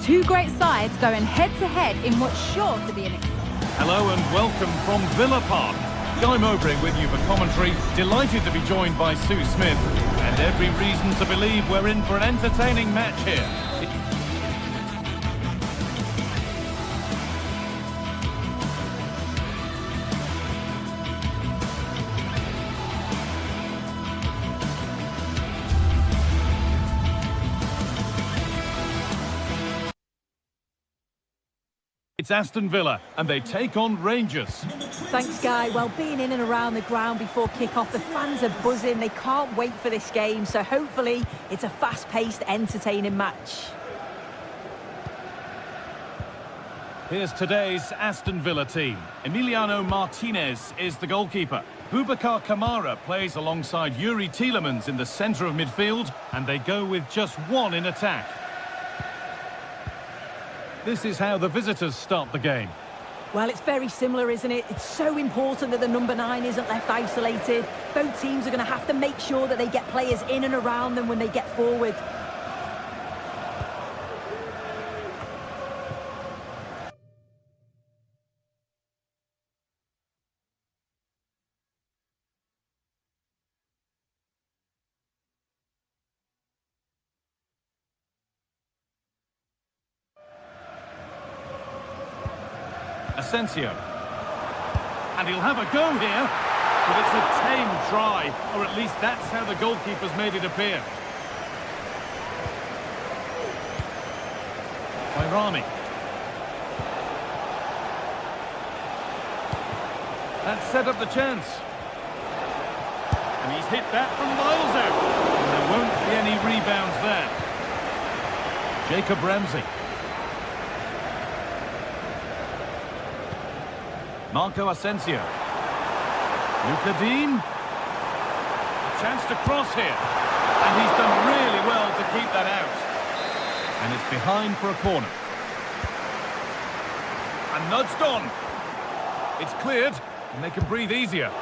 Two great sides going head-to-head in what's sure to be an exciting. Hello and welcome from Villa Park. Guy Mowbray with you for commentary. Delighted to be joined by Sue Smith. And every reason to believe we're in for an entertaining match here. It's Aston Villa, and they take on Rangers. Thanks, Guy. Well, being in and around the ground before kick-off, the fans are buzzing. They can't wait for this game, so hopefully it's a fast-paced, entertaining match. Here's today's Aston Villa team. Emiliano Martinez is the goalkeeper. Boubacar Kamara plays alongside Yuri Tielemans in the centre of midfield, and they go with just one in attack. This is how the visitors start the game. Well, it's very similar, isn't it? It's so important that the number 9 isn't left isolated. Both teams are going to have to make sure that they get players in and around them when they get forward. Asensio. And he'll have a go here, but it's a tame try, or at least that's how the goalkeeper's made it appear. By Rami. That set up the chance. And he's hit that from miles out. And there won't be any rebounds there. Jacob Ramsey. Marco Asensio. Luca Dean. A chance to cross here. And he's done really well to keep that out. And it's behind for a corner. And nudged on. It's cleared, and they can breathe easier. Going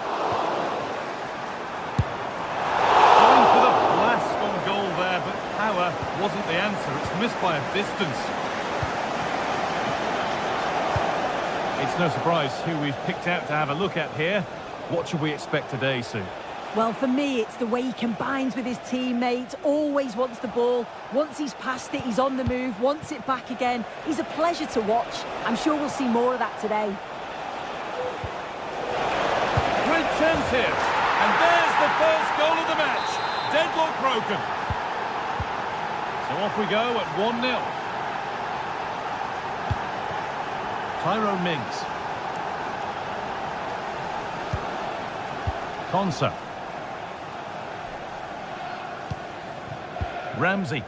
for the blast on goal there, but power wasn't the answer. It's missed by a distance. It's no surprise who we've picked out to have a look at here. What should we expect today, Sue? Well, for me, it's the way he combines with his teammates, always wants the ball. Once he's passed it, he's on the move, wants it back again. He's a pleasure to watch. I'm sure we'll see more of that today. Great chance here. And there's the first goal of the match. Deadlock broken. So off we go at 1-0. Tyrone Mings. Konsa. Ramsey.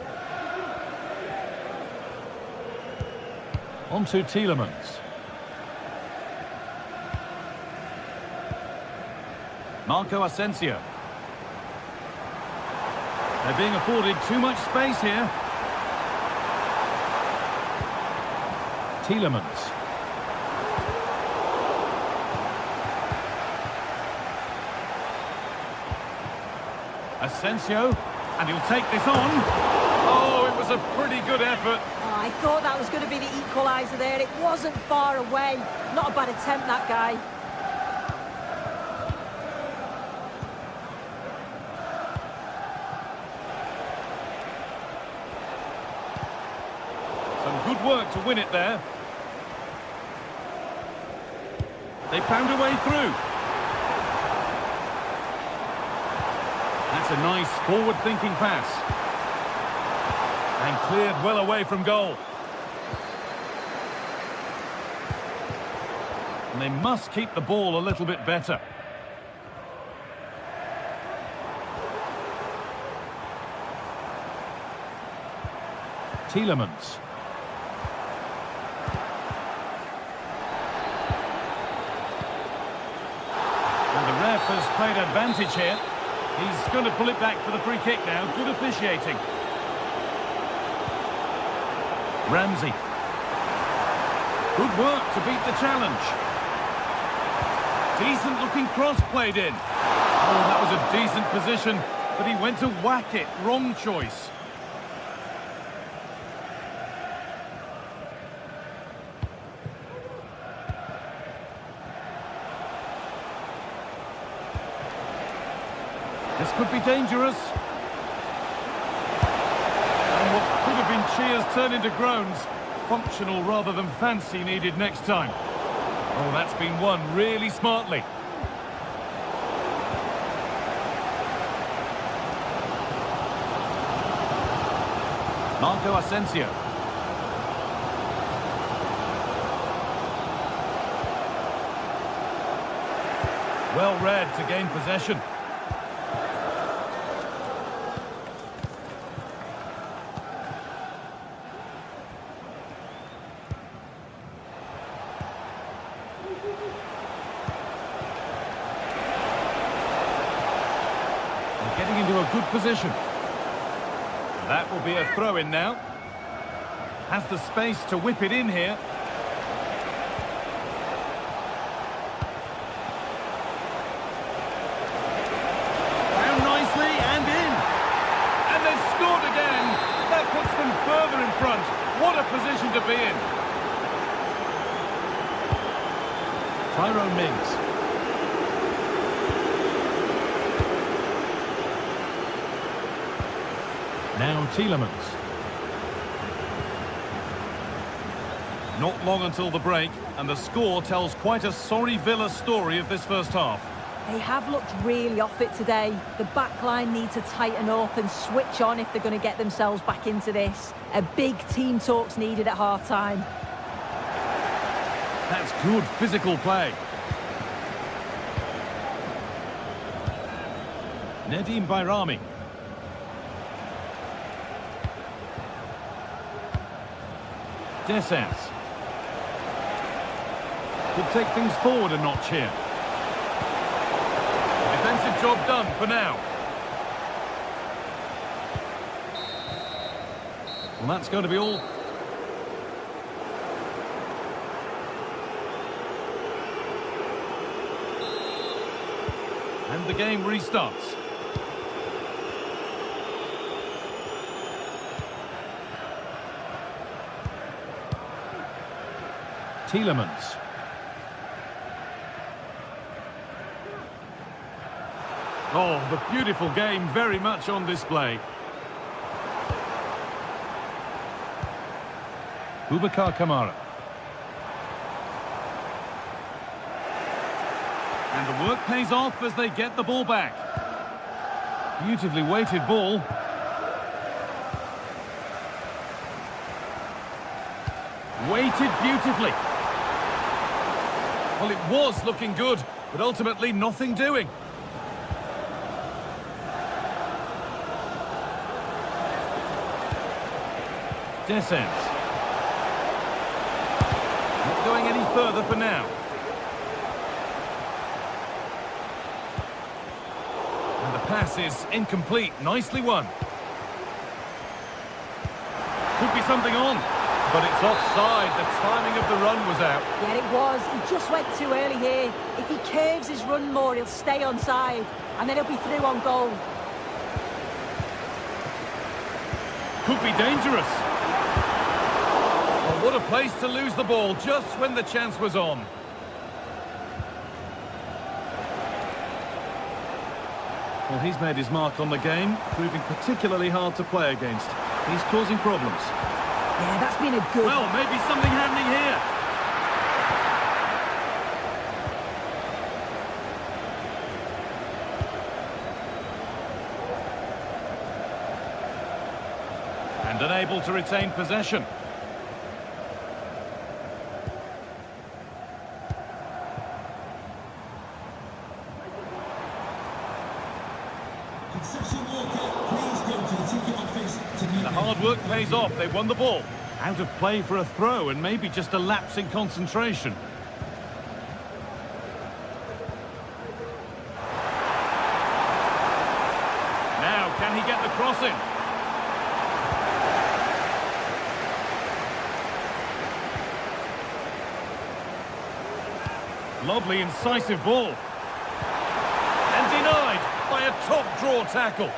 On to Tielemans. Marco Asensio. They're being afforded too much space here. Tielemans. Asensio, and he'll take this on. Oh, it was a pretty good effort. Oh, I thought that was going to be the equaliser there. It wasn't far away. Not a bad attempt, that guy. Some good work to win it there. They found a way through. That's a nice forward-thinking pass. And cleared well away from goal. And they must keep the ball a little bit better. Tielemans. And the ref has played advantage here. He's going to pull it back for the free kick now. Good officiating. Ramsey. Good work to beat the challenge. Decent looking cross played in. Oh, that was a decent position, but he went to whack it. Wrong choice. This could be dangerous. And what could have been cheers turn into groans. Functional rather than fancy needed next time. Oh, that's been won really smartly. Marco Asensio. Well read to gain possession. They're getting into a good position. That will be a throw-in now. Has the space to whip it in here. Found nicely and in. And they've scored again. That puts them further in front. What a position to be in. Tyrone Mings. Now Tielemans. Not long until the break, and the score tells quite a sorry Villa story of this first half. They have looked really off it today. The back line need to tighten up and switch on if they're going to get themselves back into this. A big team talk's needed at half-time. That's good physical play. Nedim Bayrami. Dessers. Could take things forward a notch here. Defensive job done for now. Well, that's going to be all. And the game restarts. Tielemans. Oh, the beautiful game very much on display. Boubacar Kamara. And the work pays off as they get the ball back. Beautifully weighted ball. Weighted beautifully. Well, it was looking good, but ultimately nothing doing. Dessers. Not going any further for now. And the pass is incomplete. Nicely won. Could be something on. But it's offside. The timing of the run was out. Yeah, it was. He just went too early here. If he curves his run more, he'll stay onside. And then he'll be through on goal. Could be dangerous. Oh, what a place to lose the ball just when the chance was on. Well, he's made his mark on the game, proving particularly hard to play against. He's causing problems. Yeah, that's been a good... Well, maybe something happening here. And unable to retain possession. The hard work pays off. They won the ball. Out of play for a throw and maybe just a lapse in concentration. Now, can he get the crossing? Lovely, incisive ball. And denied by a top draw tackle.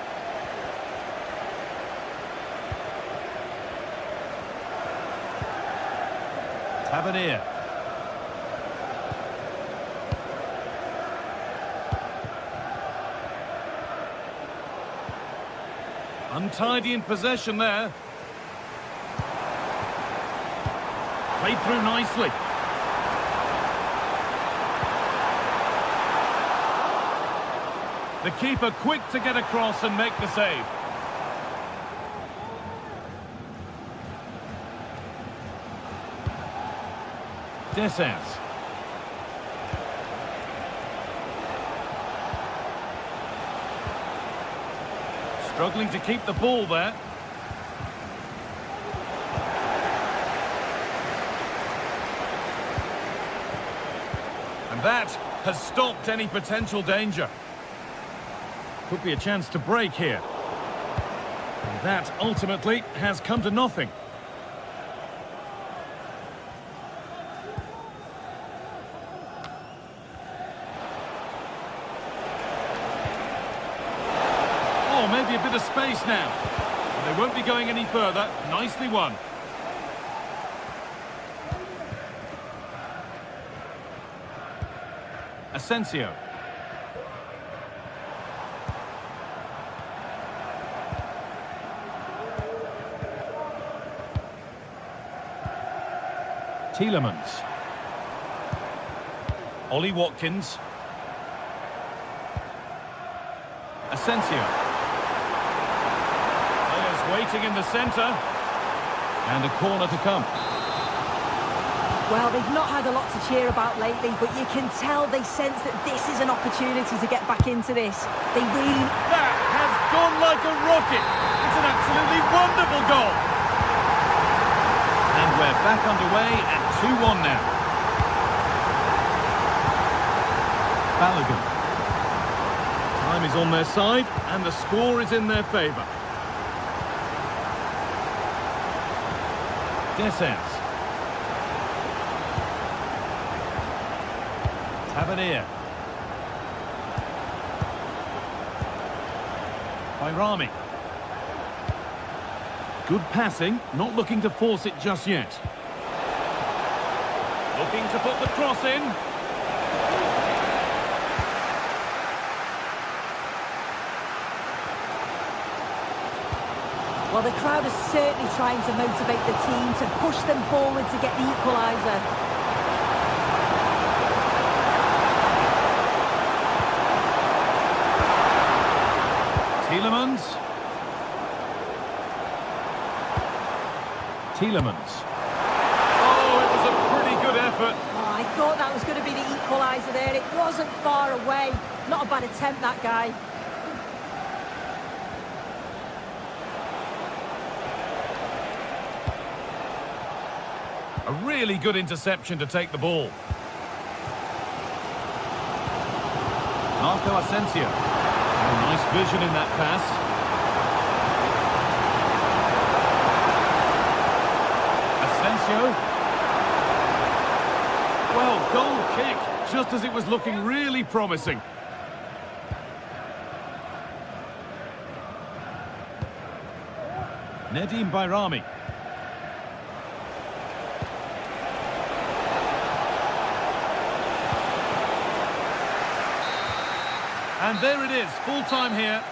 Tavernier. Untidy in possession there. Played through nicely. The keeper quick to get across and make the save. Dessers. Struggling to keep the ball there. And that has stopped any potential danger. Could be a chance to break here. And that ultimately has come to nothing. Oh, maybe a bit of space now. They won't be going any further. Nicely won. Asensio. Tielemans. Ollie Watkins. Asensio. Players waiting in the centre. And a corner to come. Well, they've not had a lot to cheer about lately, but you can tell they sense that this is an opportunity to get back into this. They really... That has gone like a rocket. It's an absolutely wonderful goal. And we're back underway at 2-1 now. Balogun. Time is on their side, and the score is in their favour. Dessers. Tavernier. Bayrami. Good passing, not looking to force it just yet. Looking to put the cross in. Well, the crowd is certainly trying to motivate the team to push them forward to get the equaliser. Tielemans. Tielemans. Oh, it was a pretty good effort. Oh, I thought that was going to be the equaliser there. It wasn't far away. Not a bad attempt, that guy. A really good interception to take the ball. Marco Asensio. Oh, nice vision in that pass. Asensio. Well, goal kick, just as it was looking really promising. Nedim Bayrami. And there it is, full time here.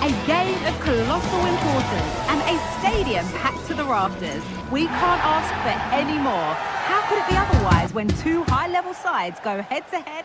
A game of colossal importance and a stadium packed to the rafters. We can't ask for any more. How could it be otherwise when two high-level sides go head-to-head?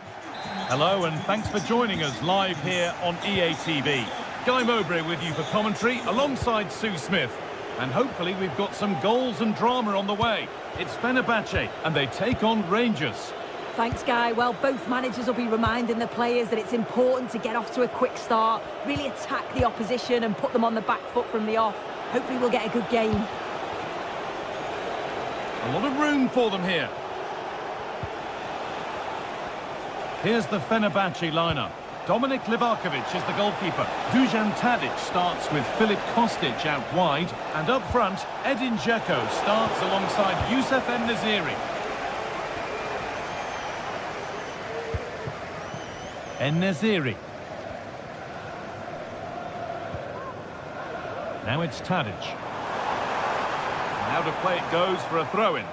Hello and thanks for joining us live here on EA TV. Guy Mowbray with you for commentary alongside Sue Smith. And hopefully we've got some goals and drama on the way. It's Fenerbahce and they take on Rangers. Thanks, Guy. Well, both managers will be reminding the players that it's important to get off to a quick start, really attack the opposition and put them on the back foot from the off. Hopefully we'll get a good game. A lot of room for them here. Here's the Fenerbahce lineup. Dominik Livakovic is the goalkeeper. Dusan Tadic starts with Filip Kostic out wide. And up front, Edin Dzeko starts alongside Youssef En-Nesyri. En-Nesyri. Now it's Tadic. Now to play it goes for a throw-in.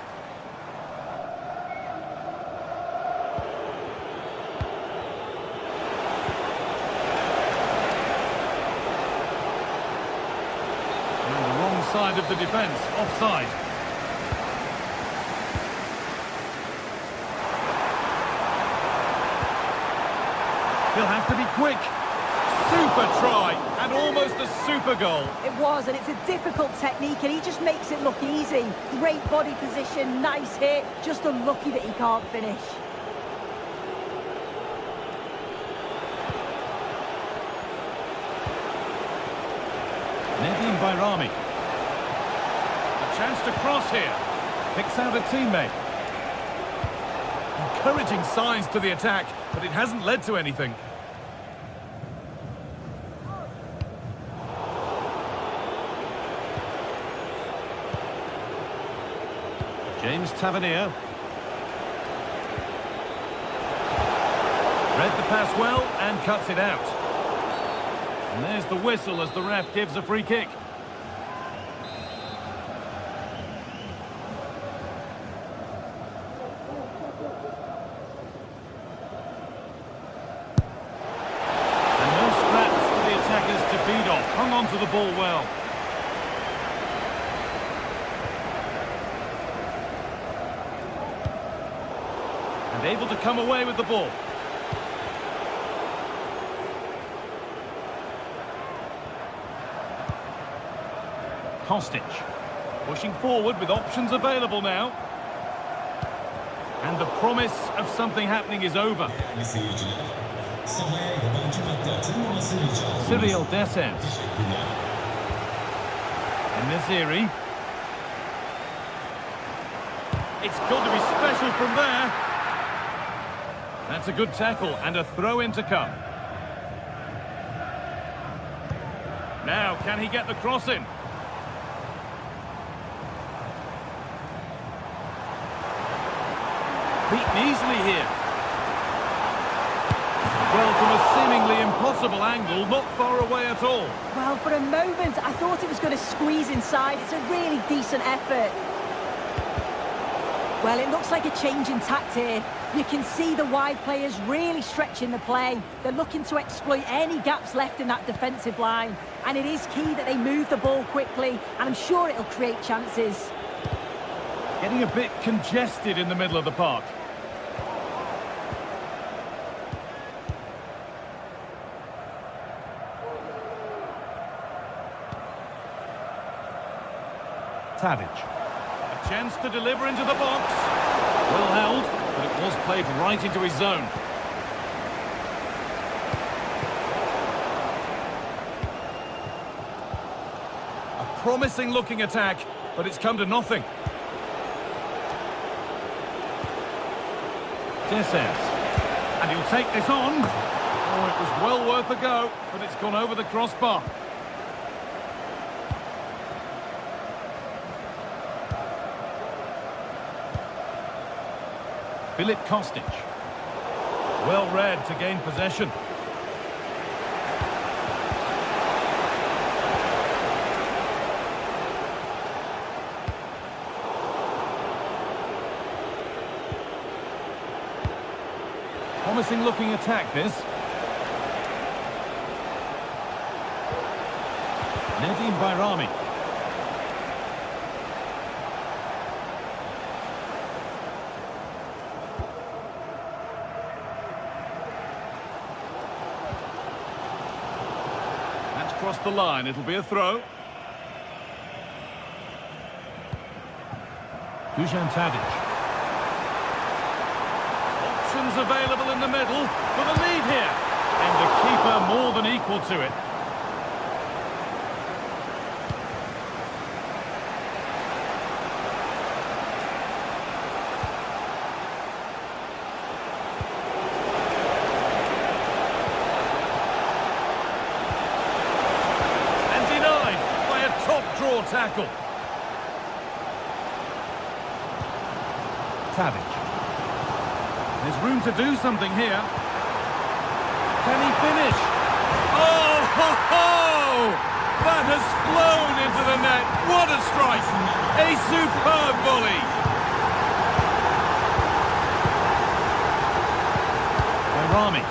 On the wrong side of the defence, offside. He'll have to be quick. Super try, and almost a super goal. It was, and it's a difficult technique, and he just makes it look easy. Great body position, nice hit, just unlucky that he can't finish. Nedim Bayrami. A chance to cross here. Picks out a teammate. Encouraging signs to the attack, but it hasn't led to anything. James Tavernier. Read the pass well and cuts it out. And there's the whistle as the ref gives a free kick. And no scraps for the attackers to beat off. Hung on to the ball well. And able to come away with the ball. Kostic, pushing forward with options available now. And the promise of something happening is over. Cyril Dessers. En-Nesyri. It's got to be special from there. That's a good tackle and a throw-in to come. Now, can he get the cross in? Beaten easily here. Well, from a seemingly impossible angle, not far away at all. Well, for a moment, I thought it was going to squeeze inside. It's a really decent effort. Well, it looks like a change in tact here. You can see the wide players really stretching the play. They're looking to exploit any gaps left in that defensive line. And it is key that they move the ball quickly, and I'm sure it'll create chances. Getting a bit congested in the middle of the park. Tadic. A chance to deliver into the box. Well held, but it was played right into his zone. A promising looking attack, but it's come to nothing. Dessers. And he'll take this on. Oh, it was well worth a go, but it's gone over the crossbar. Filip Kostic. Well read to gain possession. Promising looking attack, this. Nedim Bayrami. That's crossed the line. It'll be a throw. Dusan Tadic. Options available in the middle for the lead here. And the keeper more than equal to it. And denied by a top-draw tackle. Tadic. There's room to do something here. Can he finish? Oh, ho, ho! That has flown into the net. What a strike! A superb volley. Bayrami.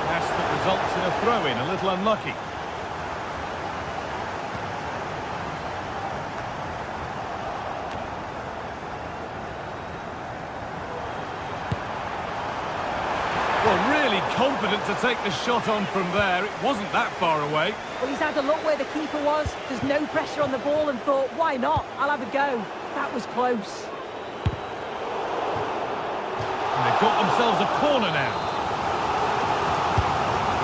Pass that results in a throw-in, a little unlucky. Well, really confident to take the shot on from there. It wasn't that far away. Well, he's had a look where the keeper was. There's no pressure on the ball and thought, why not? I'll have a go. That was close. And they've got themselves a corner now.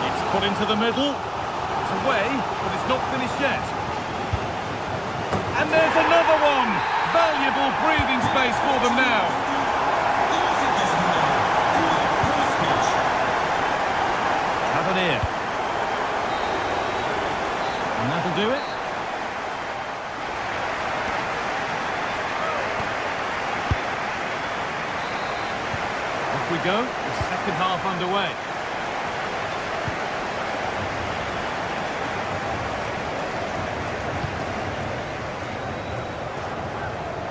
It's put into the middle. It's away, but it's not finished yet. And there's another one. Valuable breathing space for them now. Here. And that'll do it. Off we go, the second half underway.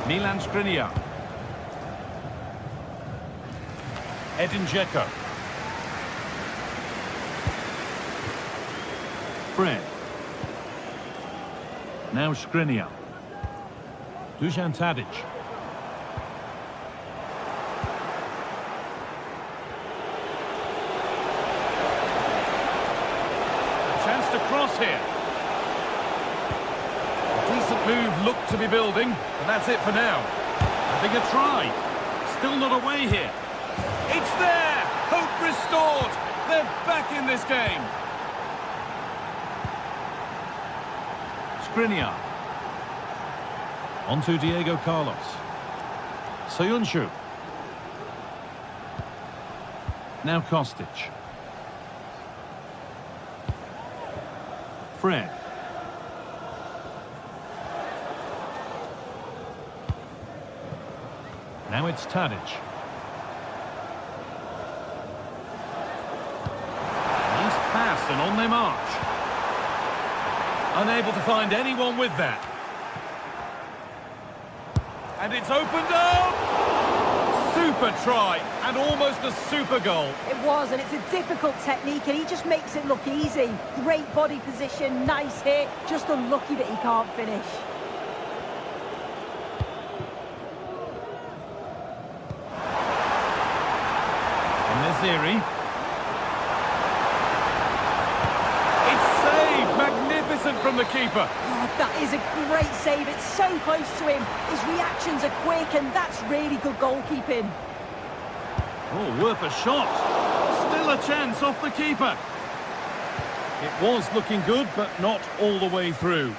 Milan Skriniar. Edin Dzeko. Fred. Now Skriniar. Dusan Tadic. Chance to cross here. A decent move looked to be building, and that's it for now. Having a try. Still not away here. It's there! Hope restored! They're back in this game. Skriniar. On to Diego Carlos. Soyuncu. Now Kostic. Fred. Now it's Tadic. Nice pass and on they march. Unable to find anyone with that. And it's opened up! Super try, and almost a super goal. It was, and it's a difficult technique, and he just makes it look easy. Great body position, nice hit, just unlucky that he can't finish. And Naziri. It's saved! Magnificent from the keeper. Oh, that is a great save. It's so close to him. His reactions are quick, and that's really good goalkeeping. Oh, worth a shot. Still a chance off the keeper. It was looking good, but not all the way through.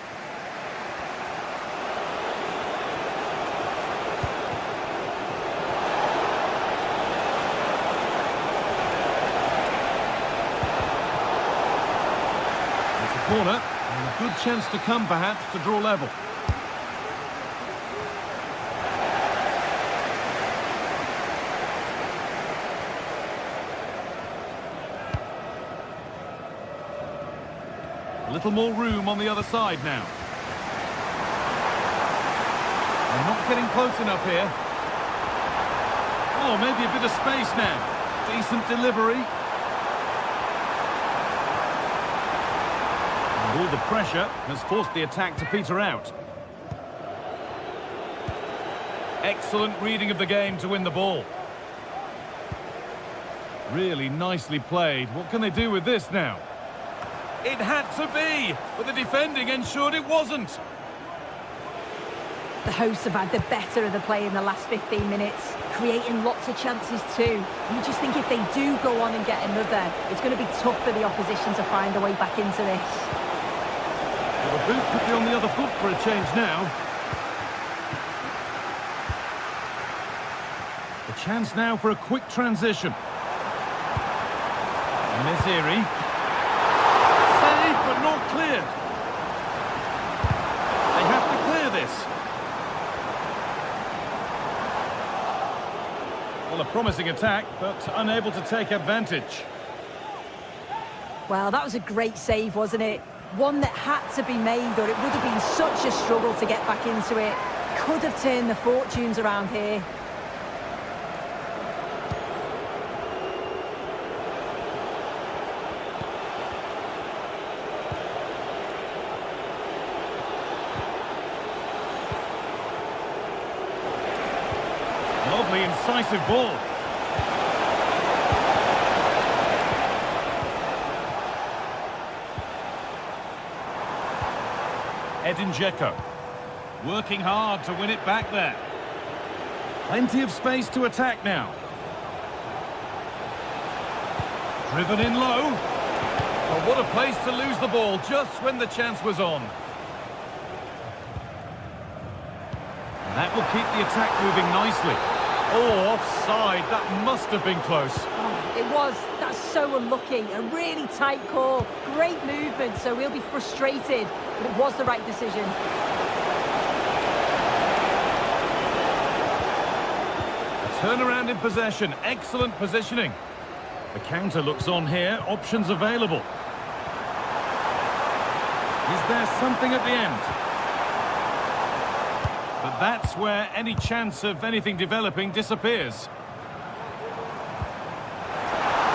It's a corner, and a good chance to come, perhaps, to draw level. A little more room on the other side now. They're not getting close enough here. Oh, maybe a bit of space now. Decent delivery. And all the pressure has forced the attack to peter out. Excellent reading of the game to win the ball. Really nicely played. What can they do with this now? It had to be, but the defending ensured it wasn't. The hosts have had the better of the play in the last 15 minutes, creating lots of chances too. You just think if they do go on and get another, it's going to be tough for the opposition to find a way back into this. Well, the boot could be on the other foot for a change now. A chance now for a quick transition. Mizeri. Saved but not cleared. They have to clear this. Well, a promising attack, but unable to take advantage. Well, that was a great save, wasn't it? One that had to be made, or it would have been such a struggle to get back into it. Could have turned the fortunes around here. Lovely, incisive ball. Edin Dzeko. Working hard to win it back there. Plenty of space to attack now. Driven in low. Oh, what a place to lose the ball just when the chance was on. That will keep the attack moving nicely. Oh, offside. That must have been close. Oh, it was. That's so unlucky. A really tight call. Great movement, so we'll be frustrated. But it was the right decision. A turnaround in possession. Excellent positioning. The counter looks on here. Options available. Is there something at the end? But that's where any chance of anything developing disappears.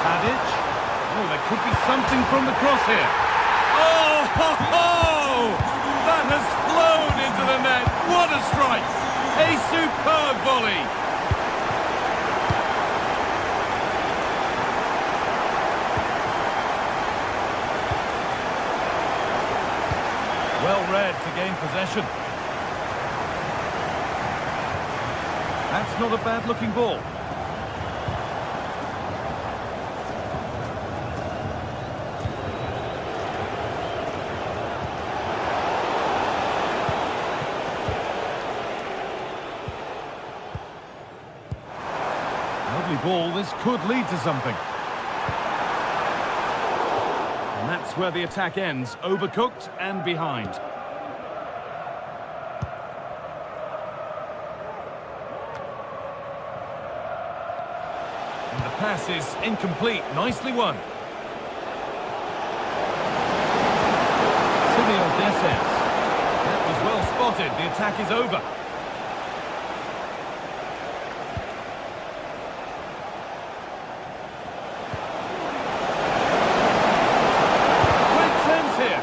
Tadic. Oh, there could be something from the cross here. Oh, ho, ho! That has flown into the net. What a strike! A superb volley. Well read to gain possession. That's not a bad-looking ball. Lovely ball. This could lead to something. And that's where the attack ends. Overcooked and behind. Pass is incomplete. Nicely won. Simeon Desses. That was well spotted. The attack is over. Great chance here.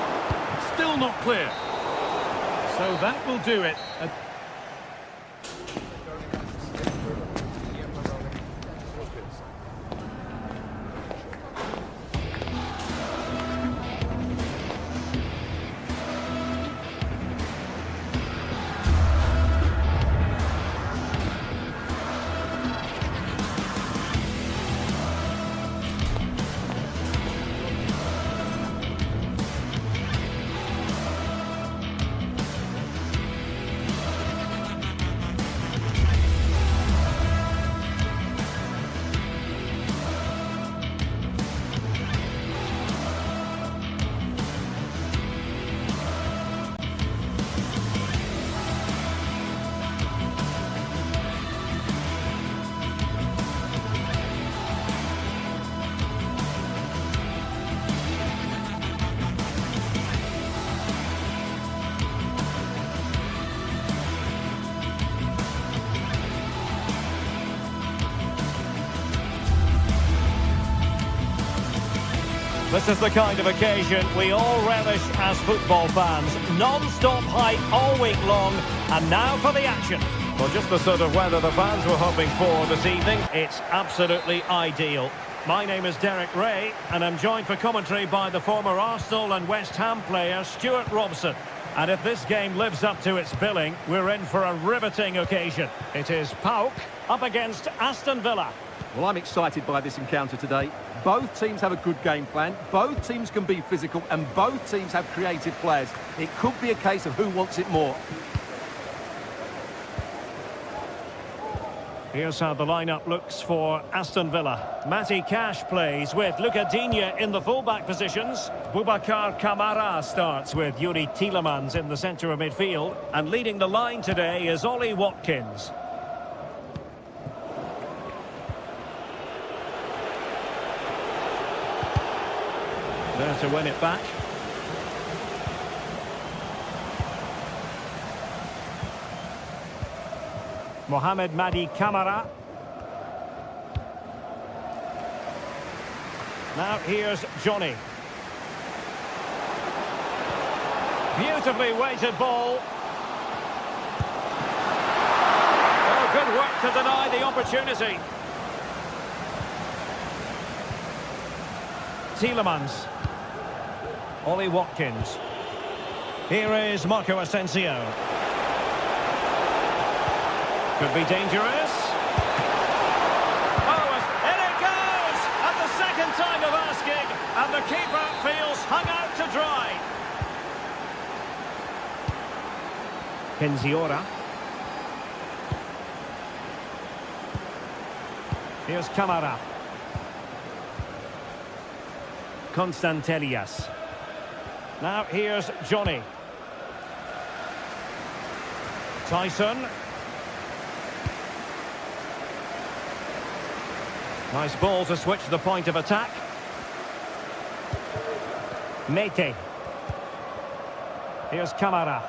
Still not clear. So that will do it. This is the kind of occasion we all relish as football fans. Non-stop hype all week long, and now for the action. Well, just the sort of weather the fans were hoping for this evening. It's absolutely ideal. My name is Derek Ray, and I'm joined for commentary by the former Arsenal and West Ham player Stuart Robson. And if this game lives up to its billing, we're in for a riveting occasion. It is PAOK up against Aston Villa. Well, I'm excited by this encounter today. Both teams have a good game plan, both teams can be physical, and both teams have creative players. It could be a case of who wants it more. Here's how the lineup looks for Aston Villa. Matty Cash plays with Luca Digne in the fullback positions. Boubacar Kamara starts with Yuri Tielemans in the centre of midfield. And leading the line today is Ollie Watkins. There to win it back. Mohamed Madi Kamara. Now here's Johnny. Beautifully weighted ball. Oh, good work to deny the opportunity. Tielemans. Ollie Watkins. Here is Marco Asensio. Could be dangerous. Oh, and it goes! At the second time of asking, and the keeper feels hung out to dry. Kenziora. Here's Kamara. Constantelias. Now here's Johnny. Tyson. Nice ball to switch the point of attack. Mete. Here's Kamara.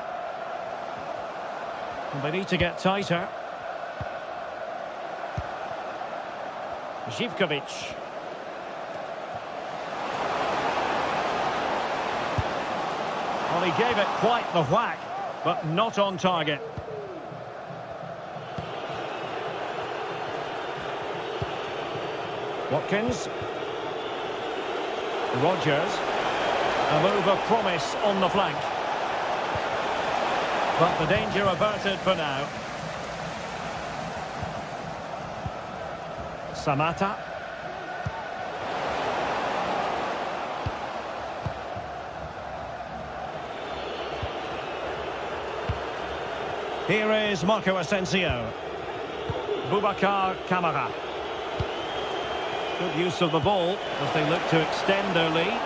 And they need to get tighter. Zivkovic. Well, he gave it quite the whack, but not on target. Watkins. Rogers. A move of promise on the flank. But the danger averted for now. Samata. Here is Marco Asensio. Boubacar Kamara. Good use of the ball as they look to extend their lead.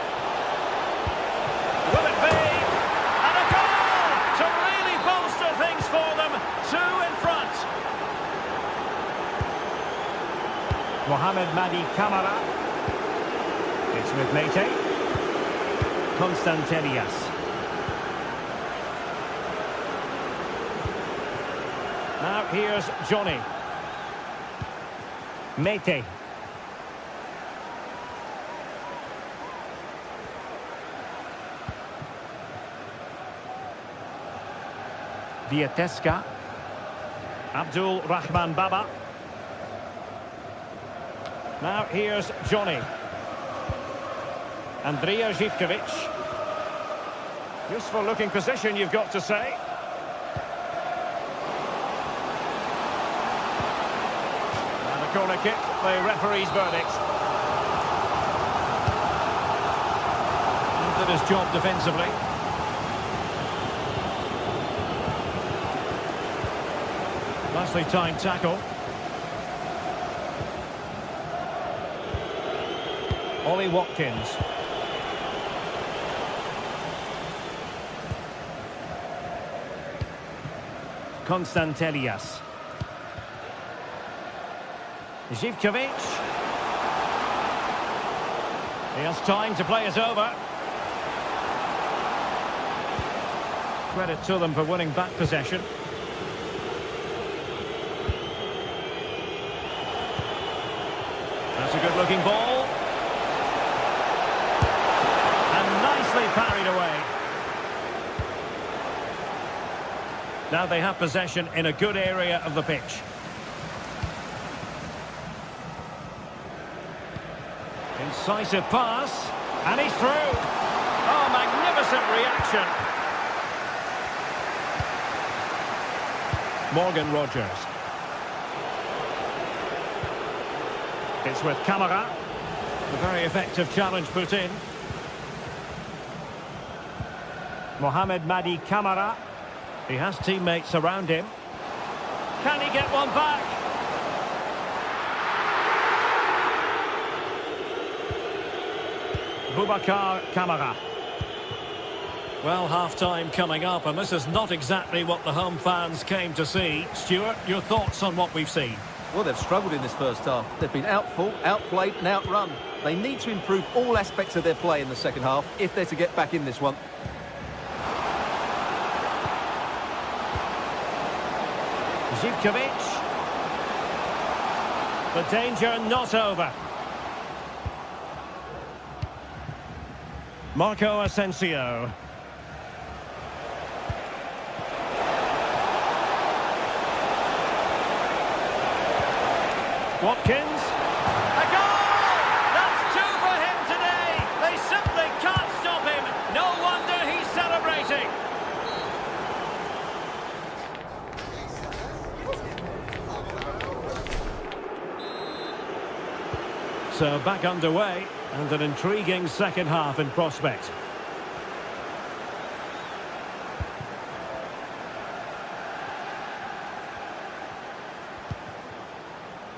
Will it be? And a goal to really bolster things for them. Two in front. Mohamed Madi Kamara. It's with Mete. Constantelias. Now here's Johnny. Mete. Vieteska. Abdul Rahman Baba. Now here's Johnny. Andrija Zivkovic. Useful looking position, you've got to say. And a corner kick, the referee's verdict. He did his job defensively. Nicely timed tackle. Ollie Watkins. Constantelias. Zivkovic. He has time to play it over. Credit to them for winning back possession. That's a good-looking ball. parried away. Now they have possession in a good area of the pitch. Incisive pass, and he's through. Oh, magnificent reaction. Morgan Rogers. It's with Camara. A very effective challenge put in. Mohamed Madi Camara. He has teammates around him. Can he get one back? Boubacar Camara. Well, half-time coming up, and this is not exactly what the home fans came to see. Stuart, your thoughts on what we've seen? Well, they've struggled in this first half. They've been outfought, outplayed and outrun. They need to improve all aspects of their play in the second half if they're to get back in this one. Zivkovic. The danger not over. Marco Asensio. Watkins. A goal! That's two for him today. They simply can't stop him. No wonder he's celebrating. So back underway, and an intriguing second half in prospect.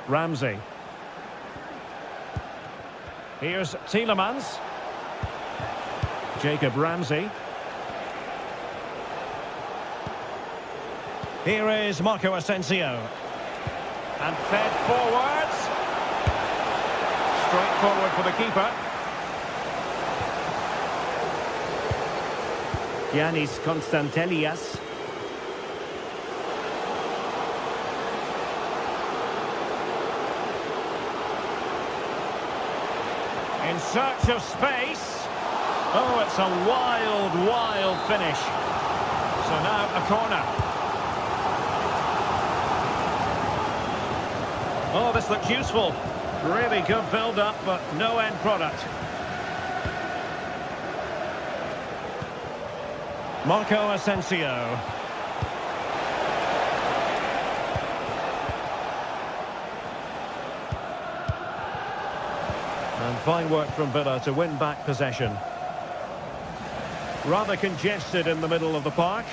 Ramsey. Here's Tielemans. Jacob Ramsey. Here is Marco Asensio. And fed forwards. Straight forward for the keeper. Giannis Konstantelias. In search of space. Oh, it's a wild, wild finish. So now a corner. Oh, this looks useful. Really good build-up, but no end product. Marco Asensio. And fine work from Villa to win back possession. Rather congested in the middle of the park.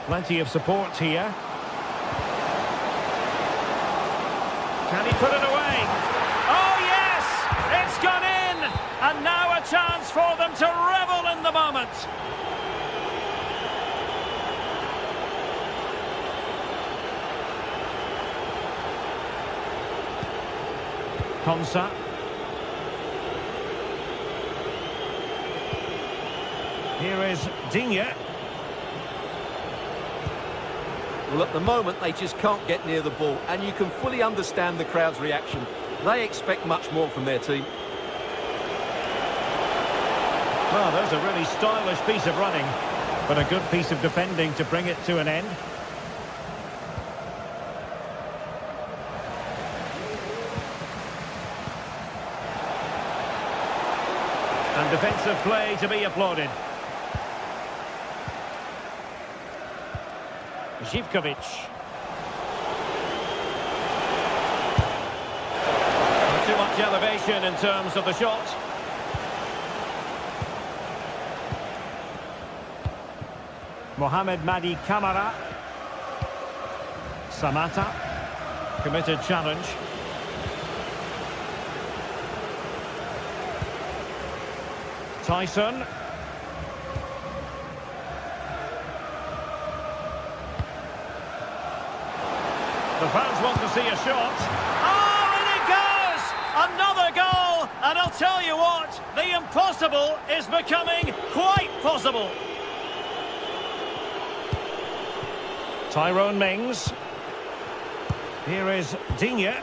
Plenty of support here. Can he put it away? Oh yes! It's gone in! And now a chance for them to revel in the moment. Konsa. Here is Digne. Well, at the moment, they just can't get near the ball, and you can fully understand the crowd's reaction. They expect much more from their team. Well, there's a really stylish piece of running, but a good piece of defending to bring it to an end. And defensive play to be applauded. Zivkovic. Not too much elevation in terms of the shot. Mohamed Madi Camara. Samata. Committed challenge. Tyson. The fans want to see a shot. Oh, and it goes! Another goal! And I'll tell you what, the impossible is becoming quite possible. Tyrone Mings. Here is Digne.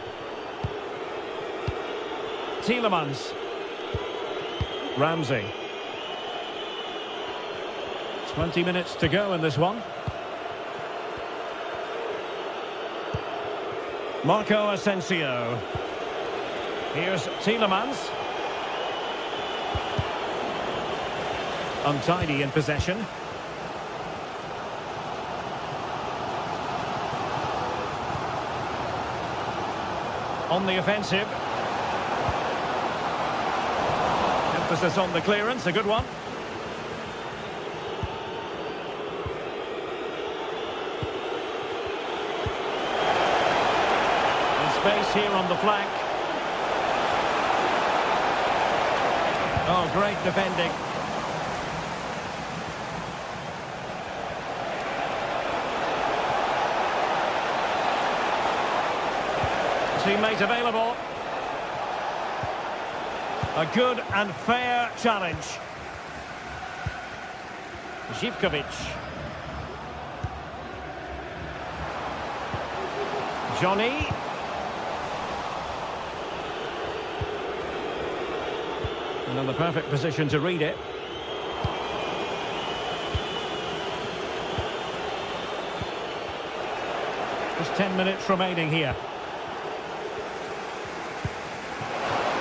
Tielemans. Ramsey. 20 minutes to go in this one. Marco Asensio. Here's Tielemans. Untidy in possession. On the offensive. Emphasis on the clearance, a good one. Space here on the flank. Oh, great defending. Teammate available. A good and fair challenge. Zivkovic. Johnny. And in the perfect position to read it. Just 10 minutes remaining here.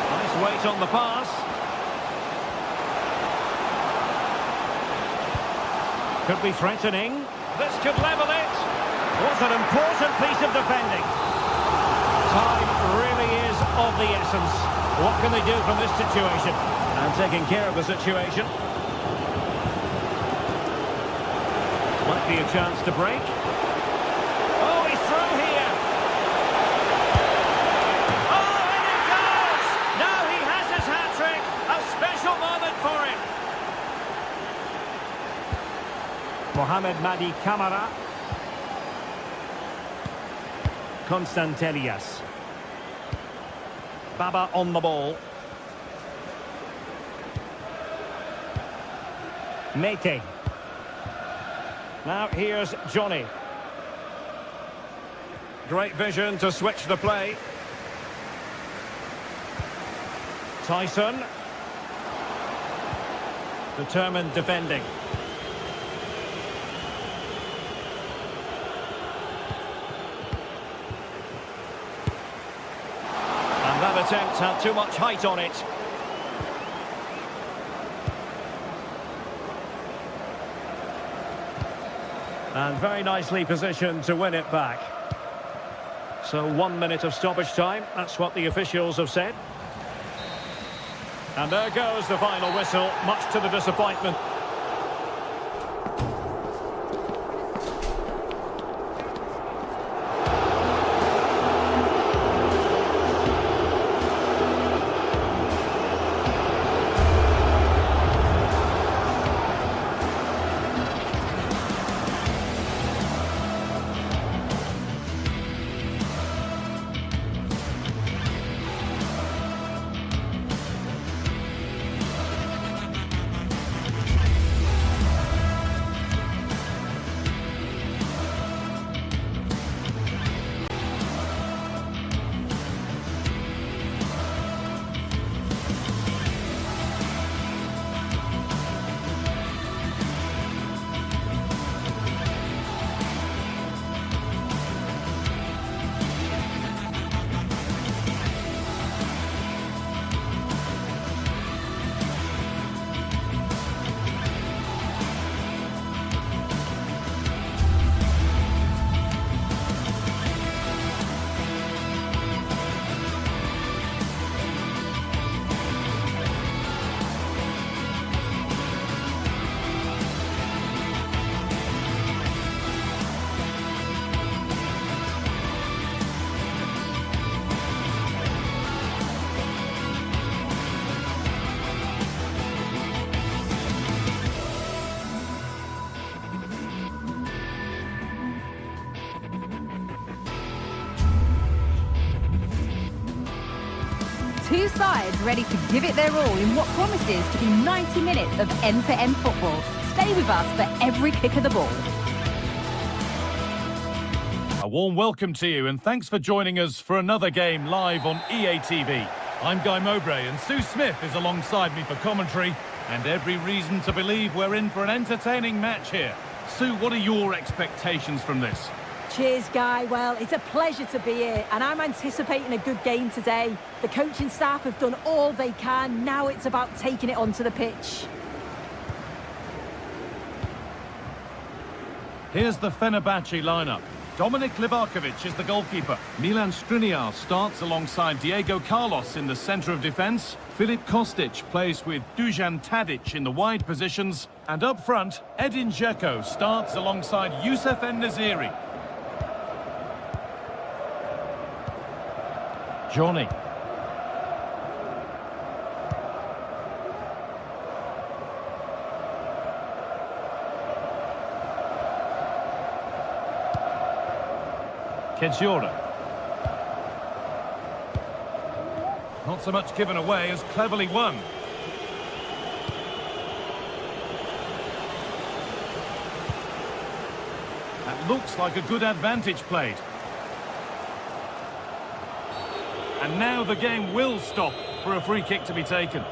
Nice weight on the pass. Could be threatening. This could level it. What an important piece of defending. Time really is of the essence. What can they do from this situation? And taking care of the situation. Might be a chance to break. Oh, he's through here. Oh, in it goes! Now he has his hat-trick. A special moment for him. Mohamed Madi Camara. Constantelias. Baba on the ball. Mete. Now here's Johnny. Great vision to switch the play. Tyson. Determined defending. And that attempt had too much height on it. And very nicely positioned to win it back. So 1 minute of stoppage time. That's what the officials have said. And there goes the final whistle, much to the disappointment. Two sides ready to give it their all in what promises to be 90 minutes of end-to-end football. Stay with us for every kick of the ball. A warm welcome to you and thanks for joining us for another game live on EA TV. I'm Guy Mowbray and Sue Smith is alongside me for commentary, and every reason to believe we're in for an entertaining match here. Sue, what are your expectations from this? Cheers, Guy. Well, it's a pleasure to be here, and I'm anticipating a good game today. The coaching staff have done all they can. Now it's about taking it onto the pitch. Here's the Fenerbahce lineup. Dominik Livakovic is the goalkeeper. Milan Skriniar starts alongside Diego Carlos in the centre of defence. Filip Kostic plays with Dusan Tadic in the wide positions. And up front, Edin Dzeko starts alongside Youssef En-Nesyri. Johnny. Kedjora. Not so much given away as cleverly won. That looks like a good advantage played. And now the game will stop for a free kick to be taken.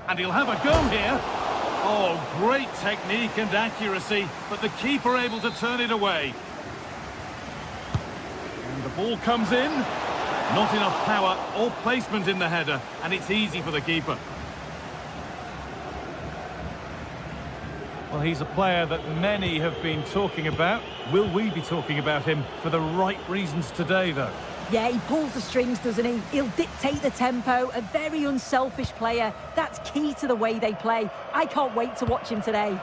And he'll have a go here. Oh, great technique and accuracy, but the keeper able to turn it away. And the ball comes in. Not enough power or placement in the header, and it's easy for the keeper. Well, he's a player that many have been talking about. Will we be talking about him for the right reasons today, though? Yeah, he pulls the strings, doesn't he? He'll dictate the tempo, a very unselfish player. That's key to the way they play. I can't wait to watch him today.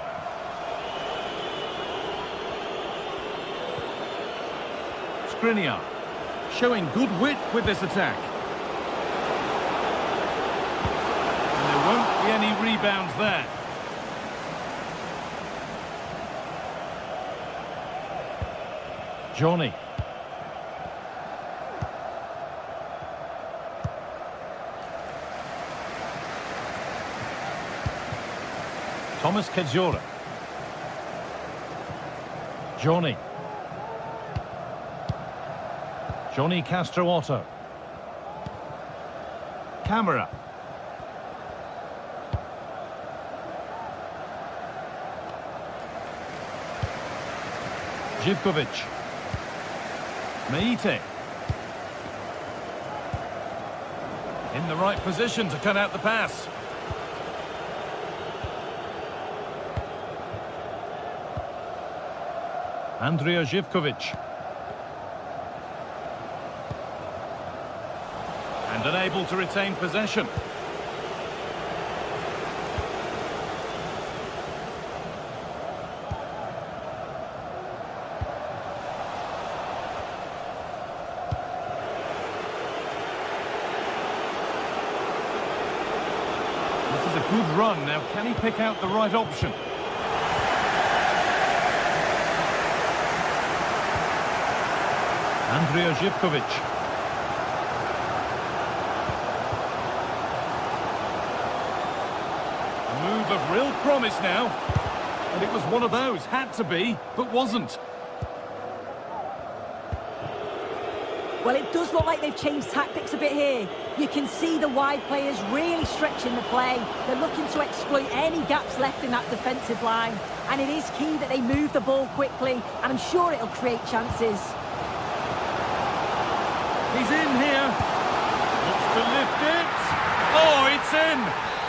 Skriniar showing good wit with this attack. And there won't be any rebounds there. Johnny. Thomas Kedjora. Johnny. Johnny Castro-Otto. Camera. Živkovic. Meite. In the right position to cut out the pass. Andrija Živkovic. And unable to retain possession. This is a good run. Now, can he pick out the right option? Andrija Živkovic. Move of real promise now. And it was one of those. Had to be, but wasn't. Well, it does look like they've changed tactics a bit here. You can see the wide players really stretching the play. They're looking to exploit any gaps left in that defensive line. And it is key that they move the ball quickly, and I'm sure it'll create chances. He's in here. Wants to lift it. Oh, it's in.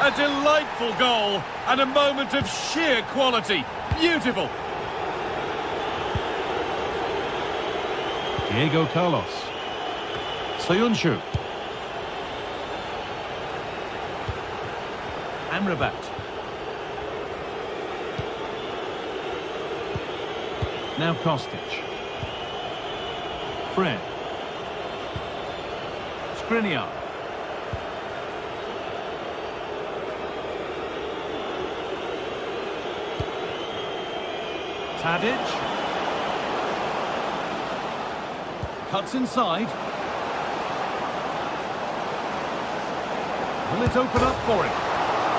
A delightful goal and a moment of sheer quality. Beautiful. Diego Carlos. Soyuncu. Amrabat. Now Kostic. Fred. Skriniar. Tadic. Cuts inside. Will it open up for him?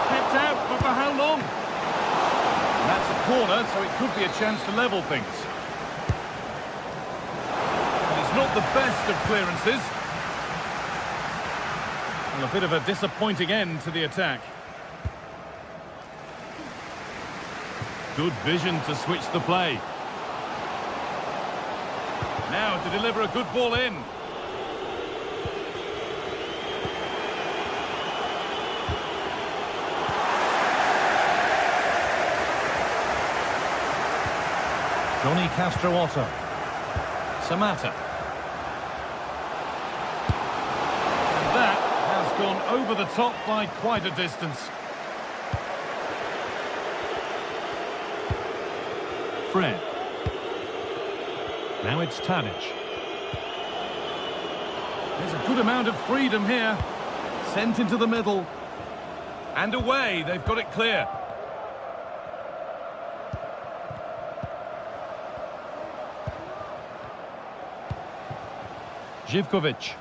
Kept out, but for how long? And that's a corner, so it could be a chance to level things. And it's not the best of clearances. And a bit of a disappointing end to the attack. Good vision to switch the play. Now to deliver a good ball in. Johnny Castro Otto. Samatta. And that has gone over the top by quite a distance. Fred. Now it's Tadic. There's a good amount of freedom here. Sent into the middle. And away, they've got it clear. Živkovic.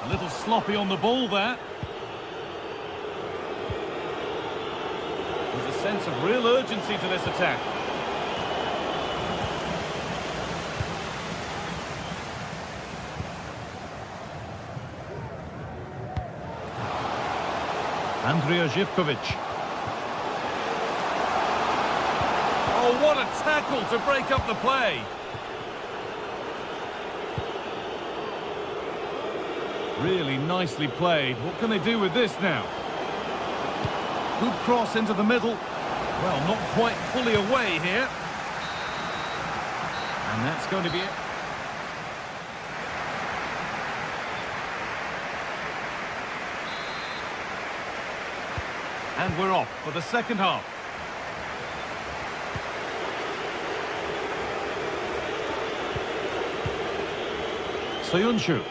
A little sloppy on the ball there. There's a sense of real urgency to this attack. Andrija Živkovic. Oh, what a tackle to break up the play. Really nicely played. What can they do with this now? Good cross into the middle. Well, not quite fully away here. And that's going to be it. And we're off for the second half. Soyuncu.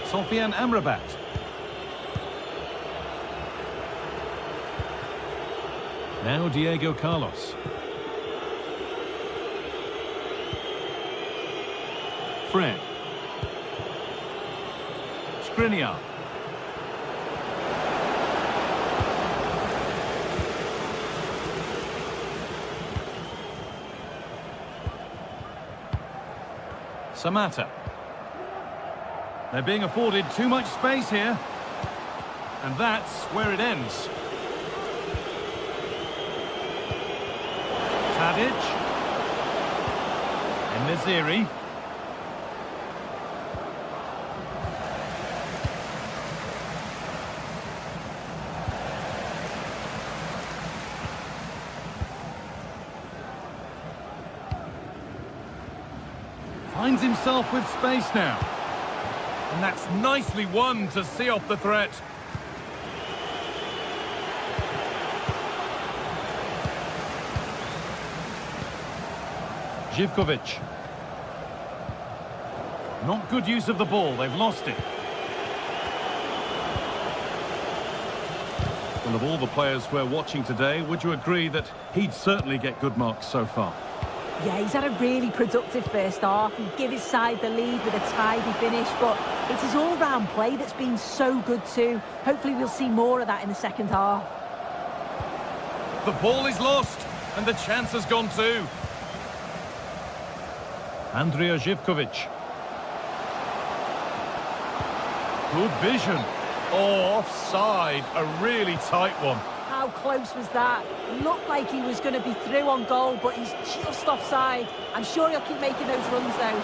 Sofian Amrabat. Now Diego Carlos. Fred. Skriniar. Samatta. They're being afforded too much space here. And that's where it ends. Tadic. And Naziri. Finds himself with space now. And that's nicely won to see off the threat. Živkovic. Not good use of the ball, they've lost it. Well, of all the players we're watching today, would you agree that he'd certainly get good marks so far? Yeah, he's had a really productive first half and give his side the lead with a tidy finish, but it's his all-round play that's been so good too. Hopefully we'll see more of that in the second half. The ball is lost and the chance has gone too. Andrija Živkovic. Good vision. Oh, offside. A really tight one. How close was that? Looked like he was going to be through on goal, but he's just offside. I'm sure he'll keep making those runs though.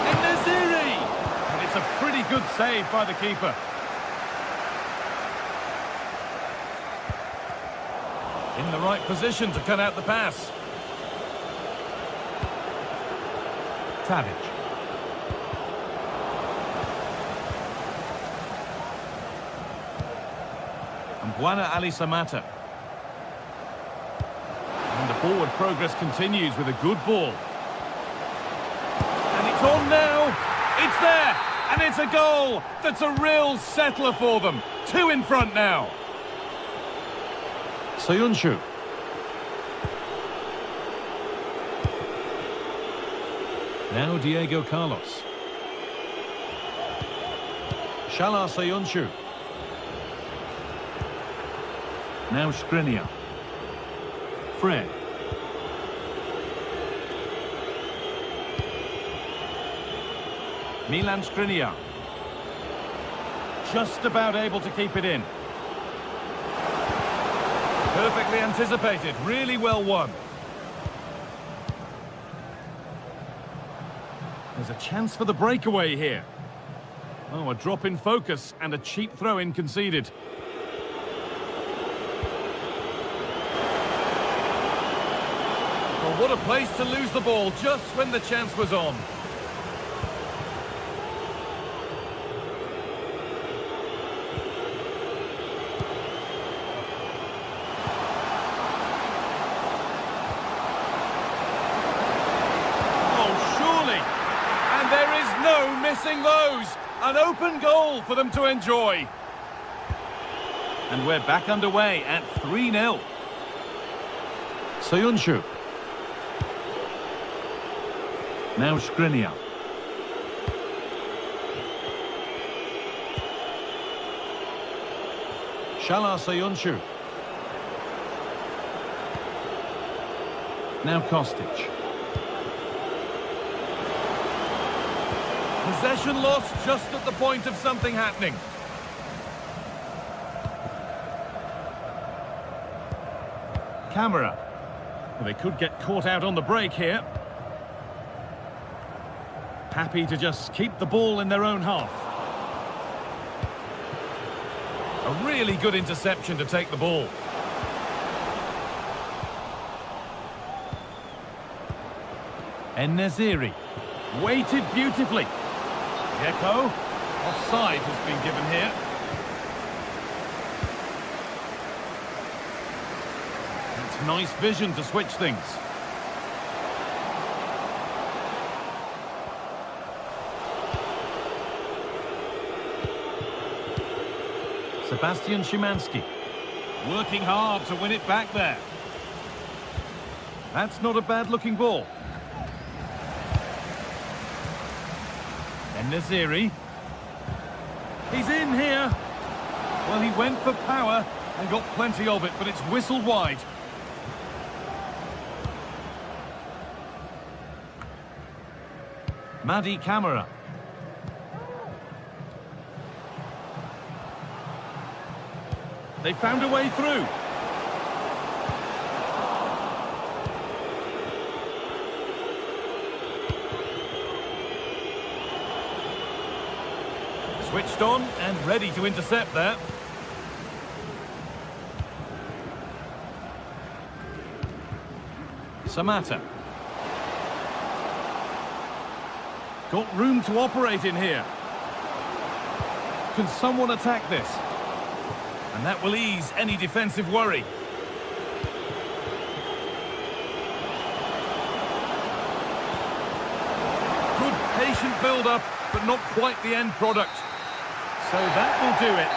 And Naziri! And it's a pretty good save by the keeper. In the right position to cut out the pass. Tadic. And Buana Ali Samatta. And the forward progress continues with a good ball. And it's on now. It's there. And it's a goal. That's a real settler for them. 2 in front now. Soyuncu. Now Diego Carlos. Shalar Soyuncu. Now Skriniar. Fred. Milan Skriniar. Just about able to keep it in. Perfectly anticipated, really well won. There's a chance for the breakaway here. Oh, a drop in focus and a cheap throw-in conceded. Well, what a place to lose the ball just when the chance was on. There is no missing those. An open goal for them to enjoy. And we're back underway at 3-0. Soyuncu. Now Skriniar. Shalar Soyuncu. Now Kostic. Possession lost just at the point of something happening. Camera. Well, they could get caught out on the break here. Happy to just keep the ball in their own half. A really good interception to take the ball. En-Nesyri. Weighted beautifully. Gecko. Offside has been given here. It's nice vision to switch things. Sebastian Szymanski. Working hard to win it back there. That's not a bad-looking ball. En-Nesyri. He's in here. Well, he went for power and got plenty of it, but it's whistled wide. Madi Camara. They found a way through. Switched on and ready to intercept there. Samatta. Got room to operate in here. Can someone attack this? And that will ease any defensive worry. Good patient build-up, but not quite the end product. So that will do it.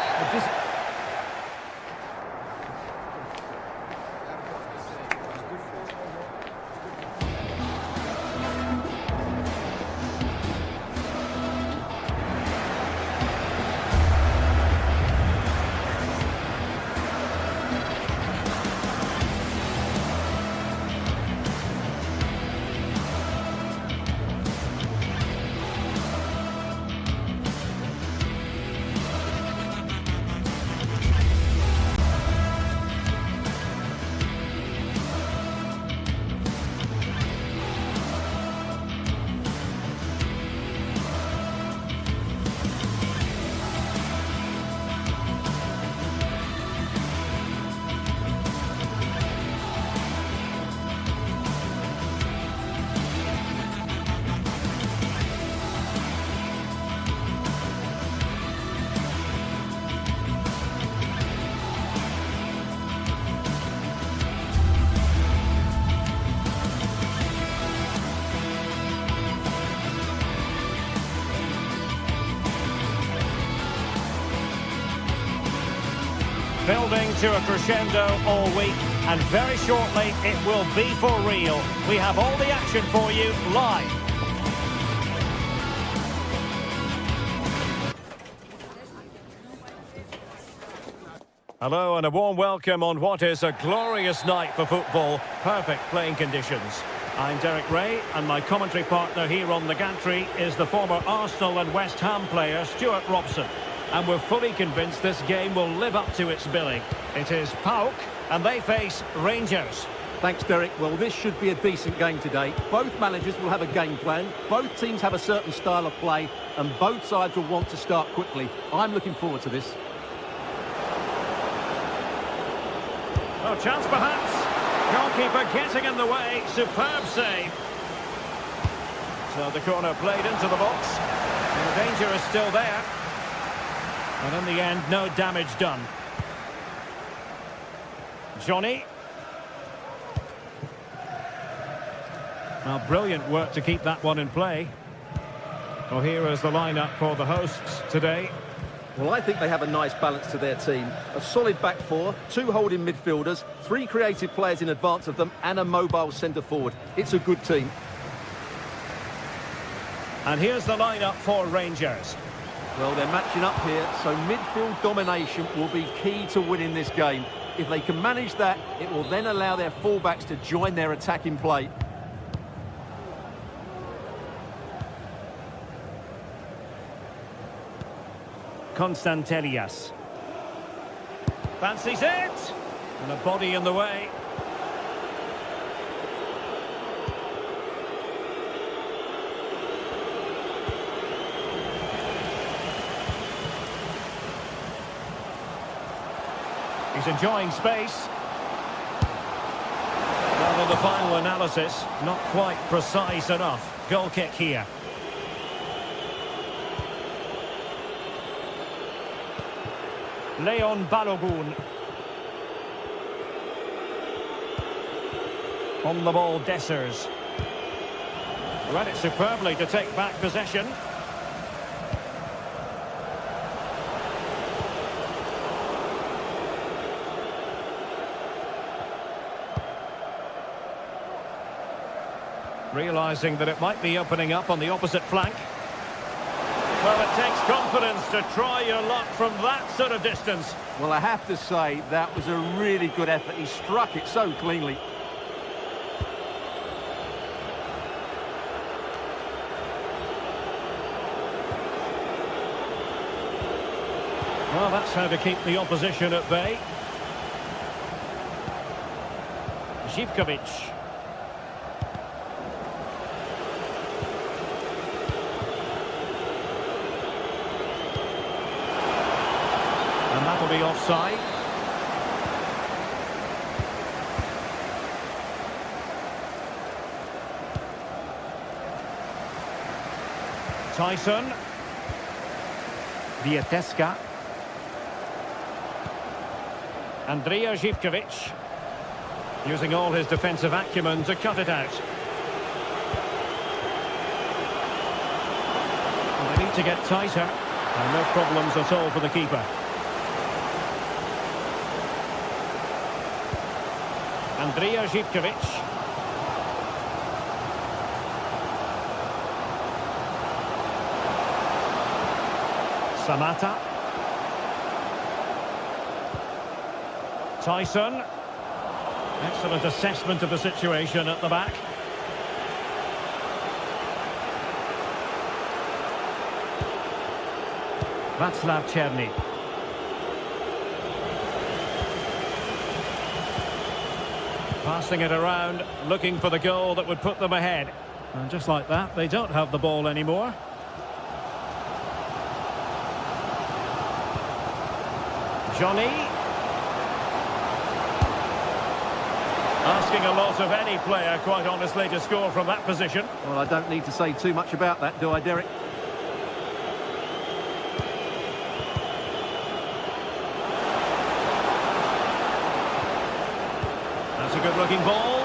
Building to a crescendo all week, and very shortly it will be for real. We have all the action for you live. Hello and a warm welcome on what is a glorious night for football. Perfect playing conditions. I'm Derek Ray, and my commentary partner here on the gantry is the former Arsenal and West Ham player Stuart Robson. And we're fully convinced this game will live up to its billing. It is PAOK, and they face Rangers. Thanks, Derek. Well, this should be a decent game today. Both managers will have a game plan. Both teams have a certain style of play, and both sides will want to start quickly. I'm looking forward to this. Oh, chance perhaps. Goalkeeper getting in the way. Superb save. So the corner played into the box. And the danger is still there. And in the end, no damage done. Johnny. Well, brilliant work to keep that one in play. Well, here is the lineup for the hosts today. Well, I think they have a nice balance to their team. A solid back four, 2 holding midfielders, 3 creative players in advance of them, and a mobile centre-forward. It's a good team. And here's the lineup for Rangers. Well, they're matching up here, so midfield domination will be key to winning this game. If they can manage that, it will then allow their fullbacks to join their attacking play. Constantelias. Fancies it! And a body in the way. He's enjoying space. Well, the final analysis, not quite precise enough. Goal kick here. Leon Balogun. On the ball, Dessers. Read it superbly to take back possession. Realising that it might be opening up on the opposite flank. Well, it takes confidence to try your luck from that sort of distance. Well, I have to say, that was a really good effort. He struck it so cleanly. Well, that's how to keep the opposition at bay. Zivkovic. And that'll be offside. Tyson. Vieteska. Andrija Zivkovic. Using all his defensive acumen to cut it out. And they need to get tighter. And no problems at all for the keeper. Andrija Zivkovic. Samata. Tyson. Excellent assessment of the situation at the back. Václav Černý. Passing it around, looking for the goal that would put them ahead. And just like that, they don't have the ball anymore. Johnny. Asking a lot of any player, quite honestly, to score from that position. Well, I don't need to say too much about that, do I, Derek? That's a good-looking ball.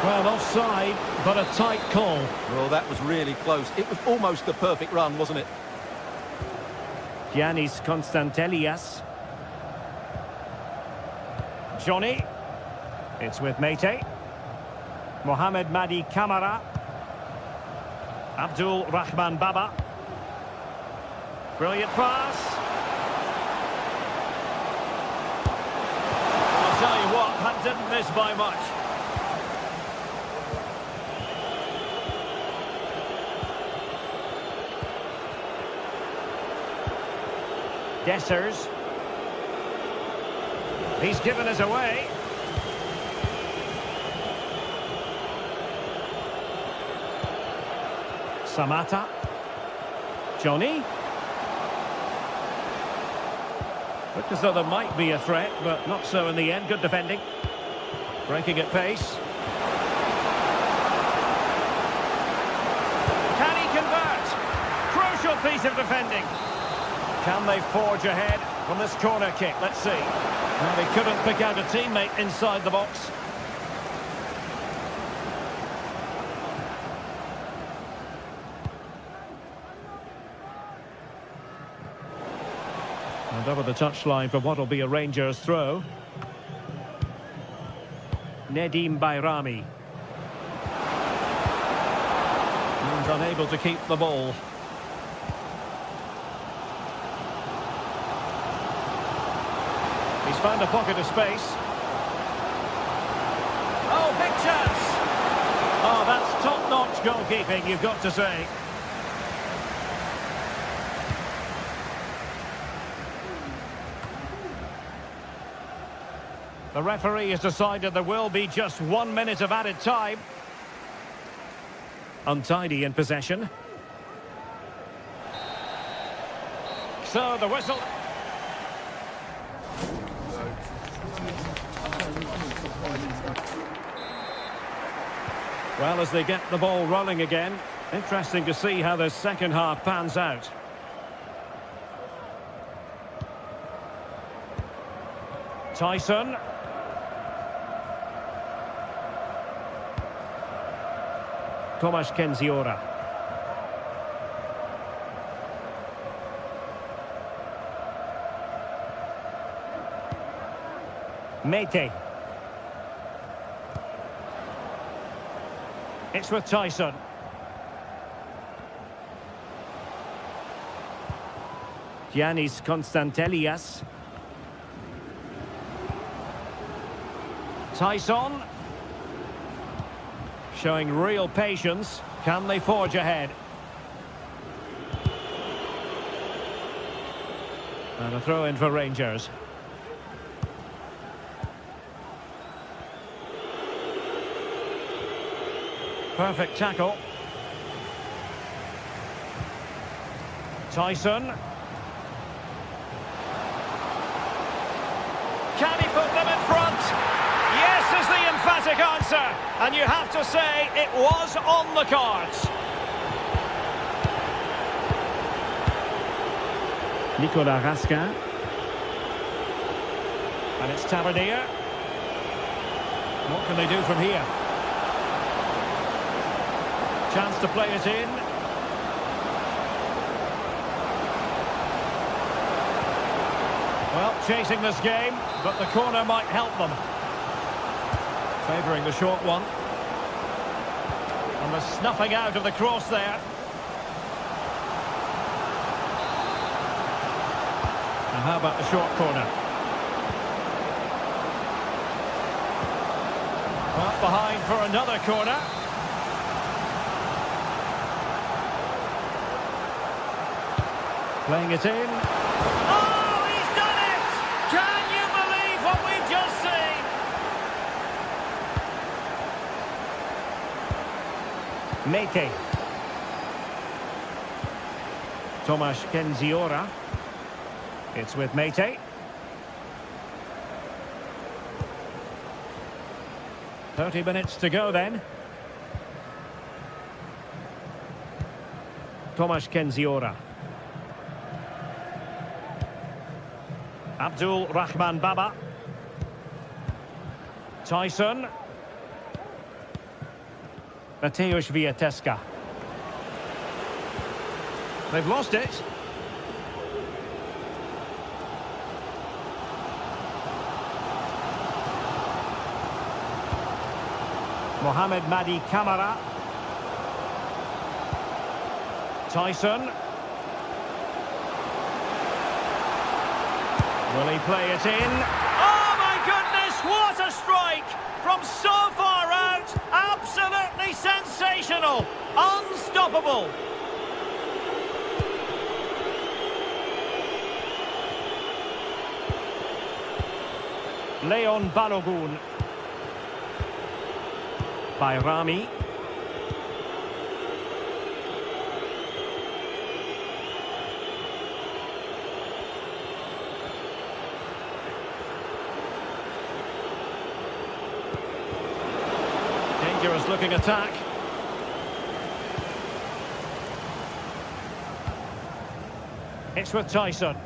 Well, offside, but a tight call. Well, that was really close. It was almost the perfect run, wasn't it? Giannis Constantelias. Johnny. It's with Mete. Mohamed Madi Kamara. Abdul Rahman Baba. Brilliant pass. didn't miss by much. Dessers. He's given us away. Samata. Johnny. Looked as though there might be a threat, but not so in the end. Good defending. Breaking at pace. Can he convert? Crucial piece of defending. Can they forge ahead from this corner kick? Let's see. Well, they couldn't pick out a teammate inside the box. And over the touchline for what will be a Rangers throw. Nedim Bayrami. And unable to keep the ball. He's found a pocket of space. Oh, big chance! Oh, that's top-notch goalkeeping, you've got to say. The referee has decided there will be just 1 minute of added time. Untidy in possession. So the whistle. Well, as they get the ball rolling again, interesting to see how the second half pans out. Tyson. Tomasz Kenziora. Mete. It's with Tyson. Giannis Konstantelias. Tyson. Showing real patience. Can they forge ahead? And a throw in for Rangers. Perfect tackle. Tyson. Can he put them in front? Yes is the emphatic answer. And you have to say it was on the cards. Nicolas Raskin. And it's Tavernier. What can they do from here? Chance to play it in. Well, chasing this game, but the corner might help them. Favouring the short one. And the snuffing out of the cross there. And how about the short corner? Well, behind for another corner. Playing it in. Oh, he's done it! Can you believe what we've just seen? Mete. Tomasz Kenziora. It's with Mete. "30 minutes to go then. Tomasz Kenziora. Abdul Rahman Baba. Tyson. Mateusz Wiateska. They've lost it. Mohamed Madi Kamara. Tyson. Will he play it in? Oh my goodness, what a strike! from so far out. Absolutely sensational. Unstoppable. Leon Balogun. Bayrami. Dangerous looking attack. It's with Tyson.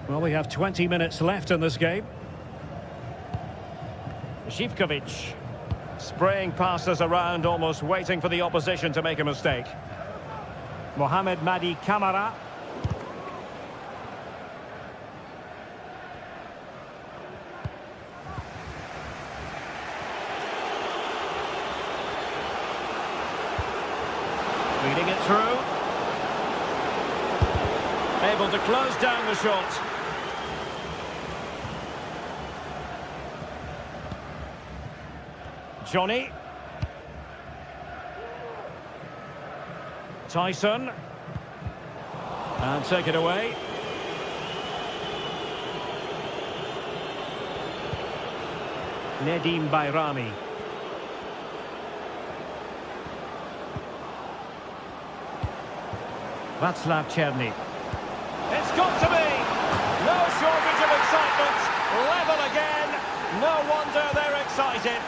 Well, we have 20 minutes left in this game. Zivkovic spraying passes around, almost waiting for the opposition to make a mistake. Mohamed Madi Camara. Feeding it through. Able to close down the shot. Johnny. Tyson. And take it away. Nedim Bayrami. Václav Černý. It's got to be! No shortage of excitement. Level again. No wonder they're excited.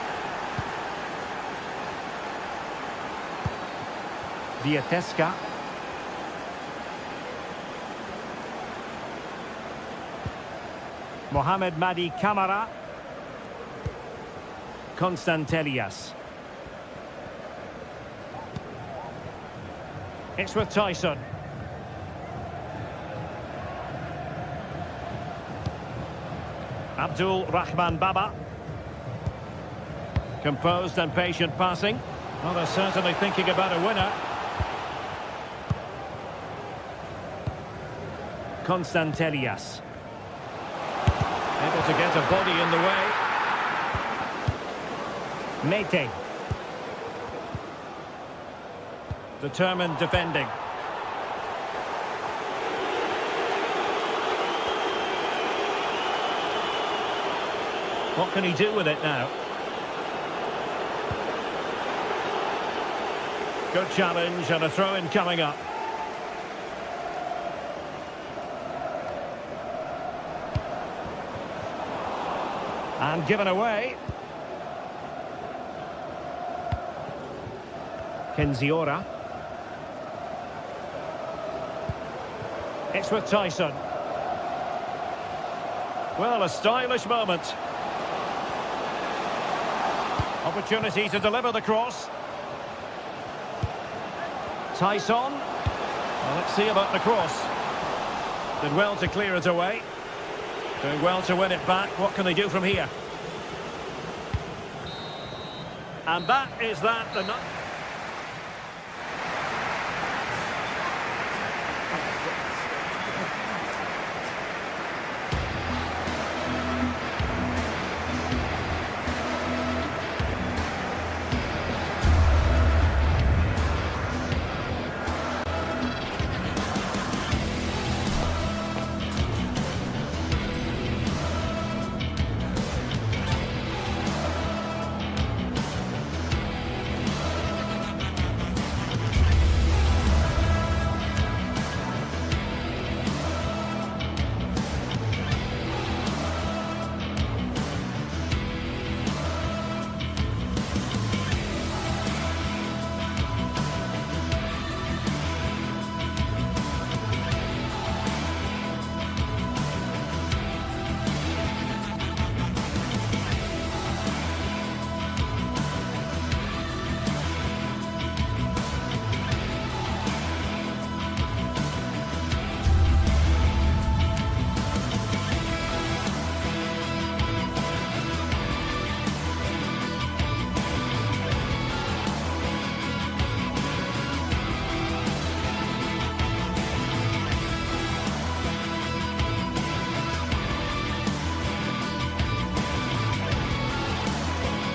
Vieteska. Mohamed Madi Camara. Konstantelias. It's with Tyson. Abdul Rahman Baba. Composed and patient passing. Well, they're certainly thinking about a winner. Konstantelias. Able to get a body in the way. Mete. Determined defending. What can he do with it now? Good challenge and a throw-in coming up. And given away. Kenziora. It's with Tyson. Well, a stylish moment. Opportunity to deliver the cross. Tyson. Well, let's see about the cross. Did well to clear it away. Doing well to win it back. What can they do from here? And that is that.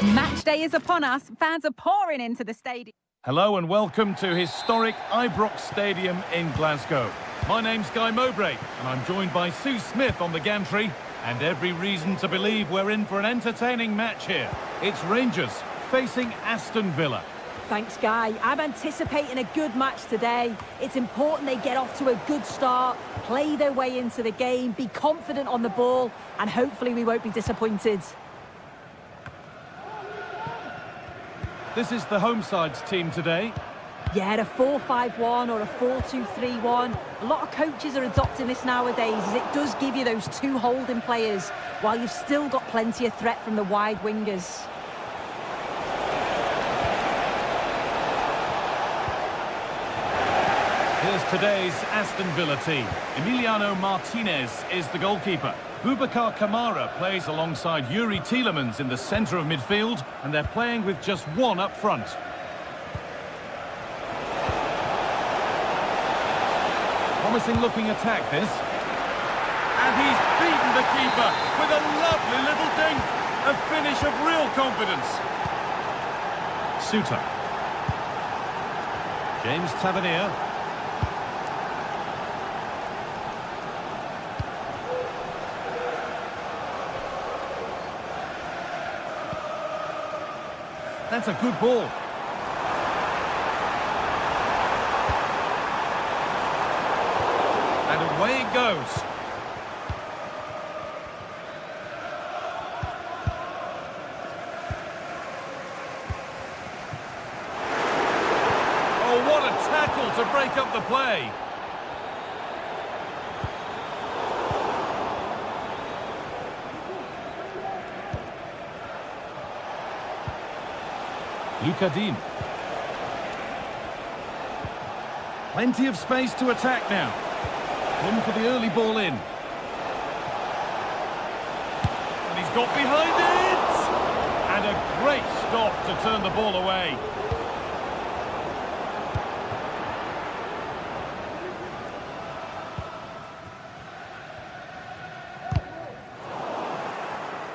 Match day is upon us. Fans are pouring into the stadium. Hello and welcome to historic Ibrox Stadium in Glasgow. My name's Guy Mowbray and I'm joined by Sue Smith on the gantry, and every reason to believe we're in for an entertaining match here. It's Rangers facing Aston Villa. Thanks, Guy. I'm anticipating a good match today. It's important they get off to a good start, play their way into the game, be confident on the ball, and hopefully we won't be disappointed. This is the home side's team today. Yeah, a 4-5-1 or a 4-2-3-1. A lot of coaches are adopting this nowadays, as it does give you those two holding players, while you've still got plenty of threat from the wide wingers. Here's today's Aston Villa team. Emiliano Martinez is the goalkeeper. Boubacar Kamara plays alongside Yuri Tielemans in the centre of midfield, and they're playing with just one up front. Promising looking attack, this. And he's beaten the keeper with a lovely little dink. A finish of real confidence. Suter. James Tavernier. That's a good ball. And away it goes. Oh, what a tackle to break up the play. Lucadine. Plenty of space to attack now. One for the early ball in. And he's got behind it! And a great stop to turn the ball away.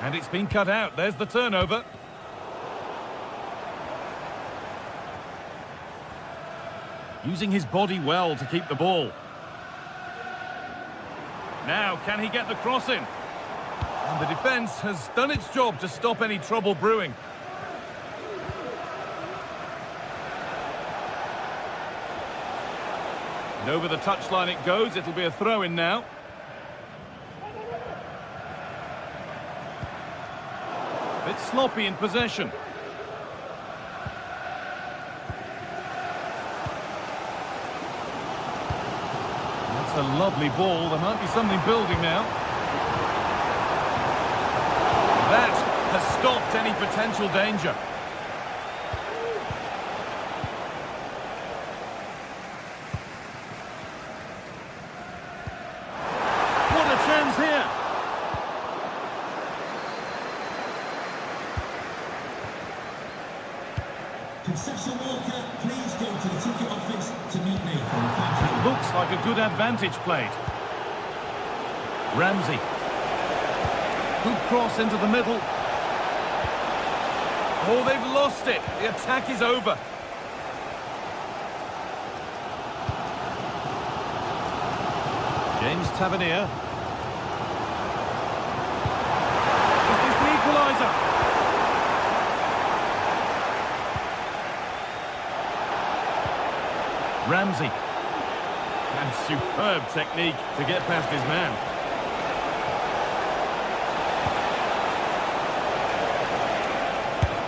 And it's been cut out. There's the turnover. Using his body well to keep the ball. Now, can he get the cross in? And the defence has done its job to stop any trouble brewing. And over the touchline it goes. It'll be a throw-in now. Bit sloppy in possession. A lovely ball. There might be something building now. That has stopped any potential danger. What a chance here. Concession Walker, please go to the ticket office to meet me from the factory. Looks like a good advantage played. Ramsey. Good cross into the middle. Oh, they've lost it. The attack is over. James Tavernier. Is this the equaliser? Ramsey. And superb technique to get past his man.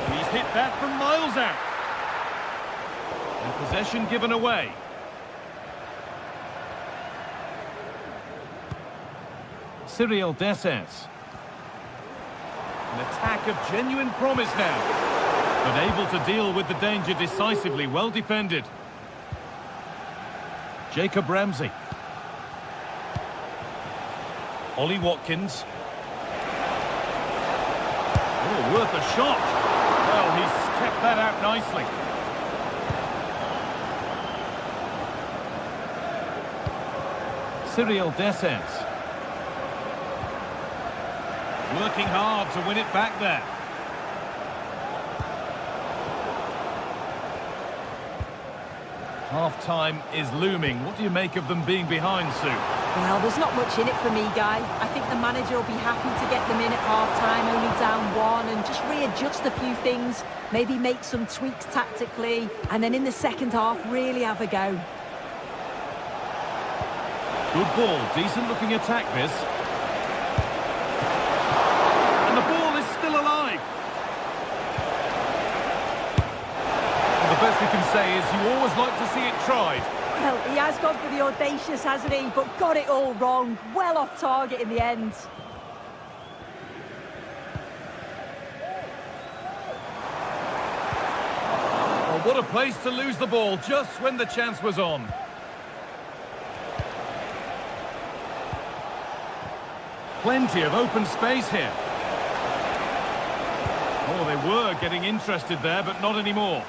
And he's hit that from miles out. And possession given away. Cyril Dessers. An attack of genuine promise now. But able to deal with the danger decisively, well defended. Jacob Ramsey. Ollie Watkins. Oh, worth a shot. Well, he's kept that out nicely. Cyril Dessers. Working hard to win it back there. Half-time is looming. What do you make of them being behind, Sue? Well, there's not much in it for me, Guy. I think the manager will be happy to get them in at half-time, only down 1, and just readjust a few things, maybe make some tweaks tactically, and then in the second half, really have a go. Good ball, decent-looking attack, this. And the ball is still alive. Well, the best we can say is you always like to see it tried. Well, he has gone for the audacious, hasn't he? But got it all wrong. Well off target in the end. Oh, what a place to lose the ball just when the chance was on. Plenty of open space here. Oh, they were getting interested there, but not anymore.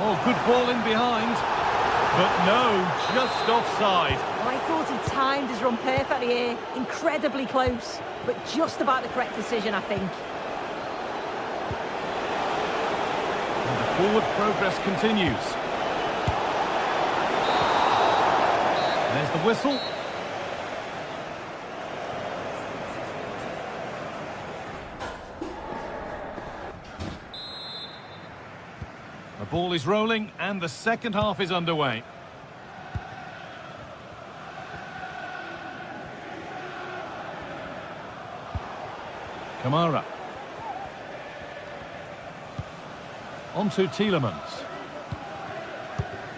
Oh, good ball in behind. But no, just offside. Well, I thought he timed his run perfectly here. Incredibly close, but just about the correct decision, I think. And the forward progress continues. There's the whistle. The ball is rolling and the second half is underway. Kamara. On to Tielemans.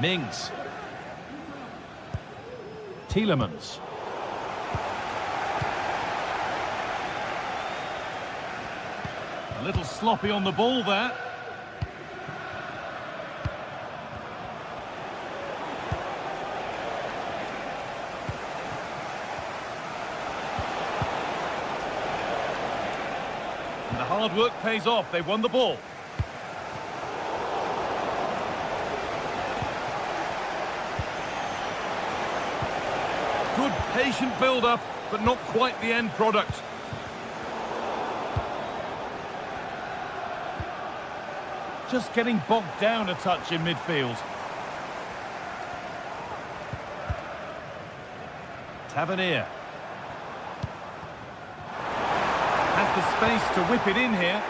Mings. Tielemans. A little sloppy on the ball there. And the hard work pays off. They won the ball. Good patient build-up, but not quite the end product. Just getting bogged down a touch in midfield. Tavernier. Has the space to whip it in here.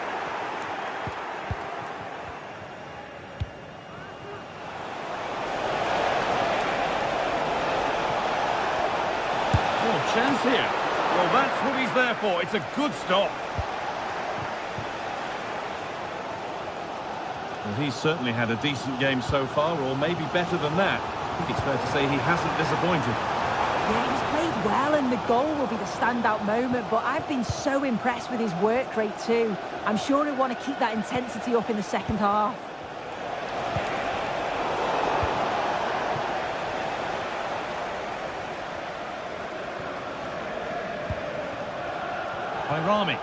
Oh, chance here. Well, that's what he's there for. It's a good stop. Well, he's certainly had a decent game so far, or maybe better than that. I think it's fair to say he hasn't disappointed. Yeah, he's played well, and the goal will be the standout moment, but I've been so impressed with his work rate too. I'm sure he'll want to keep that intensity up in the second half. Bayrami.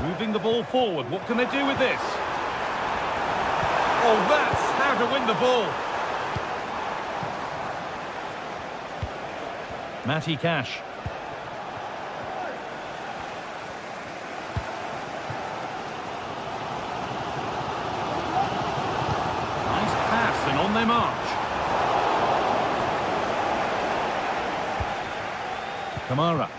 Moving the ball forward. What can they do with this? Oh, that's how to win the ball. Matty Cash. Nice pass, and on they march. Kamara.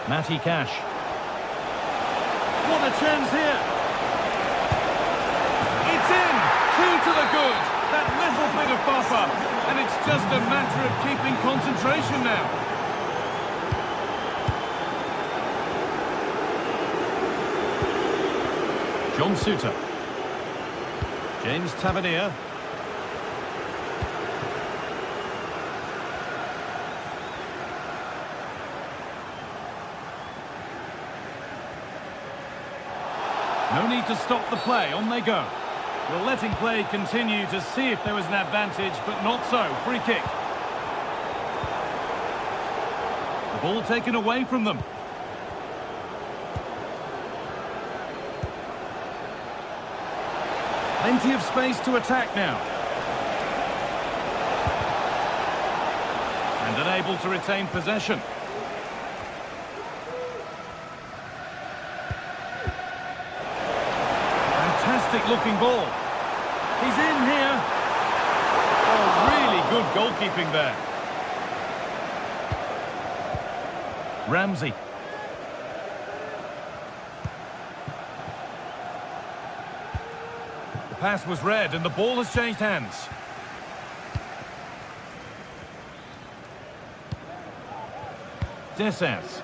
Matty Cash. What a chance here. It's in. 2 to the good. That little bit of buffer. And it's just a matter of keeping concentration now. John Suter. James Tavernier. No need to stop the play, on they go. Well, letting play continue to see if there was an advantage, but not so. Free kick. The ball taken away from them. Plenty of space to attack now. And unable to retain possession. fantastic-looking ball. He's in here. Oh, really good goalkeeping there. Ramsey. The pass was read and the ball has changed hands. Dessers.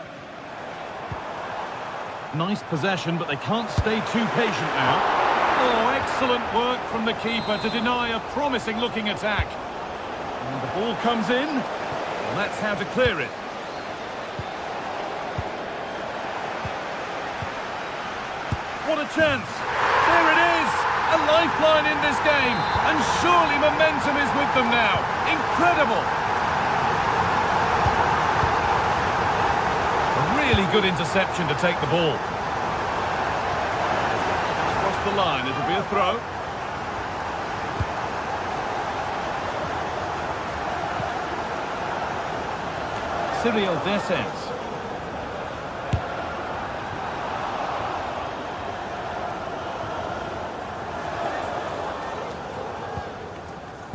Nice possession, but they can't stay too patient now. Oh, excellent work from the keeper to deny a promising-looking attack. And the ball comes in. Well, that's how to clear it. What a chance! There it is! A lifeline in this game, and surely momentum is with them now. Incredible! A really good interception to take the ball. Across the line, it'll be a throw. Cyril Dessers.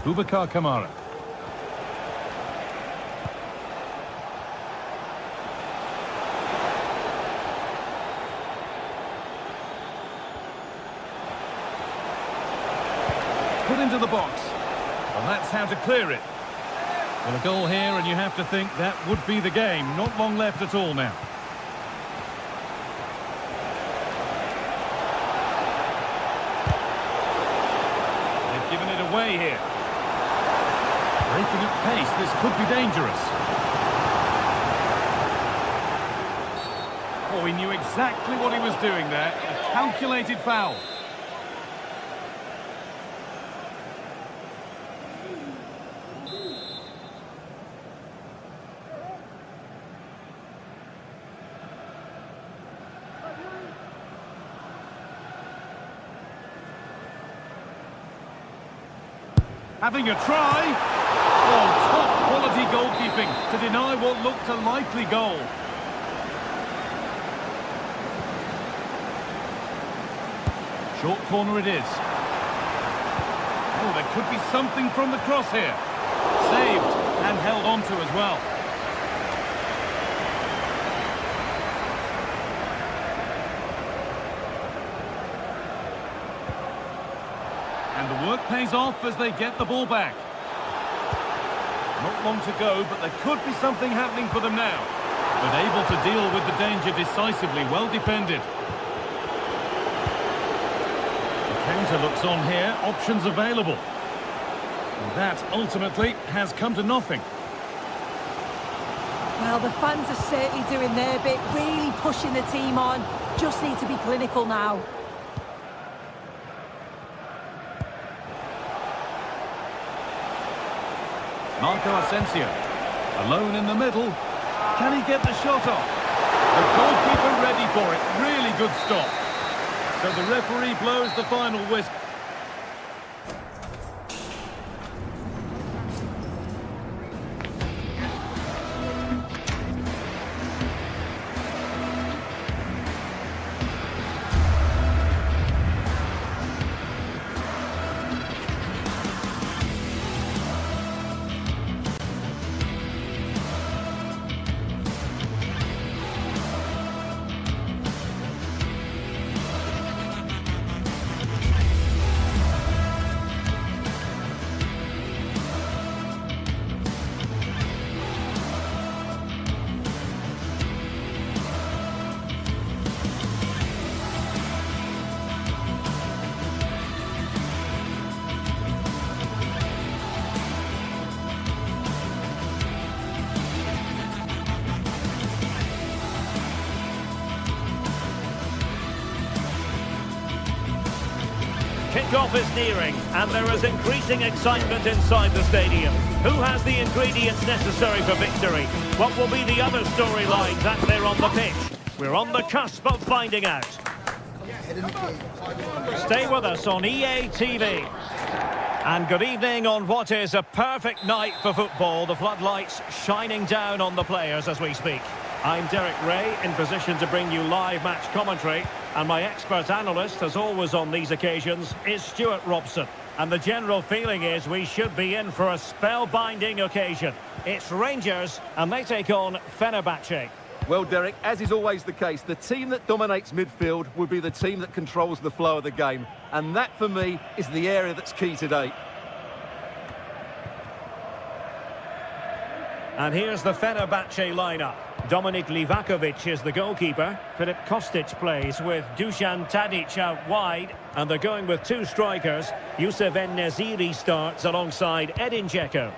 Boubacar Kamara. Put into the box. And that's how to clear it. Well, a goal here, and you have to think that would be the game. Not long left at all now. They've given it away here. Breaking at pace, this could be dangerous. Oh, he knew exactly what he was doing there. A calculated foul. Having a try. Oh, top quality goalkeeping to deny what looked a likely goal. Short corner it is. Oh, there could be something from the cross here. Saved and held on to as well. And the work pays off as they get the ball back. Not long to go, but there could be something happening for them now. But able to deal with the danger decisively, well defended. The counter looks on here, options available. And that ultimately has come to nothing. Well, the fans are certainly doing their bit, really pushing the team on. Just need to be clinical now. Marco Asensio, alone in the middle. Can he get the shot off? The goalkeeper ready for it. Really good stop. So the referee blows the final whistle. Kick-off is nearing, and there is increasing excitement inside the stadium. Who has the ingredients necessary for victory? What will be the other storylines out there on the pitch? We're on the cusp of finding out. Stay with us on EA TV. And good evening on what is a perfect night for football. The floodlights shining down on the players as we speak. I'm Derek Ray, in position to bring you live match commentary. And my expert analyst, as always on these occasions, is Stuart Robson. And the general feeling is we should be in for a spellbinding occasion. It's Rangers, and they take on Fenerbahce. Well, Derek, as is always the case, the team that dominates midfield will be the team that controls the flow of the game. And that, for me, is the area that's key today. And here's the Fenerbahce lineup. Dominik Livakovic is the goalkeeper. Filip Kostic plays with Dusan Tadic out wide. And they're going with two strikers. Youssef En-Nesyri starts alongside Edin Dzeko.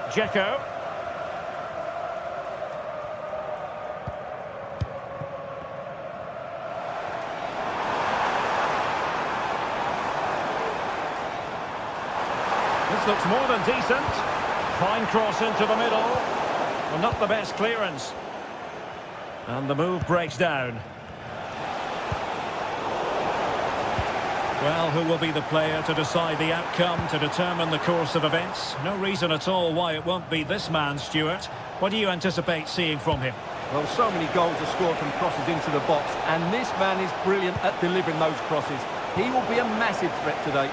Dzeko. This looks more than decent. Fine cross into the middle. Well, not the best clearance. And the move breaks down. Well, who will be the player to decide the outcome, to determine the course of events? No reason at all why it won't be this man, Stuart. What do you anticipate seeing from him? Well, so many goals are scored from crosses into the box, and this man is brilliant at delivering those crosses. He will be a massive threat today.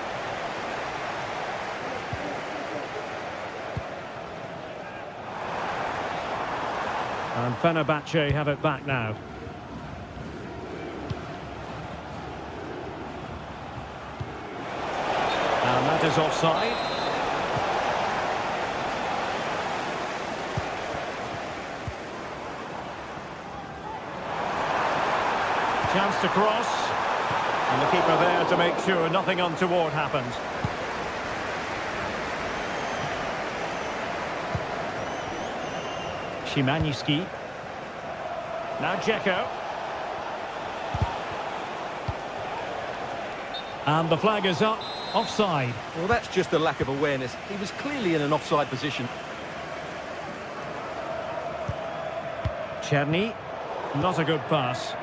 And Fenerbahce have it back now. And that is offside. Chance to cross. And the keeper there to make sure nothing untoward happens. Szymański. Now Dzeko. And the flag is up. Offside. Well, that's just a lack of awareness. He was clearly in an offside position. Czerny. Not a good pass.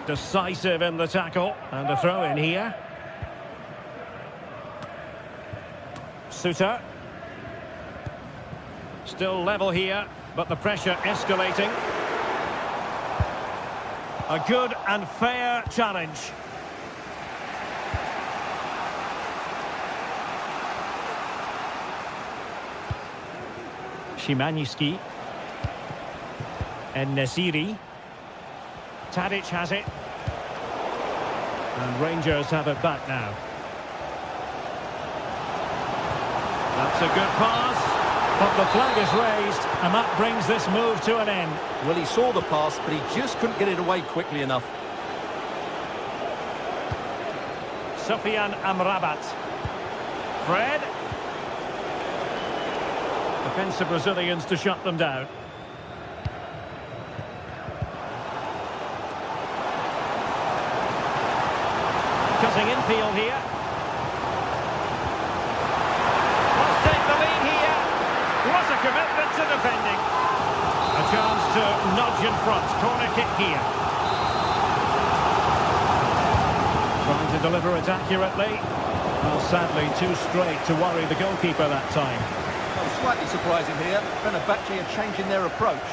Decisive in the tackle. And a throw in here. Suter. Still level here, but the pressure escalating. A good and fair challenge. Szymański. En-Nesyri. Tadic has it. And Rangers have it back now. That's a good pass. But the flag is raised, and that brings this move to an end. Well, he saw the pass, but he just couldn't get it away quickly enough. Sofyan Amrabat. Fred. Defensive Brazilians to shut them down. Cutting infield here. Must take the lead here. What a commitment to defending. A chance to nudge in front. Corner kick here. Trying to deliver it accurately. Well, sadly, too straight to worry the goalkeeper that time. Well, slightly surprising here. Fenerbahce are changing their approach.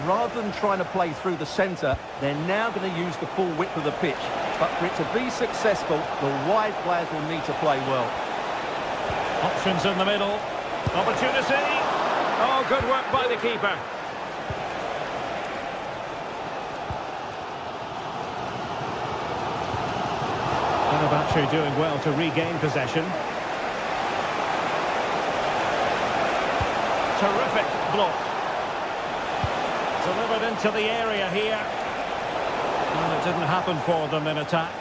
Rather than trying to play through the centre, they're now going to use the full width of the pitch. But for it to be successful, the wide players will need to play well. Options in the middle. Opportunity. Oh, good work by the keeper. Fenerbahce doing well to regain possession. Terrific block. Delivered into the area here. And it didn't happen for them in attack.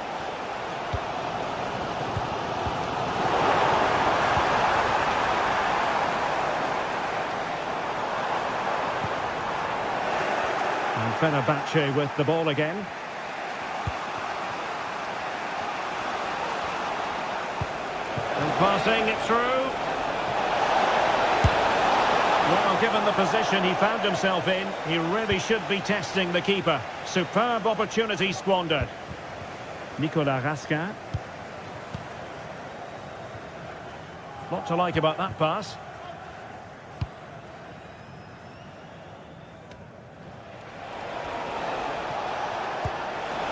And Fenerbahce with the ball again. Passing it through. Well, given the position he found himself in, he really should be testing the keeper. Superb opportunity squandered. Nicolas Raskin. Lot to like about that pass.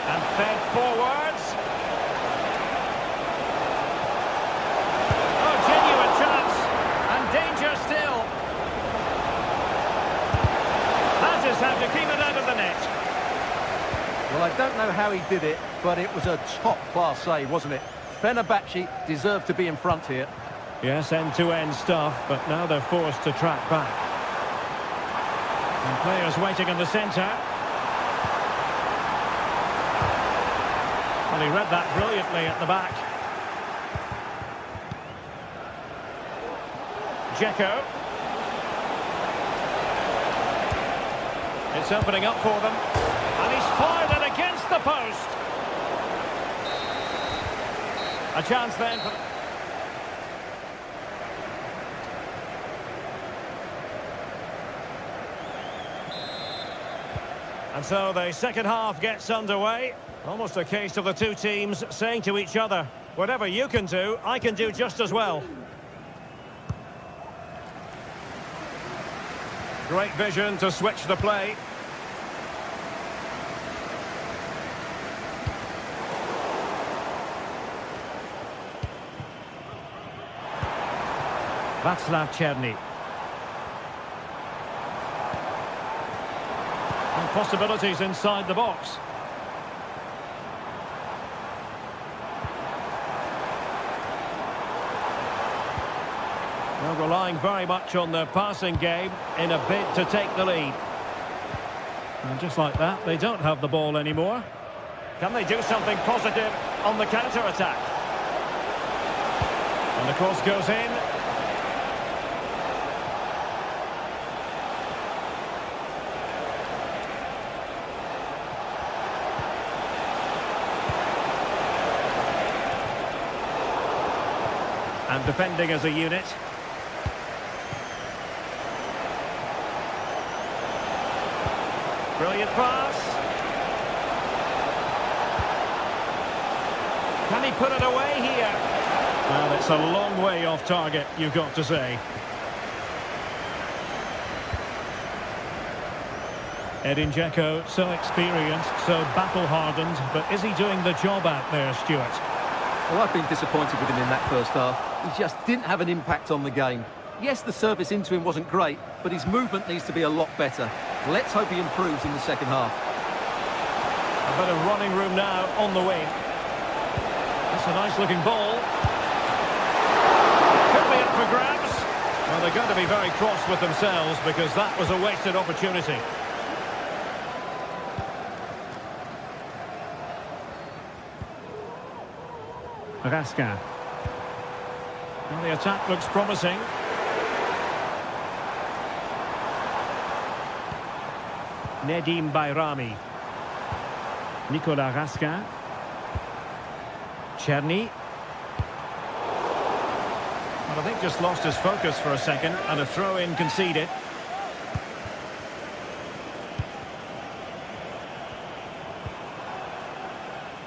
And fed forwards. Oh, genuine chance. And danger still. That is how to keep it out of the net. Well, I don't know how he did it, but it was a top-class save, wasn't it? Fenerbahce deserved to be in front here. Yes, end-to-end stuff, but now they're forced to track back. And players waiting in the centre. Well, he read that brilliantly at the back. Dzeko. It's opening up for them. And he's fired it against the post. A chance then for... And so the second half gets underway. Almost a case of the two teams saying to each other, whatever you can do, I can do just as well. Great vision to switch the play. Václav Černý. And possibilities inside the box. Well, relying very much on their passing game in a bid to take the lead. And just like that, they don't have the ball anymore. Can they do something positive on the counter-attack? And the cross goes in. And defending as a unit. Brilliant pass. Can he put it away here? Well, it's a long way off target, you've got to say. Edin Dzeko, so experienced, so battle-hardened, but is he doing the job out there, Stuart? Well, I've been disappointed with him in that first half. He just didn't have an impact on the game. Yes, the service into him wasn't great, but his movement needs to be a lot better. Let's hope he improves in the second half. A bit of running room now on the wing. That's a nice-looking ball. Could be up for grabs. Well, they're going to be very cross with themselves because that was a wasted opportunity. Raskin. Well, the attack looks promising. Nedim Bayrami. Nicolas Raskin. Černý. Well, I think just lost his focus for a second and a throw-in conceded.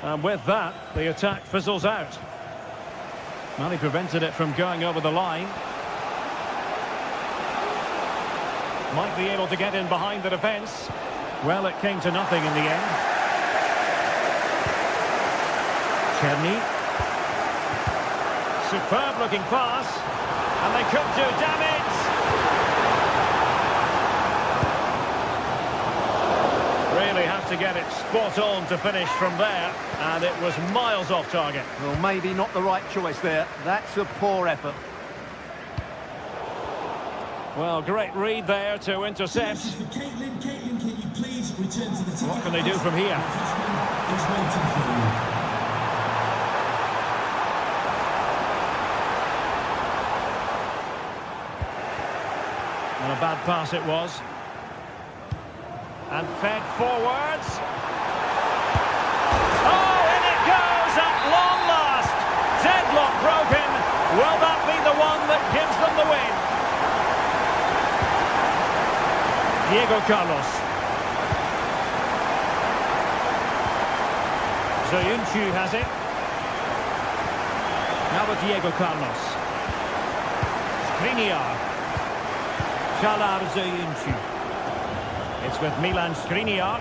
And with that, the attack fizzles out. Well, he prevented it from going over the line. Might be able to get in behind the defence. Well, it came to nothing in the end. Černý. Superb looking pass. And they could do damage. Really have to get it spot on to finish from there. And it was miles off target. Well, maybe not the right choice there. That's a poor effort. Well, great read there to intercept. Caitlin, can you please return to the ticket? What can they do from here? Just waiting for you. And a bad pass it was. And fed forwards. Oh, in it goes at long last. Deadlock broken. Will that be the one that gives them the win? Diego Carlos. Zoyuncu has it. Now with Diego Carlos. Skriniar. Çağlar Zoyuncu. It's with Milan Skriniar.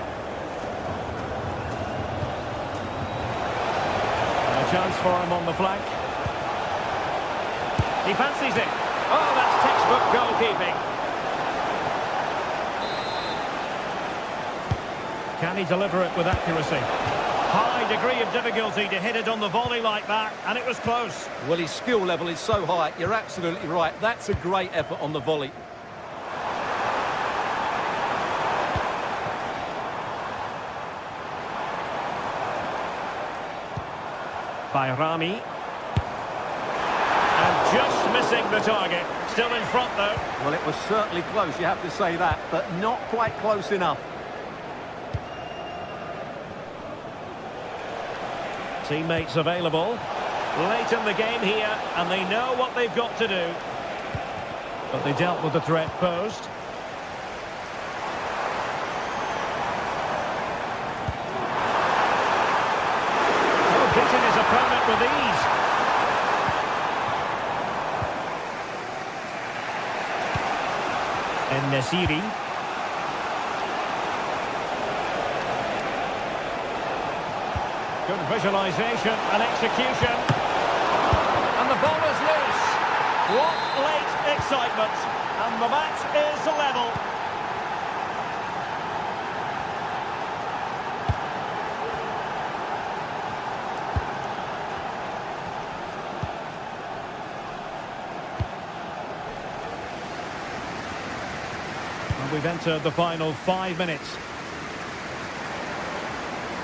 And a chance for him on the flank. He fancies it. Oh, that's textbook goalkeeping. Can he deliver it with accuracy? High degree of difficulty to hit it on the volley like that, and it was close. Well, his skill level is so high, you're absolutely right. That's a great effort on the volley. Bayrami. And just missing the target. Still in front, though. Well, it was certainly close, you have to say that, but not quite close enough. Teammates available. Late in the game here, and they know what they've got to do. But they dealt with the threat posed. Oh, beating his opponent with ease. And Nesiri. Good visualisation and execution. And the ball is loose. What late excitement. And the match is level. And we've entered the final 5 minutes.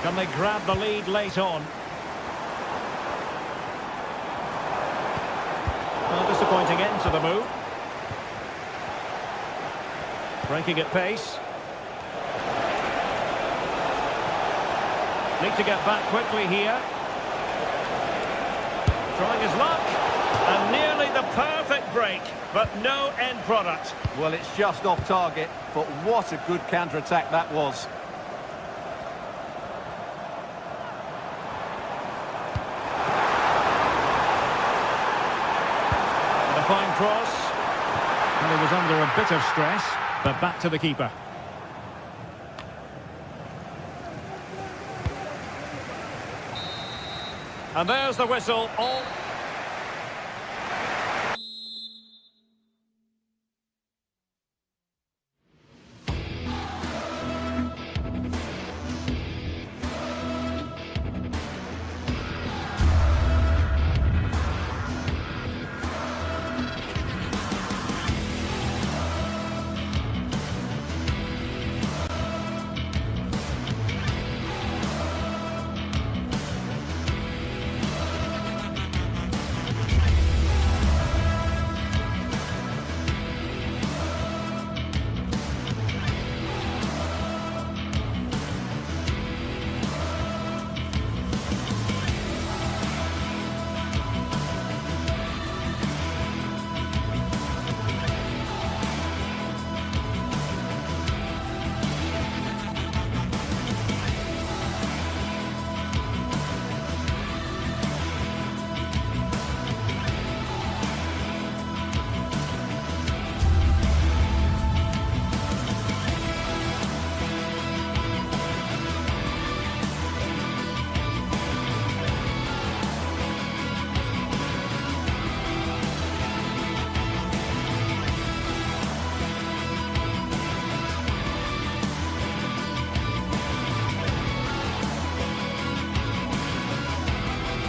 Can they grab the lead late on? Well, disappointing end to the move. Breaking at pace. Need to get back quickly here. Trying his luck. And nearly the perfect break, but no end product. Well, it's just off target, but what a good counter-attack that was. Fine cross. And he was under a bit of stress, but back to the keeper. And there's the whistle. All.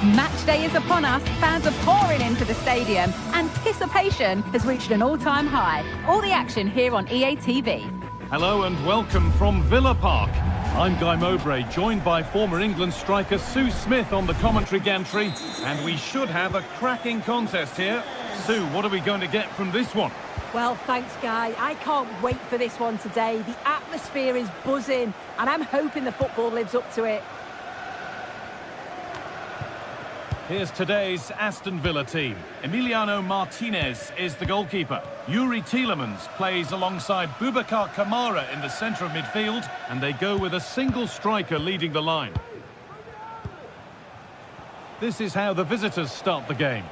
Match day is upon us. Fans are pouring into the stadium. Anticipation has reached an all-time high. All the action here on EA TV. Hello and welcome from Villa Park. I'm Guy Mowbray, joined by former England striker Sue Smith on the commentary gantry, and we should have a cracking contest here. Sue, what are we going to get from this one? Well, thanks, Guy. I can't wait for this one today. The atmosphere is buzzing, and I'm hoping the football lives up to it. Here's today's Aston Villa team. Emiliano Martinez is the goalkeeper. Yuri Tielemans plays alongside Boubacar Kamara in the centre of midfield, and they go with a single striker leading the line. This is how the visitors start the game.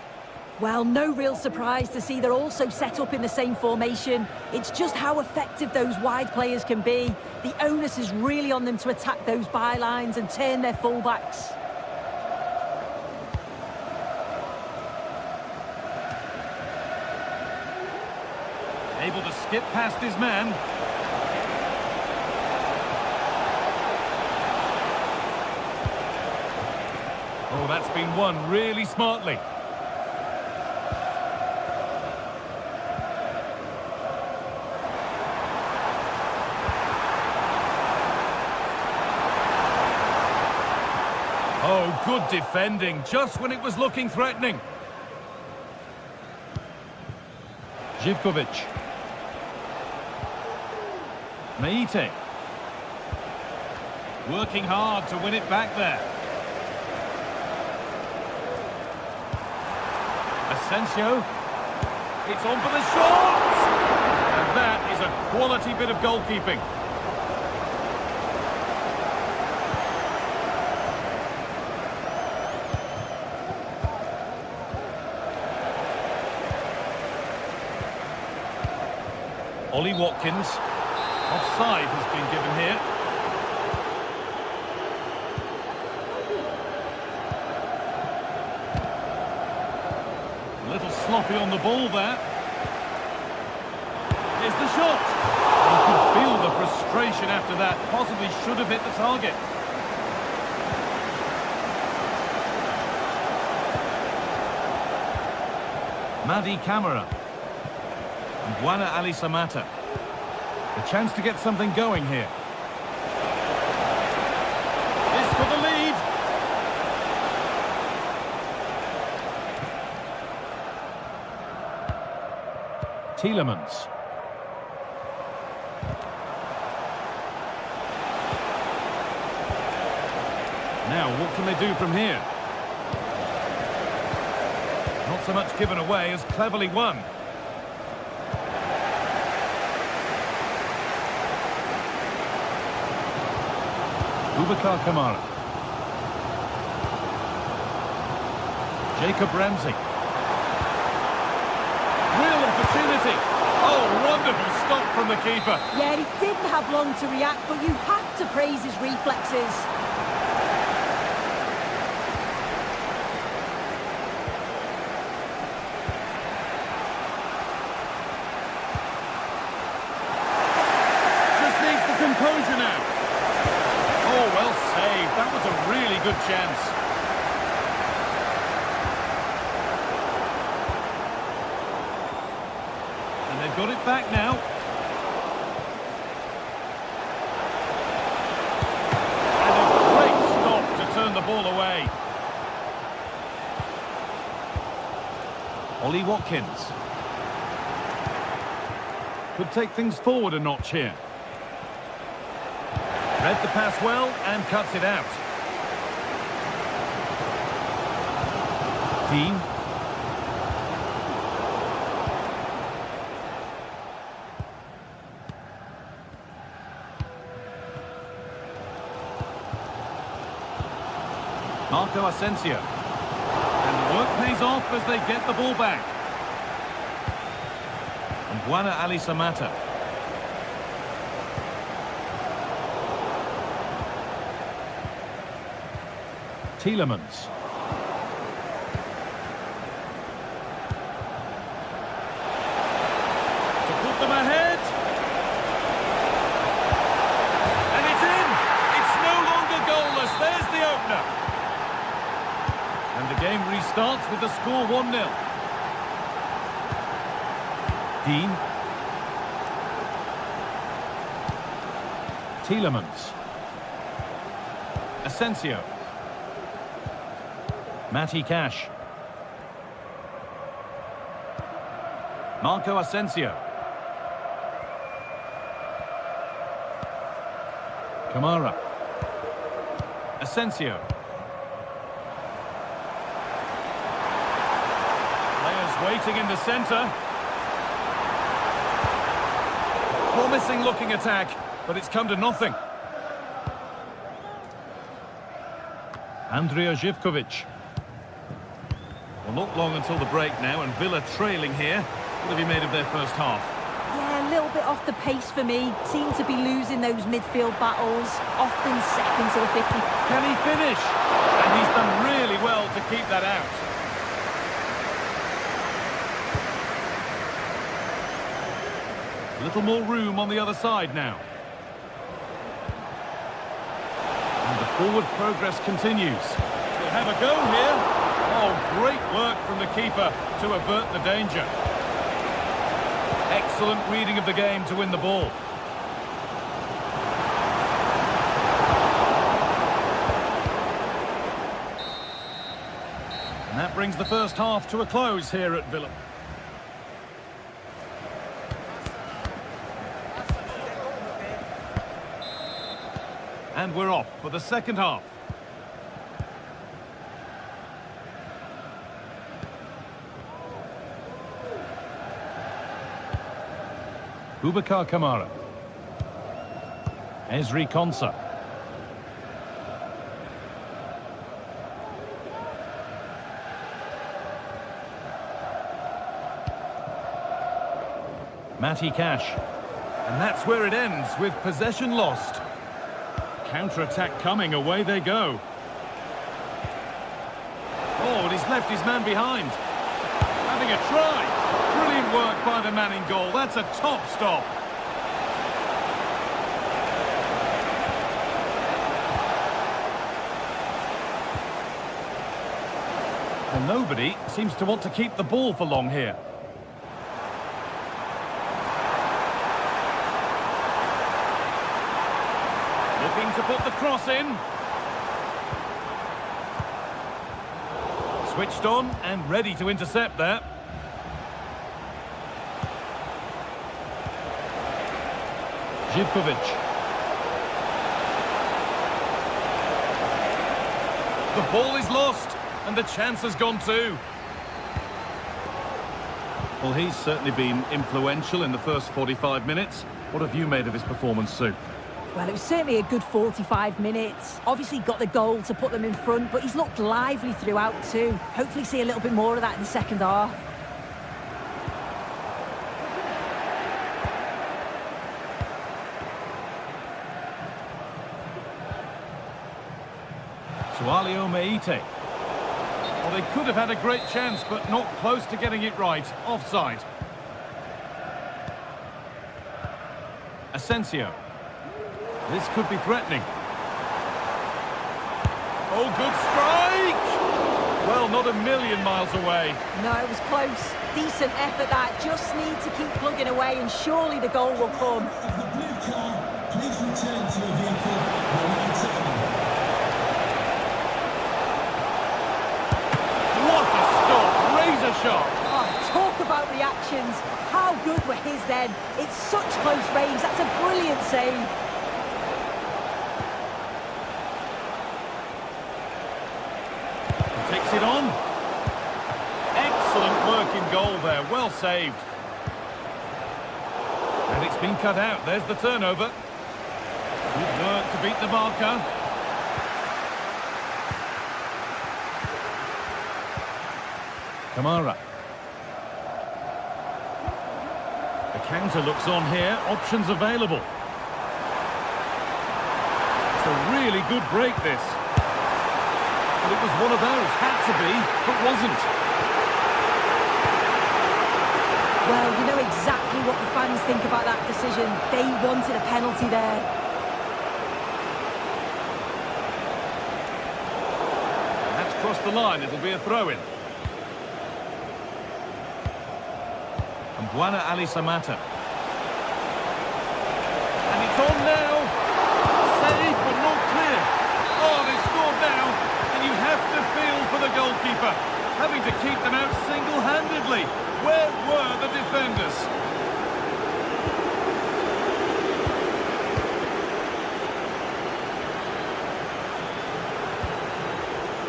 Well, no real surprise to see they're also set up in the same formation. It's just how effective those wide players can be. The onus is really on them to attack those bylines and turn their fullbacks. Able to skip past his man. Oh, that's been won really smartly. Oh, good defending, just when it was looking threatening. Živkovic. Meite. Working hard to win it back there. Asensio. It's on for the shot! And that is a quality bit of goalkeeping. Ollie Watkins. Offside has been given here. A little sloppy on the ball there. Here's the shot. You could feel the frustration after that. Possibly should have hit the target. Madi Camara. Buana Ali Samata. A chance to get something going here. This for the lead. Tielemans. Now, what can they do from here? Not so much given away as cleverly won. Boubacar Kamara. Jacob Ramsey. Real opportunity. Oh, wonderful stop from the keeper. Yeah, he didn't have long to react, but you have to praise his reflexes. Just needs the composure now. Oh, well saved. That was a really good chance. And they've got it back now. And a great stop to turn the ball away. Ollie Watkins. Could take things forward a notch here. Read the pass well and cuts it out. Dean. Marco Asensio. And the work pays off as they get the ball back. And Buana Ali Samata. Tielemans. To put them ahead. And it's in. It's no longer goalless. There's the opener. And the game restarts with the score 1-0. Dean. Tielemans. Asensio. Matty Cash. Marco Asensio. Kamara. Asensio. waiting in the centre. Promising looking attack, but it's come to nothing. Andrija Živković. Well, not long until the break now, and Villa trailing here. What have you made of their first half? Yeah, a little bit off the pace for me. Seem to be losing those midfield battles, often second to the 50. Can he finish? And he's done really well to keep that out. A little more room on the other side now. And the forward progress continues. We'll have a go here. Oh, great work from the keeper to avert the danger. Excellent reading of the game to win the ball. And that brings the first half to a close here at Villa. And we're off for the second half. Boubacar Kamara. Ezri Konsa. Matty Cash. And that's where it ends, with possession lost. Counter-attack coming, away they go. Oh, and he's left his man behind. Having a try. Brilliant work by the man in goal. That's a top stop. And nobody seems to want to keep the ball for long here. Looking to put the cross in. Switched on and ready to intercept there. Živković. The ball is lost, and the chance has gone too. Well, he's certainly been influential in the first 45 minutes. What have you made of his performance, Sue? Well, it was certainly a good 45 minutes. Obviously got the goal to put them in front, but he's looked lively throughout too. Hopefully see a little bit more of that in the second half. Sualio Meite. Well, they could have had a great chance, but not close to getting it right. Offside. Asensio. This could be threatening. Oh, good strike! Well, not a million miles away. No, it was close. Decent effort that. Just need to keep plugging away and surely the goal will come. Of the blue car, please return to your vehicle. What a stop! Razor shot! Oh, talk about reactions. How good were his then? It's such close range. That's a brilliant save. Takes it on. Excellent work in goal there. Well saved. And it's been cut out. There's the turnover. Good work to beat the marker. Kamara. The counter looks on here. Options available. It's a really good break, this. But it was one of those. Had to be, but wasn't. Well, you know exactly what the fans think about that decision. They wanted a penalty there. That's crossed the line. It'll be a throw-in. And Buana Ali Samata. And it's on now. Save, but not clear. Oh, they've scored now. And you have to feel for the goalkeeper. Having to keep them out single-handedly. Where were the defenders?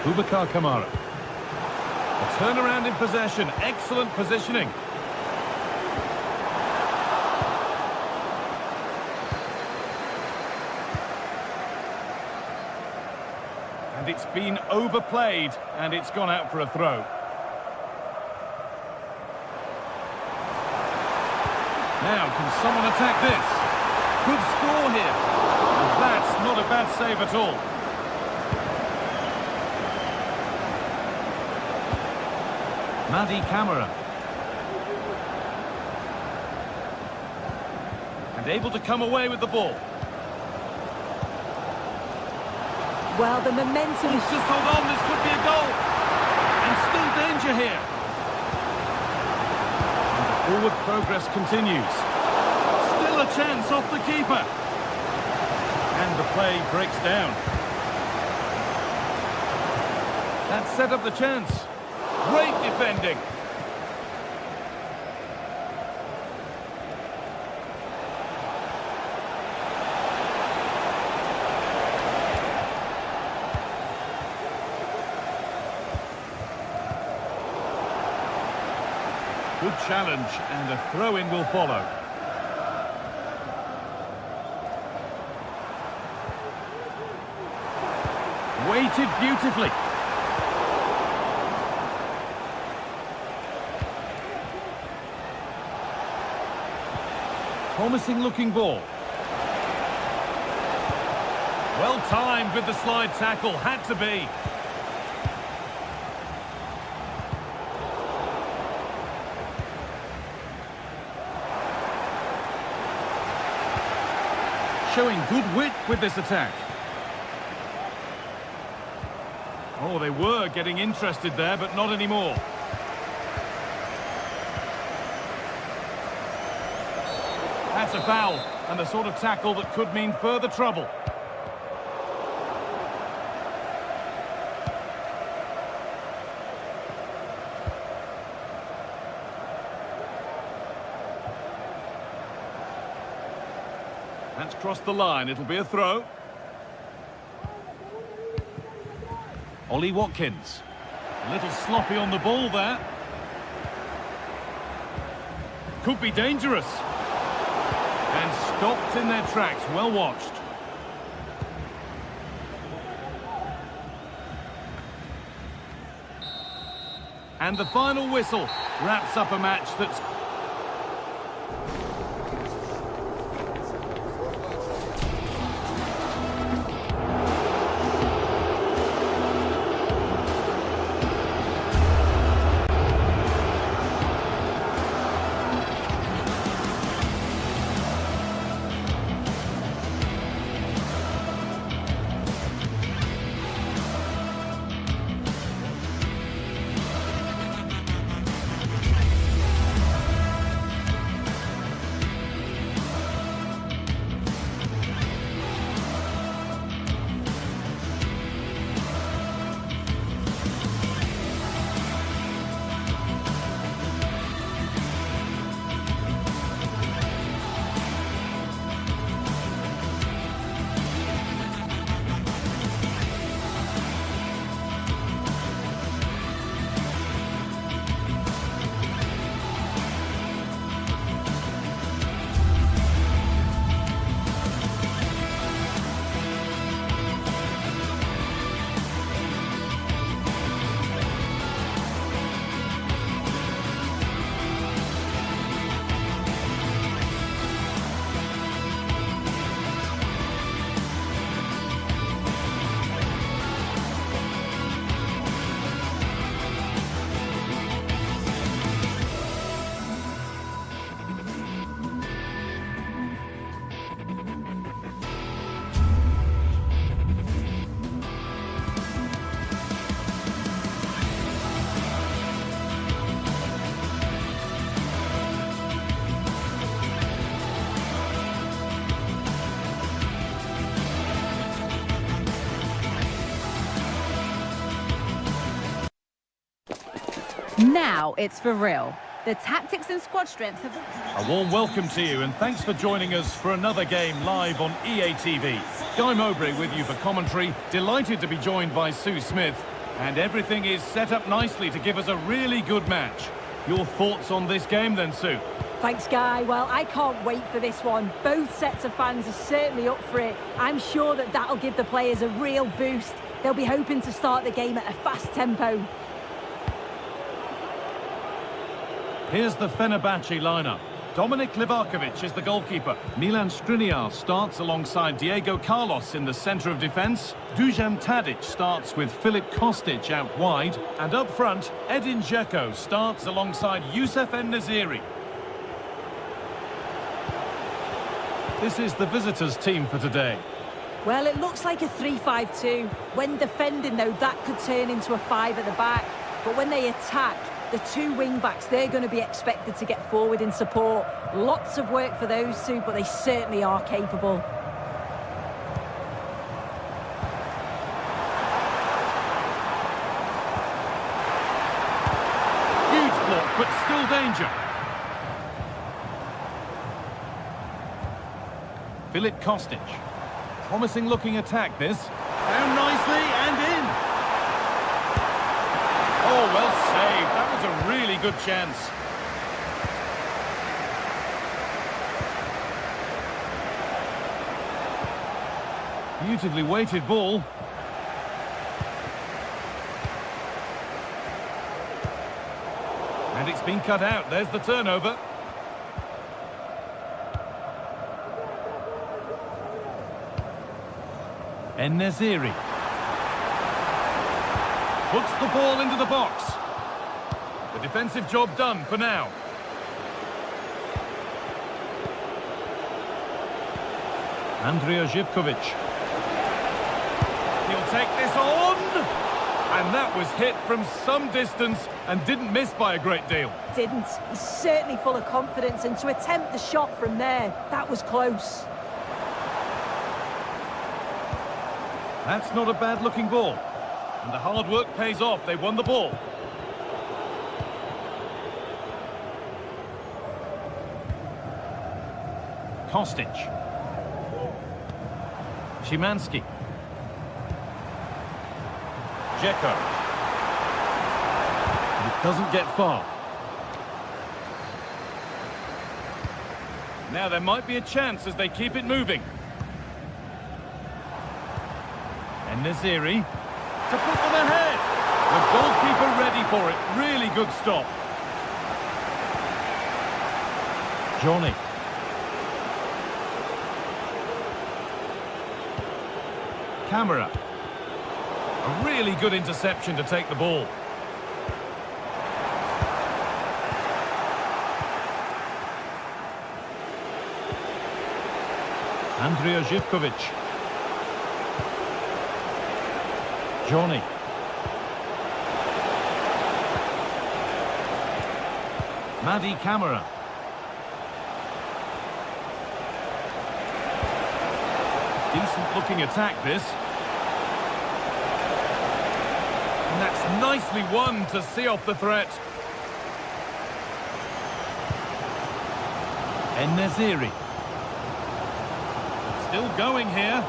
Boubacar Kamara. A Turnaround in possession, excellent positioning. And it's been overplayed, and it's gone out for a throw. Now, can someone attack this? Good score here. And that's not a bad save at all. Madi Camara. And able to come away with the ball. Well, the momentum is... Just hold on, this could be a goal. And still danger here. And the forward progress continues. Still a chance off the keeper. And the play breaks down. That set up the chance. Great defending. Good challenge, and a throw-in will follow. Weighted beautifully. Promising looking ball. Well timed with the slide tackle, had to be. Showing good wit with this attack. Oh, they were getting interested there, but not anymore. That's a foul, and the sort of tackle that could mean further trouble. That's crossed the line, it'll be a throw. Ollie Watkins. A little sloppy on the ball there. Could be dangerous. And stopped in their tracks, well watched. And the final whistle wraps up a match that's... Now it's for real. The tactics and squad strength have... A warm welcome to you, and thanks for joining us for another game live on EA TV. Guy Mowbray with you for commentary. Delighted to be joined by Sue Smith. And everything is set up nicely to give us a really good match. Your thoughts on this game then, Sue? Thanks, Guy. Well, I can't wait for this one. Both sets of fans are certainly up for it. I'm sure that that'll give the players a real boost. They'll be hoping to start the game at a fast tempo. Here's the Fenerbahce lineup. Dominik Livakovic is the goalkeeper. Milan Skriniar starts alongside Diego Carlos in the centre of defence. Dusan Tadic starts with Filip Kostic out wide. And up front, Edin Dzeko starts alongside Youssef En-Nesyri. This is the visitors' team for today. Well, it looks like a 3-5-2. When defending, though, that could turn into a 5 at the back. But when they attack, the two wing-backs, they're going to be expected to get forward in support. Lots of work for those two, but they certainly are capable. Huge block, but still danger. Filip Kostic. Promising looking attack, this. Down nicely and in. Oh, well saved. That was a really good chance. Beautifully weighted ball. And it's been cut out. There's the turnover. En-Nesyri puts the ball into the box. The defensive job done for now. Andrija Zivkovic. He'll take this on. And that was hit from some distance and didn't miss by a great deal. Didn't. He's certainly full of confidence, and to attempt the shot from there, that was close. That's not a bad-looking ball. And the hard work pays off. They won the ball. Kostic. Szymanski. Dzeko. It doesn't get far. Now there might be a chance as they keep it moving. En-Nesyri to put them ahead. The goalkeeper ready for it. Really good stop. Johnny. Camera. A really good interception to take the ball. Andrija Zivkovic. Johnny. Madi Camera. Decent looking attack, this. And that's nicely won to see off the threat. En-Nesyri. Still going here.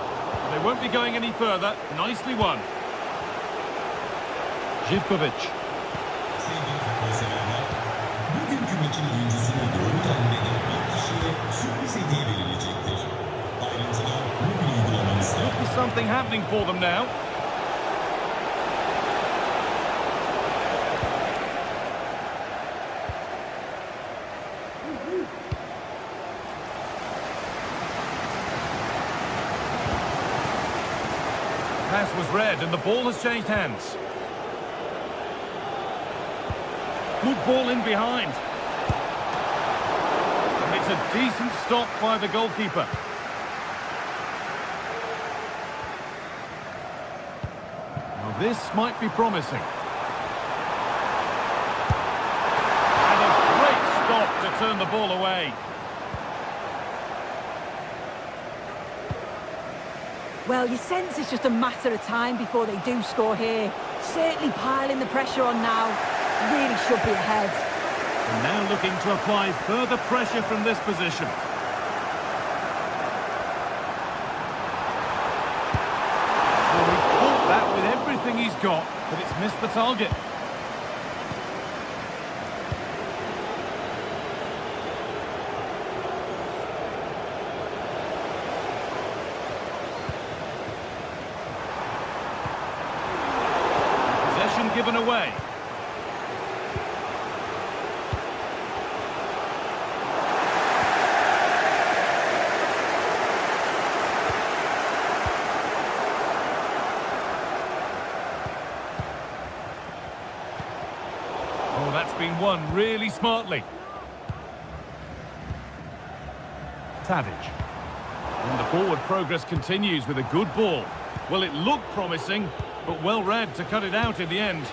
They won't be going any further. Nicely won. Zivkovic. Sevgili futbol severler, bugünkü maçın oyuncusunu doğru tahmin eden bir kişiye sürpriz hediye verilecektir. Ayrıntılar mobil uygulamanızda. Could be something happening for them now. Pass was read and the ball has changed hands. Good ball in behind. And it's a decent stop by the goalkeeper. Now this might be promising. And a great stop to turn the ball away. Well, you sense it's just a matter of time before they do score here. Certainly piling the pressure on now. Really should be ahead. And now looking to apply further pressure from this position. Well, he caught that with everything. everything he's got, but it's missed the target. Possession given away. Oh, that's been won really smartly. Tadic. And the forward progress continues with a good ball. Well, it looked promising, but well read to cut it out in the end.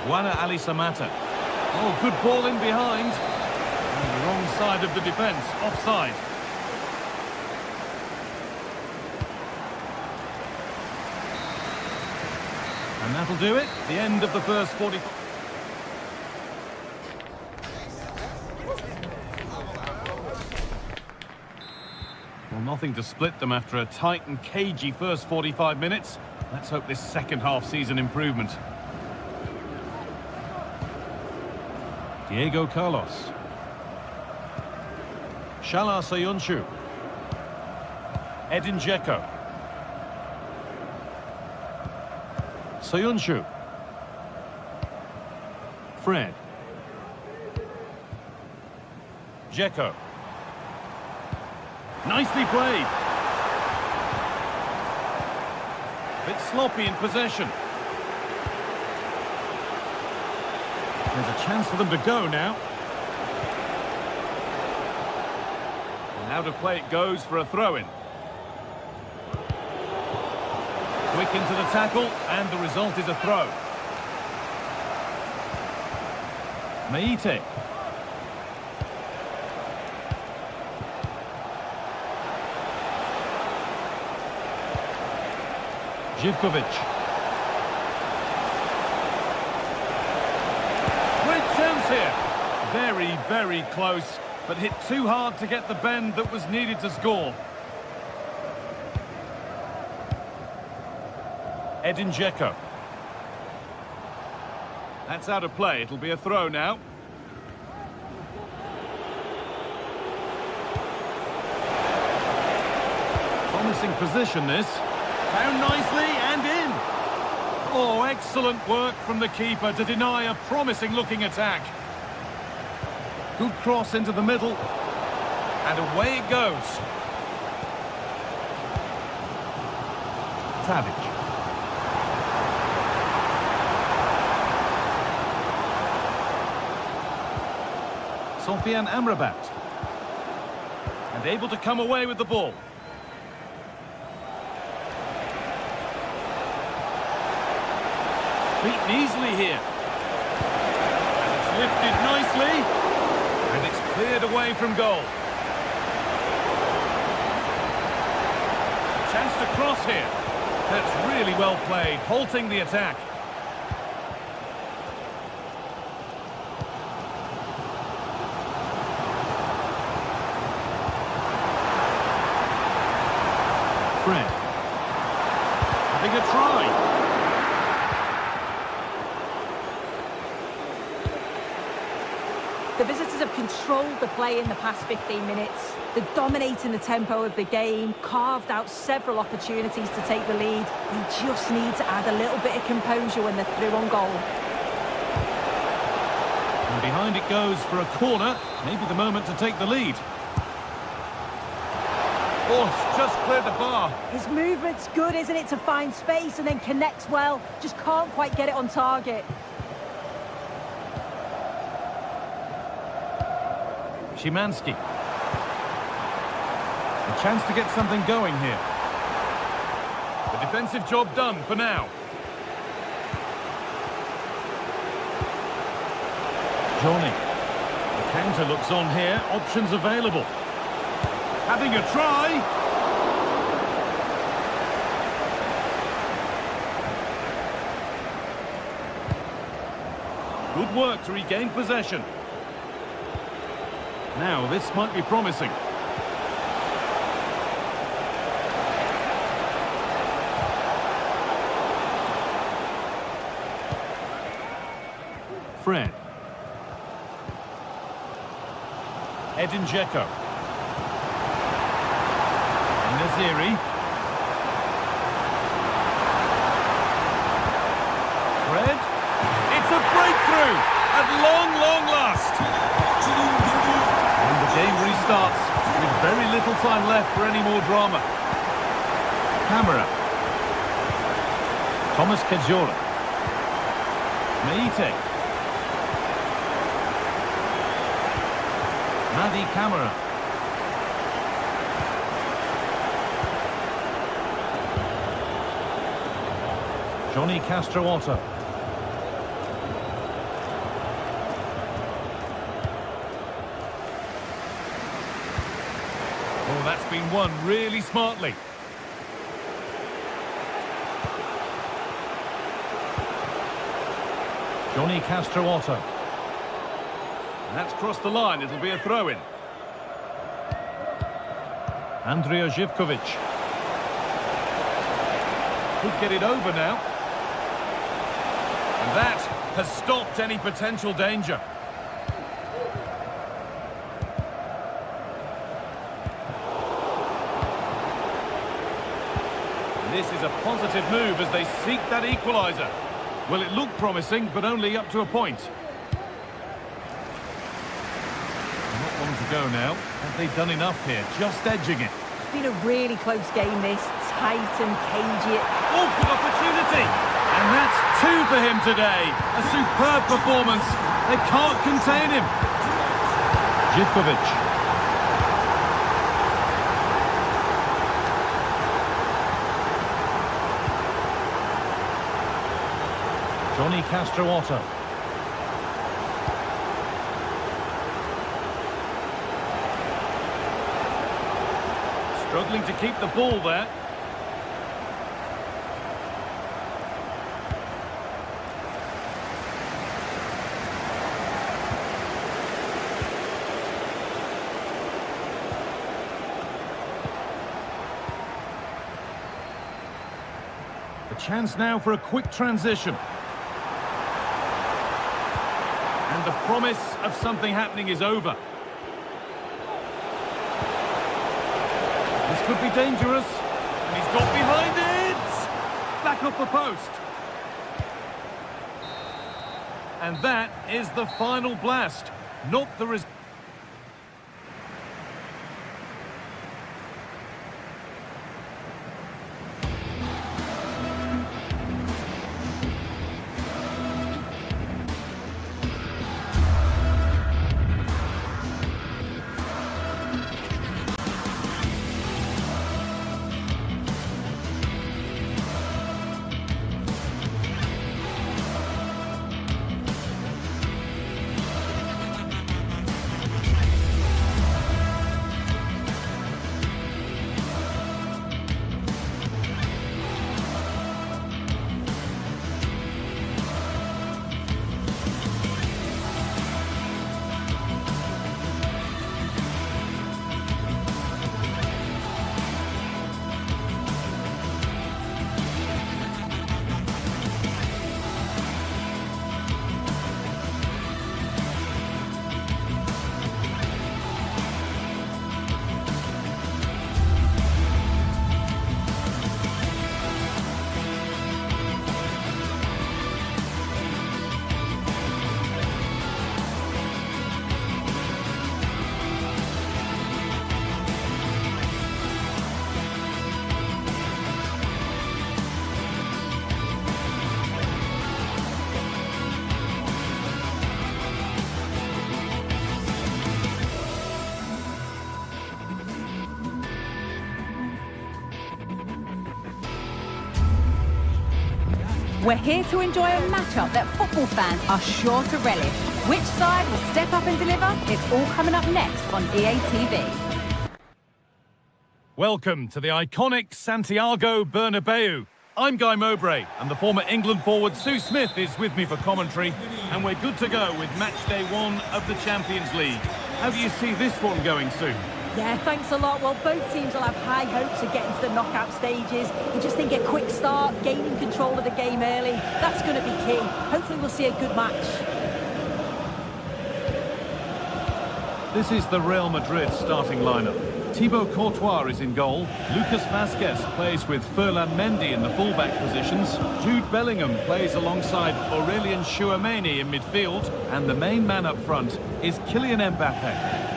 Guana Ali Samata. Oh, good ball in behind. On the wrong side of the defence, offside. And that'll do it. The end of the first 45. Well, nothing to split them after a tight and cagey first 45 minutes. Let's hope this second half sees an improvement. Diego Carlos. Shala Soyuncu. Edin Dzeko. Soyuncu. Fred. Dzeko. Nicely played. Bit sloppy in possession. There's a chance for them to go now. And out of play it goes for a throw-in. Quick into the tackle, and the result is a throw. Meite. Živkovic. Great chance here. Very, very close, but hit too hard to get the bend that was needed to score. Edin Dzeko. That's out of play. It'll be a throw now. Promising position this. Found nicely and in. Oh, excellent work from the keeper to deny a promising looking attack. Good cross into the middle. And away it goes. Tadic. Sofian Amrabat. And able to come away with the ball. Beaten easily here. And it's lifted nicely. And it's cleared away from goal. Chance to cross here. That's really well played, halting the attack. Fred. Having a try. The visitors have controlled the play in the past 15 minutes. They're dominating the tempo of the game, carved out several opportunities to take the lead. They just need to add a little bit of composure when they're through on goal. And behind it goes for a corner, maybe the moment to take the lead. Oh, it's just cleared the bar. His movement's good, isn't it, to find space and then connects well. Just can't quite get it on target. Szymanski. A chance to get something going here. The defensive job done for now. Johnny. The counter looks on here. Options available. Having a try. Good work to regain possession. Now, this might be promising. Fred. Edin Dzeko. Naziri. Fred. It's a breakthrough at long last. And the game restarts with very little time left for any more drama. Camera. Thomas Kajora. Meite. Madi Camera. Johnny Castro-Otto. Oh, that's been won really smartly. Johnny Castro-Otto. That's crossed the line, it'll be a throw-in. Andrija Živković. Could get it over now. And that has stopped any potential danger. And this is a positive move as they seek that equaliser. Well, it looked promising, but only up to a point. Not long to go now. Have they done enough here? Just edging it. It's been a really close game, this. Tight and cagey. Oh, good opportunity! And that's two for him today. A superb performance. They can't contain him. Živković. Johnny Castro-Otto. Struggling to keep the ball there. The chance now for a quick transition. And the promise of something happening is over. This could be dangerous. And he's got behind it! Back off the post. And that is the final blast. Not the result. We're here to enjoy a matchup that football fans are sure to relish. Which side will step up and deliver? It's all coming up next on EA TV. Welcome to the iconic Santiago Bernabeu. I'm Guy Mowbray, and the former England forward Sue Smith is with me for commentary, and we're good to go with match day 1 of the Champions League. How do you see this one going, Sue? Yeah, thanks a lot. Well, both teams will have high hopes of getting to the knockout stages. You just think a quick start, gaining control of the game early, that's going to be key. Hopefully we'll see a good match. This is the Real Madrid starting lineup. Thibaut Courtois is in goal. Lucas Vazquez plays with Ferland Mendy in the fullback positions. Jude Bellingham plays alongside Aurelien Tchouameni in midfield. And the main man up front is Kylian Mbappe.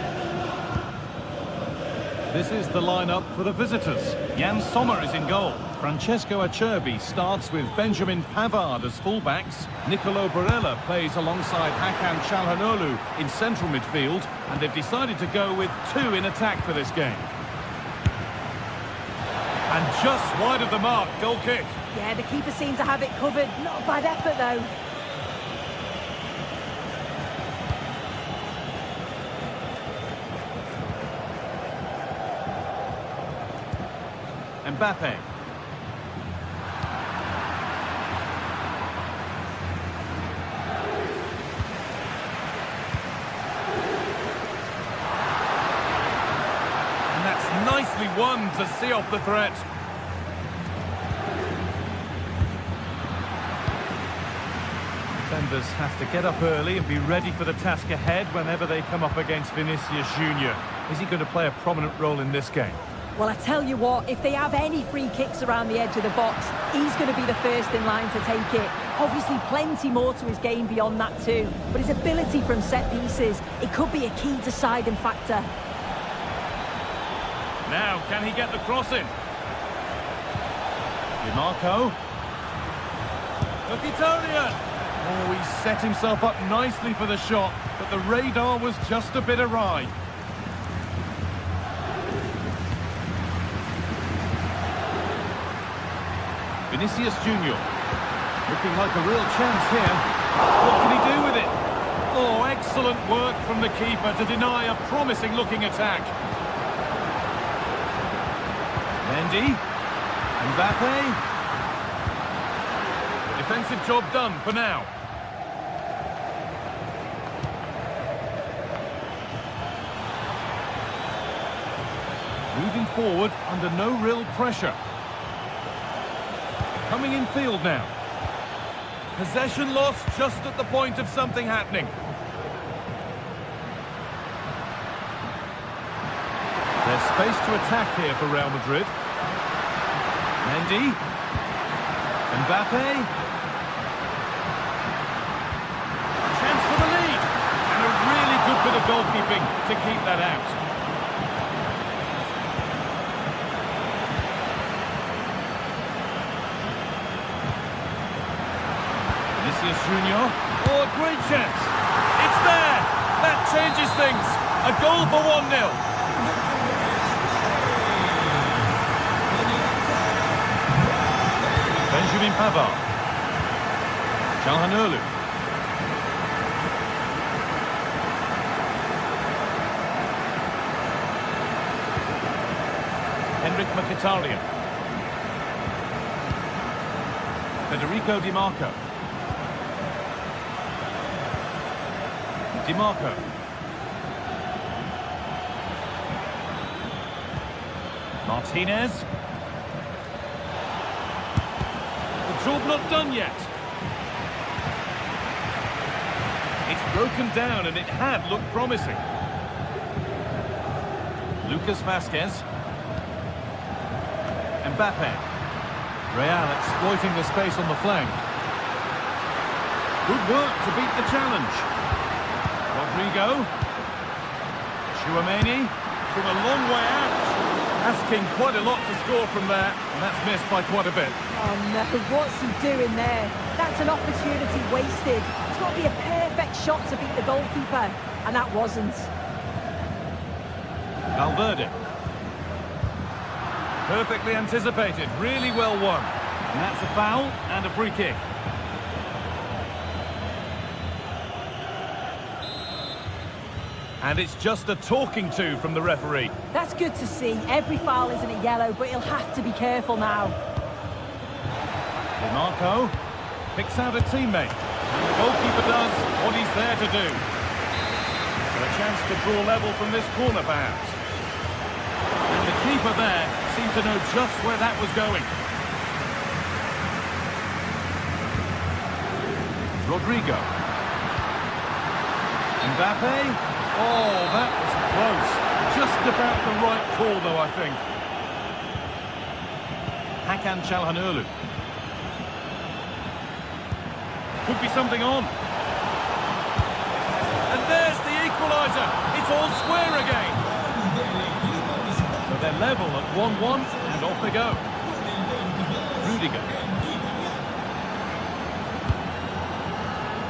This is the lineup for the visitors. Jan Sommer is in goal. Francesco Acerbi starts with Benjamin Pavard as fullbacks. Nicolo Barella plays alongside Hakan Çalhanoğlu in central midfield. And they've decided to go with two in attack for this game. And just wide of the mark, goal kick. Yeah, the keeper seems to have it covered. Not a bad effort, though. Mbappe. And that's nicely won to see off the threat. Defenders have to get up early and be ready for the task ahead whenever they come up against Vinicius Junior. Is he going to play a prominent role in this game? Well, I tell you what, if they have any free kicks around the edge of the box, he's going to be the first in line to take it. Obviously, plenty more to his game beyond that too. But his ability from set pieces, it could be a key deciding factor. Now, can he get the cross in? DiMarco. Mkhitaryan. Oh, he set himself up nicely for the shot, but the radar was just a bit awry. Vinicius Junior, looking like a real chance here. What can he do with it? Oh, excellent work from the keeper to deny a promising-looking attack. Mendy, Mbappe. Defensive job done for now. Moving forward under no real pressure. Coming in field now. Possession lost just at the point of something happening. There's space to attack here for Real Madrid. Mendy. Mbappe. Chance for the lead. And a really good bit of goalkeeping to keep that out. Vinicius Junior. Oh, a great chance. It's there. That changes things. A goal for 1-0. Benjamin Pavard. Çalhanoğlu. Henrik Mkhitaryan. Federico DiMarco. DiMarco. Martinez. The job not done yet. It's broken down and it had looked promising. Lucas Vazquez. Mbappe. Real exploiting the space on the flank. Good work to beat the challenge. Rodrigo. Tchouameni from a long way out. Asking quite a lot to score from there, and that's missed by quite a bit. Oh no, what's he doing there? That's an opportunity wasted. It's got to be a perfect shot to beat the goalkeeper, and that wasn't. Valverde. Perfectly anticipated, really well won. And that's a foul and a free kick. And it's just a talking to from the referee. That's good to see. Every foul isn't a yellow, but he'll have to be careful now. DiMarco picks out a teammate. And the goalkeeper does what he's there to do. And a chance to draw level from this corner, perhaps. And the keeper there seemed to know just where that was going. Rodrigo. Mbappe. Oh, that was close. Just about the right call, though, I think. Hakan Çalhanoğlu. Could be something on. And there's the equaliser. It's all square again. So they're level at 1-1, and off they go. Rudiger.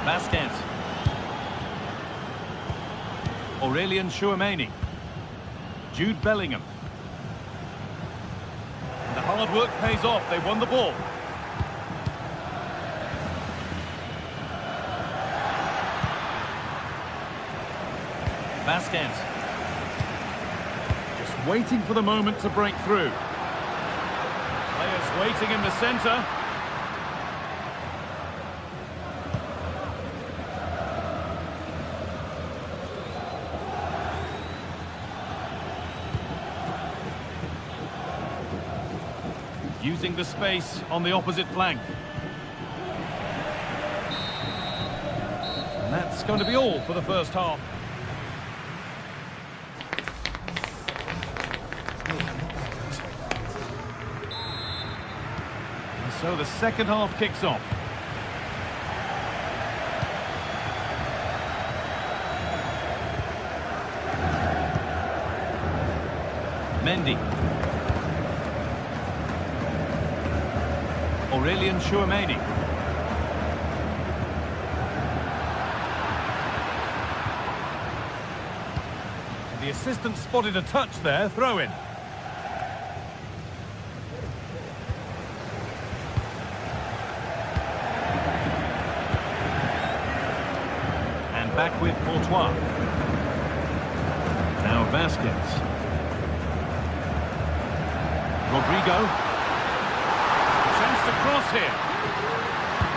Vasquez. Aurelien Tchouameni. Jude Bellingham. And the hard work pays off. They won the ball. Vasquez. Just waiting for the moment to break through. Players waiting in the centre. Using the space on the opposite flank. And that's going to be all for the first half. And so the second half kicks off. Mendy. Aurelien Tchouameni. The assistant spotted a touch there, throw in. And back with Courtois. Now Vasquez. Rodrigo. To cross here.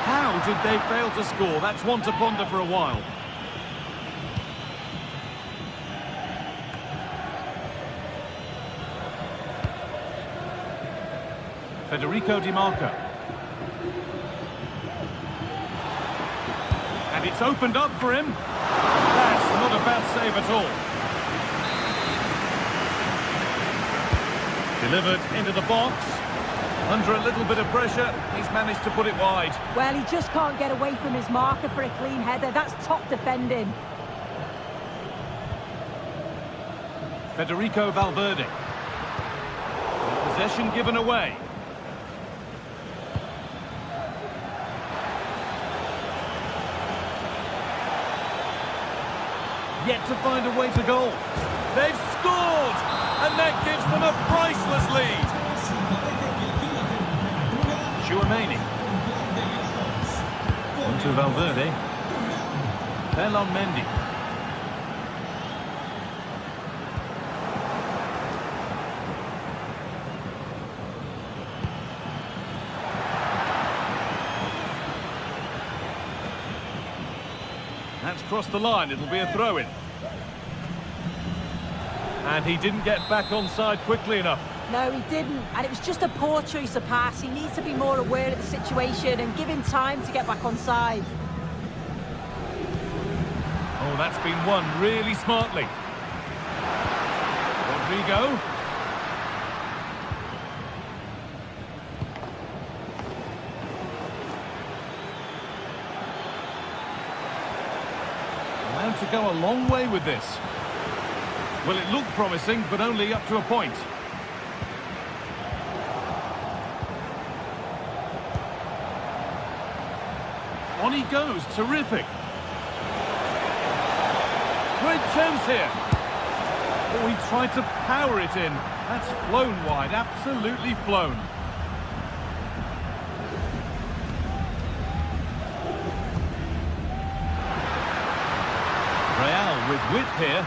How did they fail to score? That's one to ponder for a while. Federico Di Marco. And it's opened up for him. That's not a bad save at all. Delivered into the box. Under a little bit of pressure, he's managed to put it wide. Well, he just can't get away from his marker for a clean header. That's top defending. Federico Valverde. Possession given away. Yet to find a way to goal. They've scored! And that gives them a priceless lead. Tchouameni. On to Valverde. Ferland Mendy. That's crossed the line, it'll be a throw-in. And he didn't get back onside quickly enough. No, he didn't, and it was just a poor choice of pass. He needs to be more aware of the situation and give him time to get back onside. Oh, that's been won really smartly. Rodrigo. Allowed to go a long way with this. Well, it looked promising, but only up to a point. On he goes, terrific. Great chance here. Oh, he tried to power it in. That's flown wide, absolutely flown. Real with width here.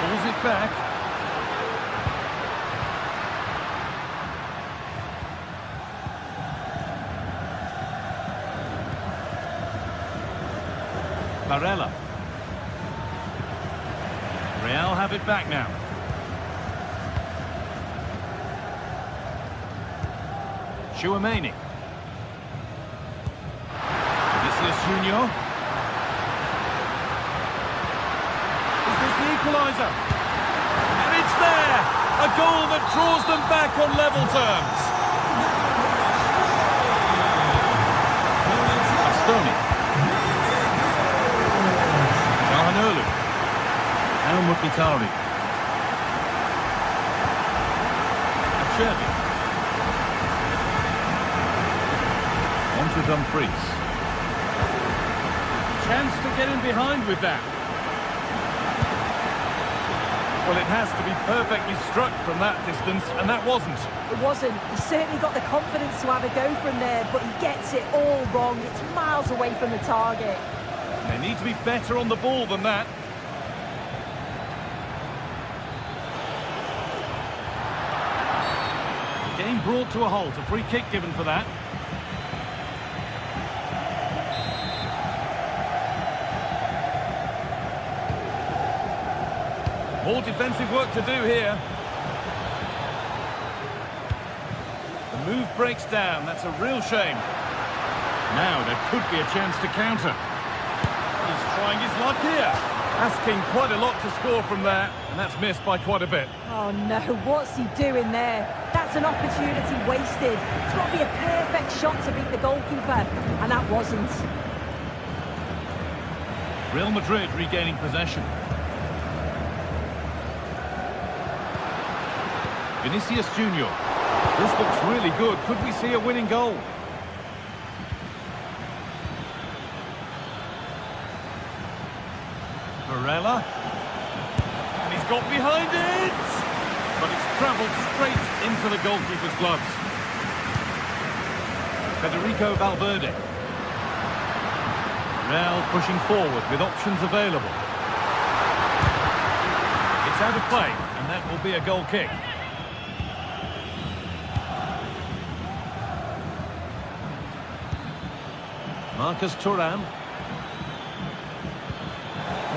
Pulls it back. Barella. Real have it back now. Junior. Is this the equaliser? And it's there! A goal that draws them back on level terms. Bastoni. Calhanoglu. Now Mkhitaryan. Acerbi. On to Dumfries. Chance to get in behind with that. Well, it has to be perfectly struck from that distance, and that wasn't. It wasn't. He certainly got the confidence to have a go from there, but he gets it all wrong. It's miles away from the target. They need to be better on the ball than that. Game brought to a halt. A free kick given for that. More defensive work to do here. The move breaks down. That's a real shame. Now there could be a chance to counter. He's trying his luck here. Asking quite a lot to score from there, and that's missed by quite a bit. Oh no, what's he doing there? That's an opportunity wasted. It's got to be a perfect shot to beat the goalkeeper, and that wasn't. Real Madrid regaining possession. Vinicius Junior. This looks really good. Could we see a winning goal? Varela. And he's got behind it! But it's travelled straight into the goalkeeper's gloves. Federico Valverde. Real pushing forward with options available. It's out of play, and that will be a goal kick. Marcus Thuram.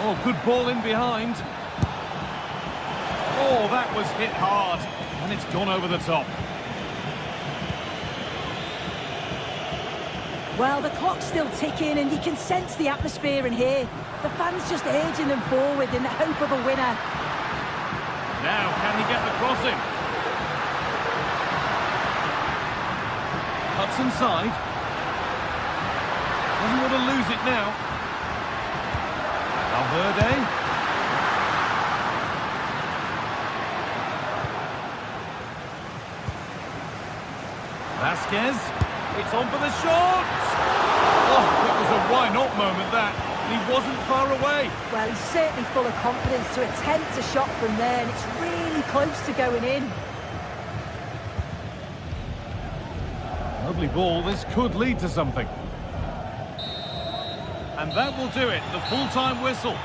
Oh, good ball in behind. Oh, that was hit hard, and it's gone over the top. Well, the clock's still ticking, and you can sense the atmosphere in here. The fans just urging them forward in the hope of a winner. Now, can he get the crossing? Cuts inside. Doesn't want to lose it now. Valverde. Vasquez. It's on for the shot. Oh, it was a why-not moment, that. He wasn't far away. Well, he's certainly full of confidence to attempt a shot from there, and it's really close to going in. Lovely ball. This could lead to something. And that will do it, the full-time whistle.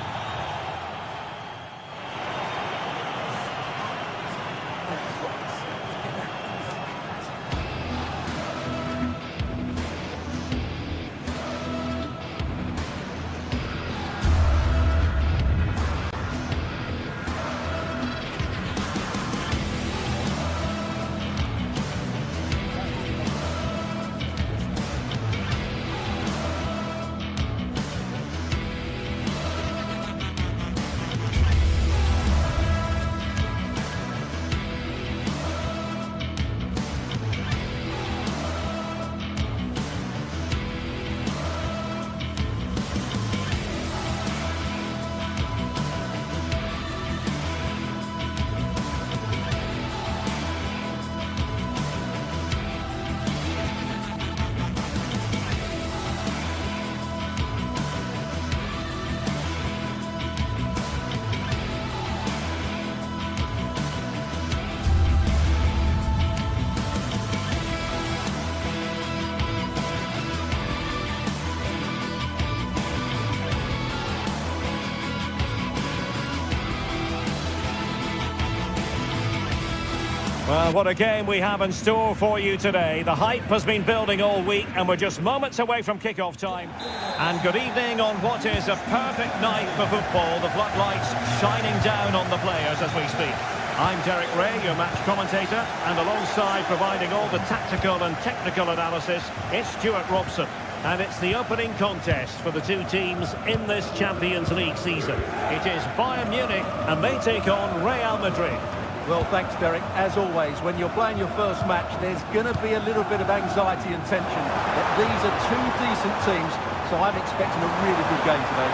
Well, what a game we have in store for you today. The hype has been building all week, and we're just moments away from kick-off time. And good evening on what is a perfect night for football. The floodlights shining down on the players as we speak. I'm Derek Ray, your match commentator, and alongside providing all the tactical and technical analysis, it's Stuart Robson. And it's the opening contest for the two teams in this Champions League season. It is Bayern Munich and they take on Real Madrid. Well, thanks, Derek. As always, when you're playing your first match, there's going to be a little bit of anxiety and tension. But these are two decent teams, so I'm expecting a really good game today.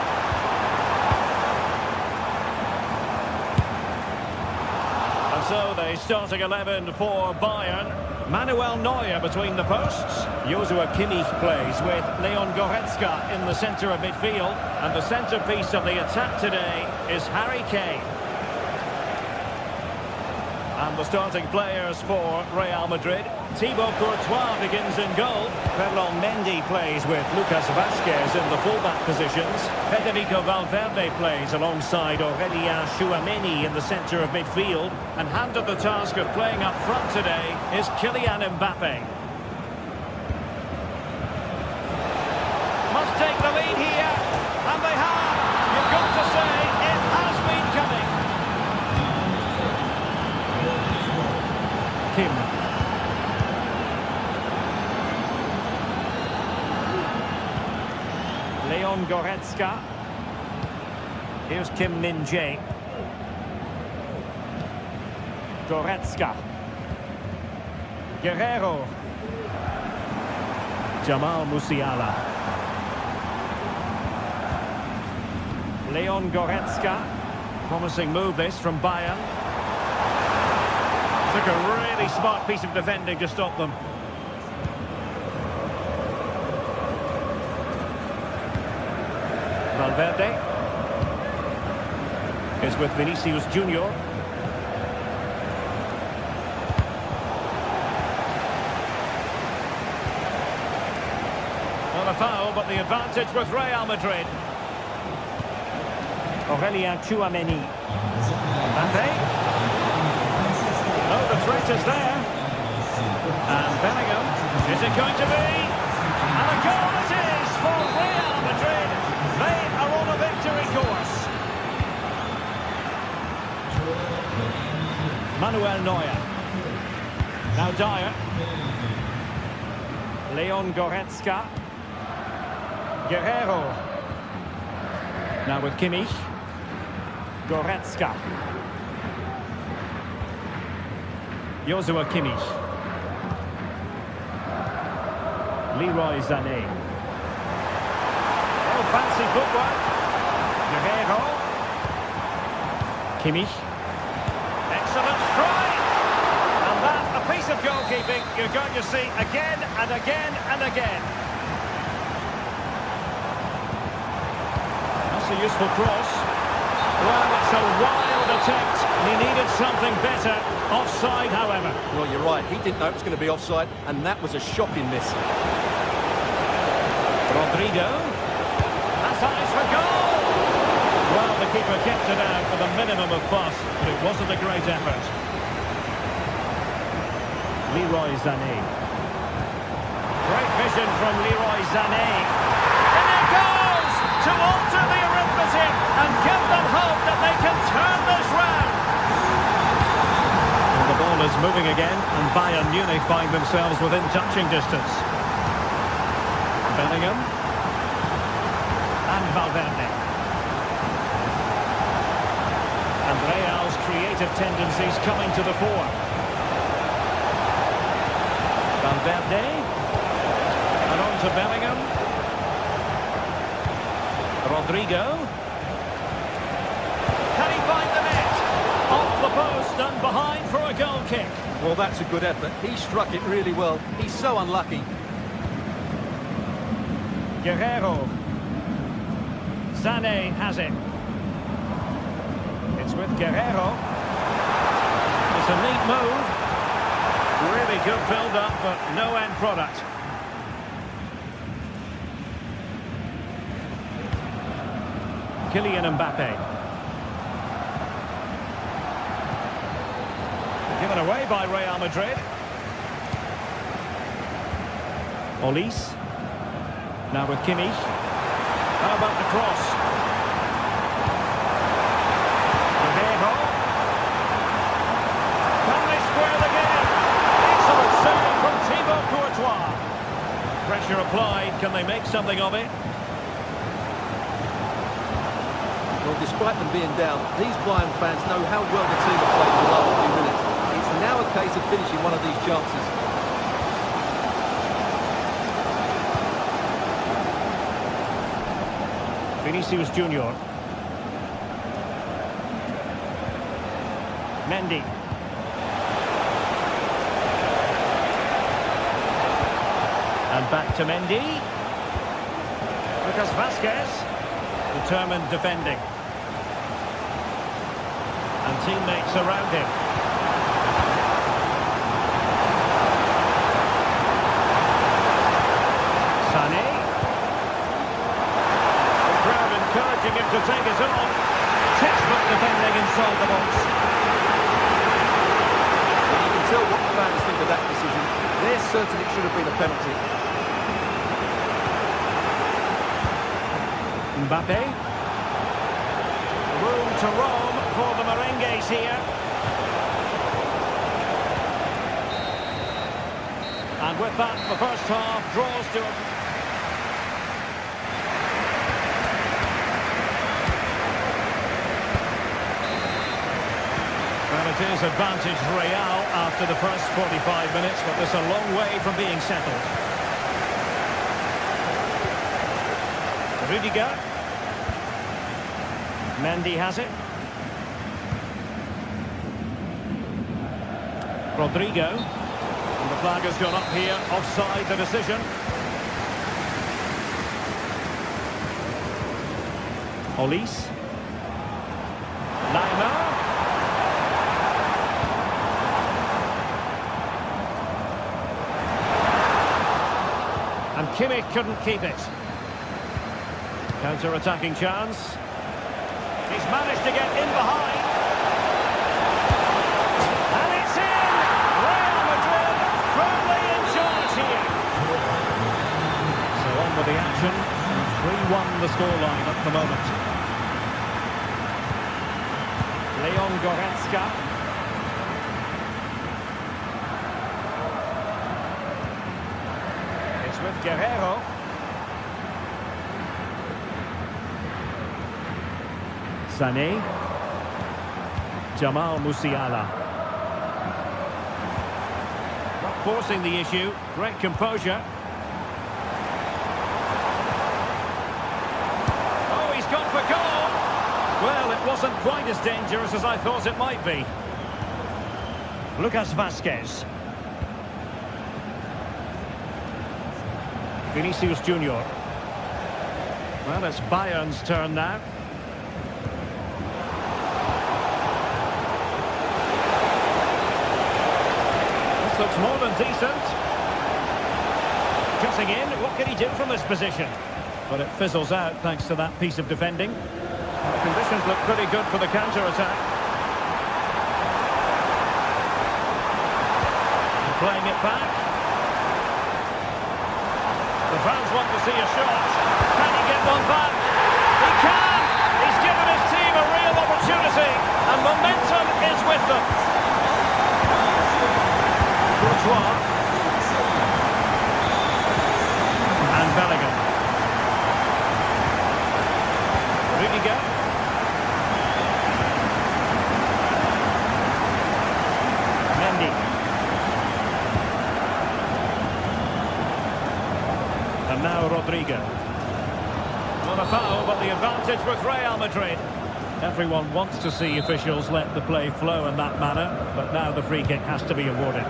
And so the starting 11 for Bayern. Manuel Neuer between the posts. Joshua Kimmich plays with Leon Goretzka in the centre of midfield. And the centrepiece of the attack today is Harry Kane. And the starting players for Real Madrid. Thibaut Courtois begins in goal. Ferland Mendy plays with Lucas Vazquez in the fullback positions. Federico Valverde plays alongside Aurélien Tchouameni in the centre of midfield. And handed the task of playing up front today is Kylian Mbappe. Must take the lead here. And they have. You've got to say it has been coming. Kim. Leon Goretzka. Here's Kim Min-jae. Goretzka. Guerrero. Jamal Musiala. Leon Goretzka. Promising move this from Bayern. Took a really smart piece of defending to stop them. Valverde is with Vinicius Junior. Not a foul, but the advantage with Real Madrid. Aurélien Tchouameni. Mbappe. Oh, the threat is there. And Bellingham. Is it going to be? And a goal it is for Real Madrid. They are on a victory course. Manuel Neuer. Now Dyer. Leon Goretzka. Guerrero. Now with Kimmich. Goretzka. Joshua Kimmich. Leroy Sané. Oh, fancy footwork. Guerrero. Kimmich. Excellent strike. And that, a piece of goalkeeping you're going to see again and again and again. That's a useful cross. Well, it's a wild attempt. He needed something better. Offside, however. Well, you're right. He didn't know it was going to be offside, and that was a shocking miss. Rodrigo. That's eyes for goal. Well, the keeper kept it out with a minimum of fuss, but it wasn't a great effort. Leroy Sané. Great vision from Leroy Sané. And it goes to alter the arithmetic and give them hope that they can turn this round. And the ball is moving again, and Bayern Munich find themselves within touching distance. Bellingham. And Valverde. And Real's creative tendencies coming to the fore. Valverde. And on to Bellingham. Rodrigo. Can he find the net? Off the post and behind for a goal kick. Well, that's a good effort. He struck it really well. He's so unlucky. Guerrero. Sané has it. It's with Guerrero. It's a neat move. Really good build-up, but no end product. Kylian Mbappe. Given away by Real Madrid. Olise. Now with Kimmich. How about the cross? Guerrero. Can they square the game? Excellent save from Thibaut Courtois. Pressure pressure applied. Can they make something of it? Well, despite them being down, these Bayern fans know how well the team have played in the last few minutes. It's now a case of finishing one of these chances. Vinicius Junior. Mendy. And back to Mendy. Lucas Vazquez. Determined defending. And teammates around him. Sané. The crowd encouraging him to take his own. Textbook defending inside the box. And you can tell what the fans think of that decision. They're certain it should have been a penalty. Mbappe. Room to roam for the merengues here. And with that, the first half draws to a... Well, it is advantage Real after the first 45 minutes, but there's a long way from being settled. Rudiger. Mendy has it. Rodrigo. And the flag has gone up here, offside the decision. Olise. Neymar. And Kimmich couldn't keep it. Counter-attacking chance. He's managed to get in behind. And it's in! Real Madrid firmly in charge here. So on with the action. 3-1 the scoreline at the moment. Leon Goretzka. It's with Guerrero. Sané. Jamal Musiala. Not forcing the issue. Great composure. Oh, he's gone for goal. Well, it wasn't quite as dangerous as I thought it might be. Lucas Vazquez. Vinicius Junior. Well, it's Bayern's turn now. Looks more than decent. Cutting in, what can he do from this position? But it fizzles out thanks to that piece of defending. The conditions look pretty good for the counter-attack. Playing it back. The fans want to see a shot. Can he get one back? He can! He's given his team a real opportunity, and momentum is with them. Courtois. And Bellingham. Rudiger. Mendy. And now Rodrigo. Not a foul, but the advantage with Real Madrid. Everyone wants to see officials let the play flow in that manner, but now the free kick has to be awarded.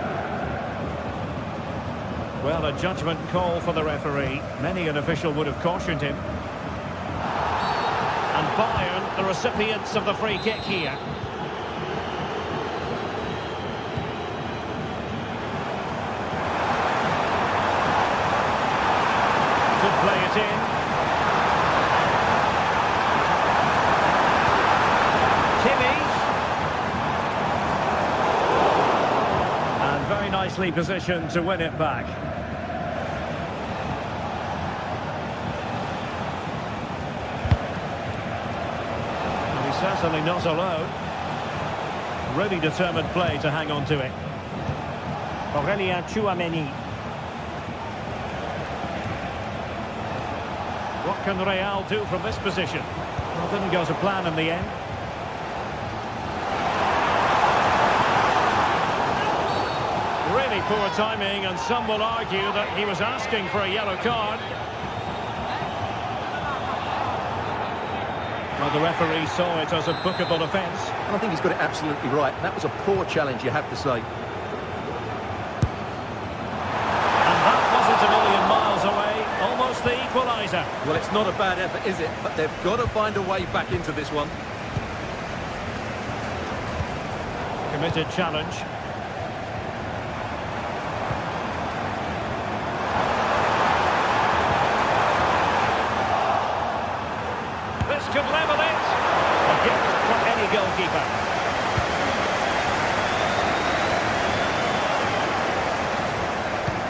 Well, a judgment call for the referee. Many an official would have cautioned him. And Bayern, the recipients of the free kick here. Could play it in. Kimmich. And very nicely positioned to win it back. Certainly not alone. Really determined play to hang on to it. Aurélien Tchouaméni. What can Real do from this position? Well, didn't go to plan in the end. Really poor timing, and some will argue that he was asking for a yellow card. Well, the referee saw it as a bookable offence. And I think he's got it absolutely right. That was a poor challenge, you have to say. And that wasn't a million miles away. Almost the equaliser. Well, it's not a bad effort, is it? But they've got to find a way back into this one. Committed challenge. This could level it. A gift for any goalkeeper.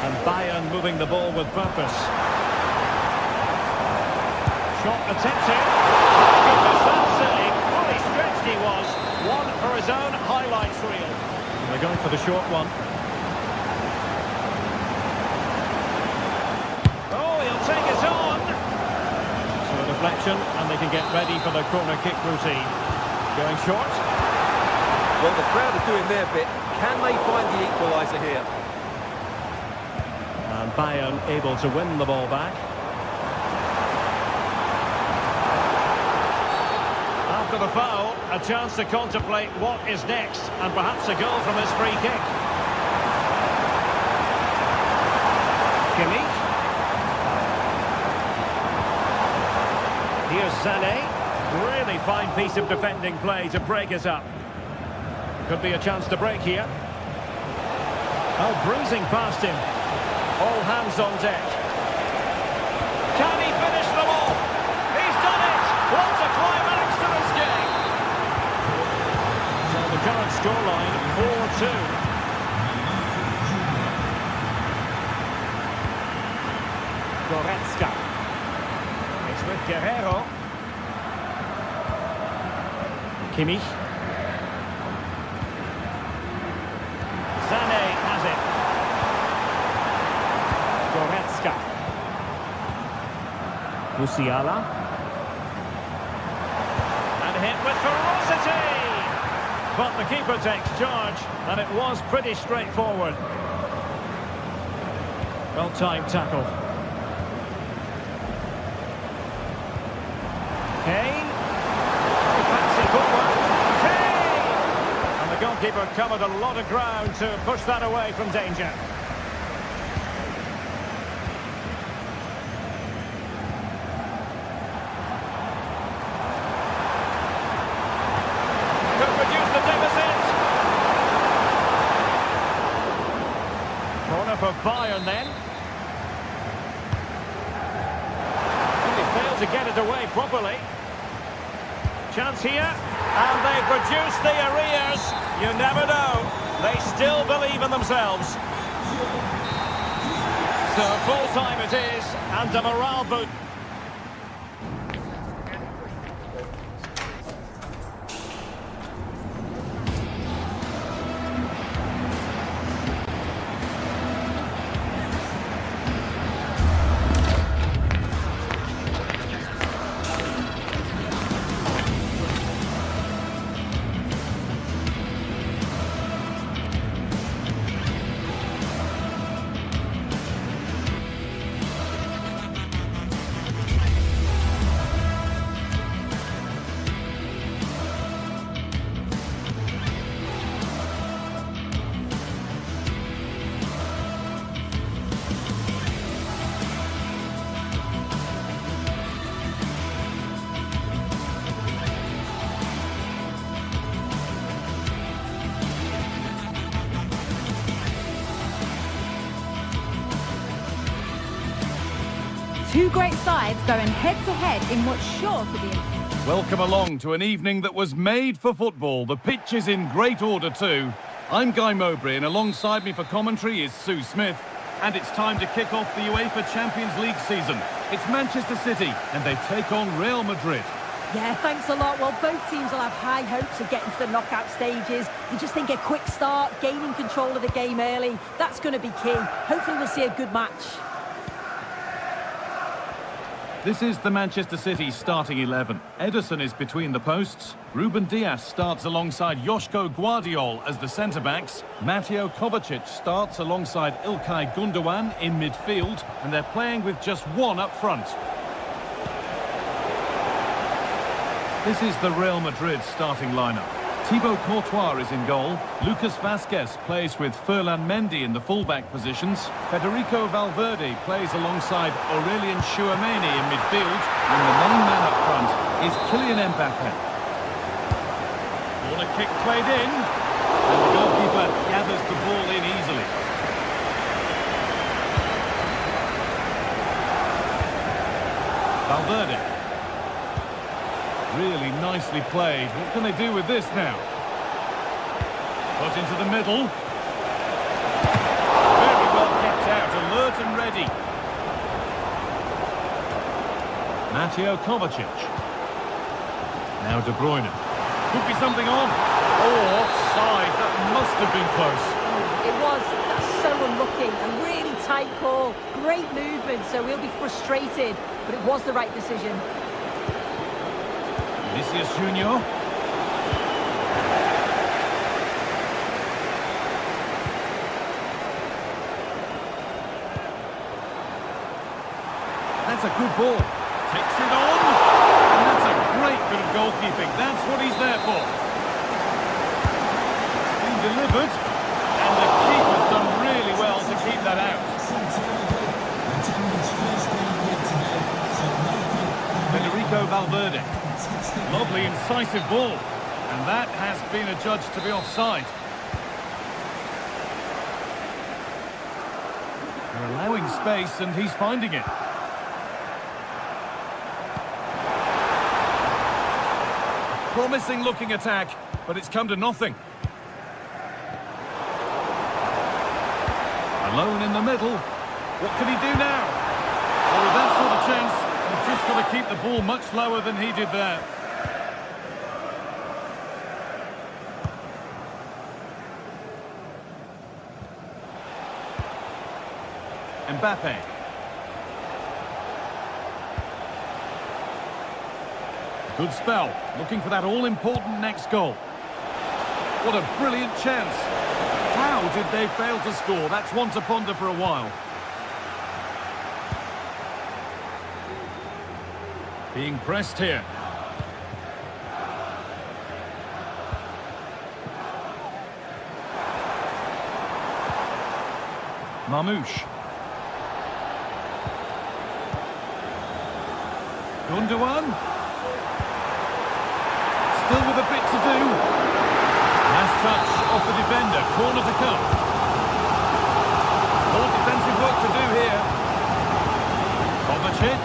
And Bayern moving the ball with purpose. Shot attempted. Oh, goodness, that's silly. Fully stretched he was. One for his own highlights reel. They're going for the short one. Oh, he'll take it on. So a deflection, and they can get ready for the corner kick routine. Going short. Well, the crowd are doing their bit. Can they find the equaliser here? And Bayern able to win the ball back. After the foul, a chance to contemplate what is next, and perhaps a goal from his free kick. Kimmich. Here's Sané. Really fine piece of defending play to break it up. Could be a chance to break here. Oh, bruising past him. All hands on deck. Can he finish them all? He's done it! What a climax to this game! So the current scoreline, 4-2. Goretzka. It's with Guerrero. Kimmich. Sané has it. Goretzka. Musiala. And hit with ferocity! But the keeper takes charge, and it was pretty straightforward. Well-timed tackle. Kane. Fancy footwork. Kane! And the goalkeeper covered a lot of ground to push that away from danger. Could reduce the deficit. Corner for Bayern then. To get it away properly. Chance here, and they produce the arrears. You never know. They still believe in themselves. So full time it is, and a morale boost. Two great sides going head-to-head in what's sure to be... Welcome along to an evening that was made for football. The pitch is in great order too. I'm Guy Mowbray, and alongside me for commentary is Sue Smith. And it's time to kick off the UEFA Champions League season. It's Manchester City, and they take on Real Madrid. Yeah, thanks a lot. Well, both teams will have high hopes of getting to the knockout stages. You just think a quick start, gaining control of the game early, that's going to be key. Hopefully we'll see a good match. This is the Manchester City starting 11. Ederson is between the posts. Ruben Dias starts alongside Joško Guardiol as the centre-backs. Mateo Kovacic starts alongside Ilkay Gundogan in midfield. And they're playing with just one up front. This is the Real Madrid starting lineup. Thibaut Courtois is in goal. Lucas Vazquez plays with Ferland Mendy in the full-back positions. Federico Valverde plays alongside Aurelien Tchouameni in midfield. And the main man up front is Kylian Mbappe. Corner kick played in. And the goalkeeper gathers the ball in easily. Valverde. Really nicely played. What can they do with this now? Put into the middle. Very well kept out, alert and ready. Mateo Kovacic. Now De Bruyne. Could be something on. Oh, offside. That must have been close. It was. That's so unlucky. A really tight call. Great movement, so we'll be frustrated. But it was the right decision. Vinicius Junior. That's a good ball. Takes it on. And that's a great bit of goalkeeping. That's what he's there for. It's been delivered. And the keeper's done really well to keep that out. Federico Valverde. Lovely, incisive ball. And that has been adjudged to be offside. They're allowing space and he's finding it. A promising looking attack, but it's come to nothing. Alone in the middle. What can he do now? Well, with that sort of chance, he's just got to keep the ball much lower than he did there. Mbappe. Good spell, looking for that all-important next goal. What a brilliant chance. How did they fail to score? That's one to ponder for a while. Being pressed here. Marmouche. Gundogan. Still with a bit to do. Last touch off the defender. Corner to come. More defensive work to do here. Kovacic.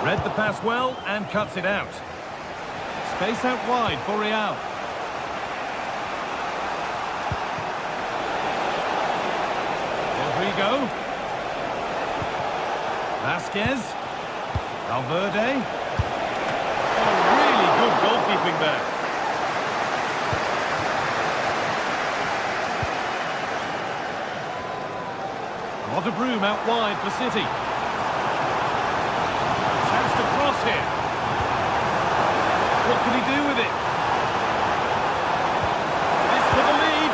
Read the pass well and cuts it out. Space out wide for Real. Rodrigo. Vazquez. Valverde. Oh, really good goalkeeping there. A lot of room out wide for City. Chance to cross here. What can he do with it? This for the lead.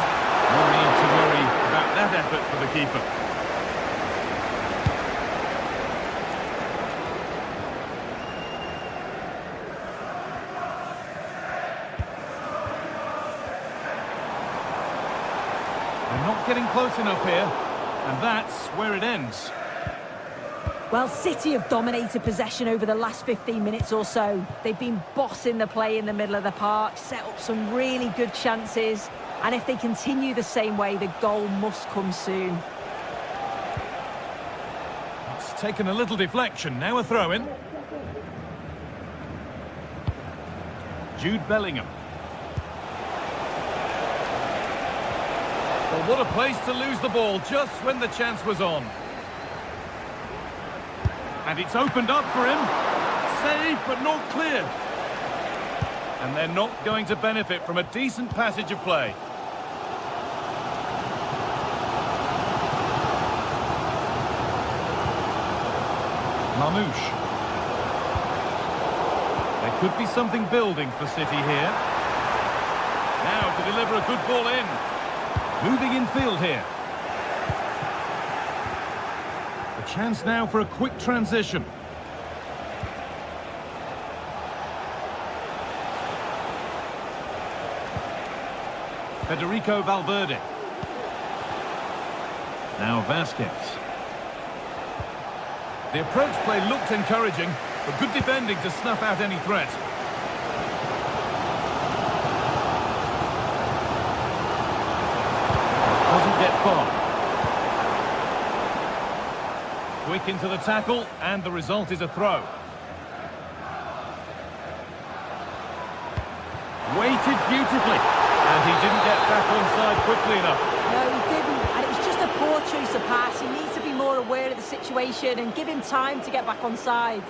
No need to worry about that effort for the keeper. They're not getting close enough here, and that's where it ends. Well, City have dominated possession over the last 15 minutes or so. They've been bossing the play in the middle of the park, set up some really good chances. And if they continue the same way, the goal must come soon. It's taken a little deflection, now a throw-in. Jude Bellingham. Well, what a place to lose the ball just when the chance was on. And it's opened up for him. Saved, but not cleared. And they're not going to benefit from a decent passage of play. Mamouche. There could be something building for City here. Now to deliver a good ball in. Moving infield here. A chance now for a quick transition. Federico Valverde. Now Vasquez. The approach play looked encouraging, but good defending to snuff out any threat. Doesn't get far. Quick into the tackle, and the result is a throw. Waited beautifully, and he didn't get back onside quickly enough. No, he didn't, and it was just a poor choice of pass. He needs to be more aware of the situation and give him time to get back onside.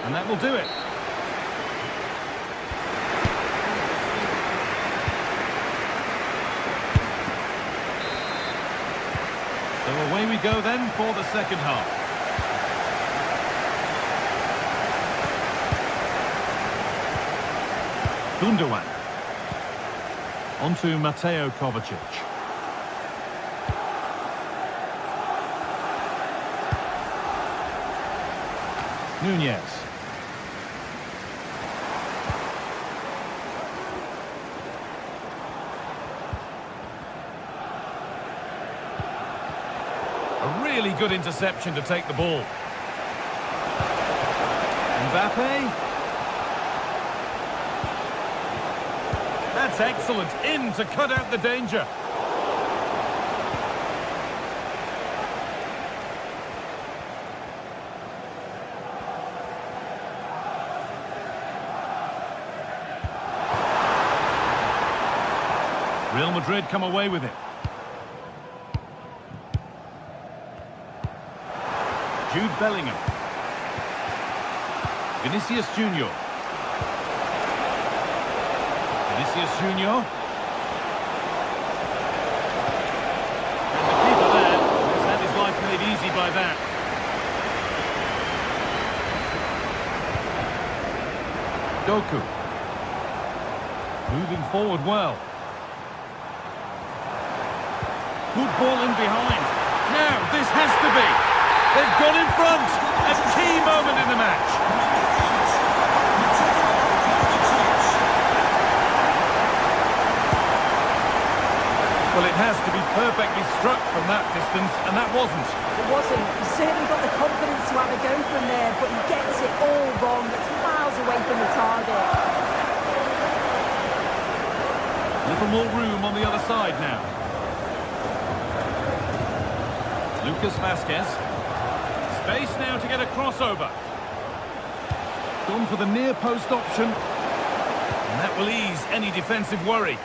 And that will do it. So away we go then for the second half. Gundogan. On to Mateo Kovacic. Nunez. A really good interception to take the ball. Mbappe. That's excellent. In to cut out the danger. Real Madrid come away with it. Jude Bellingham. Vinicius Junior. Vinicius Junior. And the keeper there has had his life made easy by that. Doku. Moving forward well. Good ball in behind. Now, this has to be. They've got in front. A key moment in the match. Well, it has to be perfectly struck from that distance, and that wasn't. It wasn't. He's certainly got the confidence to have a go from there, but he gets it all wrong. It's miles away from the target. A little more room on the other side now. Lucas Vasquez. Space now to get a crossover. Gone for the near post option. And that will ease any defensive worry.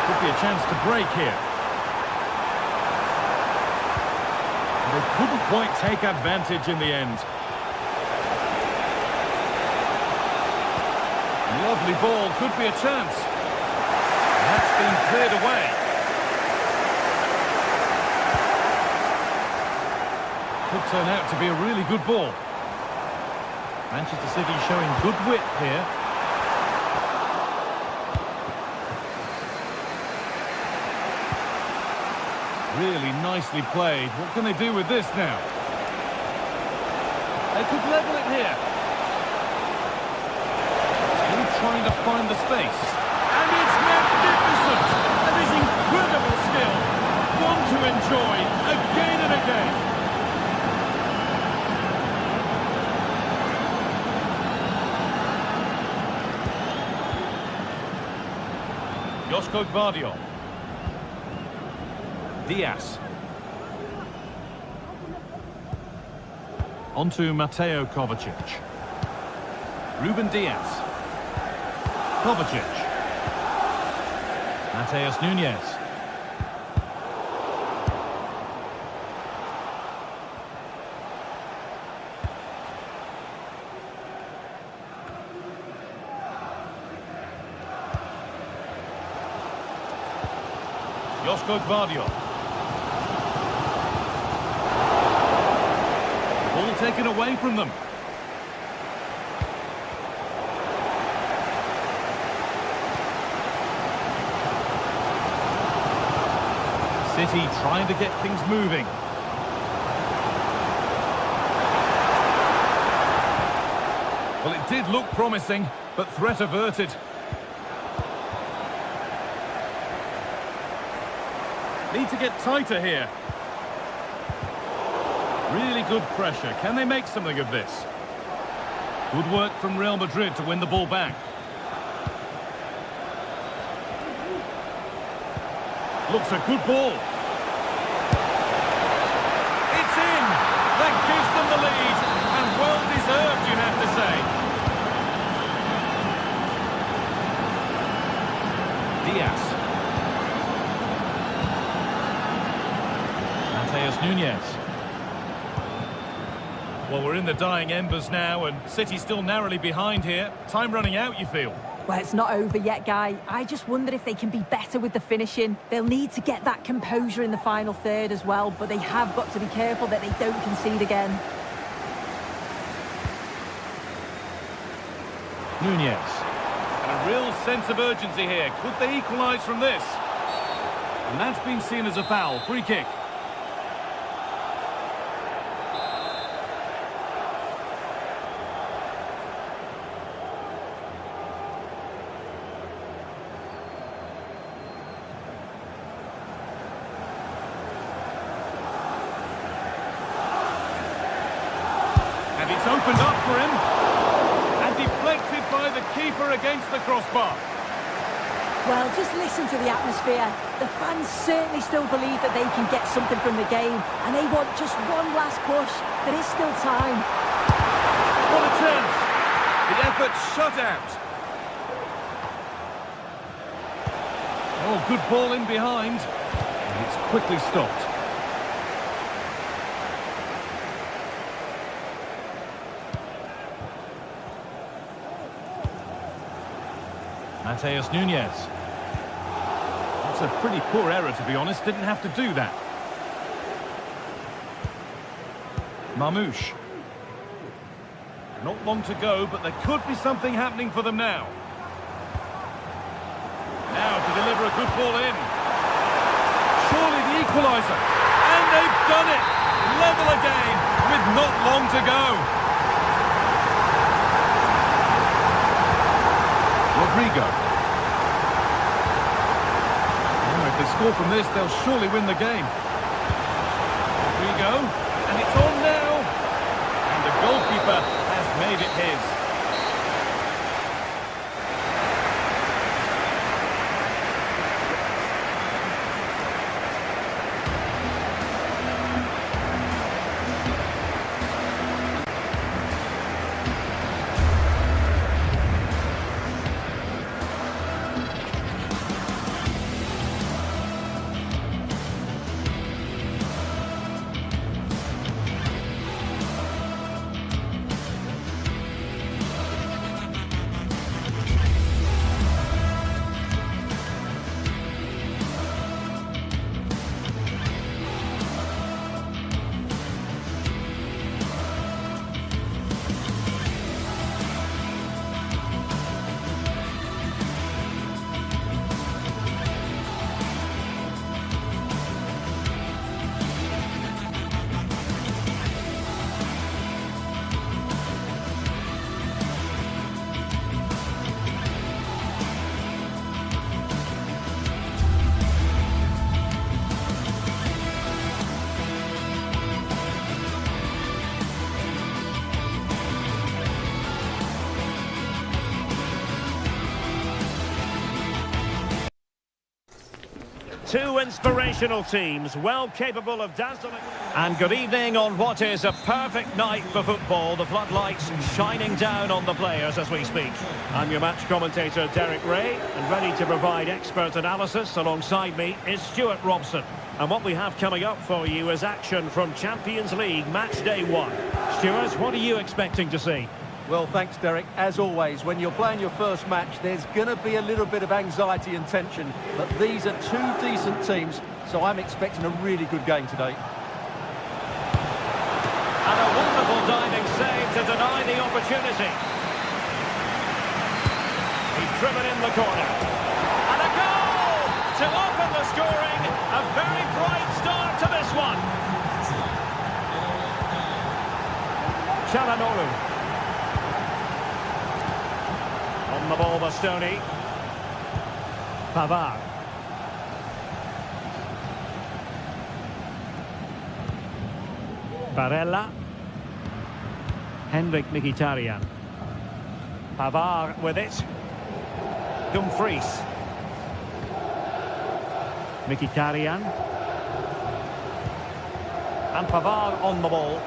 Could be a chance to break here. They couldn't quite take advantage in the end. Lovely ball, could be a chance. That's been cleared away. Could turn out to be a really good ball. Manchester City showing good wit here. Really nicely played. What can they do with this now? They could level it here. Still trying to find the space. And it's magnificent! That is incredible skill. One to enjoy again and again. Josko Gvardiol. Diaz. On to Mateo Kovacic. Ruben Diaz. Kovacic. Mateus Nunez. Josko Gvardiol. Ball taken away from them. City trying to get things moving. Well, it did look promising, but threat averted. Need to get tighter here. Really good pressure. Can they make something of this? Good work from Real Madrid to win the ball back. Looks a good ball. It's in! That gives them the lead, and well deserved, you have to say. Diaz. Mateus Nunes. Well, we're in the dying embers now, and City still narrowly behind here. Time running out, you feel? Well, it's not over yet, Guy. I just wonder if they can be better with the finishing. They'll need to get that composure in the final third as well, but they have got to be careful that they don't concede again. Nunes. And a real sense of urgency here. Could they equalise from this? And that's been seen as a foul. Free kick. And it's opened up for him. And deflected by the keeper against the crossbar. Well, just listen to the atmosphere. The fans certainly still believe that they can get something from the game, and they want just one last push. There is still time. What a chance! The effort shut out. Oh, good ball in behind. And it's quickly stopped. Mateus Nunes. That's a pretty poor error, to be honest. Didn't have to do that. Marmouche. Not long to go, but there could be something happening for them now. Now to deliver a good ball in. Surely the equaliser. And they've done it! Level again, with not long to go. Rodrigo. Now, if they score from this, they'll surely win the game. Rodrigo, and it's on now. And the goalkeeper has made it his. Two inspirational teams, well capable of dazzling. And good evening on what is a perfect night for football. The floodlights shining down on the players as we speak. I'm your match commentator, Derek Ray, and ready to provide expert analysis alongside me is Stuart Robson. And what we have coming up for you is action from Champions League match day 1. Stuart, what are you expecting to see? Well, thanks, Derek. As always, when you're playing your first match, there's going to be a little bit of anxiety and tension. But these are two decent teams, so I'm expecting a really good game today. And a wonderful diving save to deny the opportunity. He's driven in the corner. And a goal to open the scoring. A very bright start to this one. Çalhanoğlu. On the ball, Bastoni. Pavard. Barella. Henrik Mkhitaryan. Pavard with it. Dumfries. Mkhitaryan. And Pavard on the ball.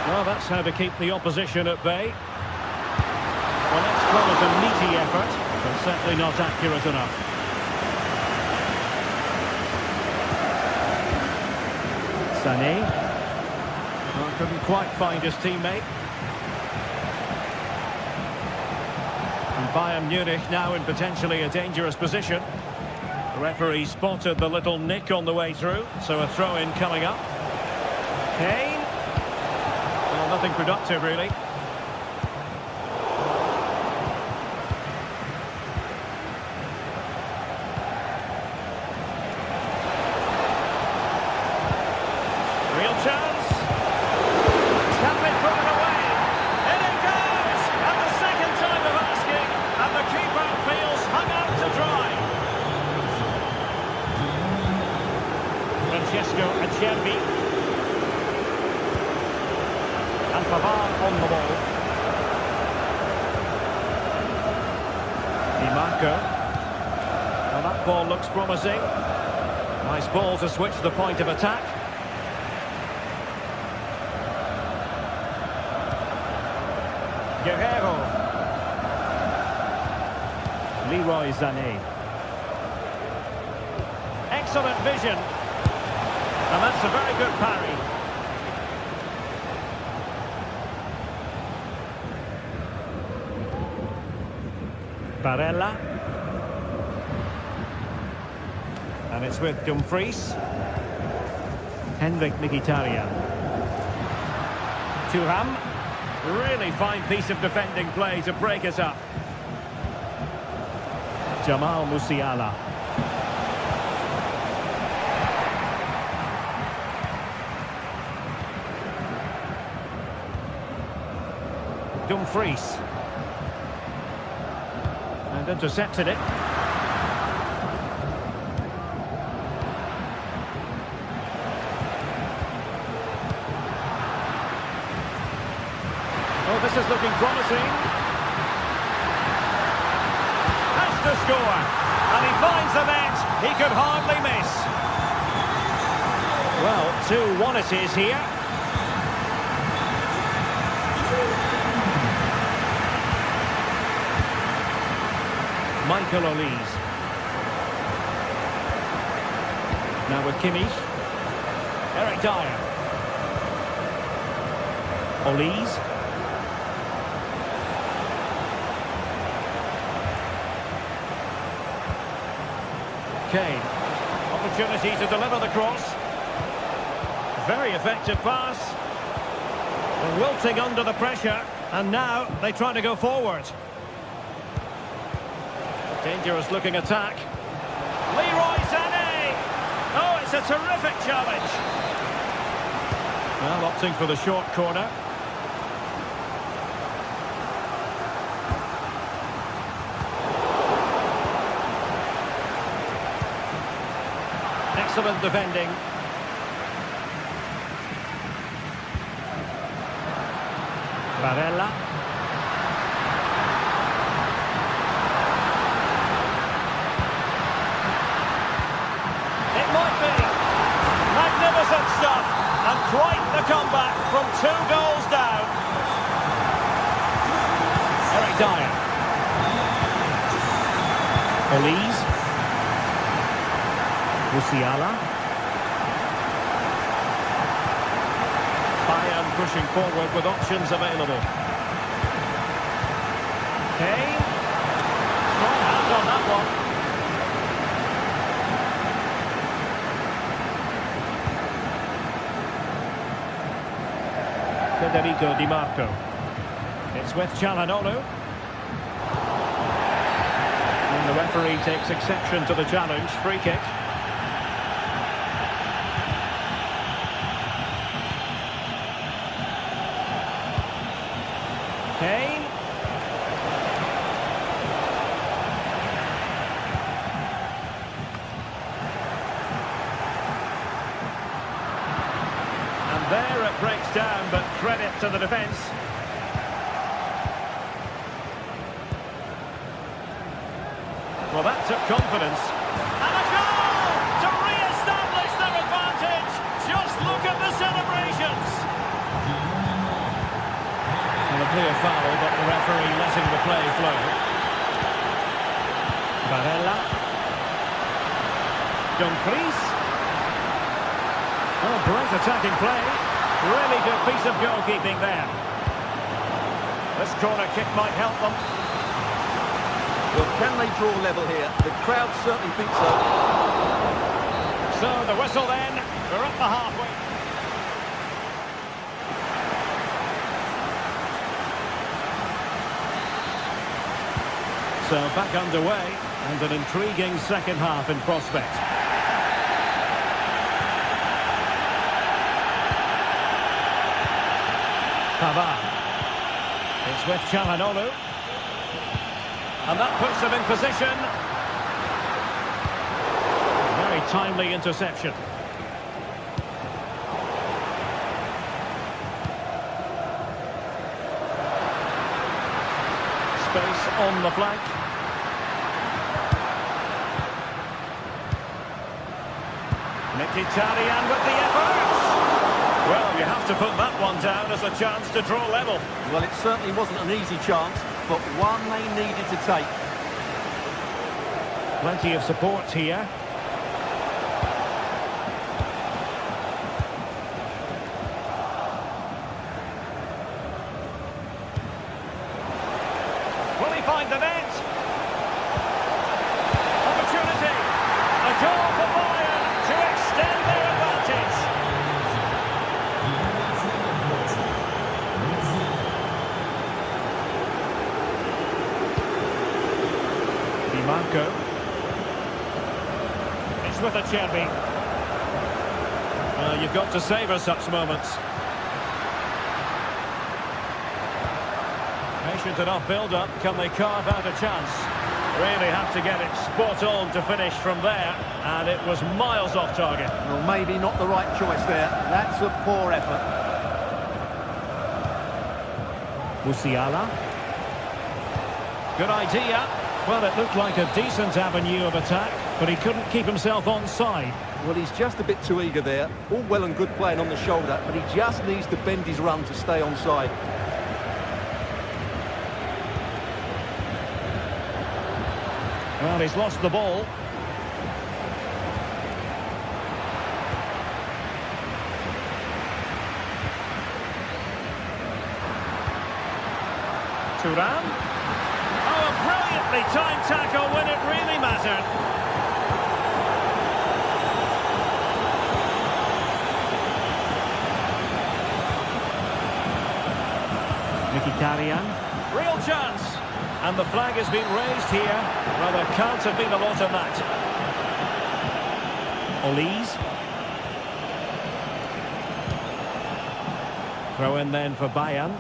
Well, that's how to keep the opposition at bay. Well, let's call it a meaty effort, but certainly not accurate enough. Sané. Well, couldn't quite find his teammate. And Bayern Munich now in potentially a dangerous position. The referee spotted the little nick on the way through, so a throw-in coming up. Kane. Well, nothing productive, really. Real chance. Can be thrown away. In it goes! And the second time of asking, and the keeper feels hung out to dry. Francesco Acerbi. And Pavard on the ball. Di Marco. Well, that ball looks promising. Nice ball to switch the point of attack. Guerrero. Leroy Sané. Excellent vision. And that's a very good parry. Barella. And it's with Dumfries. Henrik Mkhitaryan. Thuram. Really fine piece of defending play to break it up. Jamal Musiala. Dumfries. And intercepted it. Oh, this is looking promising. Has to score. And he finds the net. He could hardly miss. Well, 2-1 it is here. Michael Olise. Now with Kimmich. Eric Dyer. Olise. Kane. Opportunity to deliver the cross. Very effective pass. And wilting under the pressure. And now they try to go forward. Dangerous looking attack. Leroy Sané. Oh, it's a terrific challenge. Well, opting for the short corner. Excellent defending. Barella. It might be. Magnificent stuff. And quite the comeback from 2 goals down. Eric Dyer. Olise. Musiala. pushing forward with options available. Kane. Strong hand on that one. Federico Di Marco. It's with Çalhanoğlu. And the referee takes exception to the challenge. Free kick. Kane. And there it breaks down, but credit to the defence. Well, that took confidence. And a goal to re-establish their advantage. Just look at the celebrations. And a clear foul, but the referee letting the play flow. Barella. Dumfries. Oh, great attacking play. Really good piece of goalkeeping there. This corner kick might help them. Well, can they draw level here? The crowd certainly think so. So the whistle then. We're up the halfway. So back underway, and an intriguing second half in prospect. Pavard. It's with Çalhanoğlu. And that puts them in position. Very timely interception. Space on the flank. Mkhitaryan with the efforts. Well, you have to put that one down as a chance to draw level. Well, it certainly wasn't an easy chance, but one they needed to take. Plenty of support here. Will he find the net? Opportunity. A goal for Bayern to extend their advantage. Di Marco. It's with Acerbi. You've got to savour such moments. Patient enough build-up. Can they carve out a chance? Really have to get it spot on to finish from there, and it was miles off target. Well, maybe not the right choice there. That's a poor effort. Musiala. Good idea. Well, it looked like a decent avenue of attack, but he couldn't keep himself onside. Well, he's just a bit too eager there. All well and good playing on the shoulder, but he just needs to bend his run to stay onside. Well, he's lost the ball. Thuram. Oh, a brilliantly timed tackle when it really mattered. Mkhitaryan. Real chance. And the flag has been raised here. Well, there can't have been a lot of that. Olise. Throw in then for Bayern.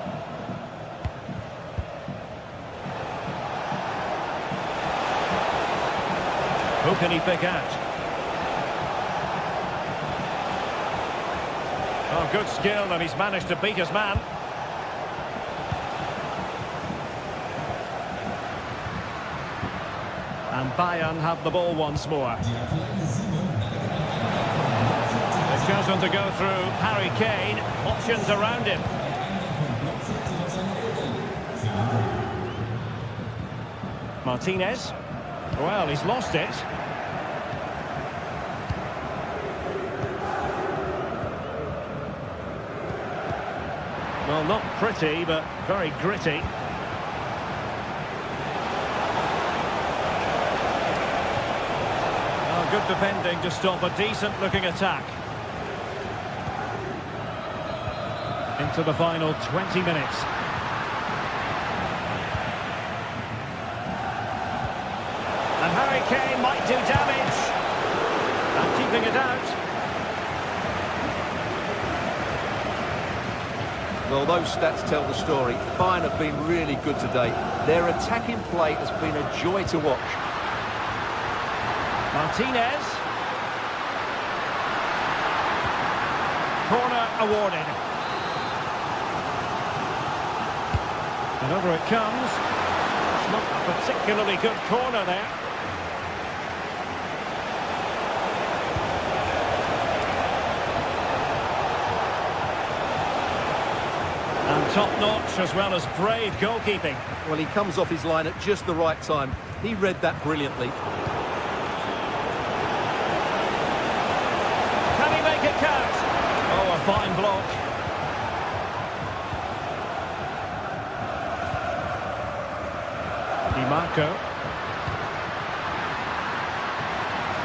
Who can he pick out? Oh, good skill, and he's managed to beat his man. And Bayern have the ball once more. They've chosen to go through Harry Kane. Options around him. Martinez. Well, he's lost it. Well, not pretty, but very gritty. Oh, good defending to stop a decent-looking attack. Into the final 20 minutes. And Harry Kane might do damage. And keeping it out. Well, those stats tell the story. Bayern have been really good today. Their attacking play has been a joy to watch. Martinez. Corner awarded. And over it comes. It's not a particularly good corner there. And top-notch as well as brave goalkeeping. Well, he comes off his line at just the right time. He read that brilliantly. Can he make it count? Oh, a fine block. Marco.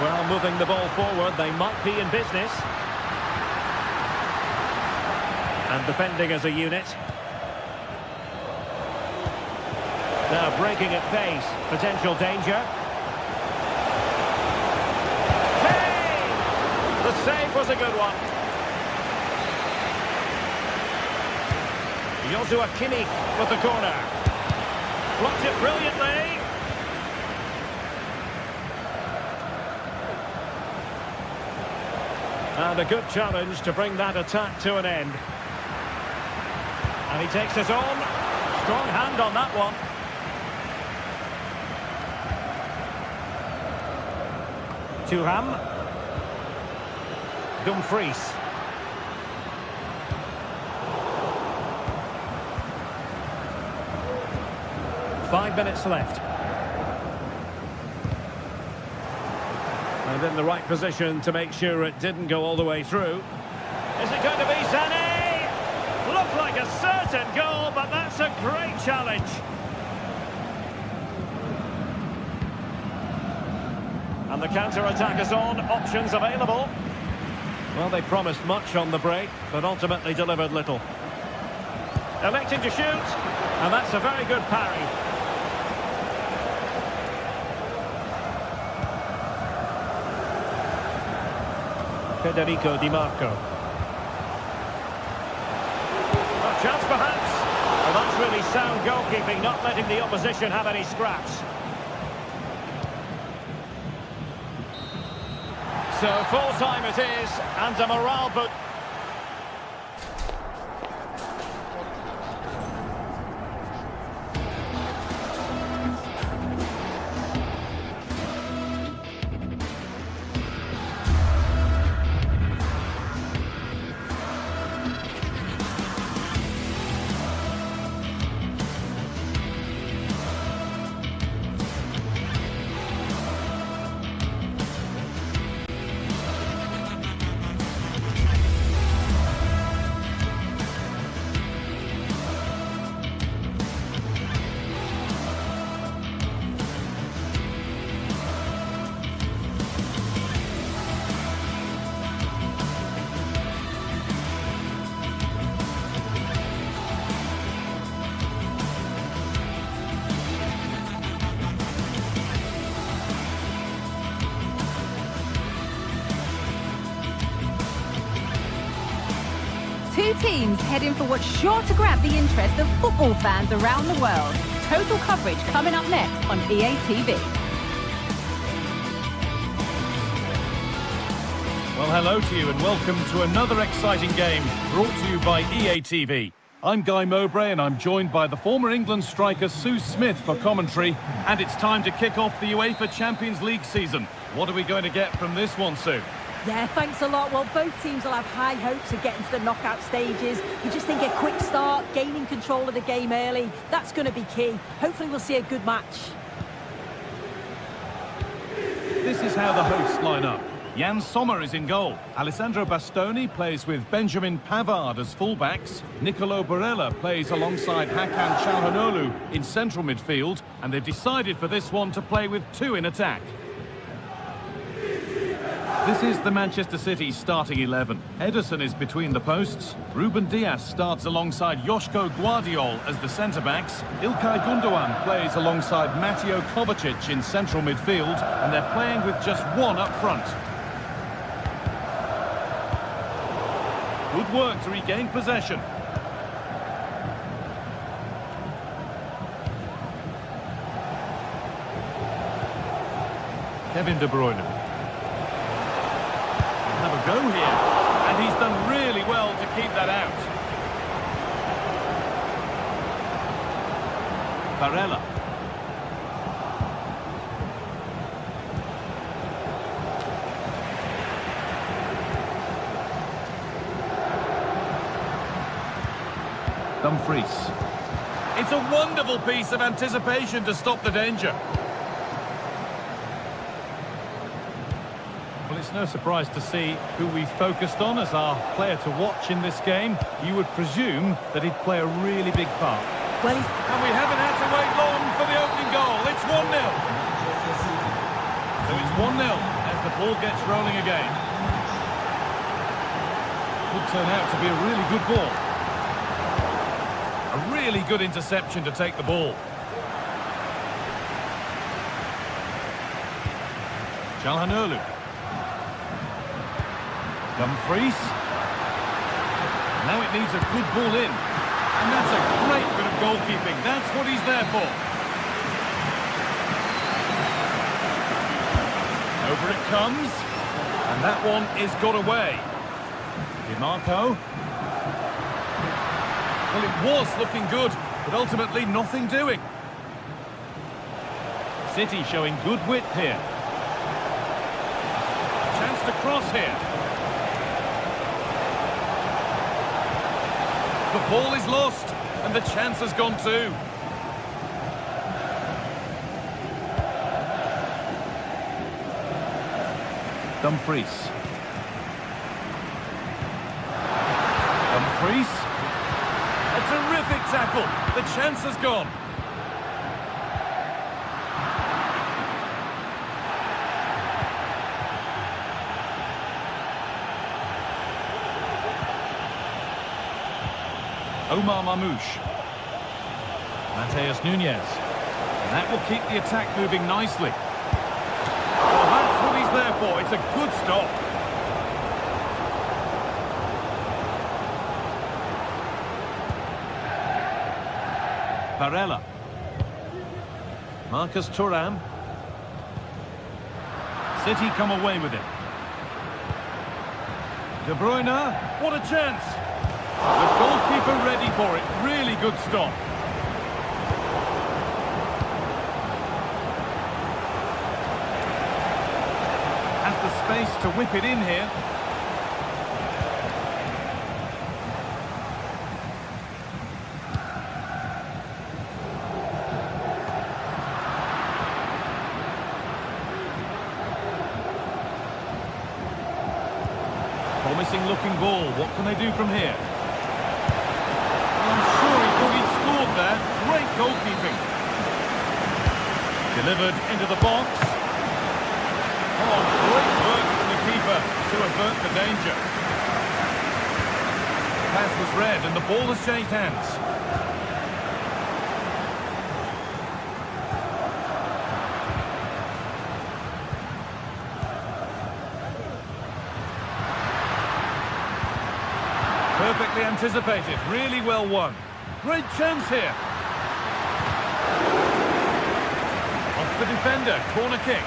Well, moving the ball forward, they might be in business. And defending as a unit. Now breaking at pace, potential danger. Hey! The save was a good one. Joshua Kimmich with the corner. Blocked it brilliantly. And a good challenge to bring that attack to an end. And he takes it on. Strong hand on that one. Thuram. Dumfries. 5 minutes left. And in the right position to make sure it didn't go all the way through. Is it going to be Sané? Looked like a certain goal, but that's a great challenge. And the counter-attack is on, options available. Well, they promised much on the break, but ultimately delivered little. Electing to shoot, and that's a very good parry. Federico Di Marco. A chance perhaps. Well, that's really sound goalkeeping, not letting the opposition have any scraps. So full time it is, and a morale boost. Two teams heading for what's sure to grab the interest of football fans around the world. Total coverage coming up next on EA TV. Well, hello to you and welcome to another exciting game brought to you by EA TV. I'm Guy Mowbray and I'm joined by the former England striker Sue Smith for commentary. And it's time to kick off the UEFA Champions League season. What are we going to get from this one, Sue? Yeah, thanks a lot. Well, both teams will have high hopes of getting to the knockout stages. You just think a quick start, gaining control of the game early, that's going to be key. Hopefully we'll see a good match. This is how the hosts line up. Jan Sommer is in goal. Alessandro Bastoni plays with Benjamin Pavard as fullbacks. Nicolo Barella plays alongside Hakan Çalhanoğlu in central midfield. And they've decided for this one to play with two in attack. This is the Manchester City starting 11. Ederson is between the posts. Ruben Dias starts alongside Joško Guardiol as the centre-backs. İlkay Gundogan plays alongside Mateo Kovacic in central midfield. And they're playing with just one up front. Good work to regain possession. Kevin De Bruyne. Have a go here, and he's done really well to keep that out. Barella. Dumfries. It's a wonderful piece of anticipation to stop the danger. Well, it's no surprise to see who we focused on as our player to watch in this game. You would presume that he'd play a really big part. Well, and we haven't had to wait long for the opening goal. It's 1-0. So it's 1-0 as the ball gets rolling again. Could turn out to be a really good ball. A really good interception to take the ball. Çalhanoğlu. Dumfries. Now it needs a good ball in. And that's a great bit of goalkeeping. That's what he's there for. Over it comes. And that one is got away. DiMarco. Well, it was looking good, but ultimately nothing doing. City showing good width here. Chance to cross here. The ball is lost, and the chance has gone too. Dumfries. Dumfries. A terrific tackle. The chance has gone. Omar Mamouche. Mateus Nunes. And that will keep the attack moving nicely. Well, that's what he's there for. It's a good stop. Barella. Marcus Thuram. City come away with it. De Bruyne. What a chance. The goalkeeper ready for it. Really good stop. Has the space to whip it in here. Promising looking ball. What can they do from here? I'm sure he thought he'd scored there. Great goalkeeping. Delivered into the box. Oh, great work from the keeper to avert the danger. The pass was read and the ball has changed hands. Perfectly anticipated, really well won. Great chance here. Off the defender, corner kick.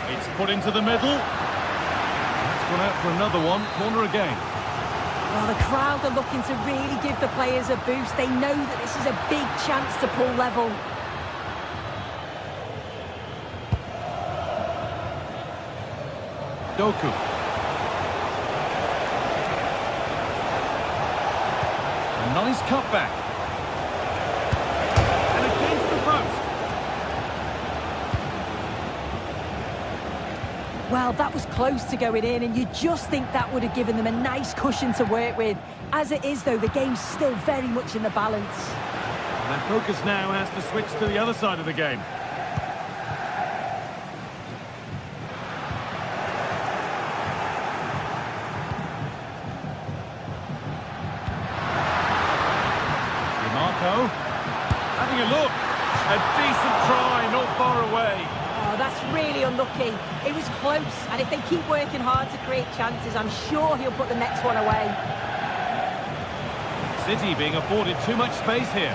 It's put into the middle. That's gone out for another one, corner again. Well, the crowd are looking to really give the players a boost. They know that this is a big chance to pull level. Doku. Nice cutback. And against the post. Well, that was close to going in, and you just think that would have given them a nice cushion to work with. As it is, though, the game's still very much in the balance. Their focus now has to switch to the other side of the game. Marco, having a look. A decent try, not far away. Oh, that's really unlucky. It was close, and if they keep working hard to create chances, I'm sure he'll put the next one away. City being afforded too much space here.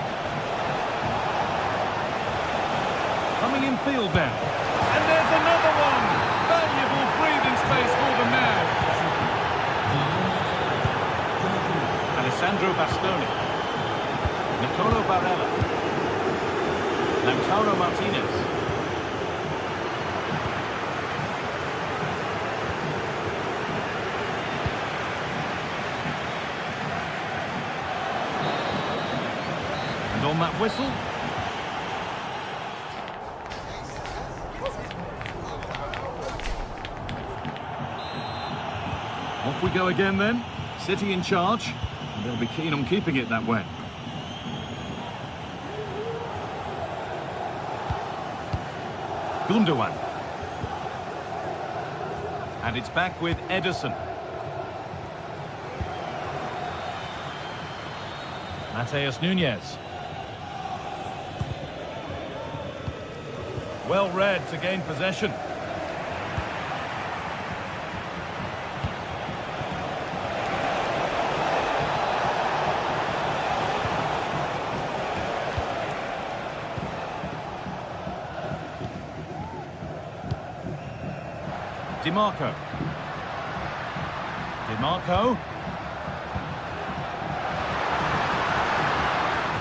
Coming in field now. And there's another one! Valuable breathing space for them now. Alessandro Bastoni. Nicolo Barella. Lautaro Martinez. And on that whistle, off we go again then. City in charge, and they'll be keen on keeping it that way. Gundogan. And it's back with Ederson. Mateus Nunes. Well read to gain possession. DiMarco. DiMarco.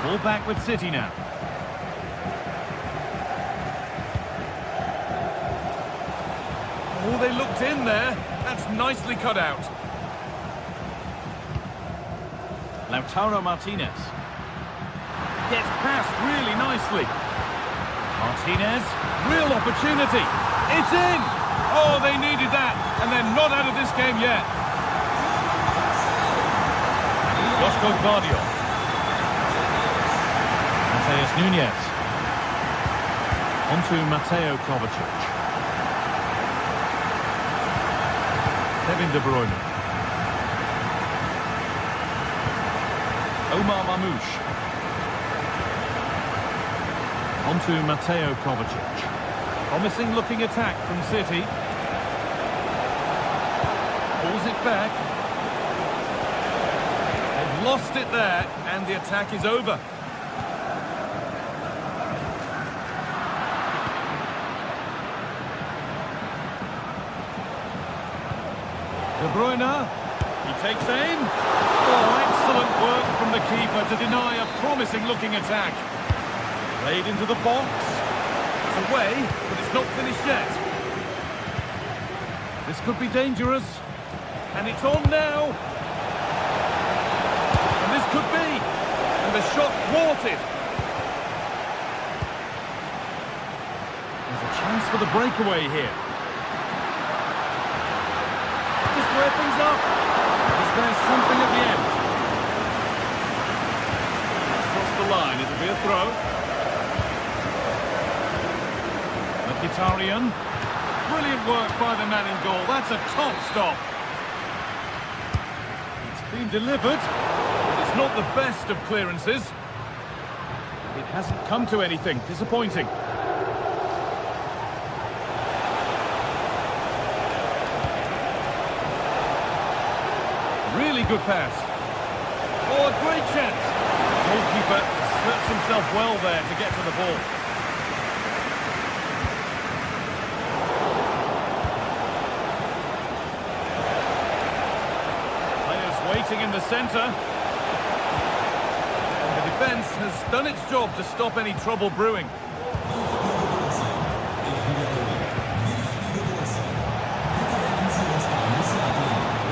Ball back with City now. Oh, they looked in there. That's nicely cut out. Lautaro Martinez. Gets past really nicely. Martinez. Real opportunity. It's in! Oh, they needed that, and they're not out of this game yet. Josko Gvardiol. Mateus Nunes. On to Mateo Kovacic. Kevin De Bruyne. Omar Mamouche. On to Mateo Kovacic. Promising looking attack from City. Pulls it back. They've lost it there, and the attack is over. De Bruyne. He takes aim. Oh, excellent work from the keeper to deny a promising looking attack. Played into the box. It's away, but it's not finished yet. This could be dangerous. And it's on now. And this could be. And the shot thwarted. There's a chance for the breakaway here. Just square things up. Is there something at the end? Across the line, it'll be a throw. Mkhitaryan. Brilliant work by the man in goal. That's a top stop. It's been delivered, but it's not the best of clearances. It hasn't come to anything. Disappointing. Really good pass. Oh, a great chance. The goalkeeper slips himself well there to get to the ball. Waiting in the centre. And the defence has done its job to stop any trouble brewing.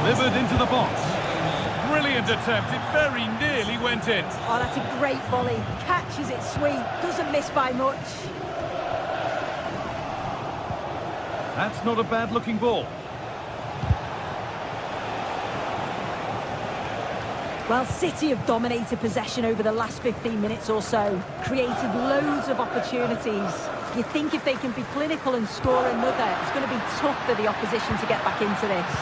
Delivered into the box. Brilliant attempt. It very nearly went in. Oh, that's a great volley. Catches it sweet. Doesn't miss by much. That's not a bad-looking ball. Well, City have dominated possession over the last 15 minutes or so, created loads of opportunities. You think if they can be clinical and score another, it's going to be tough for the opposition to get back into this.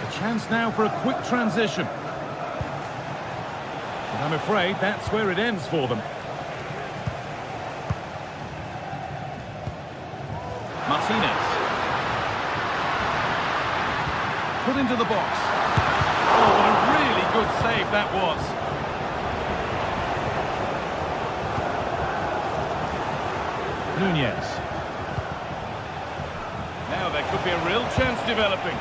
A chance now for a quick transition. And I'm afraid that's where it ends for them. Martinez. Put into the box. Oh, what a really good save that was. Nunez. Now there could be a real chance developing.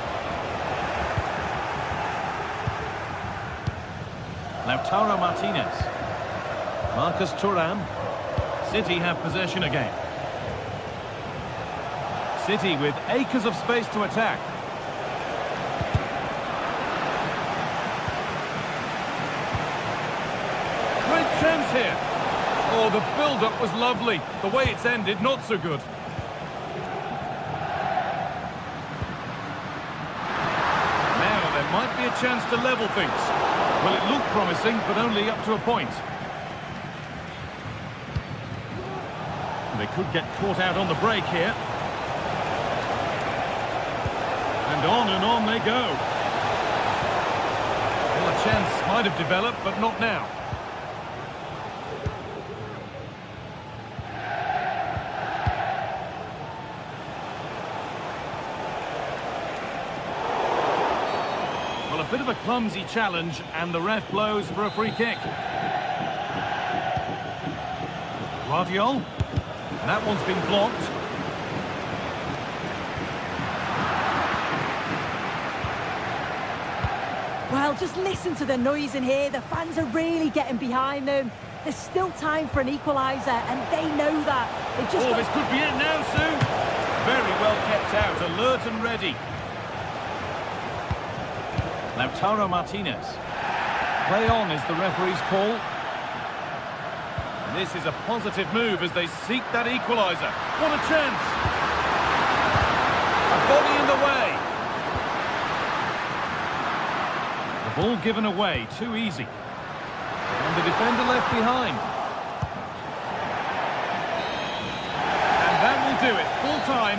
Lautaro Martinez. Marcus Thuram. City have possession again. City with acres of space to attack. Great chance here. Oh, the build-up was lovely. The way it's ended, not so good. Now there might be a chance to level things. Well, it looked promising, but only up to a point. They could get caught out on the break here. And on they go. Well, a chance might have developed, but not now. Well, a bit of a clumsy challenge, and the ref blows for a free kick. Guardiola. That one's been blocked. Well, just listen to the noise in here. The fans are really getting behind them. There's still time for an equaliser, and they know that. They've just this could be it now, soon. Very well kept out, alert and ready. Lautaro Martinez. Play on is the referee's call. This is a positive move as they seek that equaliser. What a chance! A body in the way. The ball given away, too easy. And the defender left behind. And that will do it, full time.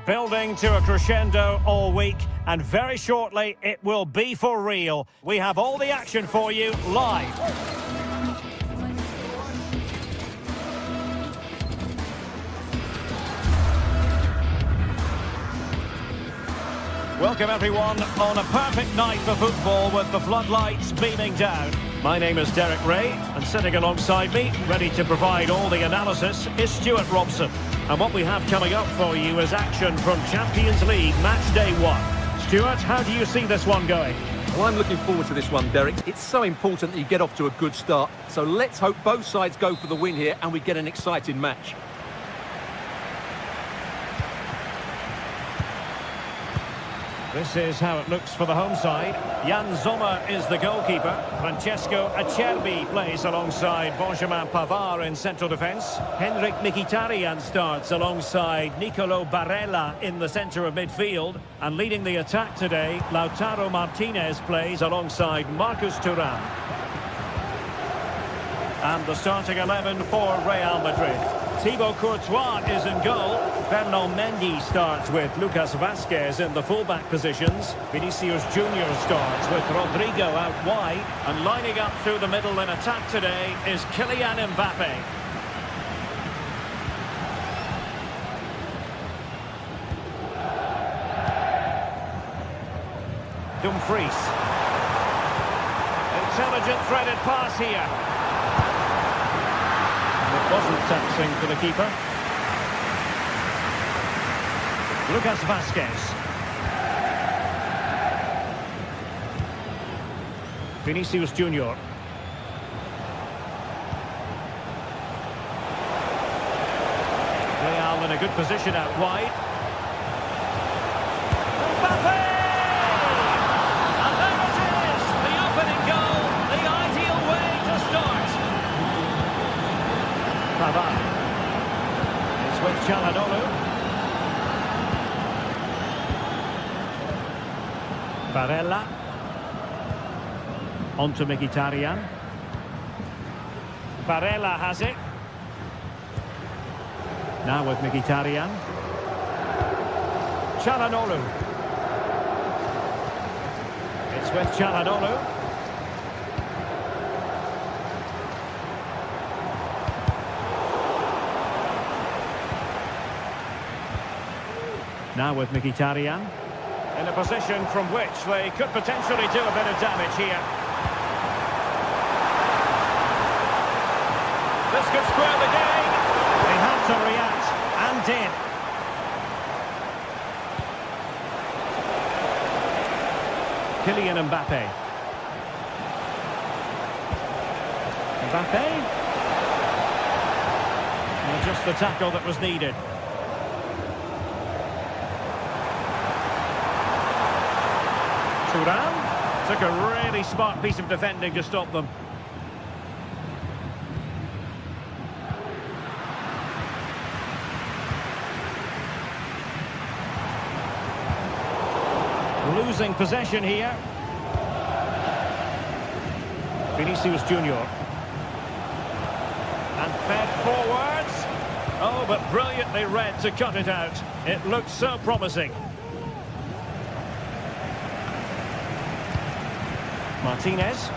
building to a crescendo all week, and very shortly it will be for real. We have all the action for you live. Welcome everyone on a perfect night for football with the floodlights beaming down. My name is Derek Ray, and sitting alongside me, ready to provide all the analysis, is Stuart Robson. And what we have coming up for you is action from Champions League Match Day 1. Stuart, how do you see this one going? Well, I'm looking forward to this one, Derek. It's so important that you get off to a good start. So let's hope both sides go for the win here and we get an exciting match. This is how it looks for the home side. Jan Sommer is the goalkeeper. Francesco Acerbi plays alongside Benjamin Pavard in central defence. Henrik Mkhitaryan starts alongside Nicolo Barella in the centre of midfield. And leading the attack today, Lautaro Martinez plays alongside Marcus Thuram. And the starting 11 for Real Madrid. Thibaut Courtois is in goal. Fernand Mendy starts with Lucas Vazquez in the fullback positions. Vinicius Junior starts with Rodrigo out wide. And lining up through the middle in attack today is Kylian Mbappe. Dumfries. Intelligent threaded pass here. It wasn't taxing for the keeper. Lucas Vazquez. Vinicius Junior. Real in a good position out wide. Mbappe! And there it is! The opening goal, the ideal way to start. Pavard. It's with Çalhanoğlu. Barella. On to Mkhitaryan. Barella has it. Now with Mkhitaryan. Çalhanoğlu. It's with Çalhanoğlu. Now with Mkhitaryan. In a position from which they could potentially do a bit of damage here. This could square the game. They had to react, and did. Kylian Mbappe. Mbappe. And just the tackle that was needed. Thuram took a really smart piece of defending to stop them. Losing possession here. Vinicius Junior. And fed forwards. Oh, but brilliantly read to cut it out. It looked so promising. Martinez.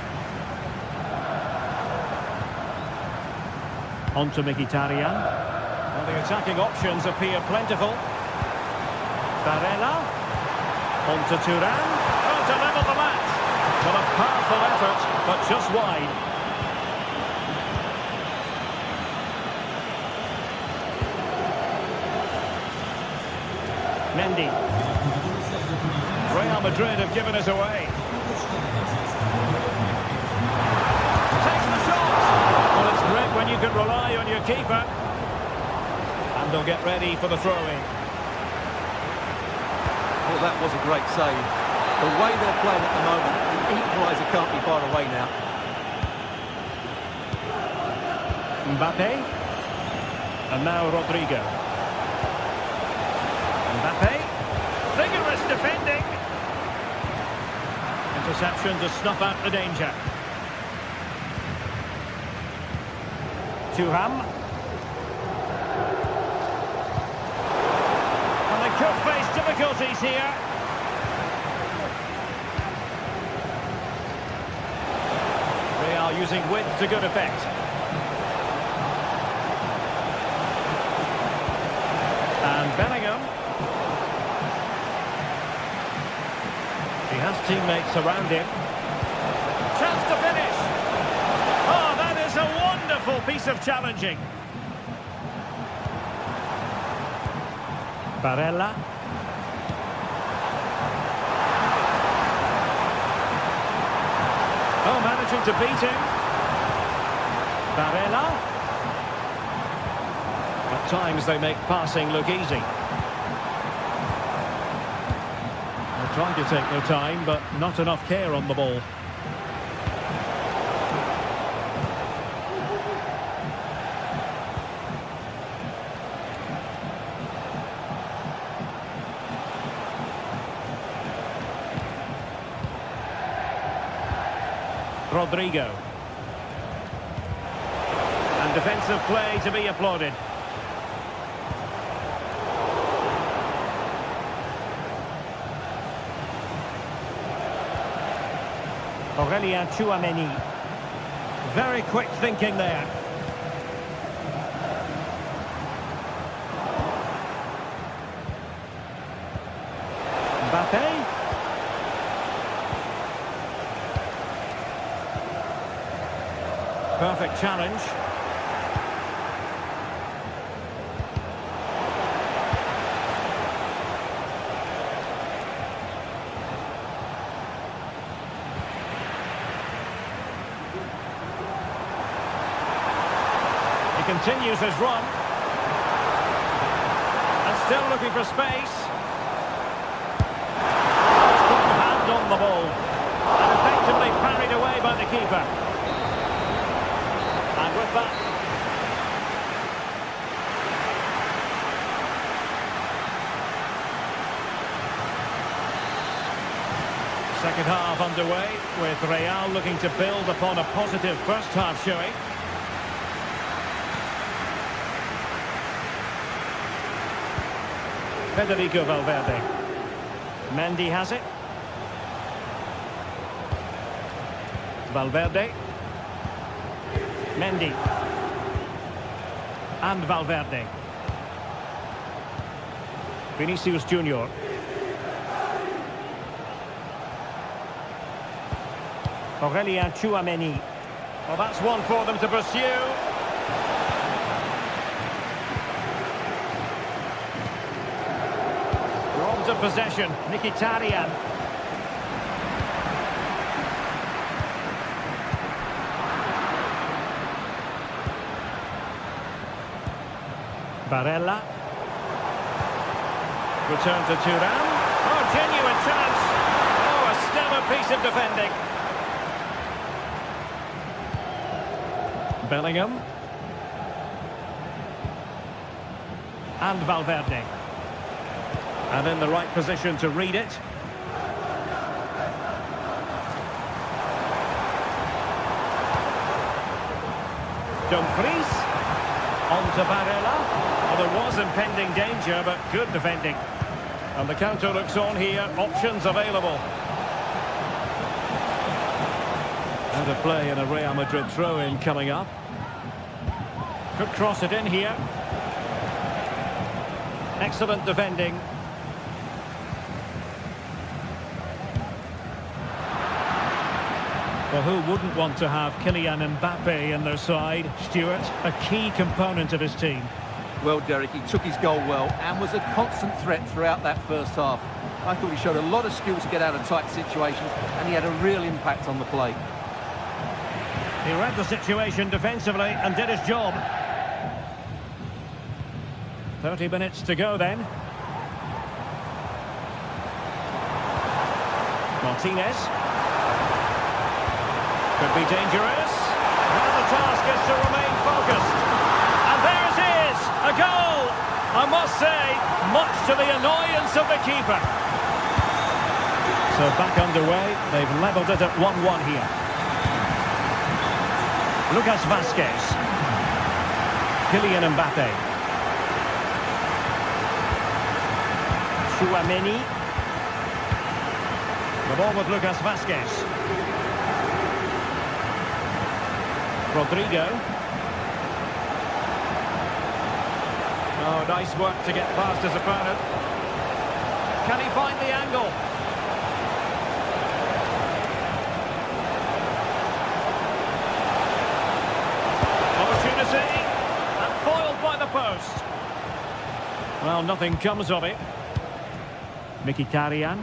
On to Mkhitaryan. Well, the attacking options appear plentiful. Barella. On to Thuram. Oh, to level the match. Well, a powerful effort, but just wide. Mendy. Real Madrid have given us away. Well, it's great when you can rely on your keeper. And they'll get ready for the throw-in. Well, that was a great save. The way they're playing at the moment, the equaliser can't be far away now. Mbappe. And now Rodrigo. Mbappe. Vigorous defending. Interception to snuff out the danger. Thuram. And they could difficulties here. Real using width to good effect. And Bellingham. He has teammates around him. Chance to finish. Oh, that is a wonderful piece of challenging. Barella. Oh, managing to beat him. Barella. At times they make passing look easy. They're trying to take their time, but not enough care on the ball. Rodrigo. And defensive play to be applauded. Aurelien Tchouameni. Very quick thinking there. Mbappe. Perfect challenge. He continues his run. And still looking for space. Strong hand on the ball. And effectively parried away by the keeper. And with that, second half underway, with Real looking to build upon a positive first half showing. Federico Valverde. Mendy has it. Valverde. Mendy. And Valverde. Vinicius Junior. Aurelien Tchouameni. Well, that's one for them to pursue. Robbed of possession. Mkhitaryan. Barella. Return to Thuram. Oh, genuine chance. Oh, a stellar piece of defending. Bellingham. And Valverde. And in the right position to read it. Dumfries. On to Barella. Well, there was impending danger, but good defending. And the counter looks on here. Options available. And a play in a Real Madrid throw-in coming up. Could cross it in here. Excellent defending. Well, who wouldn't want to have Kylian Mbappe in their side? Stuart, a key component of his team. Well, Derek, he took his goal well and was a constant threat throughout that first half. I thought he showed a lot of skill to get out of tight situations, and he had a real impact on the play. He read the situation defensively and did his job. 30 minutes to go then. Martinez. Could be dangerous. Now the task is to remain focused. And there it is! A goal! I must say, much to the annoyance of the keeper. So back underway. They've levelled it at 1-1 here. Lucas Vazquez. Kylian Mbappe. Tchouaméni. The ball with Lucas Vazquez. Rodrigo. Oh, nice work to get past his opponent. Can he find the angle? Opportunity. And foiled by the post. Well, nothing comes of it. Mkhitaryan.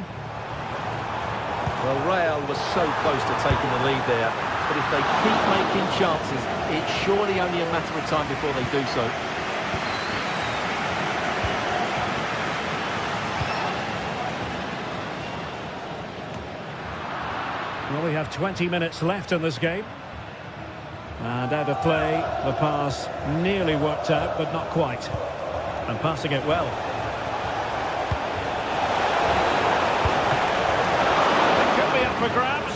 Well, Real was so close to taking the lead there, but if they keep making chances, it's surely only a matter of time before they do so. Well, we have 20 minutes left in this game. And out of play, the pass nearly worked out, but not quite. And passing it well. It could be up for grabs.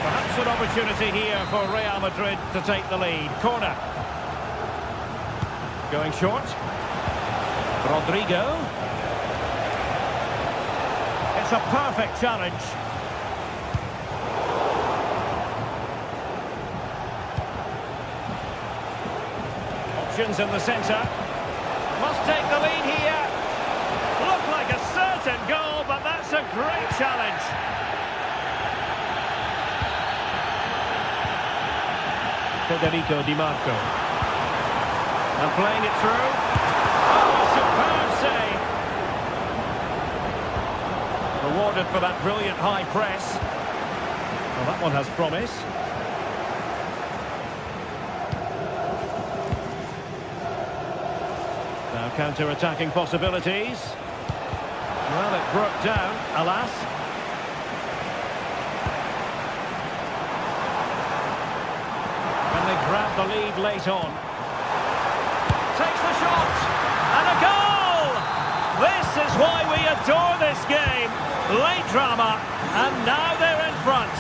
Perhaps an opportunity here for Real Madrid to take the lead. Corner. Going short. Rodrigo. It's a perfect challenge. Options in the centre. Must take the lead here. Looked like a certain goal, but that's a great challenge. Federico Di Marco. And playing it through. Oh, superb save. Rewarded for that brilliant high press. Well, that one has promise. Now counter-attacking possibilities. Well, it broke down, alas. And they grab the lead late on. Takes the shot! And a goal! This is why we adore this game. Late drama, and now they're in front.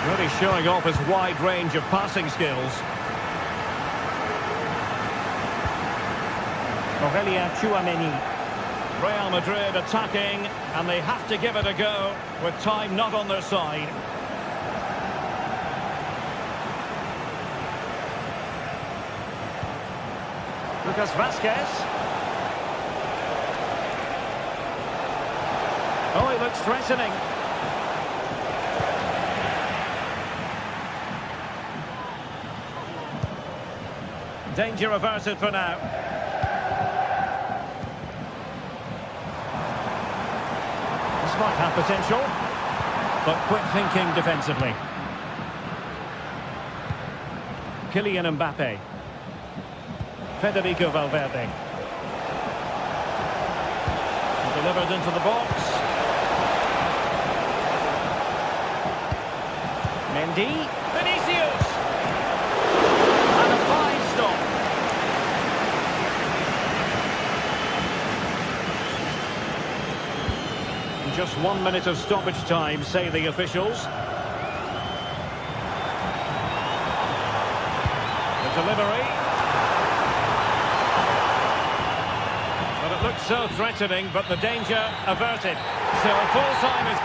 Really showing off his wide range of passing skills. Tchouaméni. Real Madrid attacking, and they have to give it a go with time not on their side. Lucas Vazquez. Oh, he looks threatening. Danger averted for now. This might have potential, but quick thinking defensively. Kylian Mbappe. Federico Valverde. Delivered into the box. Mendy. Vinicius. And a fine stop. Just 1 minute of stoppage time, say the officials. The delivery. But it looks so threatening, but the danger averted. So full time is...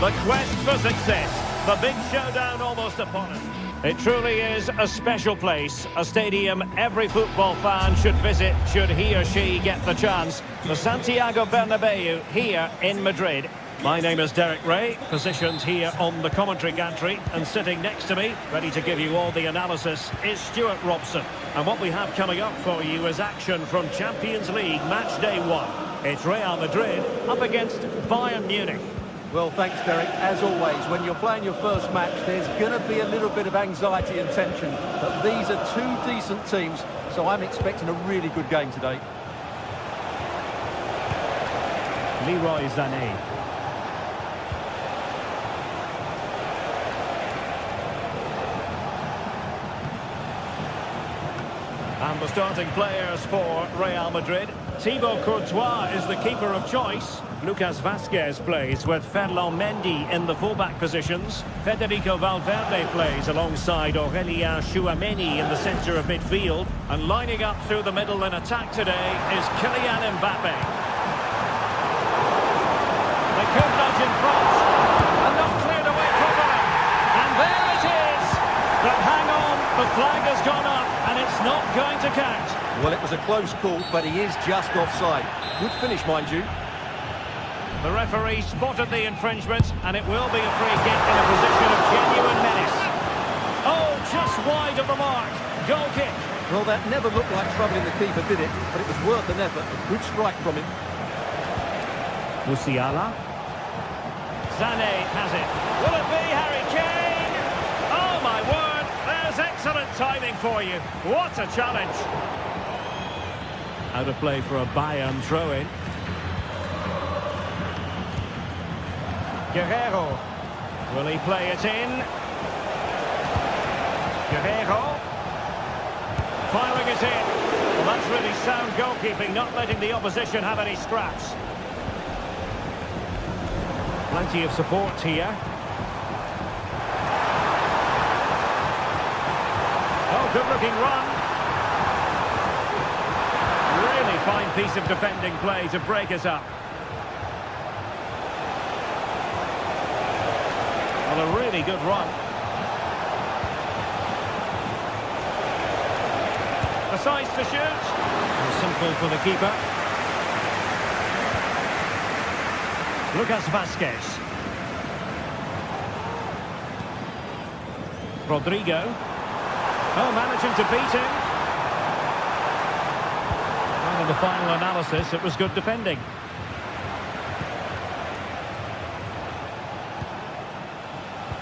The quest for success. The big showdown almost upon us. It truly is a special place, a stadium every football fan should visit should he or she get the chance. The Santiago Bernabeu here in Madrid. My name is Derek Ray, positioned here on the commentary gantry, and sitting next to me, ready to give you all the analysis, is Stuart Robson. And what we have coming up for you is action from Champions League match day 1. It's Real Madrid up against Bayern Munich. Well, thanks, Derek. As always, when you're playing your first match, there's going to be a little bit of anxiety and tension. But these are two decent teams, so I'm expecting a really good game today. Leroy Sané. And the starting players for Real Madrid. Thibaut Courtois is the keeper of choice. Lucas Vazquez plays with Ferland Mendy in the fullback positions. Federico Valverde plays alongside Aurélien Tchouameni in the centre of midfield. And lining up through the middle in attack today is Kylian Mbappe. They could nudge in front, and not cleared away properly. And there it is! But hang on, the flag has gone up, and it's not going to count. Well, it was a close call, but he is just offside. Good finish, mind you. The referee spotted the infringement, and it will be a free kick in a position of genuine menace. Oh, just wide of the mark. Goal kick. Well, that never looked like troubling the keeper, did it? But it was worth an effort. A good strike from him. Musiala. Sané has it. Will it be Harry Kane? Oh, my word. There's excellent timing for you. What a challenge. Out of play for a Bayern throw-in. Guerrero. Will he play it in? Guerrero. Firing it in. Well, that's really sound goalkeeping, not letting the opposition have any scraps. Plenty of support here. Oh, good-looking run. Really fine piece of defending play to break us up. Well, a really good run. The size to shoot. Simple for the keeper. Lucas Vazquez. Rodrigo. Oh, managing to beat him. And in the final analysis, it was good defending.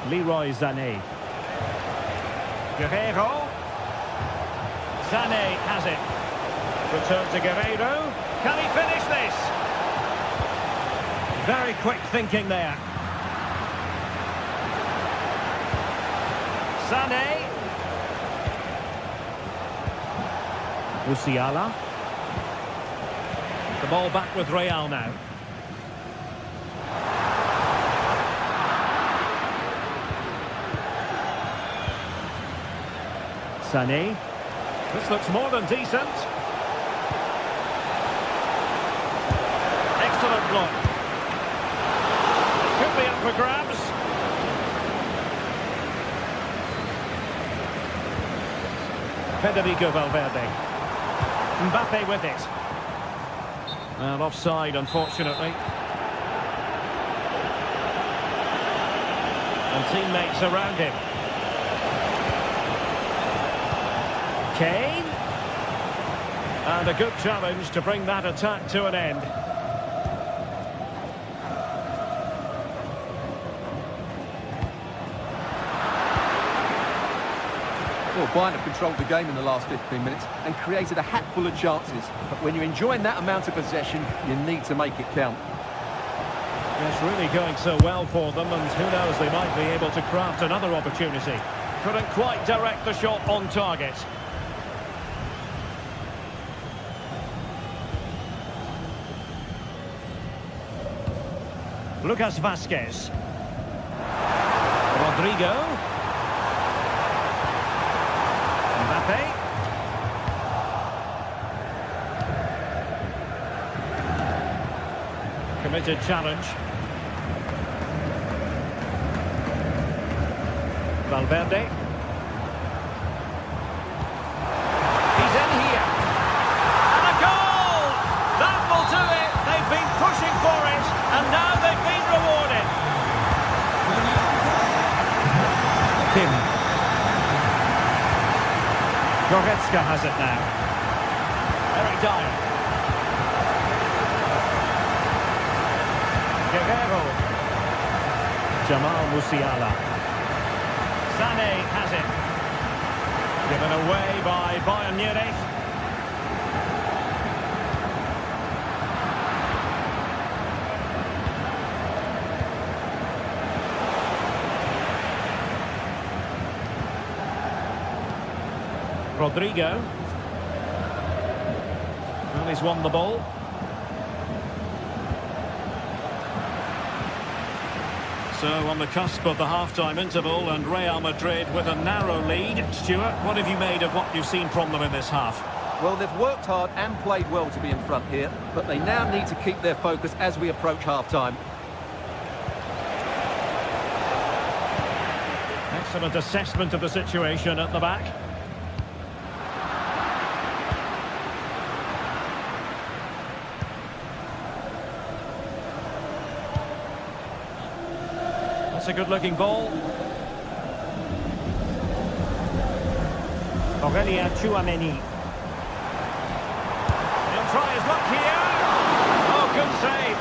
Leroy Sané. Guerrero. Sané has it. Return to Guerrero. Can he finish this? Very quick thinking there. Sané. Musiala. The ball back with Real now. Sané. This looks more than decent. Excellent block. Could be up for grabs. Federico Valverde. Mbappe with it. And offside, unfortunately. And teammates around him. Kane. And a good challenge to bring that attack to an end. Well, Bayern have controlled the game in the last 15 minutes and created a hatful of chances. But when you're enjoying that amount of possession, you need to make it count. It's really going so well for them, and who knows, they might be able to craft another opportunity. Couldn't quite direct the shot on target. Lucas Vazquez. Rodrigo. Mbappe. Committed challenge. Valverde. He's in here. And a goal! That will do it. They've been pushing for it, and now they've been rewarded. Kim. Goretzka has it now. Eric Dyer. Guerrero. Jamal Musiala. Sané has it. Given away by Bayern Munich. Rodrigo. Well, he's won the ball. So on the cusp of the half-time interval, and Real Madrid with a narrow lead. Stuart, what have you made of what you've seen from them in this half? Well, they've worked hard and played well to be in front here, but they now need to keep their focus as we approach half-time. Excellent assessment of the situation at the back. That's a good-looking ball. Aurelien Tchouameni. He'll try his luck here. Oh, good save.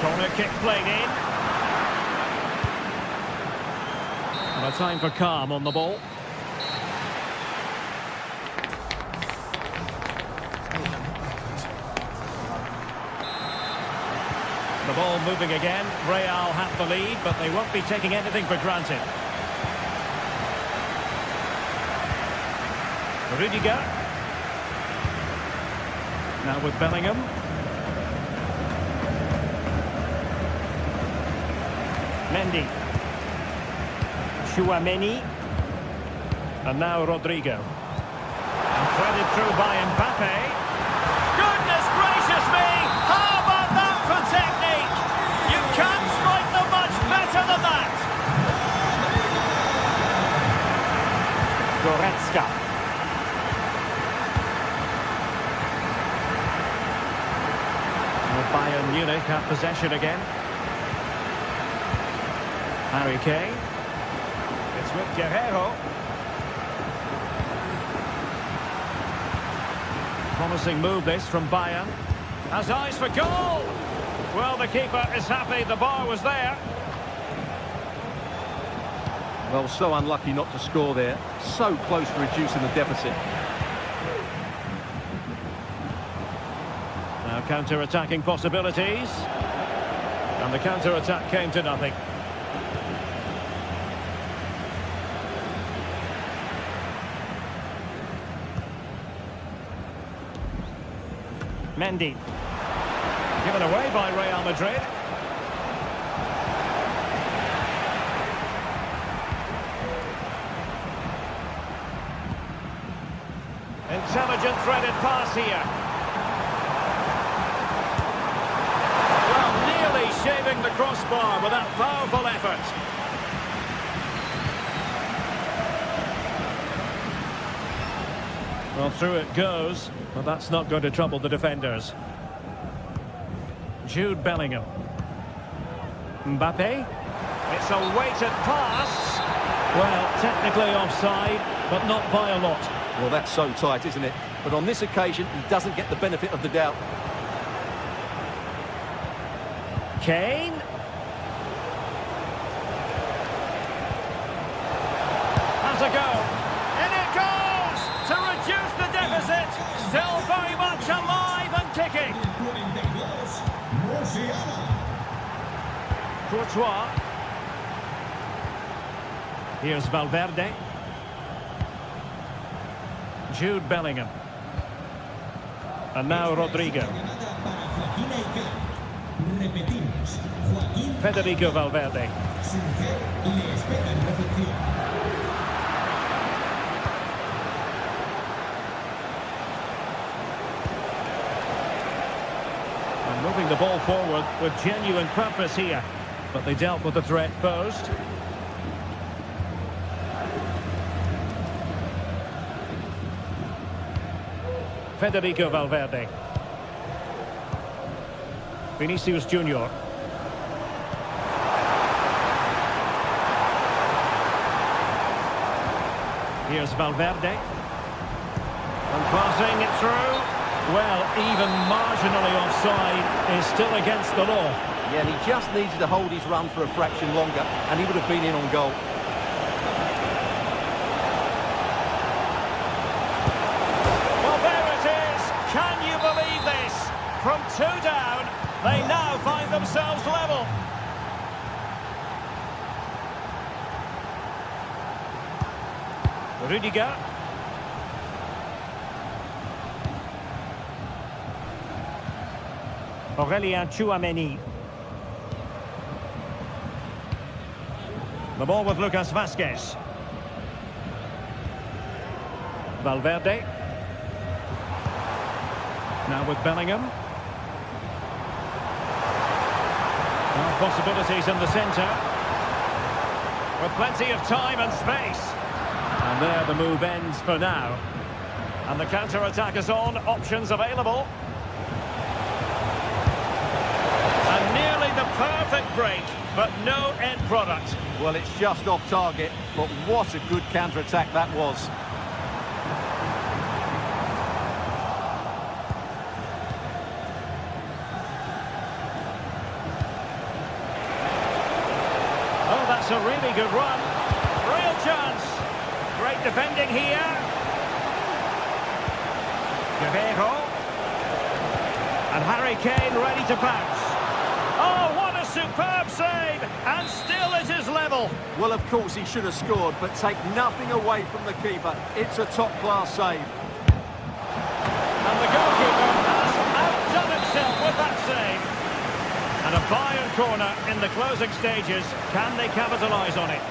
Corner kick played in. And a time for calm on the ball. The ball moving again. Real have the lead, but they won't be taking anything for granted. Rudiger. Now with Bellingham. Mendy. Tchouameni. And now Rodrigo. And threaded through by Mbappe. Goodness gracious me! How about that for technique? You can't strike them much better than that. Goretzka. Well, Bayern Munich have possession again. Harry Kane. It's with Guerrero. Promising move this from Bayern. Has eyes for goal. Well, the keeper is happy the bar was there. Well, so unlucky not to score there. So close to reducing the deficit. Now counter-attacking possibilities. And the counter-attack came to nothing. Mendy. Given away by Real Madrid. Intelligent threaded pass here. Well, nearly shaving the crossbar with that powerful effort. Well, through it goes, but that's not going to trouble the defenders. Jude Bellingham. Mbappe. It's a weighted pass. Well, technically offside, but not by a lot. Well, that's so tight, isn't it? But on this occasion, he doesn't get the benefit of the doubt. Kane. Has a go. In it goes! To reduce the deficit. Still very much alive and kicking. Courtois. Here's Valverde. Jude Bellingham. And now Rodrigo. Federico Valverde. And moving the ball forward with genuine purpose here. But they dealt with the threat posed. Federico Valverde. Vinicius Junior. Here's Valverde. And passing it through. Well, even marginally offside is still against the law. Yeah, and he just needed to hold his run for a fraction longer, and he would have been in on goal. Well, there it is. Can you believe this? From 2 down, they now find themselves level. Rudiger. Aurélien Tchouaméni. The ball with Lucas Vázquez. Valverde. Now with Bellingham. Now possibilities in the centre. With plenty of time and space. And there the move ends for now. And the counter-attack is on. Options available. And nearly the perfect break, but no end product. Well, it's just off target, but what a good counter-attack that was. Oh, that's a really good run. Real chance. Great defending here. Guerreiro. And Harry Kane ready to pounce. Oh, what a superb save! And still it is level. Well, of course, he should have scored, but take nothing away from the keeper. It's a top-class save. And the goalkeeper has outdone himself with that save. And a Bayern corner in the closing stages. Can they capitalise on it?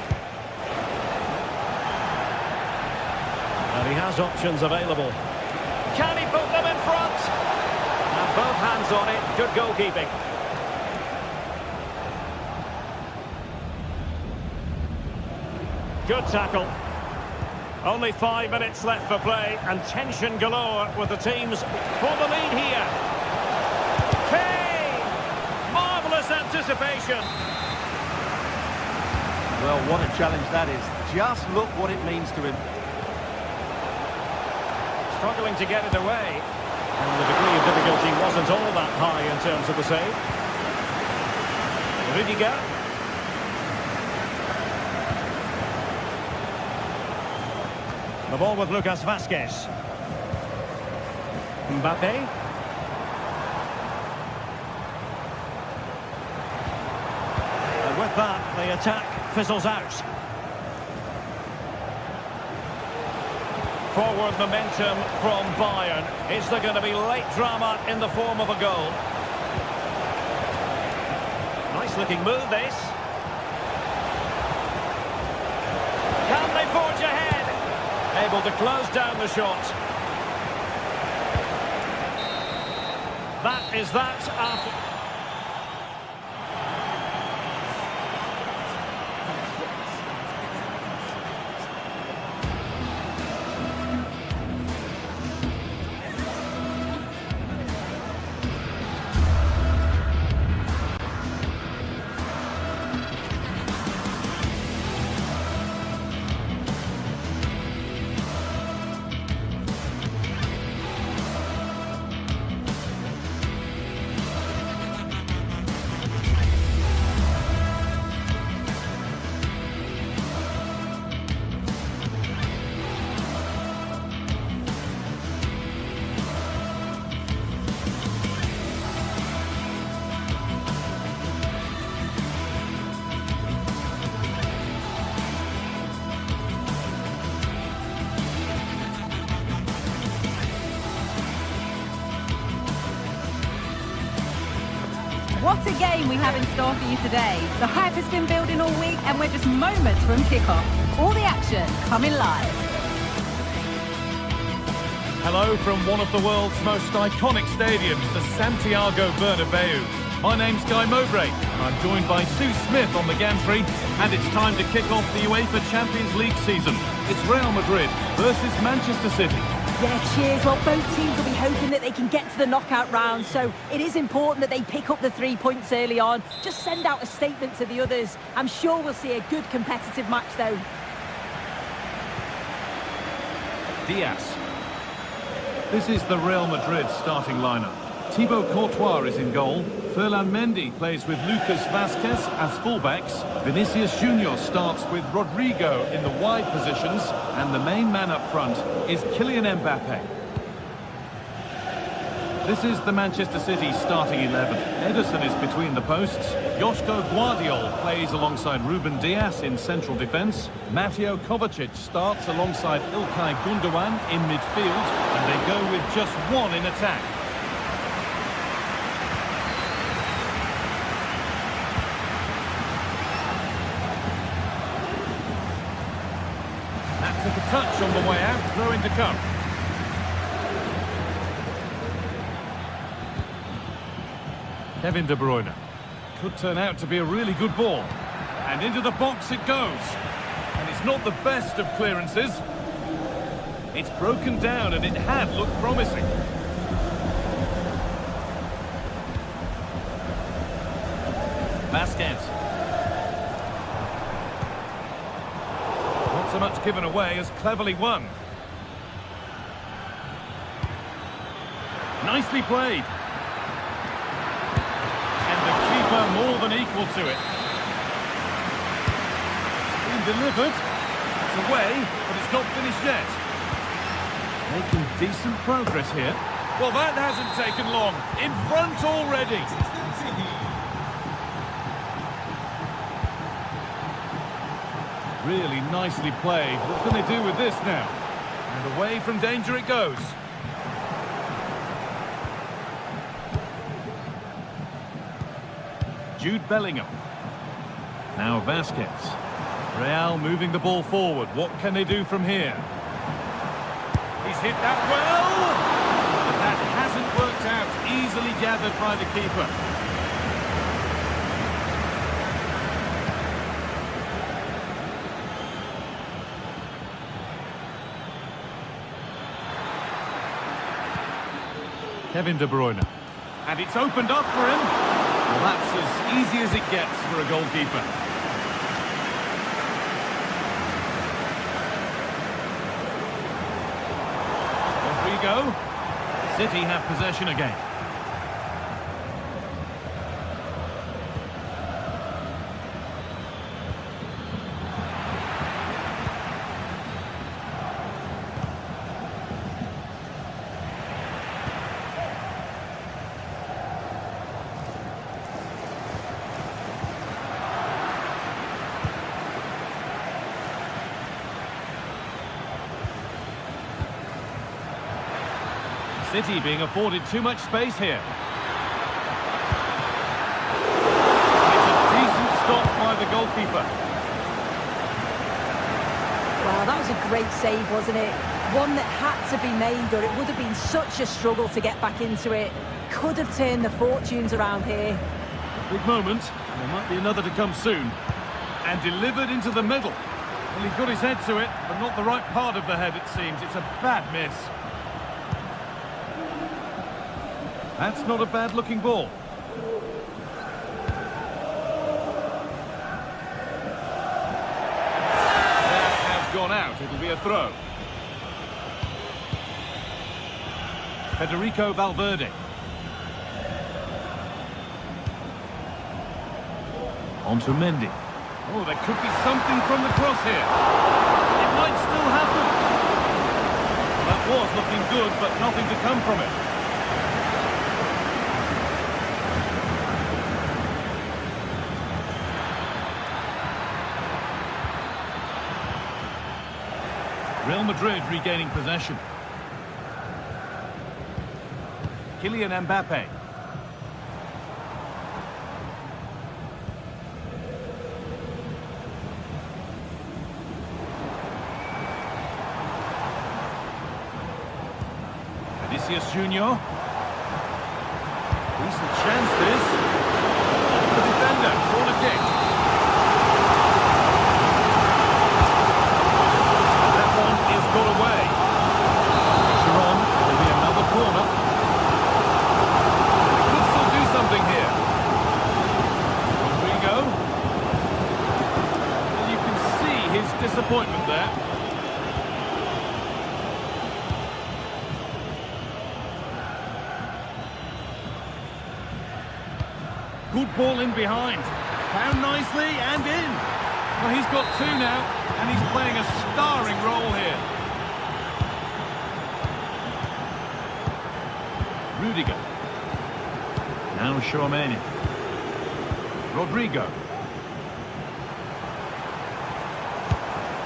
And he has options available. Can he put them in front? And both hands on it. Good goalkeeping. Good tackle. Only 5 minutes left for play, and tension galore with the teams for the lead here. Kane! Marvellous anticipation. Well, what a challenge that is. Just look what it means to him. Struggling to get it away. And the degree of difficulty wasn't all that high in terms of the save. Rudiger. The ball with Lucas Vázquez. Mbappe. And with that, the attack fizzles out. Forward momentum from Bayern. Is there going to be late drama in the form of a goal? Nice looking move, this. Can they forge ahead? Able to close down the shot. That is that after... What a game we have in store for you today. The hype has been building all week and we're just moments from kickoff. All the action coming live. Hello from one of the world's most iconic stadiums, the Santiago Bernabeu. My name's Guy Mowbray, and I'm joined by Sue Smith on the gantry, and it's time to kick off the UEFA Champions League season. It's Real Madrid versus Manchester City. Yeah, cheers. Well, both teams will be hoping that they can get to the knockout round, so it is important that they pick up the 3 points early on. Just send out a statement to the others. I'm sure we'll see a good competitive match, though. Diaz. This is the Real Madrid starting lineup. Thibaut Courtois is in goal. Ferland Mendy plays with Lucas Vazquez as fullbacks. Vinicius Junior starts with Rodrigo in the wide positions. And the main man up front is Kylian Mbappe. This is the Manchester City starting 11. Ederson is between the posts. Joško Guardiol plays alongside Ruben Dias in central defence. Mateo Kovacic starts alongside Ilkay Gundogan in midfield. And they go with just one in attack. That took a touch on the way out, throw in to come. Kevin De Bruyne. Could turn out to be a really good ball. And into the box it goes. And it's not the best of clearances. It's broken down and it had looked promising. Vazquez. Not so much given away as cleverly won. Nicely played. More than equal to it. It's been delivered. It's away, but it's not finished yet. Making decent progress here. Well, that hasn't taken long. In front already. Really nicely played. What can they do with this now? And away from danger it goes. Jude Bellingham. Now Vazquez. Real moving the ball forward. What can they do from here? He's hit that well! But that hasn't worked out. Easily gathered by the keeper. Kevin De Bruyne. And it's opened up for him. Well, that's as easy as it gets for a goalkeeper. Rodrigo. City have possession again. City being afforded too much space here. It's a decent stop by the goalkeeper. Wow, that was a great save, wasn't it? One that had to be made, or it would have been such a struggle to get back into it. Could have turned the fortunes around here. Big moment. There might be another to come soon. And delivered into the middle. Well, he got his head to it, but not the right part of the head, it seems. It's a bad miss. That's not a bad-looking ball. That has gone out. It'll be a throw. Federico Valverde. On to Mendy. Oh, there could be something from the cross here. It might still happen. That was looking good, but nothing to come from it. Real Madrid regaining possession. Kylian Mbappe. Vinicius Junior. Decent chance this. defender, corner kick. That one is got away. Pressure on, it'll be another corner. They could still do something here. Rodrigo. And you can see his disappointment there. Good ball in behind. Found nicely and in. Well, he's got two now, and he's playing a starring role here. Rudiger. Now Tchouaméni. Rodrigo.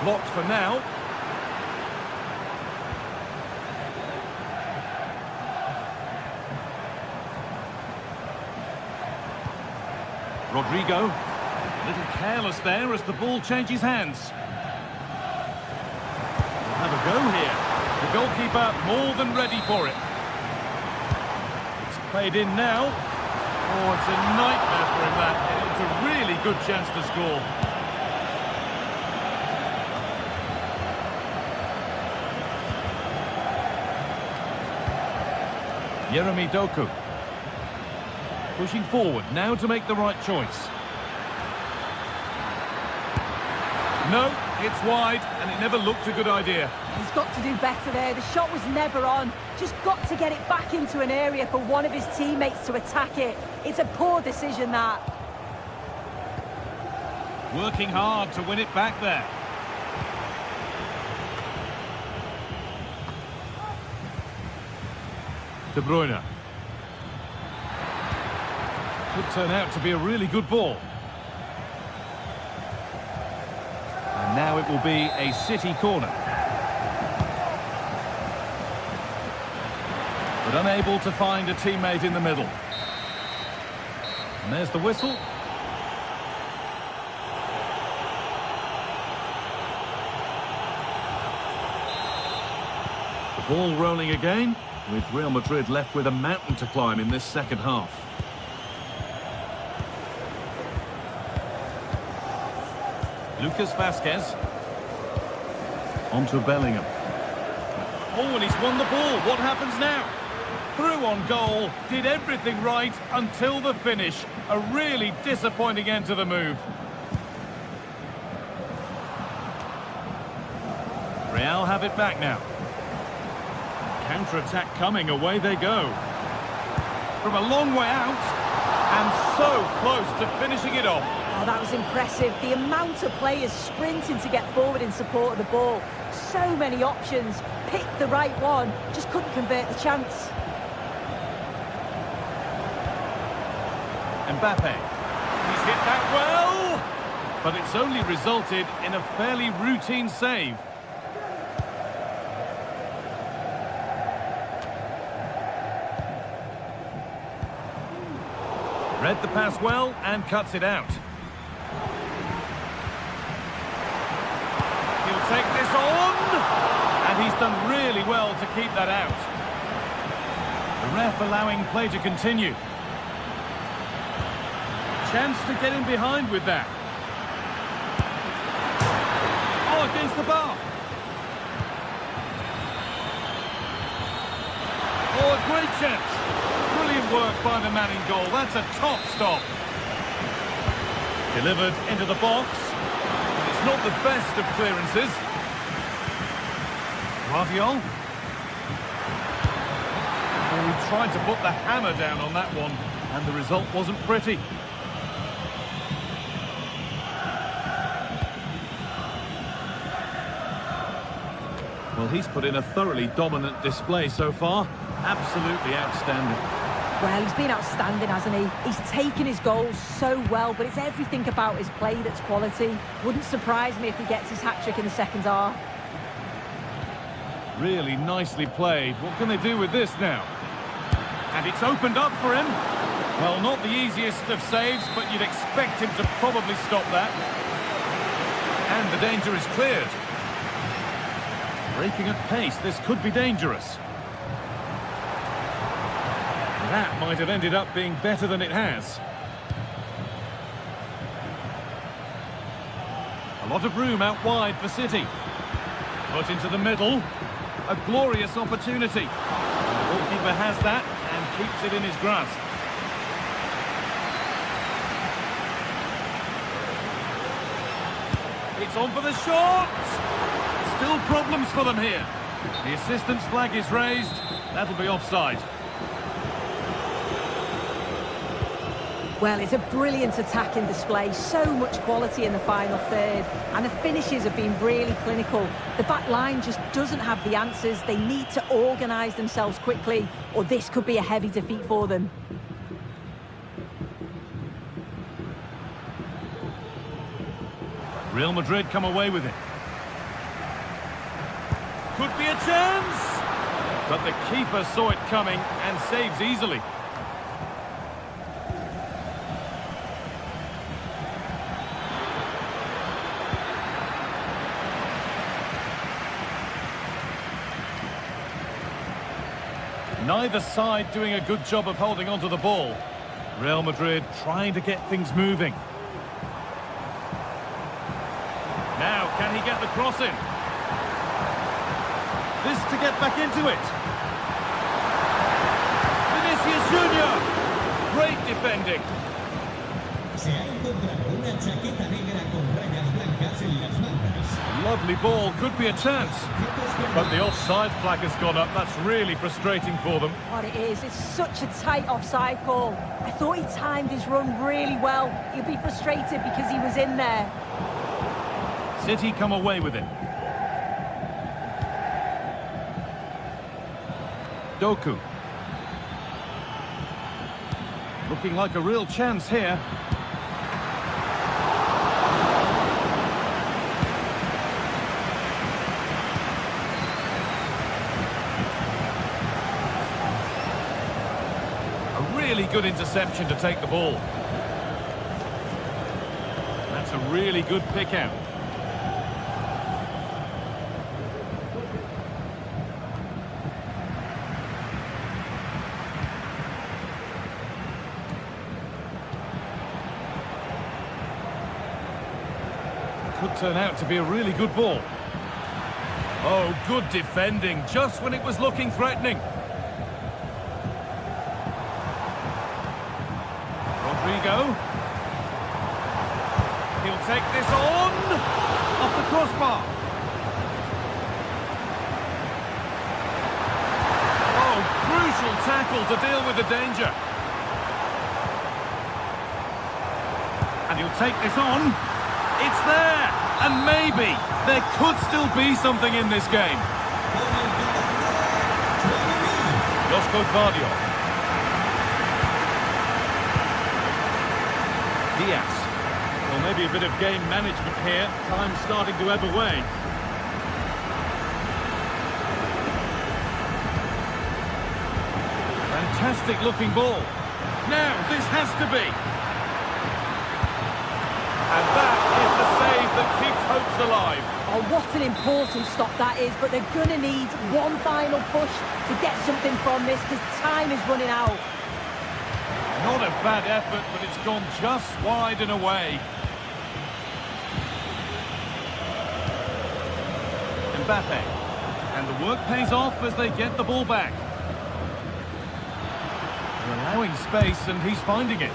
Blocked for now. Rodrigo, a little careless there as the ball changes hands. We'll have a go here. The goalkeeper more than ready for it. It's played in now. Oh, it's a nightmare for him, that. It's a really good chance to score. Jeremy Doku. Pushing forward, now to make the right choice. No, it's wide, and it never looked a good idea. He's got to do better there. The shot was never on. Just got to get it back into an area for one of his teammates to attack it. It's a poor decision, that. Working hard to win it back there. De Bruyne. Could turn out to be a really good ball. And now it will be a City corner. But unable to find a teammate in the middle. And there's the whistle. The ball rolling again, with Real Madrid left with a mountain to climb in this second half. Lucas Vazquez. On to Bellingham. Oh, and he's won the ball. What happens now? Through on goal, did everything right until the finish. A really disappointing end to the move. Real have it back now. Counter-attack coming, away they go. From a long way out, and so close to finishing it off. Oh, that was impressive. The amount of players sprinting to get forward in support of the ball. So many options. Picked the right one, just couldn't convert the chance. Mbappe. He's hit that well, but it's only resulted in a fairly routine save. Read the pass well and cuts it out. He'll take this on, and he's done really well to keep that out. The ref allowing play to continue. Chance to get in behind with that. Oh, against the bar. Oh, a great chance. Brilliant work by the man in goal. That's a top stop. Delivered into the box. It's not the best of clearances. Raviol. Oh, he tried to put the hammer down on that one, and the result wasn't pretty. Well, he's put in a thoroughly dominant display so far. Absolutely outstanding. Well, he's been outstanding, hasn't he? He's taken his goals so well, but it's everything about his play that's quality. Wouldn't surprise me if he gets his hat-trick in the second half. Really nicely played. What can they do with this now? And it's opened up for him. Well, not the easiest of saves, but you'd expect him to probably stop that. And the danger is cleared. Breaking at pace, this could be dangerous. That might have ended up being better than it has. A lot of room out wide for City. Put into the middle. A glorious opportunity. The goalkeeper has that and keeps it in his grasp. It's on for the shot! Still problems for them here. The assistant's flag is raised. That'll be offside. Well, it's a brilliant attacking display, so much quality in the final third, and the finishes have been really clinical. The back line just doesn't have the answers. They need to organise themselves quickly, or this could be a heavy defeat for them. Real Madrid come away with it. Could be a chance! But the keeper saw it coming and saves easily. Neither side doing a good job of holding onto the ball. Real Madrid trying to get things moving. Now, can he get the cross in? This to get back into it. Vinicius Junior. Great defending. Se ha encontrado una chaqueta negra con rayas blancas en las mangas. Lovely ball, could be a chance. But the offside flag has gone up. That's really frustrating for them. What it is, it's such a tight offside call. I thought he timed his run really well. He'll be frustrated because he was in there. City come away with it. Doku. Looking like a real chance here. A really good interception to take the ball. That's a really good pick out. Could turn out to be a really good ball. Oh, good defending, just when it was looking threatening. Rodrigo. He'll take this on. Off the crossbar. Oh, crucial tackle to deal with the danger. And he'll take this on. It's there, and maybe there could still be something in this game. Josko Gvardiol. Diaz. Well, maybe a bit of game management here. Time's starting to ebb away. Fantastic looking ball. Now, this has to be. And that is the save that keeps hopes alive. Oh, what an important stop that is, but they're going to need one final push to get something from this because time is running out. Not a bad effort, but it's gone just wide and away. Mbappe. And the work pays off as they get the ball back. They're allowing space and he's finding it.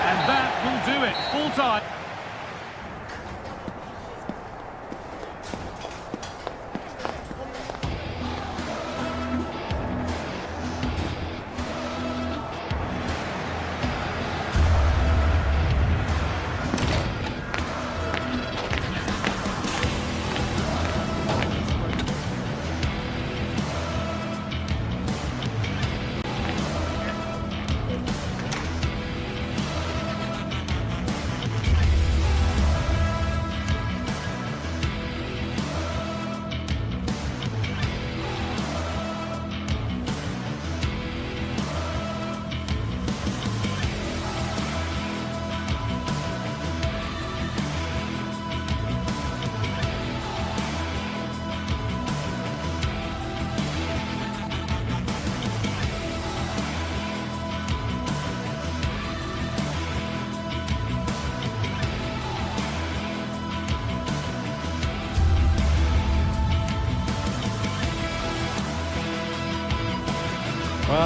And that will do it. Full time.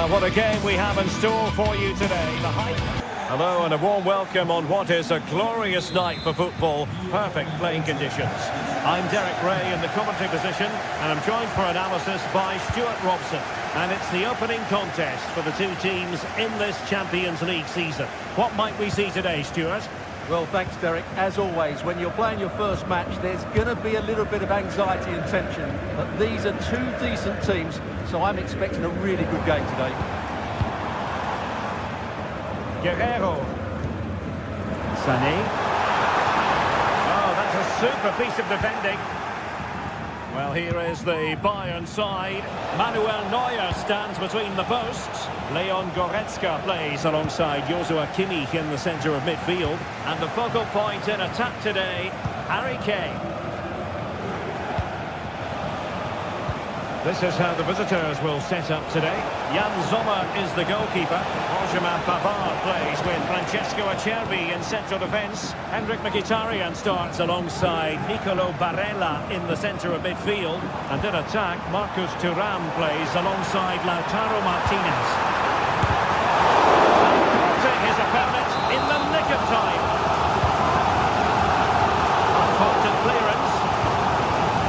What a game we have in store for you today. Hello and a warm welcome on what is a glorious night for football. Perfect playing conditions. I'm Derek Ray in the commentary position, and I'm joined for analysis by Stuart Robson. And it's the opening contest for the two teams in this Champions League season. What might we see today, Stuart? Well, thanks, Derek. As always, when you're playing your first match, there's going to be a little bit of anxiety and tension. But these are two decent teams, so I'm expecting a really good game today. Guerrero. Sané. Oh, that's a super piece of defending. Well, here is the Bayern side. Manuel Neuer stands between the posts. Leon Goretzka plays alongside Joshua Kimmich in the centre of midfield. And the focal point in attack today, Harry Kane. This is how the visitors will set up today. Jan Sommer is the goalkeeper. Benjamin Pavard plays with Francesco Acerbi in central defence. Hendrik Mkhitaryan starts alongside Nicolo Barella in the centre of midfield. And in attack, Marcus Thuram plays alongside Lautaro Martinez. Spotting his opponent in the nick of time. Unfortunate clearance.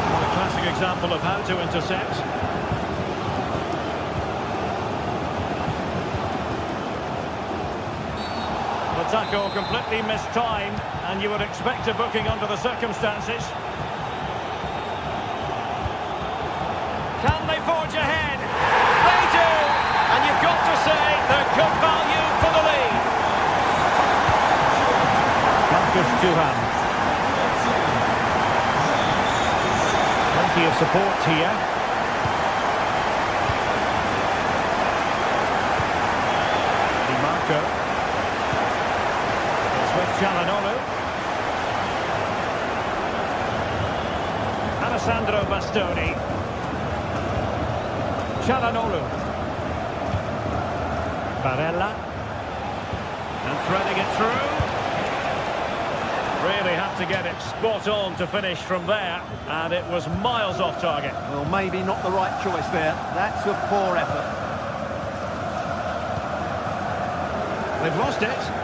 What a classic example of how to intercept. The tackle completely mistimed, and you would expect a booking under the circumstances. Can they forge ahead? They do! And you've got to say they're good value for the lead. Marcus Thuram. Plenty of support here. Di Marco. With Çalhanoğlu. Alessandro Bastoni. Çalhanoğlu. Barella. And threading it through. Really had to get it spot on to finish from there, and it was miles off target. Well, maybe not the right choice there. That's a poor effort. They've lost it.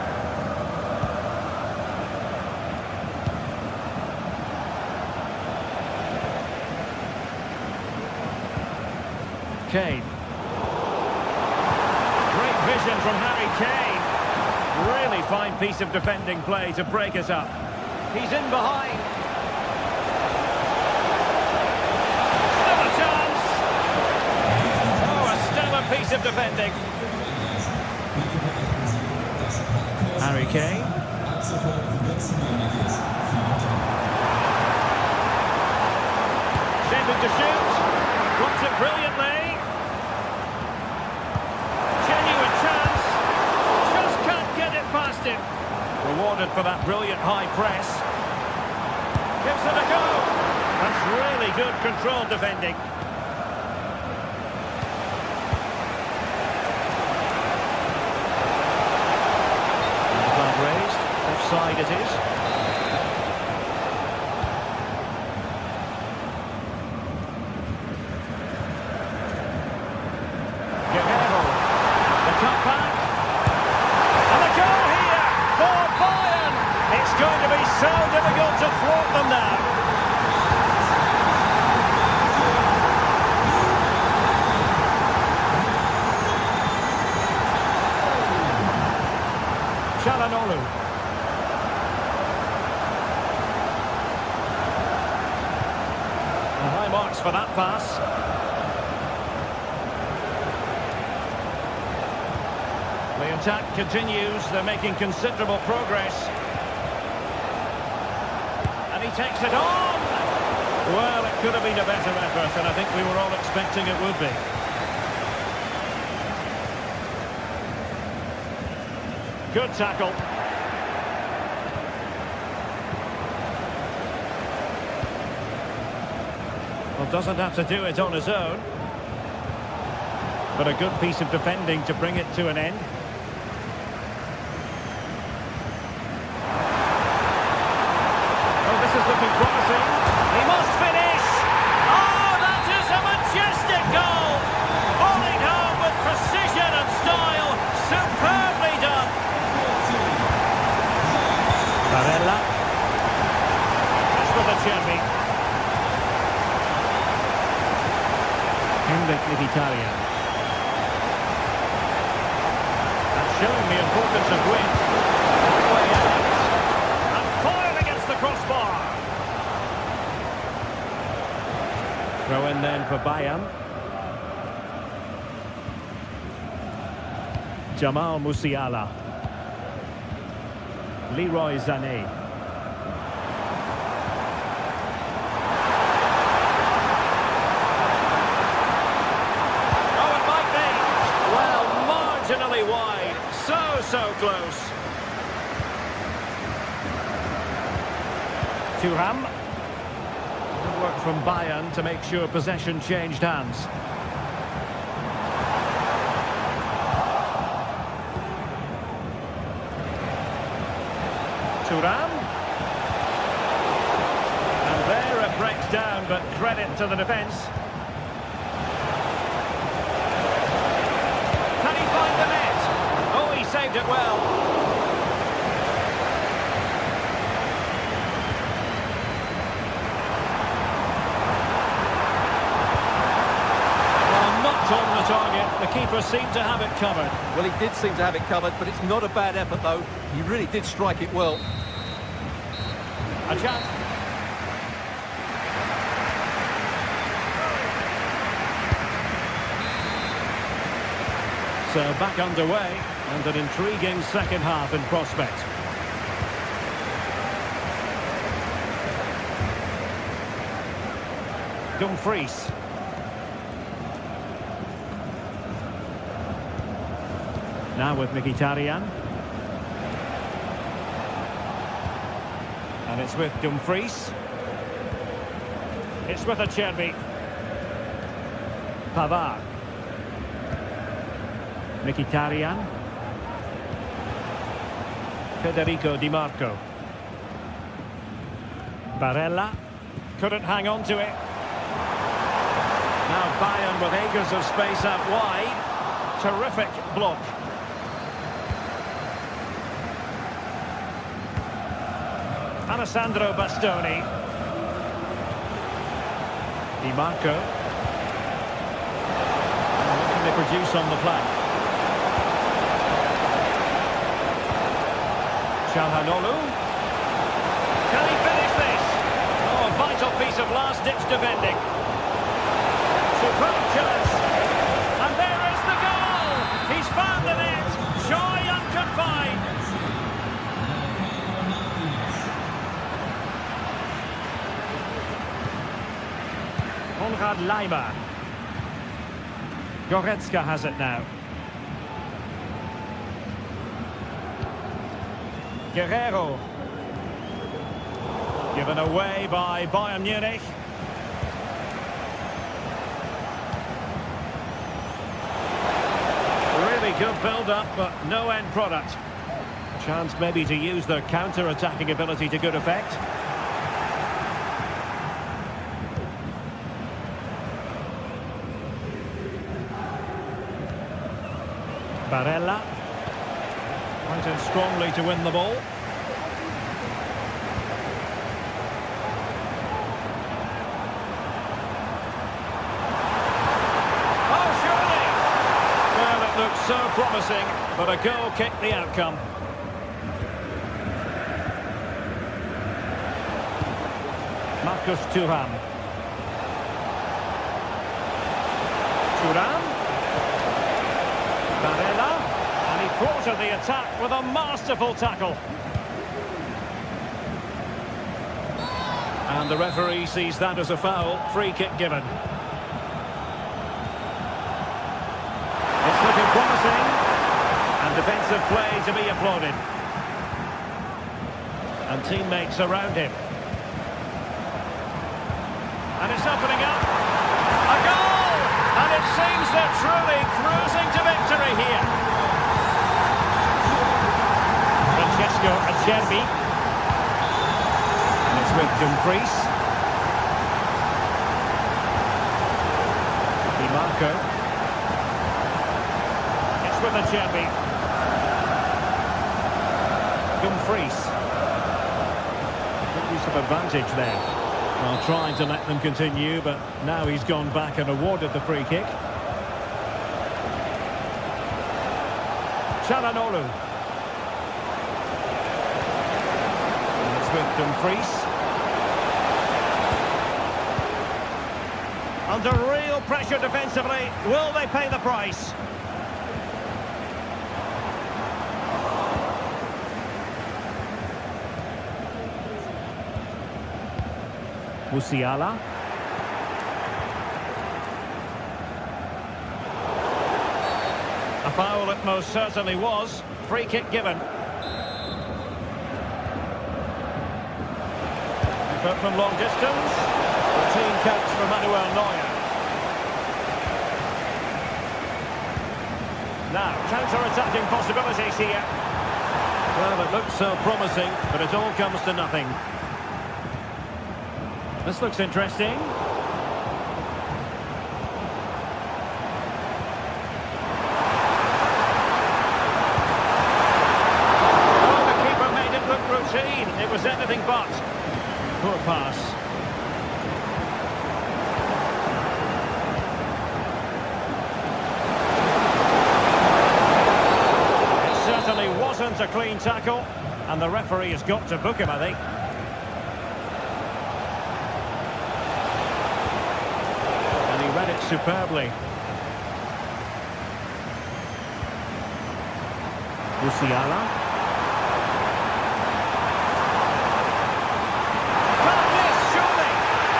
Kane. Great vision from Harry Kane. Really fine piece of defending play to break it up. He's in behind. Still a chance. Oh, a stellar piece of defending. Harry Kane. Intended to shoot. Blocks it brilliantly. Genuine chance. Just can't get it past him. Rewarded for that brilliant high press. Gives it a go. That's really good controlled defending. Flag raised. Offside it is. So difficult to thwart them now. Çalhanoğlu. High marks for that pass. The attack continues. They're making considerable progress. And he takes it on! Well, it could have been a better effort, and I think we were all expecting it would be. Good tackle. Well, doesn't have to do it on his own. But a good piece of defending to bring it to an end. Oh, this is looking promising. He must finish! Oh, that is a majestic goal! Falling home with precision! Acerbi. Henrik Mkhitaryan. And showing the importance of width. Way out. And foiled against the crossbar. Throw in then for Bayern. Jamal Musiala. Leroy Sané. Oh, it might be. Well, marginally wide. So close. Thuram. Good work from Bayern to make sure possession changed hands. Thuram. And there it breaks down, but credit to the defence. Can he find the net? Oh, he saved it well. Well, not on the target. The keeper seemed to have it covered. Well, he did seem to have it covered, but it's not a bad effort, though. He really did strike it well. A chance. So back underway, and an intriguing second half in prospect. Dumfries. Now with Mkhitaryan. And it's with Dumfries. It's with Acerbi. Pavard. Mkhitaryan. Federico Di Marco. Barella. Couldn't hang on to it. Now Bayern with acres of space out wide. Terrific block. Alessandro Bastoni. Di Marco. What can they produce on the flank? Çalhanoğlu. Can he finish this? Oh, a vital piece of last-ditch defending. Superb chance. And there is the goal. He's found the net. Joy unconfined. Konrad Laimer. Goretzka has it now. Guerrero. Given away by Bayern Munich. Really good build-up, but no end product. Chance maybe to use their counter-attacking ability to good effect. Barella. Went in strongly to win the ball. Oh, surely! Well, it looked so promising, but a goal kicked the outcome. Marcus Thuram. Thuram. Barella, and he thwarted the attack with a masterful tackle. And the referee sees that as a foul. Free kick given. It's looking promising, and defensive play to be applauded. And teammates around him. And it's opening up. A goal! And it seems they're truly cruising to victory here. Francesco Acerbi. And it's with Dumfries. Di Marco. It's with Acerbi. Dumfries. Good use of advantage there. Well, trying to let them continue, but now he's gone back and awarded the free kick. Çalhanoğlu. It's with Dumfries. Under real pressure defensively, will they pay the price? Musiala. A foul it most certainly was. Free kick given. But from long distance, routine catch for Manuel Neuer. Now, counter-attacking possibilities here. Well, it looks so promising, but it all comes to nothing. This looks interesting. Oh, the keeper made it look routine. It was anything but. Poor pass. It certainly wasn't a clean tackle, and the referee has got to book him, I think. Read it superbly. Musiala. Can't miss, surely!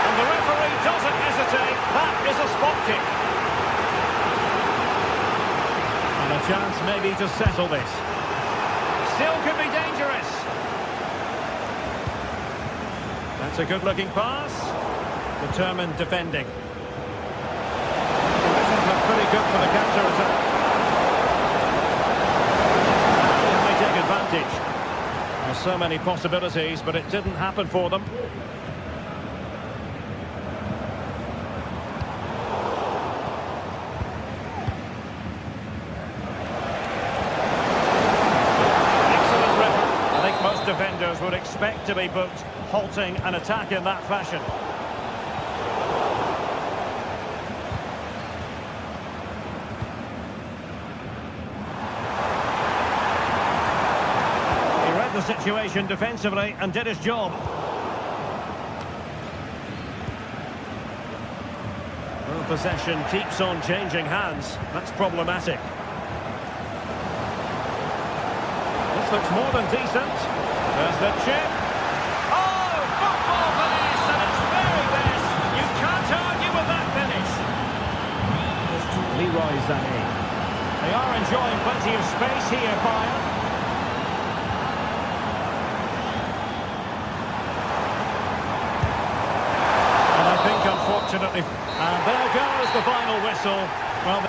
And the referee doesn't hesitate. That is a spot kick. And a chance maybe to settle this. Still could be dangerous. That's a good-looking pass. Determined defending. Pretty good for the counter-attack. And they take advantage. There's so many possibilities, but it didn't happen for them. Excellent referee. I think most defenders would expect to be booked, halting an attack in that fashion. The situation defensively and did his job. Well, possession keeps on changing hands. That's problematic. This looks more than decent. There's the chip. Oh, football finish at its very best. You can't argue with that finish. Leroy Sané. They are enjoying plenty of space here, Bayern. Unfortunately, and there goes the final whistle. Well,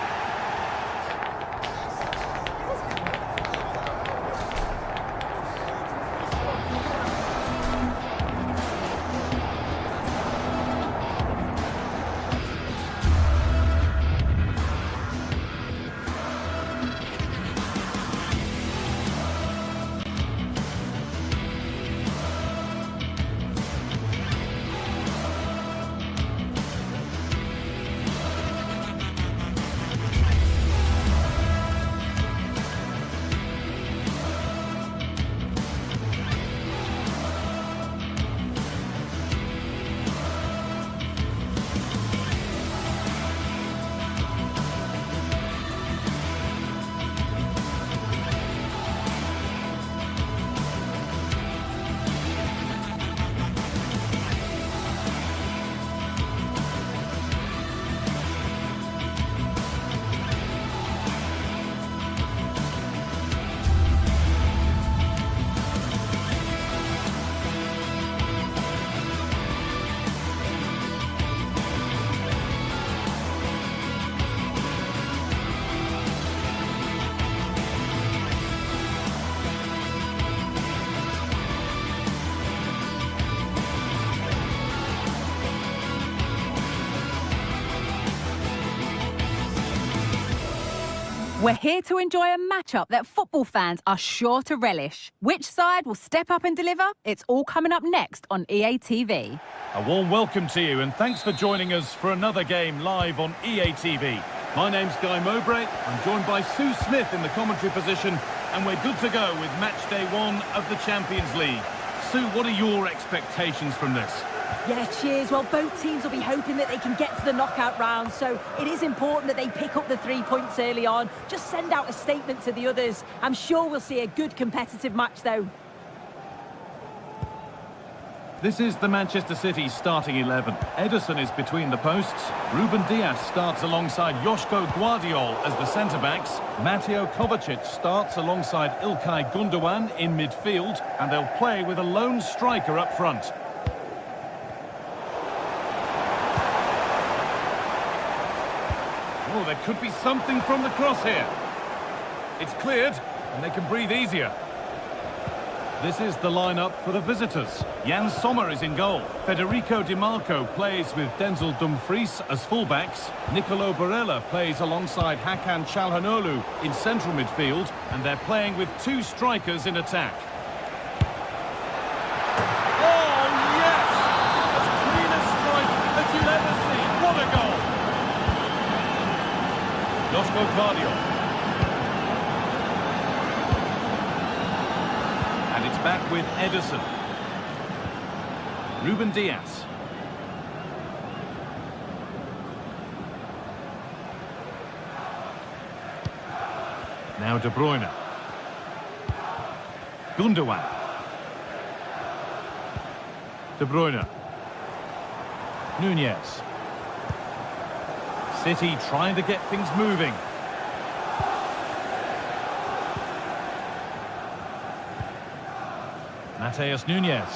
We're here to enjoy a matchup that football fans are sure to relish. Which side will step up and deliver? It's all coming up next on EA TV. A warm welcome to you and thanks for joining us for another game live on EA TV. My name's Guy Mowbray. I'm joined by Sue Smith in the commentary position and we're good to go with match day 1 of the Champions League. Sue, what are your expectations from this? Yeah, cheers. Well, both teams will be hoping that they can get to the knockout round, so it is important that they pick up the 3 points early on. Just send out a statement to the others. I'm sure we'll see a good competitive match, though. This is the Manchester City starting 11. Ederson is between the posts. Ruben Dias starts alongside Joško Guardiol as the centre-backs. Mateo Kovacic starts alongside Ilkay Gundogan in midfield. And they'll play with a lone striker up front. Oh, there could be something from the cross here. It's cleared, and they can breathe easier. This is the lineup for the visitors. Jan Sommer is in goal. Federico Di Marco plays with Denzel Dumfries as fullbacks. Nicolo Barella plays alongside Hakan Çalhanoğlu in central midfield. And they're playing with 2 strikers in attack. Oh, yes! As clean a strike as you'll ever see. What a goal! Joško Guardiol. And it's back with Ederson. Ruben Dias. Now De Bruyne. Gundogan. De Bruyne. Nunez. City trying to get things moving. Matheus Nunez.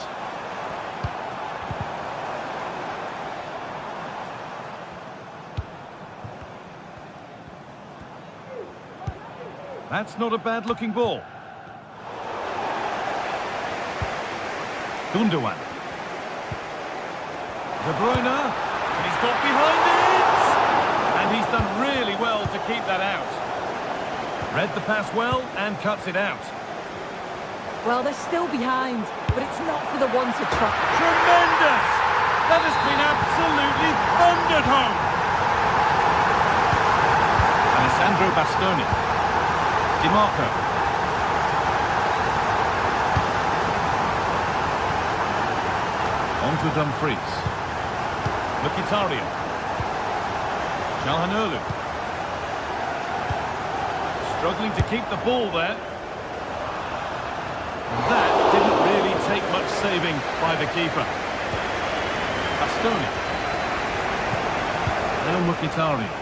That's not a bad-looking ball. Gundogan. De Bruyne. And he's got behind it! And he's done really well to keep that out. Read the pass well and cuts it out. Well, they're still behind, but it's not for the one to try. Tremendous! That has been absolutely thundered home! Alessandro Bastoni. Di Marco. On to Dumfries. Mkhitaryan. Çalhanoğlu. Struggling to keep the ball there. That didn't really take much saving by the keeper. Bastoni. Now Mkhitaryan.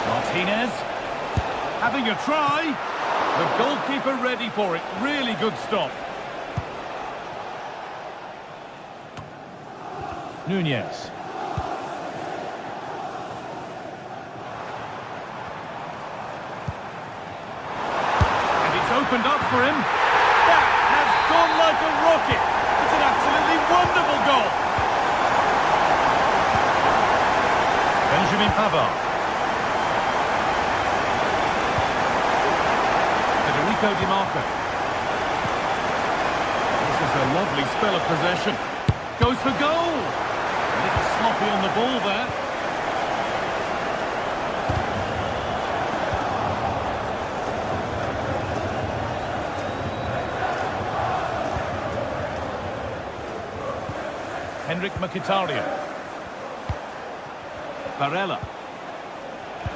Martinez. Having a try. The goalkeeper ready for it. Really good stop. Nunez. Opened up for him. That has gone like a rocket. It's an absolutely wonderful goal. Benjamin Pavard. Federico Di Marco. This is a lovely spell of possession. Goes for goal. A little sloppy on the ball there. Henrik Mkhitaryan. Barella.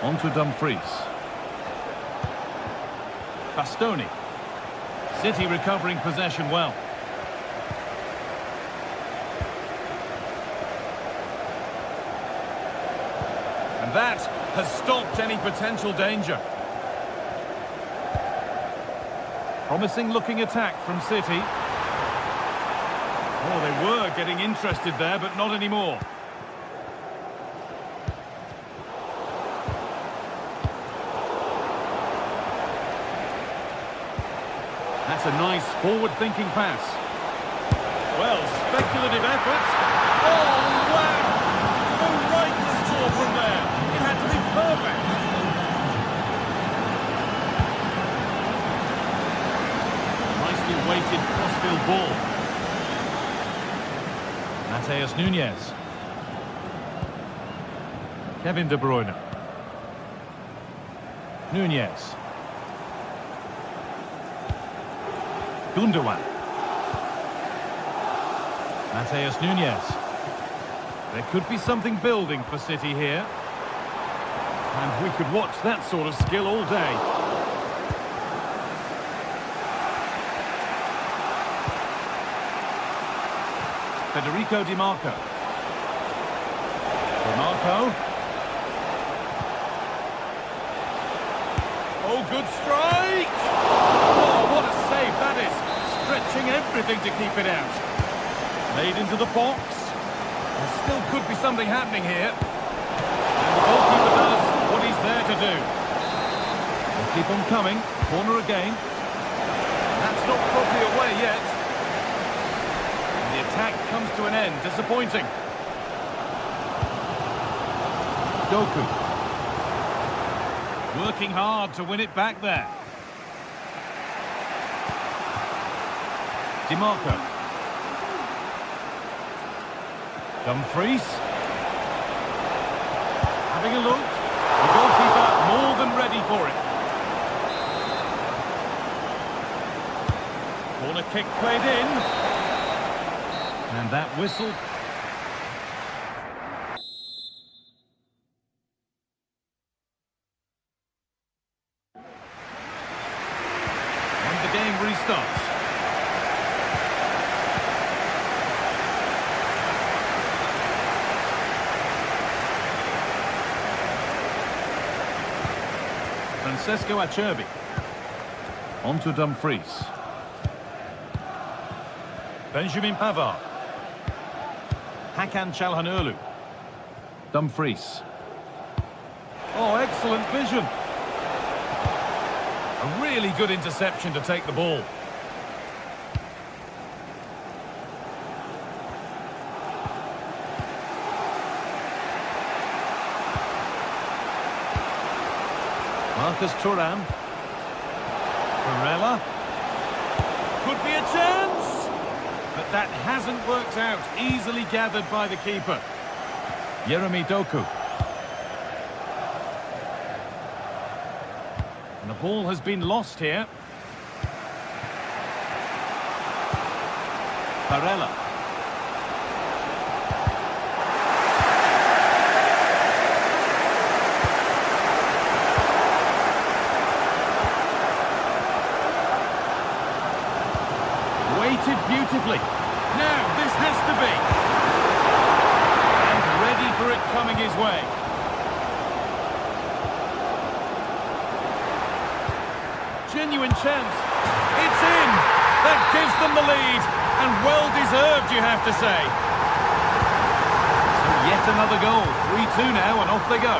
On to Dumfries. Bastoni. City recovering possession well. And that has stopped any potential danger. Promising looking attack from City. Oh, they were getting interested there, but not anymore. That's a nice forward-thinking pass. Well, speculative effort. Oh, wow! No right to score from there. It had to be perfect. weighted crossfield ball. Mateus Nunes. Kevin De Bruyne. Nunes. Gundogan. Mateus Nunes. There could be something building for City here. And we could watch that sort of skill all day. Federico Di Marco. Di Marco. Oh, good strike! Oh, what a save that is! Stretching everything to keep it out. Made into the box. There still could be something happening here. And the goalkeeper does what he's there to do. They'll keep on coming. Corner again. That's not properly away yet. And the attack comes to an end. Disappointing. Doku. Working hard to win it back there. Di Marco. Dumfries. Having a look. The goalkeeper more than ready for it. Corner kick played in. And that whistle. And the game restarts. Francesco Acerbi. On to Dumfries. Benjamin Pavard. Hakan Çalhanoğlu. Dumfries. Oh, excellent vision. A really good interception to take the ball. Marcus Thuram. Barella. Could be a chance. But that hasn't worked out. Easily gathered by the keeper. Yeremy Doku. And the ball has been lost here. Barella. Beautifully. Now, this has to be. And ready for it coming his way. Genuine chance. It's in. That gives them the lead. And well deserved, you have to say. So yet another goal. 3-2 now, and off they go.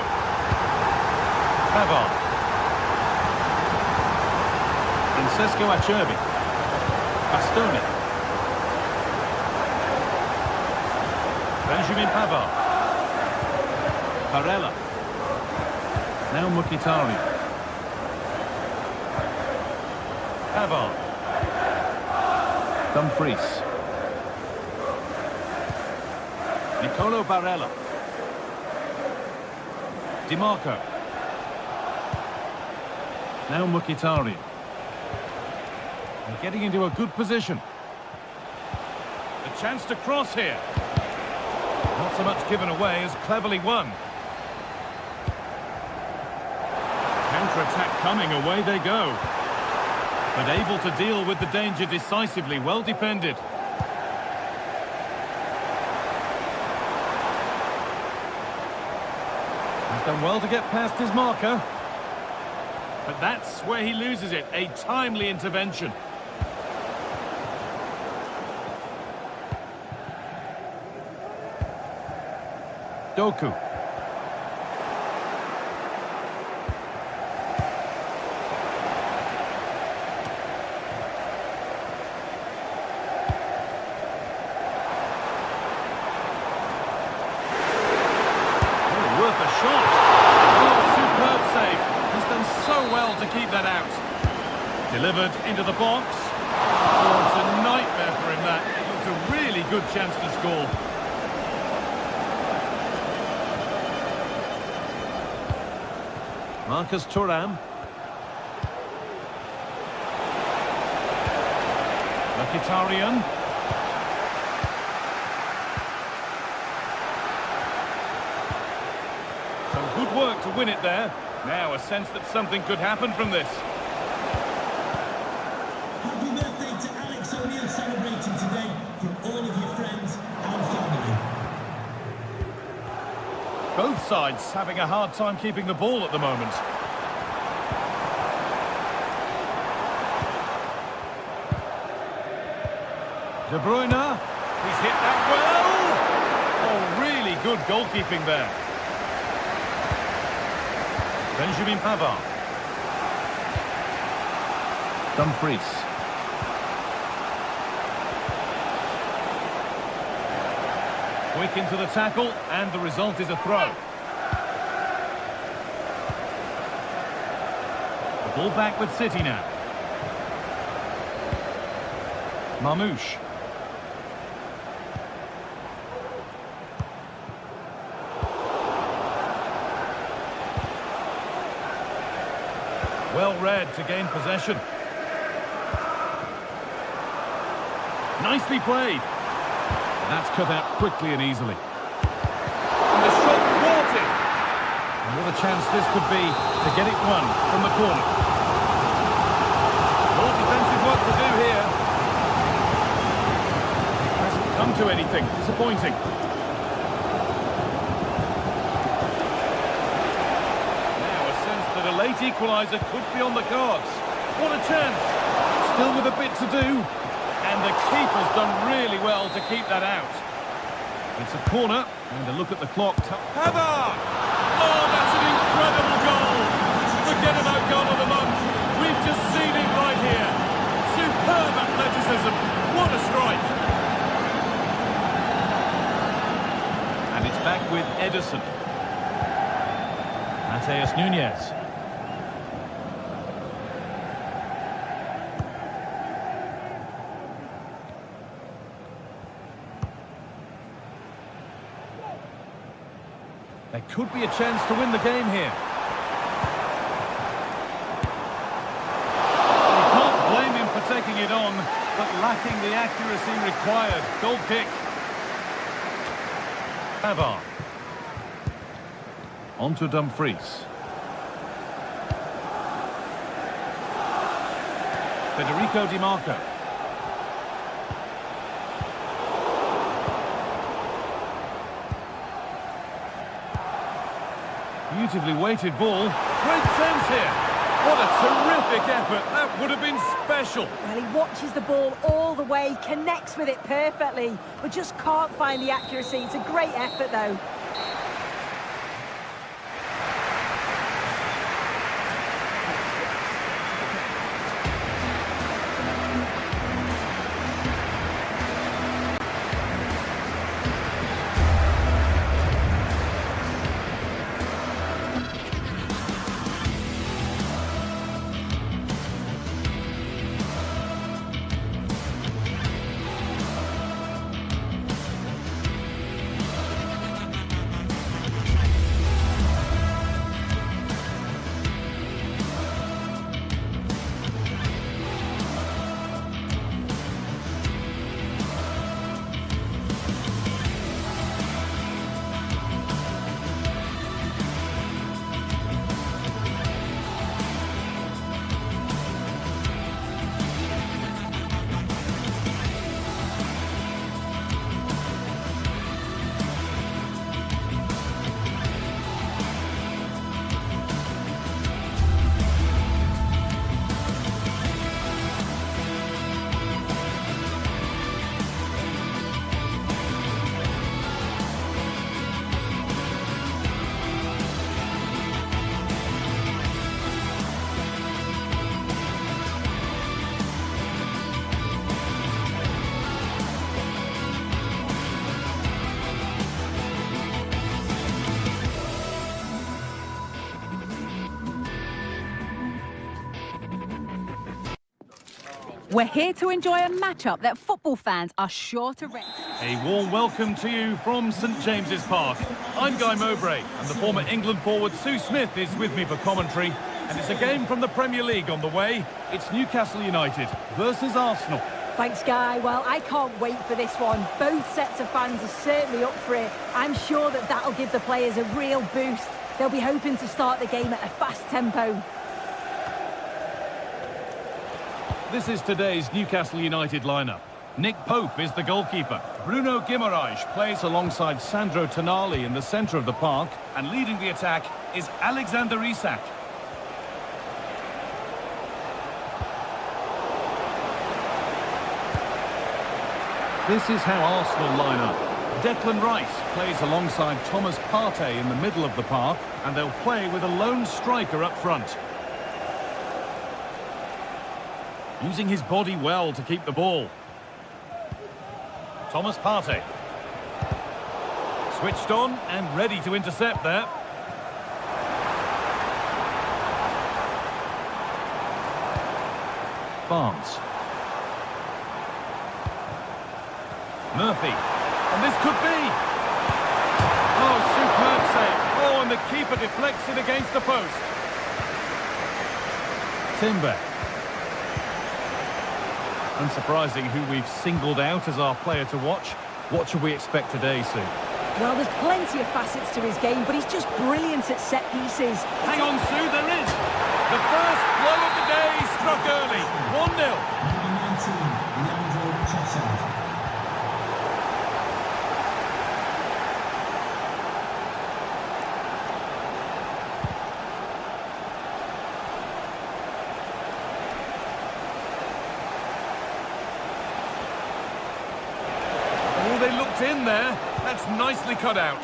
Pavard. Francesco Acerbi. Bastoni. Benjamin Pavard. Barella. Now Mkhitaryan. Pavard. Dumfries. Nicolo Barella. Di Marco. Now Mkhitaryan. They're getting into a good position. A chance to cross here. Not so much given away as cleverly won. Counter-attack coming, away they go. But able to deal with the danger decisively, well defended. He's done well to get past his marker. But that's where he loses it, a timely intervention. Doku. Worth a shot. Oh, superb save. He's done so well to keep that out. Delivered into the box. Oh, it's a nightmare for him, that. It looks a really good chance to score. Marcus Thuram. Mkhitaryan. Some good work to win it there. Now a sense that something could happen from this. Happy birthday to Alex O'Neill celebrating today from all of your friends and family. Both sides having a hard time keeping the ball at the moment. De Bruyne, he's hit that well. Oh, really good goalkeeping there. Benjamin Pavard. Dumfries. Quick into the tackle, and the result is a throw. The ball back with City now. Marmouche. Well read to gain possession. Nicely played. That's cut out quickly and easily. And the shot thwarted. And what a chance this could be to get it won from the corner. More defensive work to do here. Hasn't come to anything. Disappointing. That a late equaliser could be on the cards. What a chance! Still with a bit to do. And the keeper's done really well to keep that out. It's a corner, and a look at the clock. Pavard! Oh, that's an incredible goal! Forget about goal of the month. We've just seen it right here. Superb athleticism. What a strike! And it's back with Ederson. Mateus Nunes. There could be a chance to win the game here. You can't blame him for taking it on, but lacking the accuracy required. Goal kick. Pavard. On to Dumfries. Federico Di Marco. Beautifully weighted ball. Great chance here. What a terrific effort. That would have been special. Well, he watches the ball all the way, connects with it perfectly, but just can't find the accuracy. It's a great effort, though. We're here to enjoy a matchup that football fans are sure to recognize. A warm welcome to you from St James's Park. I'm Guy Mowbray, and the former England forward Sue Smith is with me for commentary. And it's a game from the Premier League on the way. It's Newcastle United versus Arsenal. Thanks, Guy. Well, I can't wait for this one. Both sets of fans are certainly up for it. I'm sure that that'll give the players a real boost. They'll be hoping to start the game at a fast tempo. This is today's Newcastle United lineup. Nick Pope is the goalkeeper. Bruno Guimaraes plays alongside Sandro Tonali in the centre of the park. And leading the attack is Alexander Isak. This is how Arsenal line up. Declan Rice plays alongside Thomas Partey in the middle of the park, and they'll play with a lone striker up front. Using his body well to keep the ball. Thomas Partey. Switched on and ready to intercept there. Barnes. Murphy. And this could be. Oh, superb save. Oh, and the keeper deflects it against the post. Timber. Unsurprising who we've singled out as our player to watch. What should we expect today, Sue? Well, there's plenty of facets to his game, but he's just brilliant at set pieces. Hang on, Sue, there is. The first blow of the day struck early. 1-0. Number 19, Leandro Trossard. They looked in there. That's nicely cut out.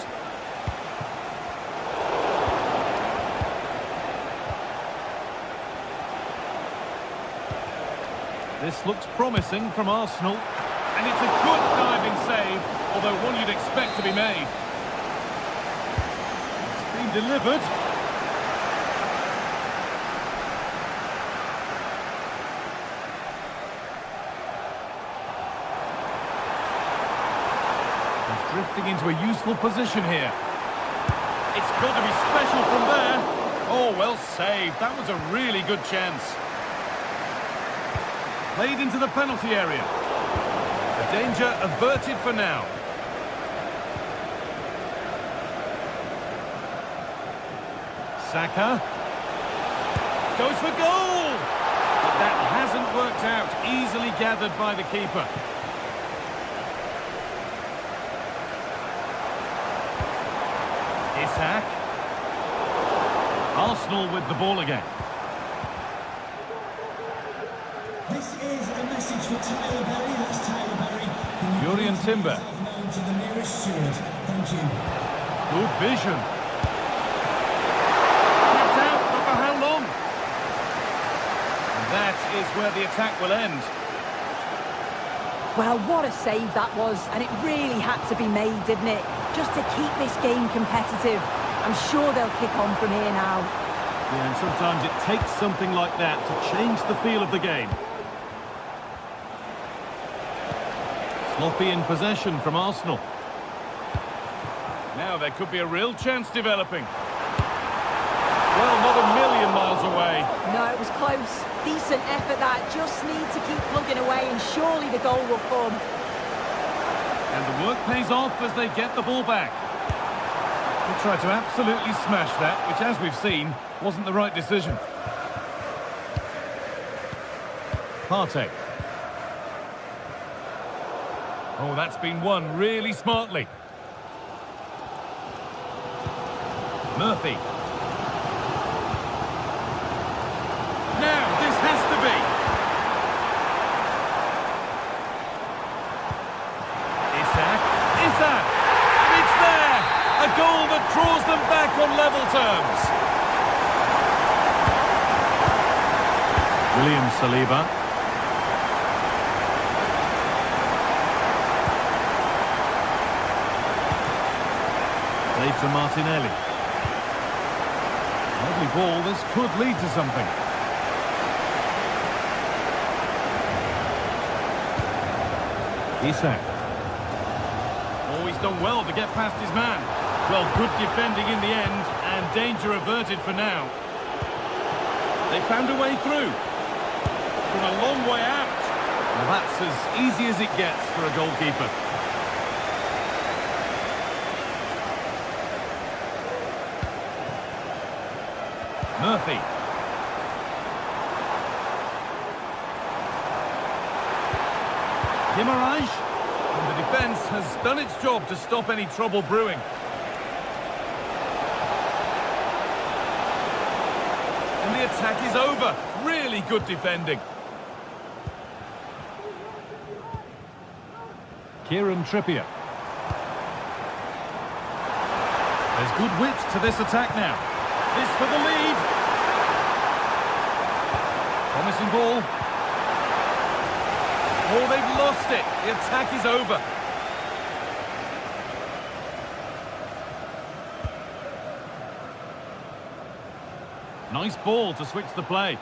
This looks promising from Arsenal. And it's a good diving save, although one you'd expect to be made. It's been delivered. Drifting into a useful position here. It's got to be special from there. Oh, well saved. That was a really good chance. Played into the penalty area. The danger averted for now. Saka. Goes for goal! But that hasn't worked out. Easily gathered by the keeper. Isak. Arsenal with the ball again. This is a message for Tyler Berry. That's Tyler Berry. Jurriën Timber. Known to the nearest steward. Thank you. Good vision. Kept out, but for how long? And that is where the attack will end. Well, what a save that was, and it really had to be made, didn't it? Just to keep this game competitive. I'm sure they'll kick on from here now. Yeah, and sometimes it takes something like that to change the feel of the game. Sloppy in possession from Arsenal. Now there could be a real chance developing. Well, not a million miles away. No, it was close. Decent effort that. Just need to keep plugging away and surely the goal will come. And the work pays off as they get the ball back. They tried to absolutely smash that, which, as we've seen, wasn't the right decision. Partey. Oh, that's been won really smartly. Murphy. Now, this has to be. Isak. And it's there. A goal that draws them back on level terms. William Saliba. Played to Martinelli. Lovely ball, this could lead to something. Isak. Oh, he's done well to get past his man. Well, good defending in the end, and danger averted for now. They found a way through. From a long way out. Well, that's as easy as it gets for a goalkeeper. Murphy. Guimaraes. And the defence has done its job to stop any trouble brewing. And the attack is over. Really good defending. Kieran Trippier. There's good width to this attack now. This for the lead. Promising ball. Oh, they've lost it. The attack is over. Nice ball to switch the play.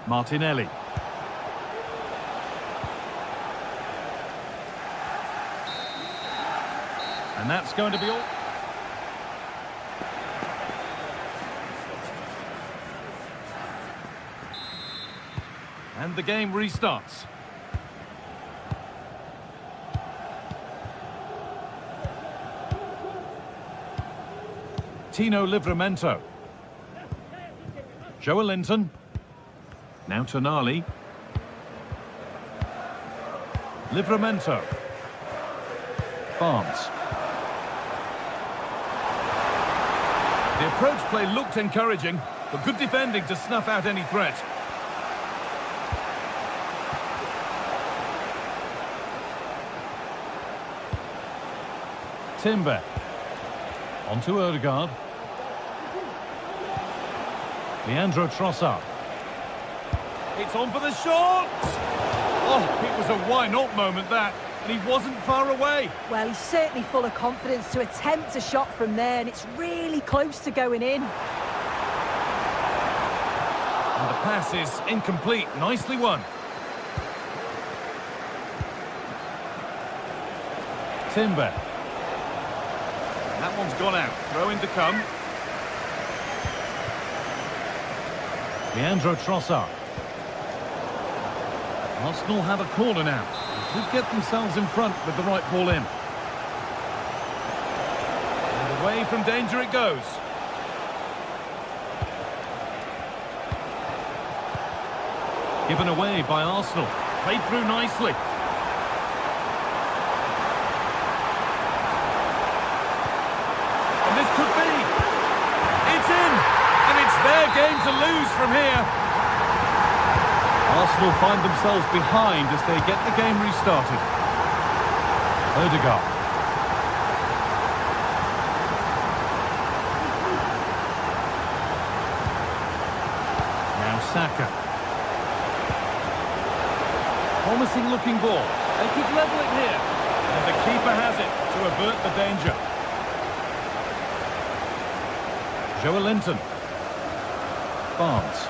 Martinelli. And that's going to be all. And the game restarts. Tino Livramento. Joelinton. Now Tonali. Livramento. Barnes. The approach play looked encouraging, but good defending to snuff out any threat. Timber. On to Odegaard. Leandro Trossard. It's on for the shot! Oh, it was a why-not moment, that. And he wasn't far away. Well, he's certainly full of confidence to attempt a shot from there, and it's really close to going in. And the pass is incomplete. Nicely won. Timber. That one's gone out. Throw in to come. Leandro Trossard. Arsenal have a corner now. They could get themselves in front with the right ball in. And away from danger it goes. Given away by Arsenal. Played through nicely. And this could be. It's in! And it's their game to lose from here. Arsenal find themselves behind as they get the game restarted. Odegaard. Now Saka. Promising looking ball. They could level it here. And the keeper has it to avert the danger. Joelinton. Barnes.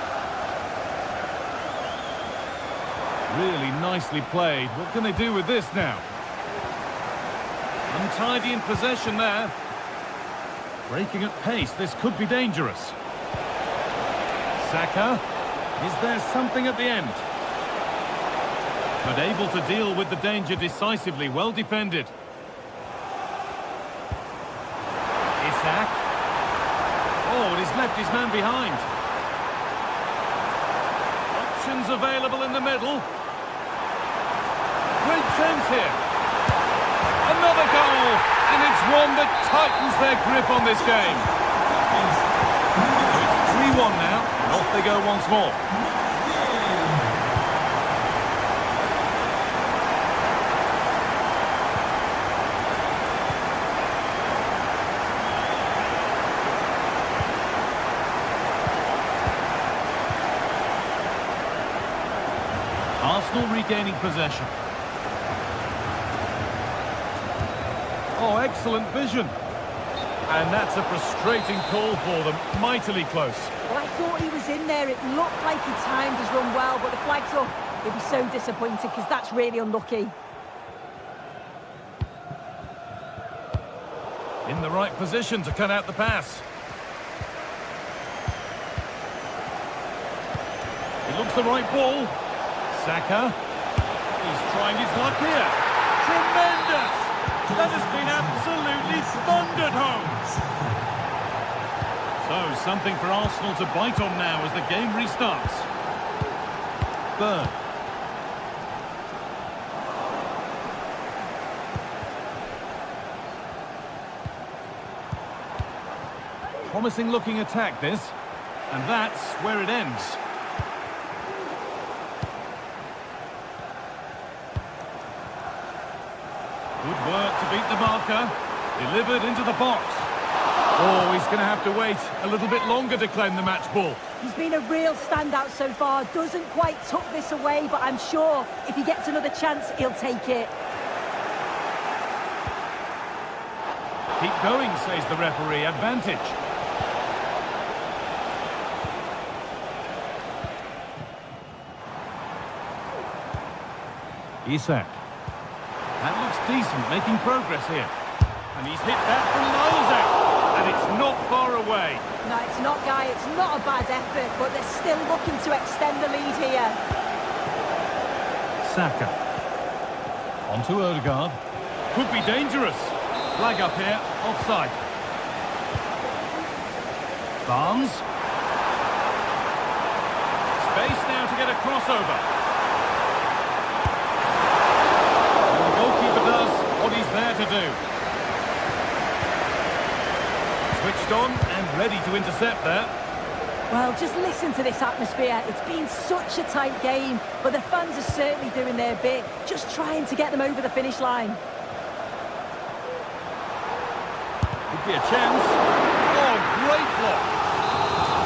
Really nicely played. What can they do with this now? Untidy in possession there. Breaking at pace. This could be dangerous. Saka. Is there something at the end? But able to deal with the danger decisively. Well defended. Isak. Oh, and he's left his man behind. Options available in the middle. Great chance here. Another goal. And it's one that tightens their grip on this game. So it's 3-1 now. And off they go once more. Arsenal regaining possession. Oh, excellent vision. And that's a frustrating call for them. Mightily close. Well, I thought he was in there. It looked like he timed his run well, but the flag's up. He'll be so disappointed because that's really unlucky. In the right position to cut out the pass. It looks the right ball. Saka. He's trying his luck here. Tremendous! That has been absolutely thundered home. So, something for Arsenal to bite on now as the game restarts. Burn. Promising looking attack this, and that's where it ends. Good work to beat the marker, delivered into the box. Oh, he's going to have to wait a little bit longer to claim the match ball. He's been a real standout so far, doesn't quite tuck this away, but I'm sure if he gets another chance, he'll take it. Keep going, says the referee, advantage. Isak. That looks decent, making progress here. And he's hit that from miles out. And it's not far away. No, it's not, Guy. It's not a bad effort, but they're still looking to extend the lead here. Saka. On to Odegaard. Could be dangerous. Flag up here, offside. Barnes. Space now to get a crossover. What he's there to do. Switched on and ready to intercept there. Well, just listen to this atmosphere. It's been such a tight game, but the fans are certainly doing their bit, just trying to get them over the finish line. Could be a chance. Oh, great block.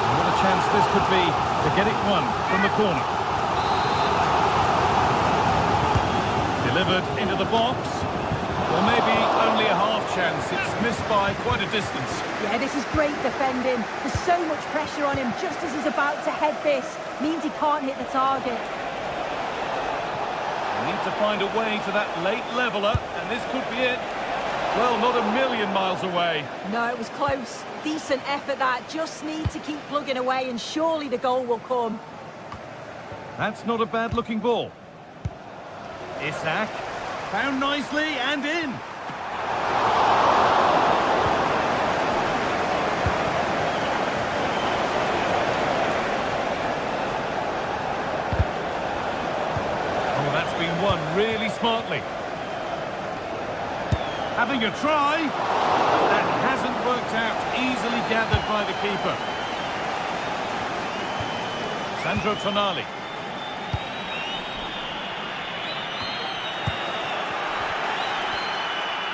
And what a chance this could be to get it won from the corner. Delivered into the box. Or maybe only a half chance. It's missed by quite a distance. Yeah, this is great defending. There's so much pressure on him just as he's about to head this. Means he can't hit the target. They need to find a way to that late leveller, and this could be it. Well, not a million miles away. No, it was close. Decent effort that. Just need to keep plugging away and surely the goal will come. That's not a bad-looking ball. Isak. Found nicely and in. Oh, that's been won really smartly. Having a try. That hasn't worked out. Easily gathered by the keeper. Sandro Tonali.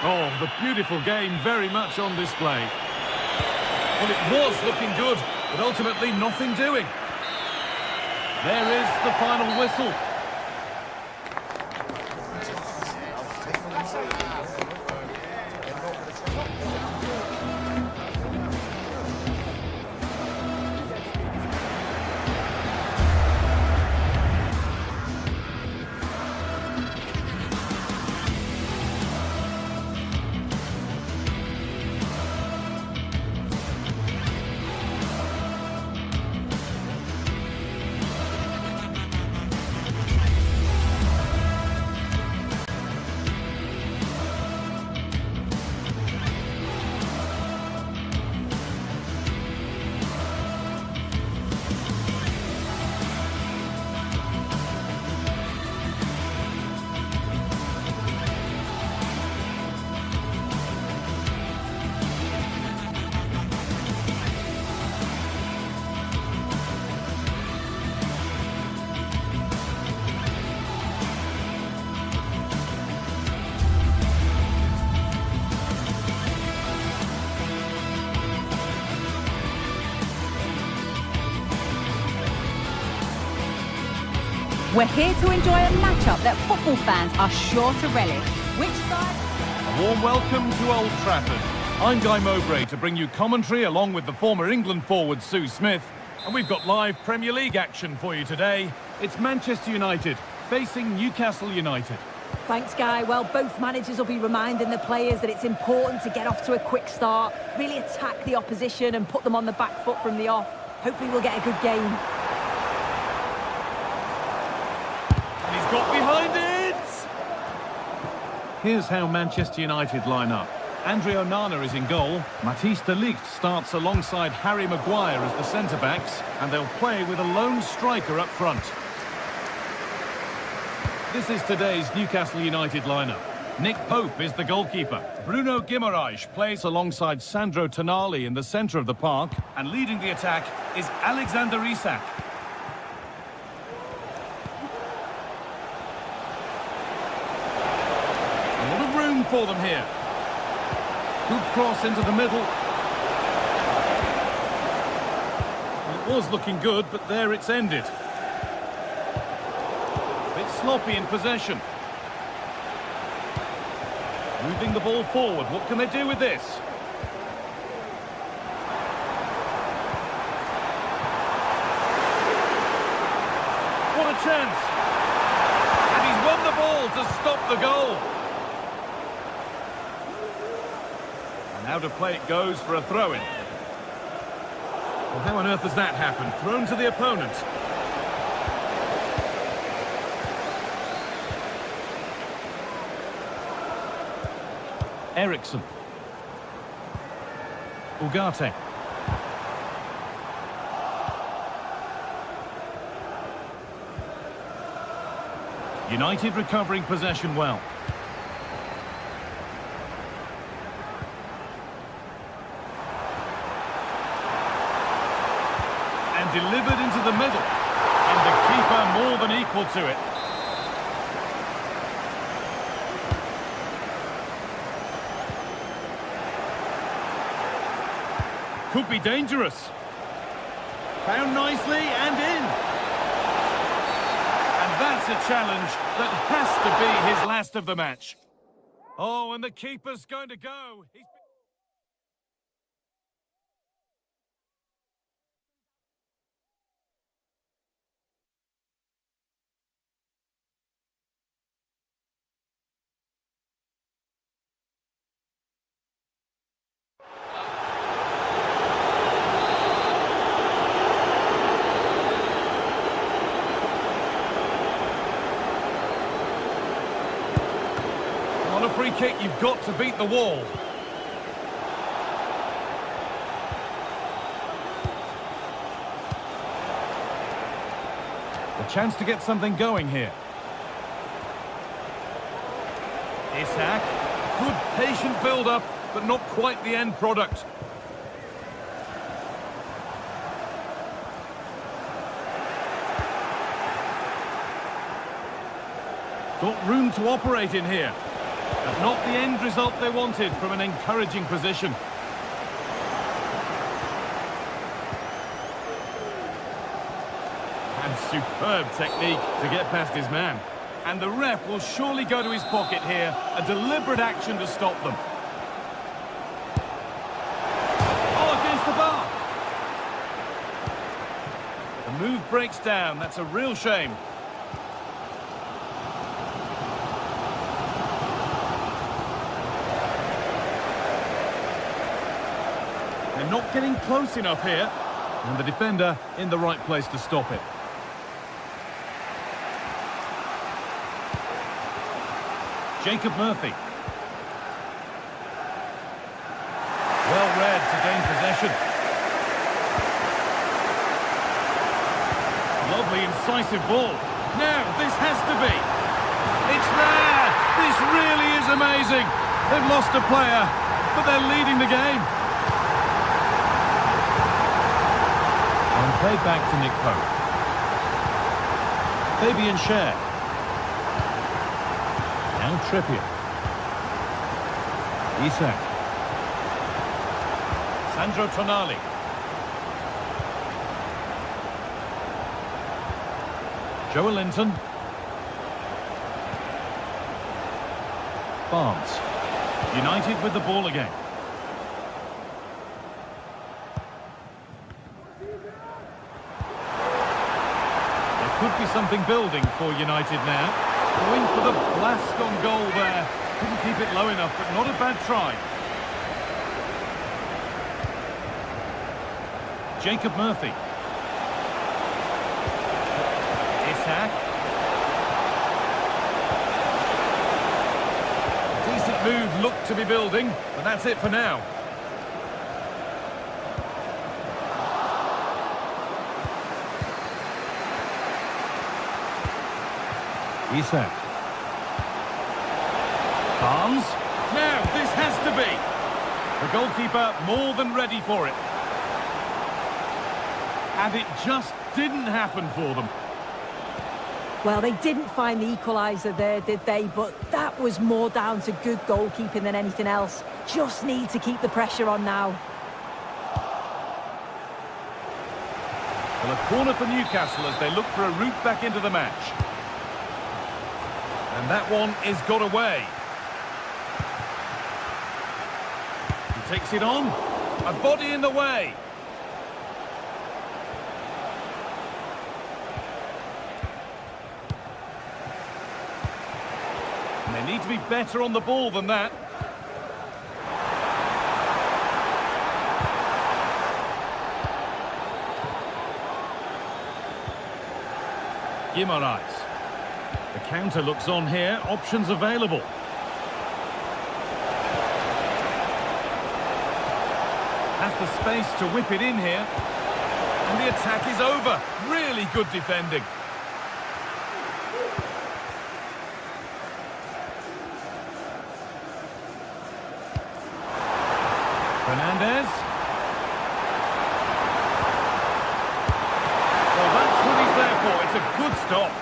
Oh, the beautiful game very much on display. Well, it was looking good, but ultimately nothing doing. There is the final whistle. We're here to enjoy a matchup that football fans are sure to relish. Which side? A warm welcome to Old Trafford. I'm Guy Mowbray to bring you commentary along with the former England forward Sue Smith And we've got live Premier League action for you today. It's Manchester United facing Newcastle United. Thanks, Guy. Well, both managers will be reminding the players that it's important to get off to a quick start, really attack the opposition and put them on the back foot from the off. Hopefully we'll get a good game. And he's got behind it! Here's how Manchester United line up. Andre Onana is in goal. Matthijs de Ligt starts alongside Harry Maguire as the centre-backs, and they'll play with a lone striker up front. This is today's Newcastle United lineup. Nick Pope is the goalkeeper. Bruno Guimaraes plays alongside Sandro Tonali in the centre of the park, and leading the attack is Alexander Isak. A lot of room for them here. Good cross into the middle. It was looking good, but there it's ended. A bit sloppy in possession. Moving the ball forward. What can they do with this? What a chance! And he's won the ball to stop the goal. Out of play it goes for a throw-in. Well, how on earth has that happened? Thrown to the opponent. Eriksson. Ugarte. United recovering possession well. And delivered into the middle. And the keeper more than equal to it. Could be dangerous. Found nicely and in. And that's a challenge that has to be his last of the match. Oh, and the keeper's going to go. On a free kick, you've got to beat the wall. A chance to get something going here. Isak. Good patient build-up, but not quite the end product. Got room to operate in here. But not the end result they wanted from an encouraging position. And superb technique to get past his man. And the ref will surely go to his pocket here. A deliberate action to stop them. Oh, against the bar. The move breaks down. That's a real shame. They're not getting close enough here. And the defender in the right place to stop it. Jacob Murphy. Well read to gain possession. Lovely incisive ball. Now, this has to be. It's there! This really is amazing. They've lost a player, but they're leading the game. And played back to Nick Pope. Fabian Schär. Now Trippier. Isak. Sandro Tonali. Joelinton. Barnes. United with the ball again. be something building for United now. Going for the blast on goal there. Couldn't keep it low enough, but not a bad try. Jacob Murphy. Isak. Decent move looked to be building, but that's it for now. Isak. Barnes. Now, this has to be. The goalkeeper more than ready for it. And it just didn't happen for them. Well, they didn't find the equaliser there, did they? But that was more down to good goalkeeping than anything else. Just need to keep the pressure on now. Well, a corner for Newcastle as they look for a route back into the match. And that one is got away. He takes it on. A body in the way. And they need to be better on the ball than that. Guimaraes. The counter looks on here. Options available. Has the space to whip it in here. And the attack is over. Really good defending. Fernandez. Well, that's what he's there for. It's a good stop.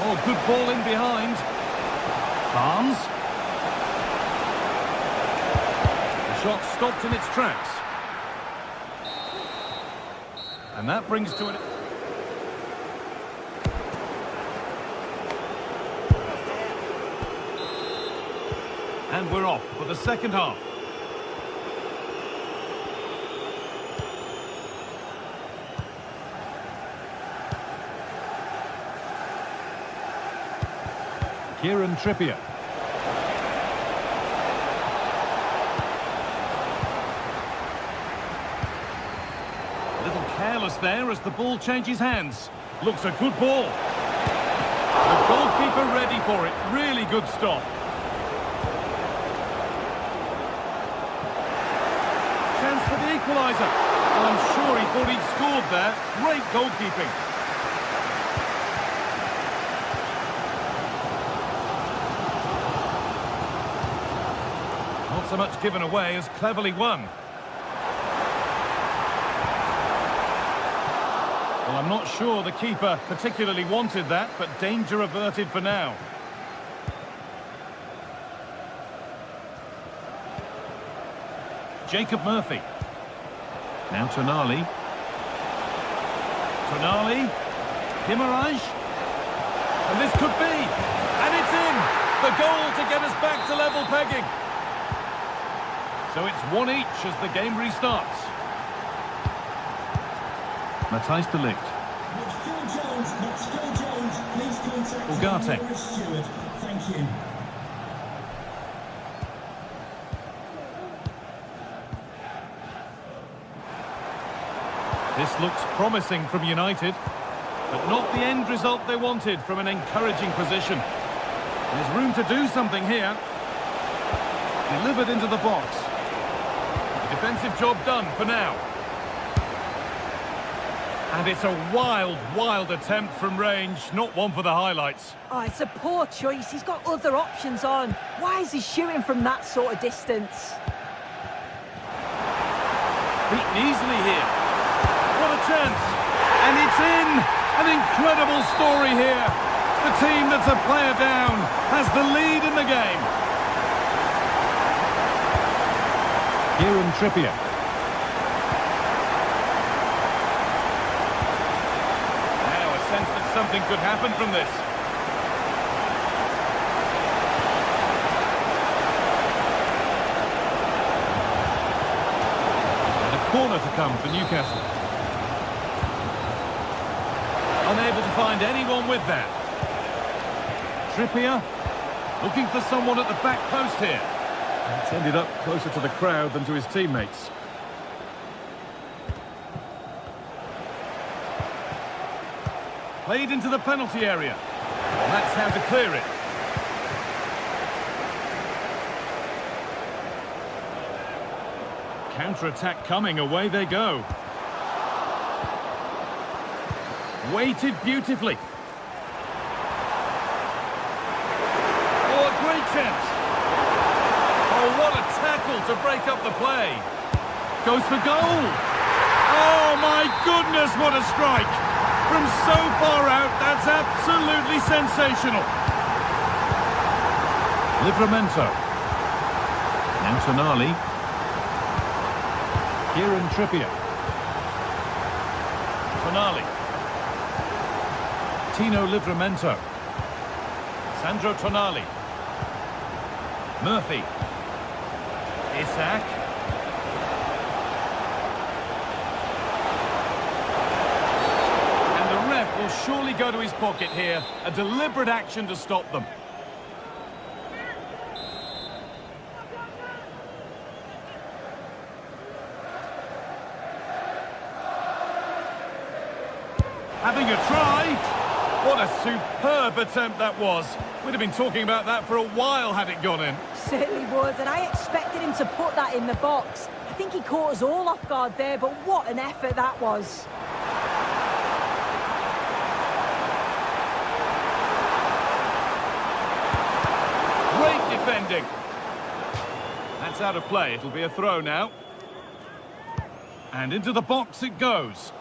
Oh, good ball in behind. Barnes. The shot stopped in its tracks. And that brings to an... And we're off for the second half. Kieran Trippier. A little careless there as the ball changes hands. Looks a good ball. The goalkeeper ready for it. Really good stop. Chance for the equaliser. Well, I'm sure he thought he'd scored there. Great goalkeeping. Not so much given away as cleverly won. Well, I'm not sure the keeper particularly wanted that, but danger averted for now. Jacob Murphy. Now Tonali. Tonali. Guimaraes. And this could be. And it's in. The goal to get us back to level pegging. So it's one each as the game restarts. Matthijs de Ligt. Ugarte. Thank you. This looks promising from United, but not the end result they wanted from an encouraging position. There's room to do something here. Delivered into the box. The defensive job done for now. And it's a wild, wild attempt from range, not one for the highlights. Oh, it's a poor choice. He's got other options on. Why is he shooting from that sort of distance? Beaten easily here. What a chance. And it's in. An incredible story here. The team that's a player down has the lead in the game. Kieran Trippier. Now a sense that something could happen from this. And a corner to come for Newcastle. unable to find anyone with that. Trippier, looking for someone at the back post here. It's ended up closer to the crowd than to his teammates. Played into the penalty area. And that's how to clear it. Counter-attack coming, away they go. Weighted beautifully. Oh, a great chance. Oh, what a tackle to break up the play. Goes for goal. Oh, my goodness, what a strike. From so far out, that's absolutely sensational. Livramento. Now Tonali. Kieran Trippier. Tonali. Tino Livramento. Sandro Tonali. Murphy. Isak. And the ref will surely go to his pocket here. A deliberate action to stop them. Having a try. What a superb attempt that was. We'd have been talking about that for a while had it gone in. Certainly would, and I expected him to put that in the box. I think he caught us all off guard there, but what an effort that was. Great defending. That's out of play. It'll be a throw now. And into the box it goes.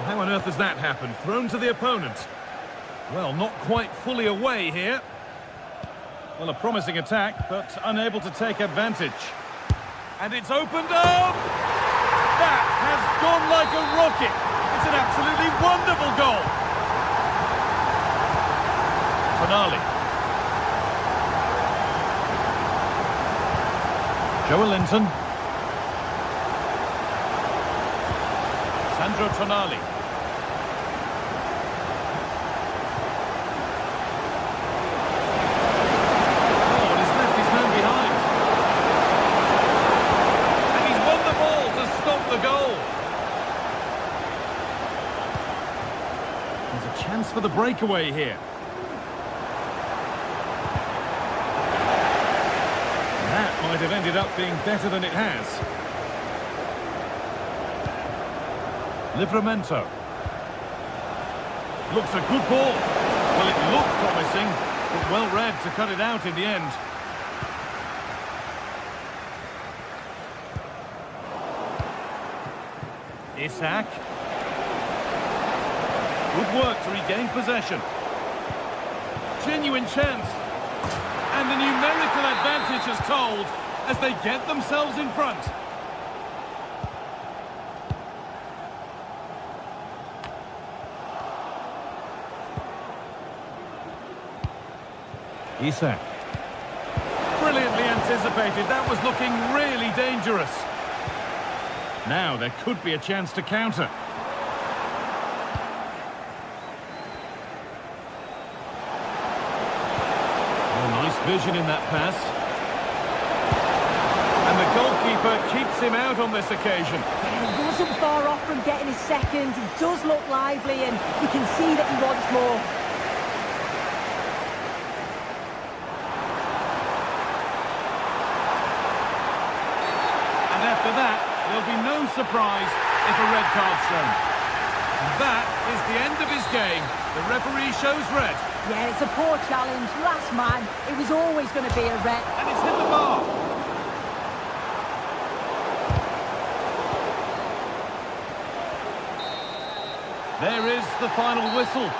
How on earth has that happened? Thrown to the opponent. Well, not quite fully away here. Well, a promising attack, but unable to take advantage. And it's opened up! That has gone like a rocket. It's an absolutely wonderful goal. Tonali. Joelinton. Sandro Tonali. For the breakaway here. That might have ended up being better than it has. Livramento. Looks a good ball. Well, it looked promising, but well read to cut it out in the end. Isak. Good work to regain possession. Genuine chance. And the numerical advantage is told as they get themselves in front. Isak. Brilliantly anticipated. That was looking really dangerous. Now there could be a chance to counter. Vision in that pass. And the goalkeeper keeps him out on this occasion. He wasn't far off from getting his second. He does look lively and you can see that he wants more. And after that, there'll be no surprise if a red card's shown. And that is the end of his game. The referee shows red. Yeah, it's a poor challenge. Last man. It was always going to be a red. And it's hit the bar. There is the final whistle.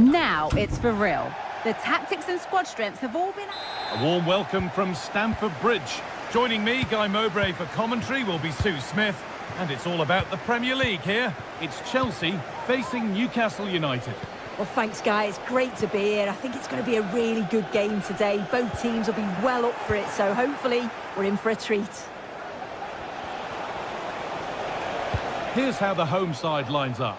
Now it's for real. The tactics and squad strengths have all been... A warm welcome from Stamford Bridge. Joining me, Guy Mowbray, for commentary will be Sue Smith. And it's all about the Premier League here. It's Chelsea facing Newcastle United. Well, thanks, Guy. It's great to be here. I think it's going to be a really good game today. Both teams will be well up for it, so hopefully we're in for a treat. Here's how the home side lines up.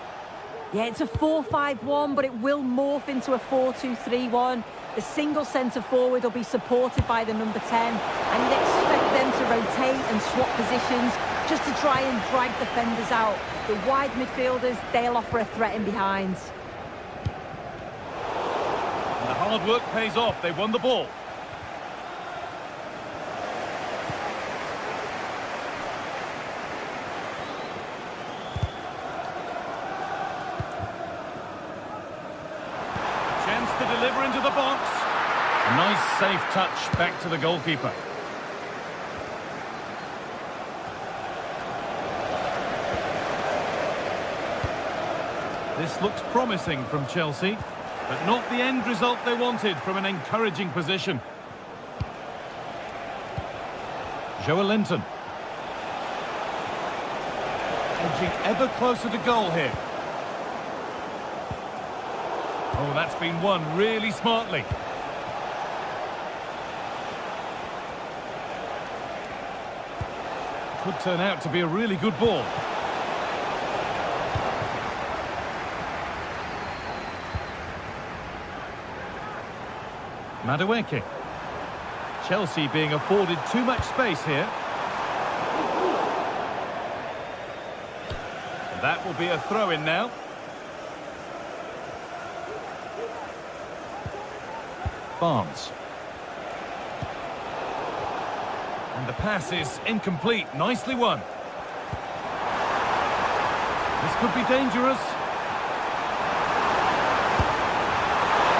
Yeah, it's a 4-5-1, but it will morph into a 4-2-3-1. The single centre-forward will be supported by the number 10, and you'd expect them to rotate and swap positions just to try and drag defenders out. The wide midfielders, they'll offer a threat in behind. And the hard work pays off. They won the ball. Chance to deliver into the box. A nice safe touch back to the goalkeeper. This looks promising from Chelsea, but not the end result they wanted from an encouraging position. Joelinton. Edging ever closer to goal here. Oh, that's been won really smartly. Could turn out to be a really good ball. Madueke. Chelsea being afforded too much space here. And that will be a throw-in now. Barnes. And the pass is incomplete. Nicely won. This could be dangerous.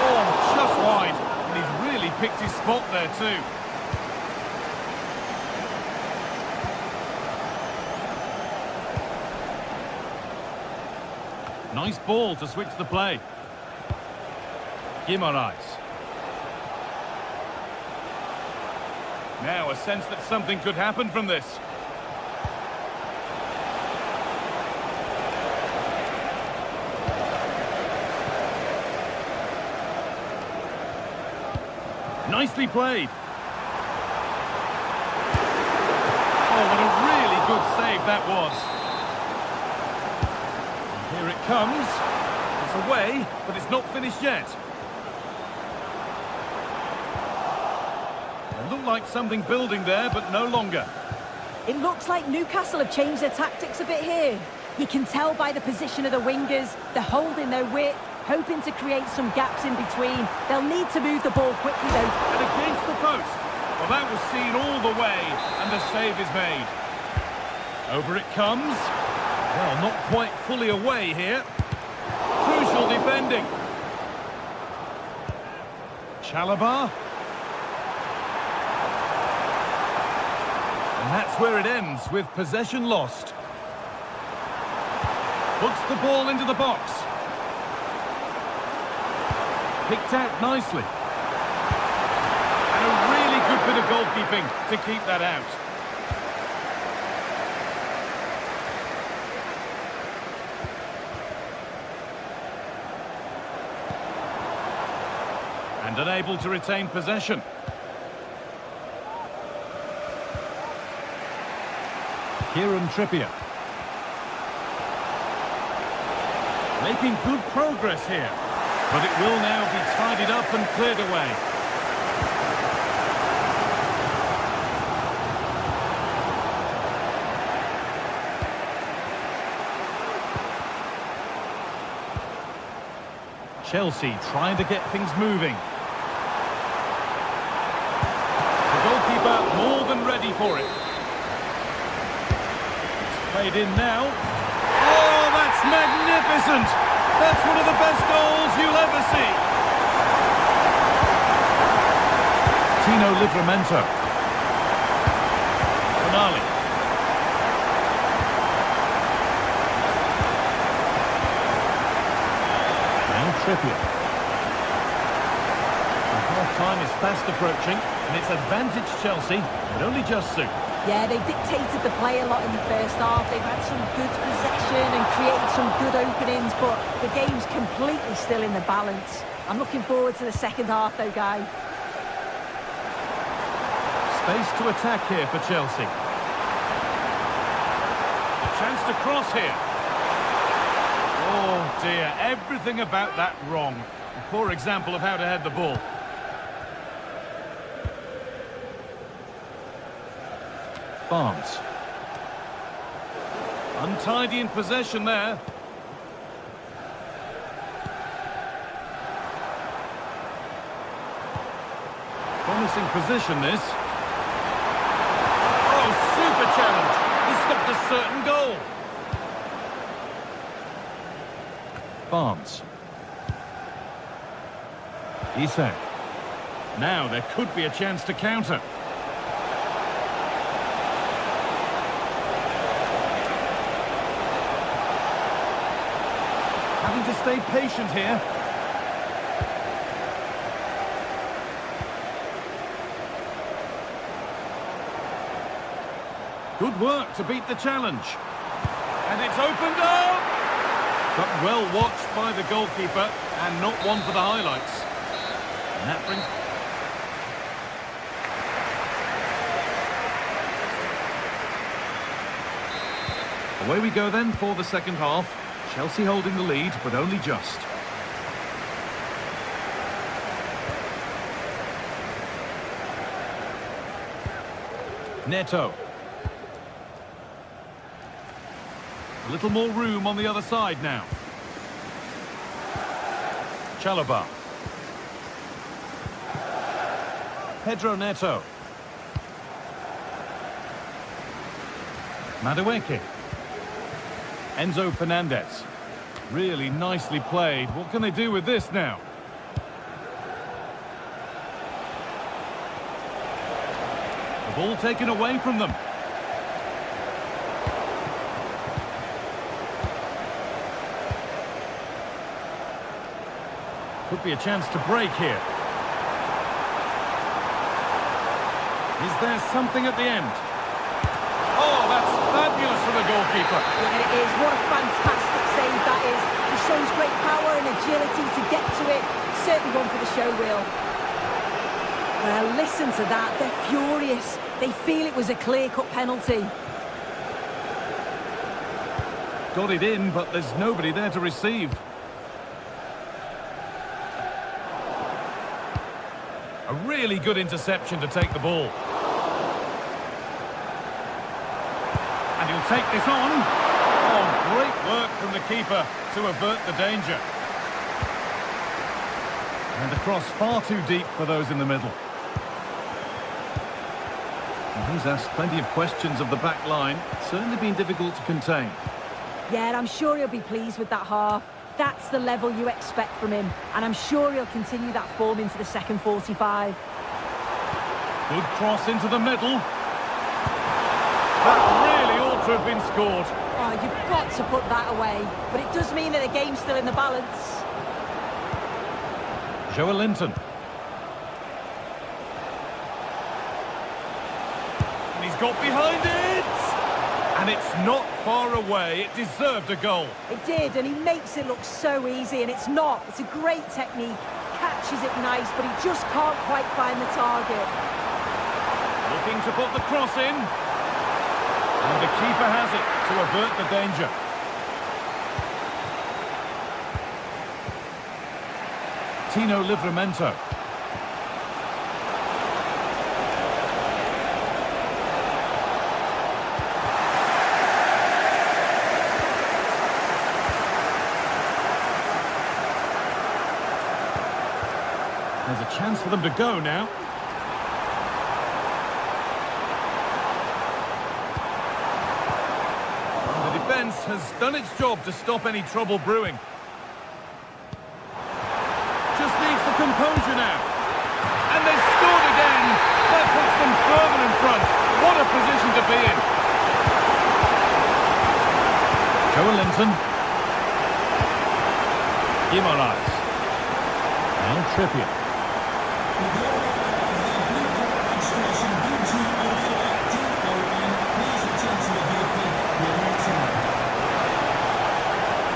Oh, just wide. And he's really picked his spot there too. Nice ball to switch the play. Guimaraes. Now a sense that something could happen from this. Nicely played. Oh, what a really good save that was. Here it comes. It's away, but it's not finished yet. It looked like something building there, but no longer. It looks like Newcastle have changed their tactics a bit here. You can tell by the position of the wingers. They're holding their width, hoping to create some gaps in between. They'll need to move the ball quickly, though. And against the post. Well, that was seen all the way, and the save is made. Over it comes. Well, not quite fully away here. Crucial defending. Chalobah. And that's where it ends, with possession lost. Puts the ball into the box. Picked out nicely. And a really good bit of goalkeeping to keep that out. And unable to retain possession. Kieran Trippier. Making good progress here. But it will now be tidied up and cleared away. Chelsea trying to get things moving. The goalkeeper more than ready for it. It's played in now. Oh, that's magnificent! That's one of the best goals you'll ever see. Tino Livramento. Tonali. Now Trippier. Time is fast approaching, and it's advantage Chelsea, but only just soon. Yeah, they've dictated the play a lot in the first half. They've had some good possession and created some good openings, but the game's completely still in the balance. I'm looking forward to the second half, though, Guy. Space to attack here for Chelsea. A chance to cross here. Oh, dear. Everything about that wrong. A poor example of how to head the ball. Barnes. Untidy in possession there. Promising position, this. Oh, super challenge. He stopped a certain goal. Barnes. Isak. Now there could be a chance to counter. Having to stay patient here. Good work to beat the challenge. And it's opened up! But well watched by the goalkeeper, and not one for the highlights. And that brings... Away we go then for the second half. Chelsea holding the lead, but only just. Neto. A little more room on the other side now. Chalobah. Pedro Neto. Madueke. Enzo Fernandez. Really nicely played. What can they do with this now? The ball taken away from them. Could be a chance to break here. Is there something at the end? Oh, that's fabulous for the goalkeeper. Yeah, it is. What a fantastic save that is. He shows great power and agility to get to it. Certainly one for the show reel. Well, listen to that. They're furious. They feel it was a clear-cut penalty. Got it in, but there's nobody there to receive. A really good interception to take the ball. And he'll take this on. Oh, great work from the keeper to avert the danger. And the cross far too deep for those in the middle. And he's asked plenty of questions of the back line. It's certainly been difficult to contain. Yeah, I'm sure he'll be pleased with that half. That's the level you expect from him. And I'm sure he'll continue that form into the second 45. Good cross into the middle. That really ought to have been scored. Oh, you've got to put that away. But it does mean that the game's still in the balance. Joelinton. And he's got behind it! And it's not far away. It deserved a goal. It did, and he makes it look so easy, and it's not. It's a great technique. Catches it nice, but he just can't quite find the target. Looking to put the cross in. And the keeper has it to avert the danger. Tino Livramento. There's a chance for them to go now. The defence has done its job to stop any trouble brewing. Just needs the composure now. And they've scored again. That puts them further in front. What a position to be in. Joelinton. Guimaraes. Now Trippier.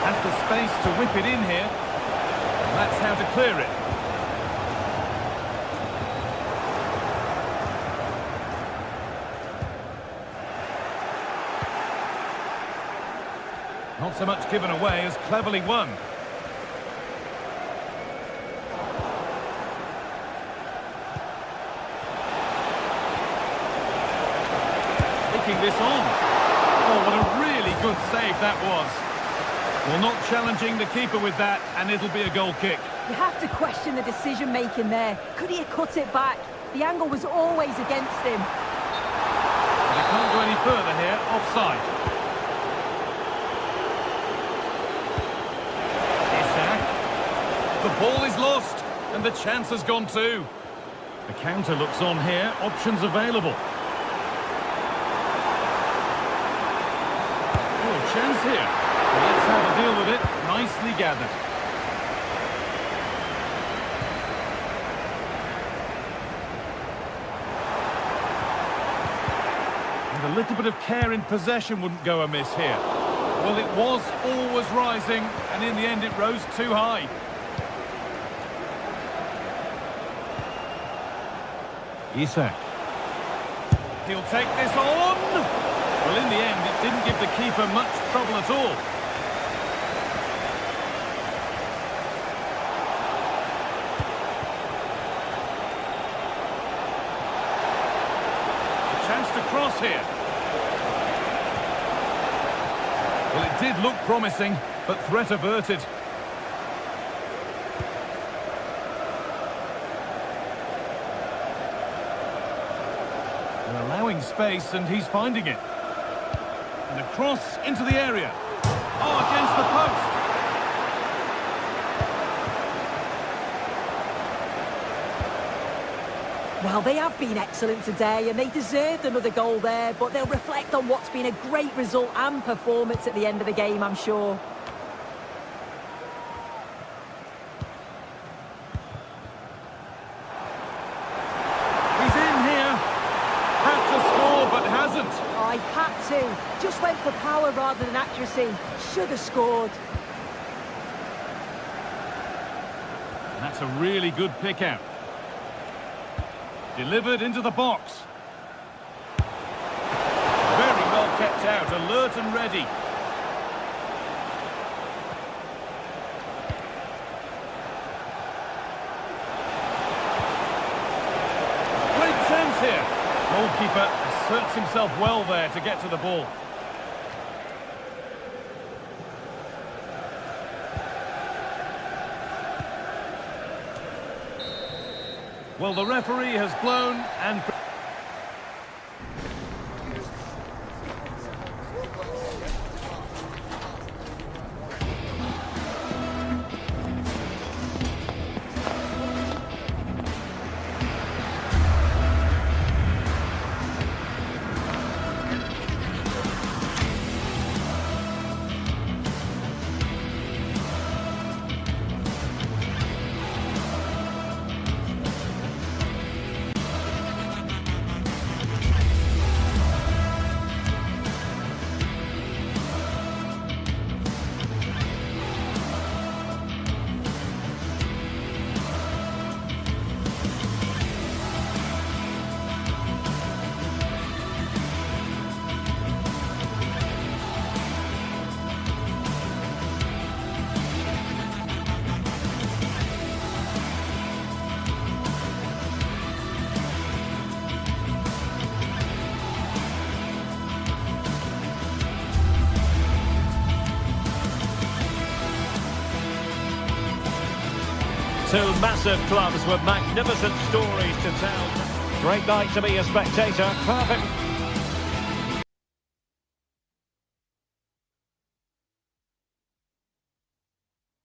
Has the space to whip it in here. And that's how to clear it. Not so much given away as cleverly won. Taking this on. Oh, what a really good save that was. Well, not challenging the keeper with that, and it'll be a goal kick. You have to question the decision-making there. Could he have cut it back? The angle was always against him. They can't go any further here. Offside. The ball is lost, and the chance has gone too. The counter looks on here, options available. Oh, chance here. Well, let's have a deal with it. Nicely gathered. And a little bit of care in possession wouldn't go amiss here. Well, it was always rising, and in the end it rose too high. Isak. He'll take this on. Well, in the end, it didn't give the keeper much trouble at all. A chance to cross here. Well, it did look promising, but threat averted. They're allowing space, and he's finding it. And a cross into the area. Oh, against the post. Well, they have been excellent today, and they deserved another goal there, but they'll reflect on what's been a great result and performance at the end of the game, I'm sure. I had to. Just went for power rather than accuracy. Should have scored. And that's a really good pick out. Delivered into the box. Very well kept out, alert and ready. Great chance here. Goalkeeper asserts himself well there to get to the ball. Well, the referee has blown and... Two massive clubs with magnificent stories to tell. Great night to be a spectator. Perfect.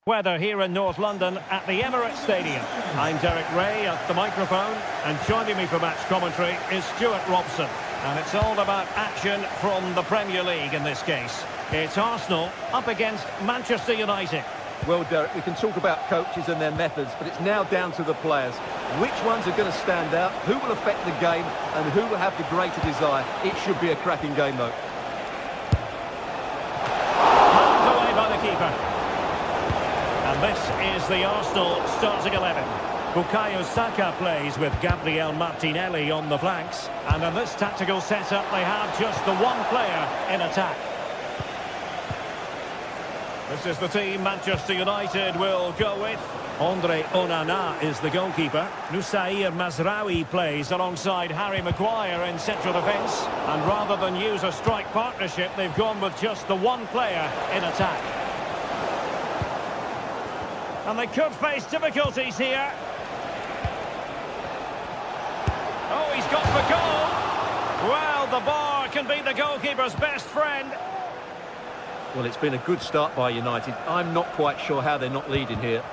Weather here in North London at the Emirates Stadium. I'm Derek Ray at the microphone, and joining me for match commentary is Stuart Robson. And it's all about action from the Premier League in this case. It's Arsenal up against Manchester United. Well, Derek, we can talk about coaches and their methods, but it's now down to the players. Which ones are going to stand out, who will affect the game, and who will have the greater desire? It should be a cracking game, though. Knocked away by the keeper. And this is the Arsenal starting 11. Bukayo Saka plays with Gabriel Martinelli on the flanks. And in this tactical setup, they have just the one player in attack. This is the team Manchester United will go with. Andre Onana is the goalkeeper. Nusair Mazraoui plays alongside Harry Maguire in central defence. And rather than use a strike partnership, they've gone with just the one player in attack. And they could face difficulties here. Oh, he's got the goal. Well, the bar can be the goalkeeper's best friend. Well, it's been a good start by United. I'm not quite sure how they're not leading here.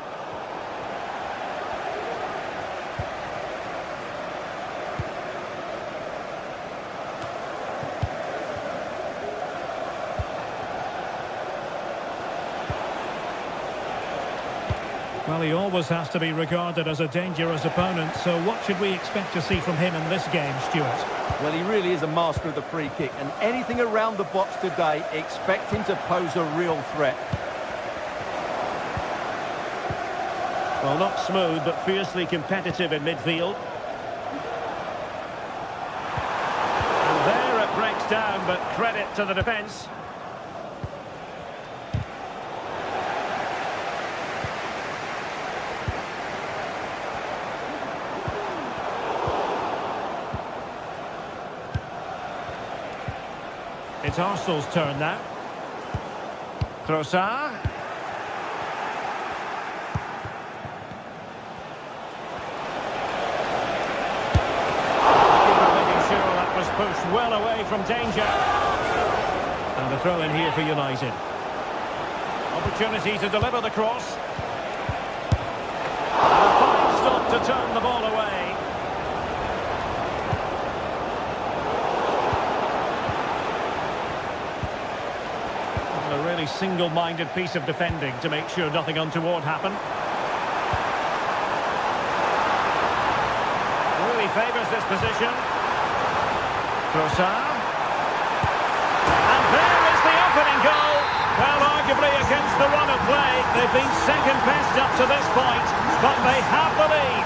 Well, he always has to be regarded as a dangerous opponent, so what should we expect to see from him in this game, Stuart? Well, he really is a master of the free kick, and anything around the box today, expect him to pose a real threat. Well, not smooth, but fiercely competitive in midfield. And there it breaks down, but credit to the defence. It's Arsenal's turn now. Trossard. Making sure that was pushed well away from danger. And a throw in here for United. Opportunity to deliver the cross. And a fine stop to turn the ball away. A really single-minded piece of defending to make sure nothing untoward happened. Really favours this position. Trossard. And there is the opening goal. Well, arguably against the run of play, they've been second best up to this point, but they have the lead.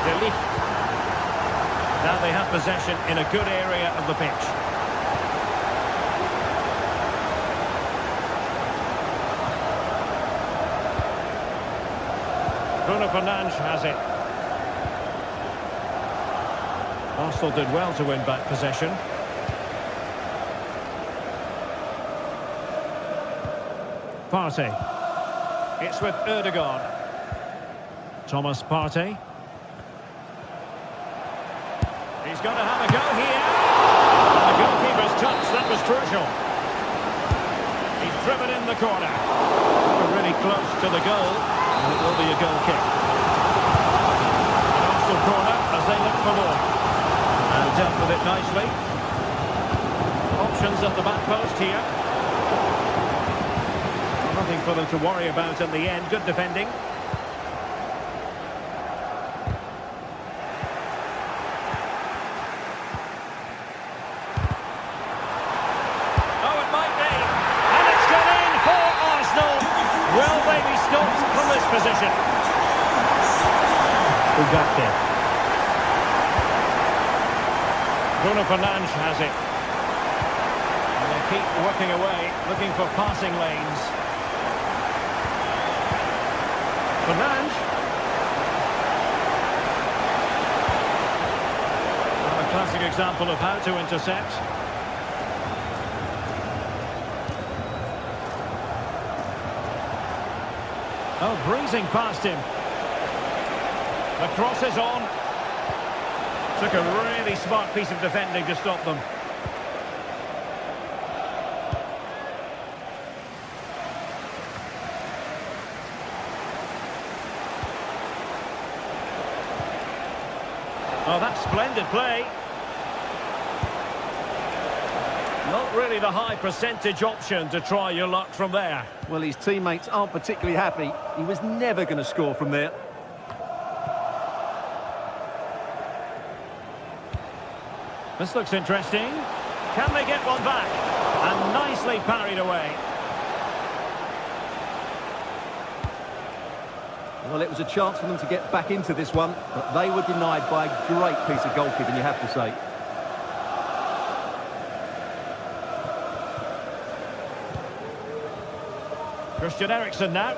De Ligt. Now they have possession in a good area of the pitch. Bruno Fernandes has it. Arsenal did well to win back possession. Partey. It's with Ødegaard. Thomas Partey. He's got to have a go here. And the goalkeeper's touch, that was crucial. He's driven in the corner. We're really close to the goal. And it will be a goal kick. An Arsenal corner as they look for more. And dealt with it nicely. Options at the back post here. Nothing for them to worry about in the end. Good defending. Position. Ugarte. Bruno Fernandes has it. And they keep working away, looking for passing lanes. Fernandes. Well, a classic example of how to intercept. Oh, breezing past him. The cross is on. Took a really smart piece of defending to stop them. Oh, that's splendid play. Not really the high percentage option to try your luck from there. Well, his teammates aren't particularly happy. He was never going to score from there. This looks interesting. Can they get one back? And nicely parried away. Well, it was a chance for them to get back into this one, but they were denied by a great piece of goalkeeping, you have to say. Christian Eriksen now.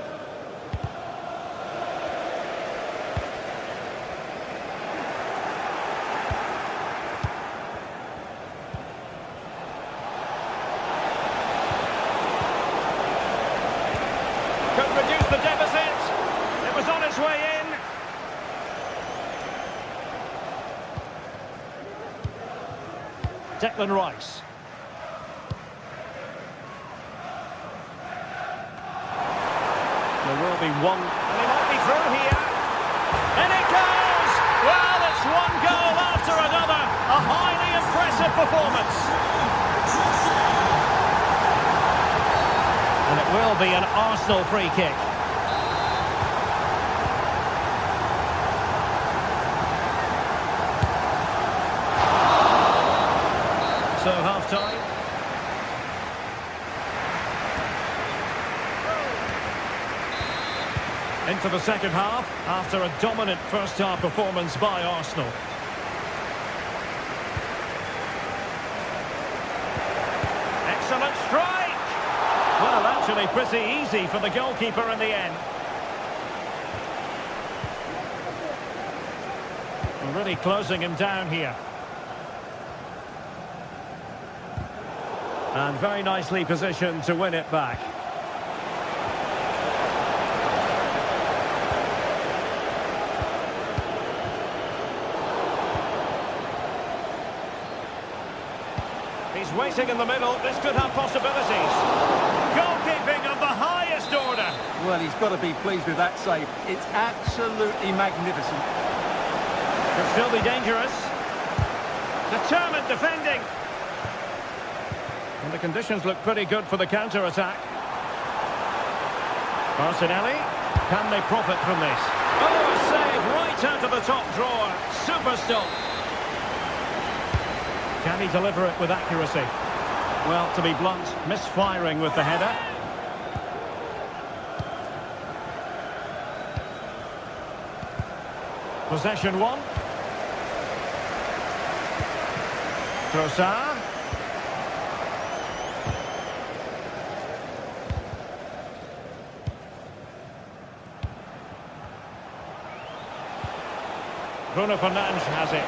Could reduce the deficit. It was on its way in. Declan Rice. There will be one. And he might be through here. And it goes! Well, it's one goal after another. A highly impressive performance. And it will be an Arsenal free kick. So half-time. Into the second half, after a dominant first-half performance by Arsenal. Excellent strike! Well, actually pretty easy for the goalkeeper in the end. Really closing him down here. And very nicely positioned to win it back. He's waiting in the middle. This could have possibilities. Goalkeeping of the highest order. Well, he's got to be pleased with that save. It's absolutely magnificent. Could still be dangerous. Determined defending. And the conditions look pretty good for the counter-attack. Martinelli. Can they profit from this? Oh, a save right out of the top drawer. Super stop. Can he deliver it with accuracy? Well, to be blunt, misfiring with the header. Possession one. Trossard. Bruno Fernandes has it.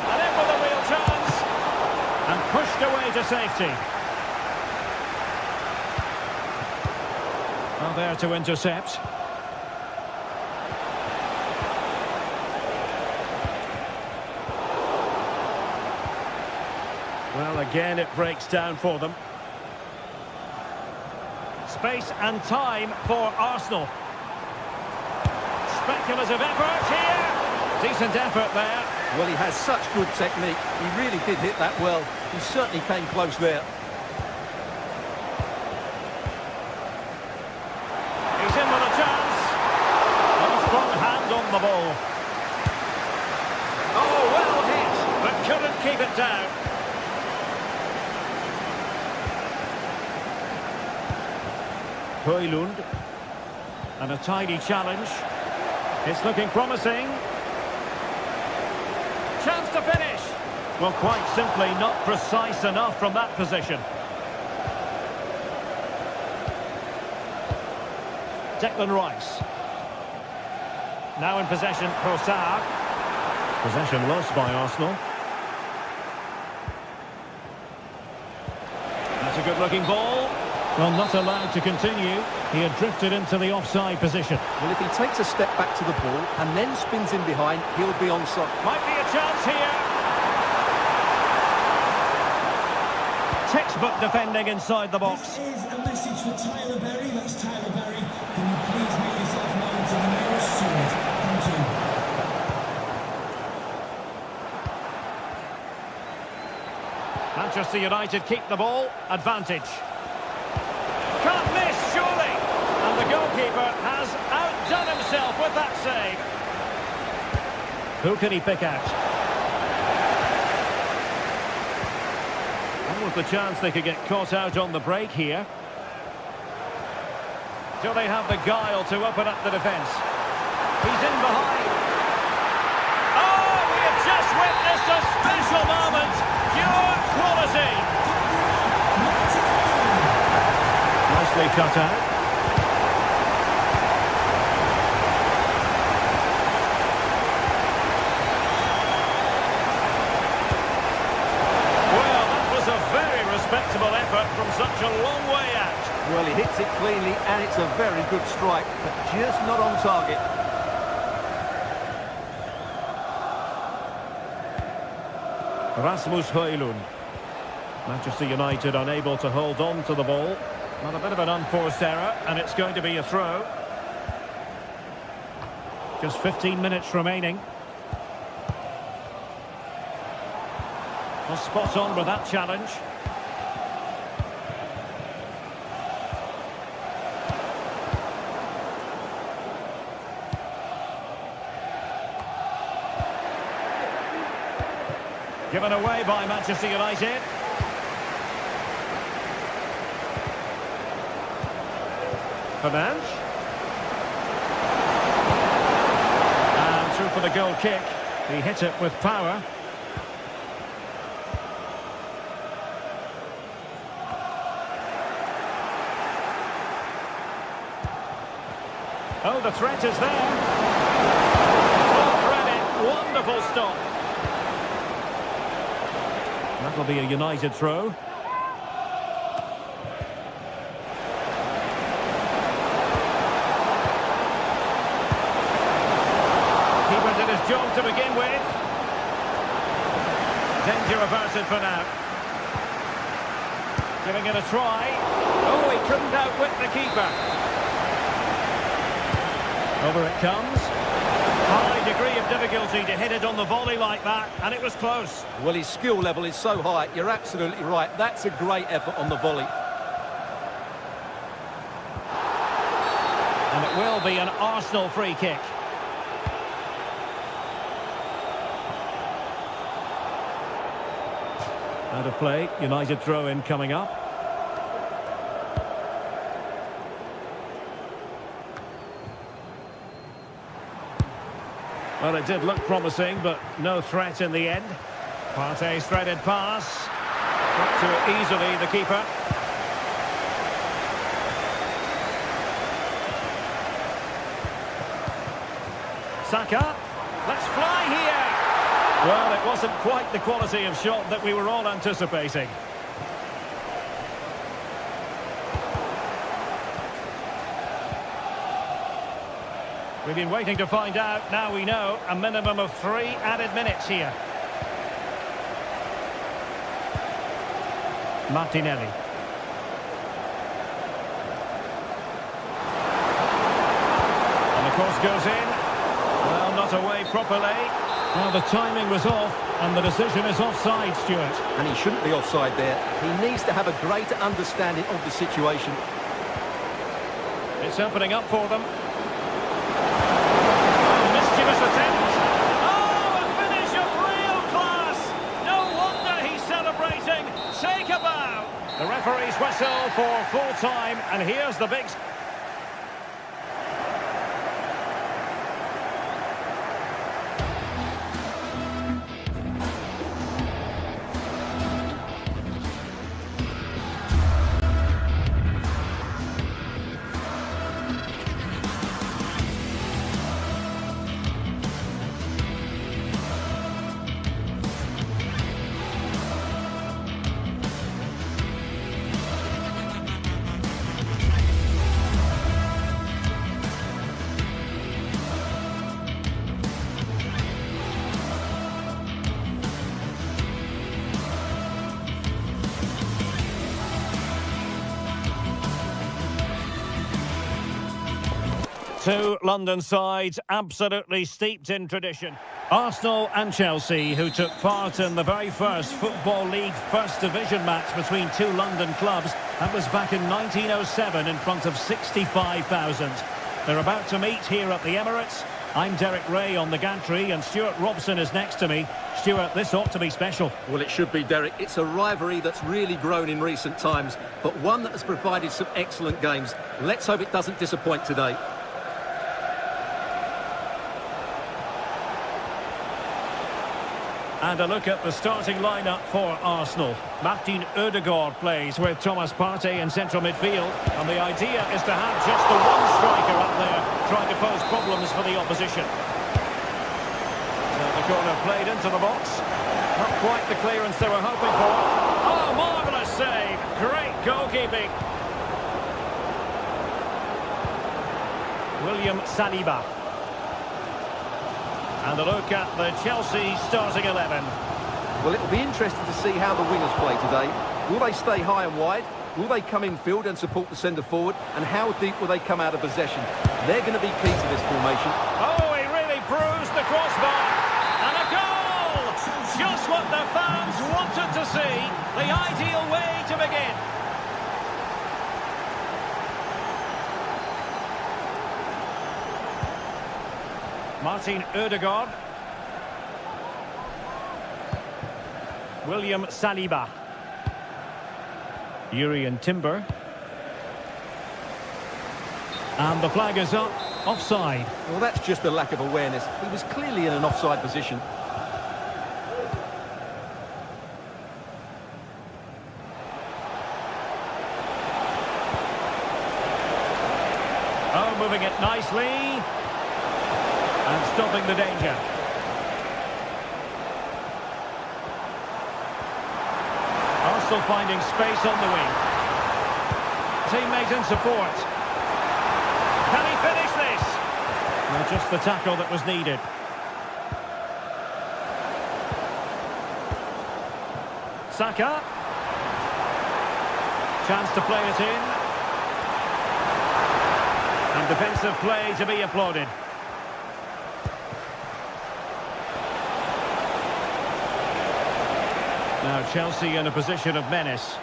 And in with a real chance. And pushed away to safety. Well, there to intercept. Well, again, it breaks down for them. Space and time for Arsenal. Speculative effort here. Decent effort there. Well, he has such good technique. He really did hit that well. He certainly came close there. He's in with a chance. A strong hand on the ball. Oh, well hit, but couldn't keep it down. Højlund. And a tidy challenge. It's looking promising. Chance to finish. Well, quite simply not precise enough from that position. Declan Rice. Now in possession, Trossard. Possession lost by Arsenal. That's a good-looking ball. Well, not allowed to continue. He had drifted into the offside position. Well, if he takes a step back to the ball and then spins in behind, he'll be onside. Might be a chance here. Textbook defending inside the box. This is a message for Tyler Berry. That's Tyler Berry. Can you please make yourself known to the nearest steward? Thank you. Manchester United keep the ball. Advantage. Can't miss, surely. And the goalkeeper has outdone himself with that save. Who can he pick out? That was the chance they could get caught out on the break here. Do they have the guile to open up the defence? He's in behind. Oh, we have just witnessed a special moment. Pure quality. Nicely cut out. Well, that was a very respectable effort from such a long way out. Well, he hits it cleanly, and it's a very good strike, but just not on target. Rasmus Højlund. Manchester United unable to hold on to the ball. Not a bit of an unforced error, and it's going to be a throw. Just 15 minutes remaining. Well, spot on with that challenge. Given away by Manchester United. Fernandes. And through for the goal kick. He hit it with power. Oh, the threat is there. Full credit. Wonderful stop. That'll be a United throw. Keeper did his job to begin with. Danger averted for now. Giving it a try. Oh, he couldn't outwit the keeper. Over it comes. High degree of difficulty to hit it on the volley like that, and it was close. Well, his skill level is so high, you're absolutely right. That's a great effort on the volley. And it will be an Arsenal free kick. Out of play, United throw-in coming up. Well, it did look promising, but no threat in the end. Partey's threaded pass. Got to it easily, the keeper. Saka. Let's fly here. Well, it wasn't quite the quality of shot that we were all anticipating. We've been waiting to find out. Now we know. A minimum of 3 added minutes here. Martinelli. And the cross goes in. Well, not away properly. Well, the timing was off, and the decision is offside, Stuart. And he shouldn't be offside there. He needs to have a greater understanding of the situation. It's opening up for them. Mischievous attempt. Oh, a finish of real class. No wonder he's celebrating. Take a bow. The referee's whistle for full time, and here's the big... Two London sides absolutely steeped in tradition. Arsenal and Chelsea, who took part in the very first Football League First Division match between two London clubs. That was back in 1907 in front of 65,000. They're about to meet here at the Emirates. I'm Derek Ray on the gantry, and Stuart Robson is next to me. Stuart, this ought to be special. Well, it should be, Derek. It's a rivalry that's really grown in recent times, but one that has provided some excellent games. Let's hope it doesn't disappoint today. And a look at the starting lineup for Arsenal. Martin Ødegaard plays with Thomas Partey in central midfield. And the idea is to have just the one striker up there trying to pose problems for the opposition. So the corner played into the box. Not quite the clearance they were hoping for. Oh, marvellous save. Great goalkeeping. William Saliba. And a look at the Chelsea starting 11. Well, it'll be interesting to see how the wingers play today. Will they stay high and wide? Will they come in field and support the centre forward? And how deep will they come out of possession? They're going to be key to this formation. Oh, he really bruised the crossbar. And a goal! Just what the fans wanted to see. The ideal way to begin. Martin Ødegaard. William Saliba. Jurrien Timber. And the flag is up. Offside. Well, that's just a lack of awareness. He was clearly in an offside position. Oh, moving it nicely. And stopping the danger. Arsenal finding space on the wing. Teammate in support. Can he finish this? Well, just the tackle that was needed. Saka. Chance to play it in. And defensive play to be applauded. Now Chelsea in a position of menace.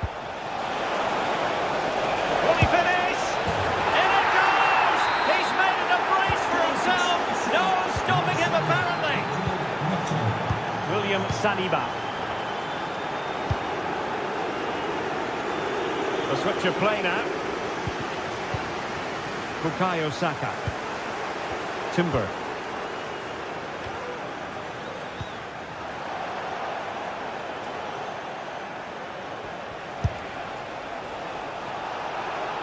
Will he finish? In it goes! He's made it a brace for himself. No stopping him apparently. William Saliba. The switch of play now. Bukayo Saka. Timber.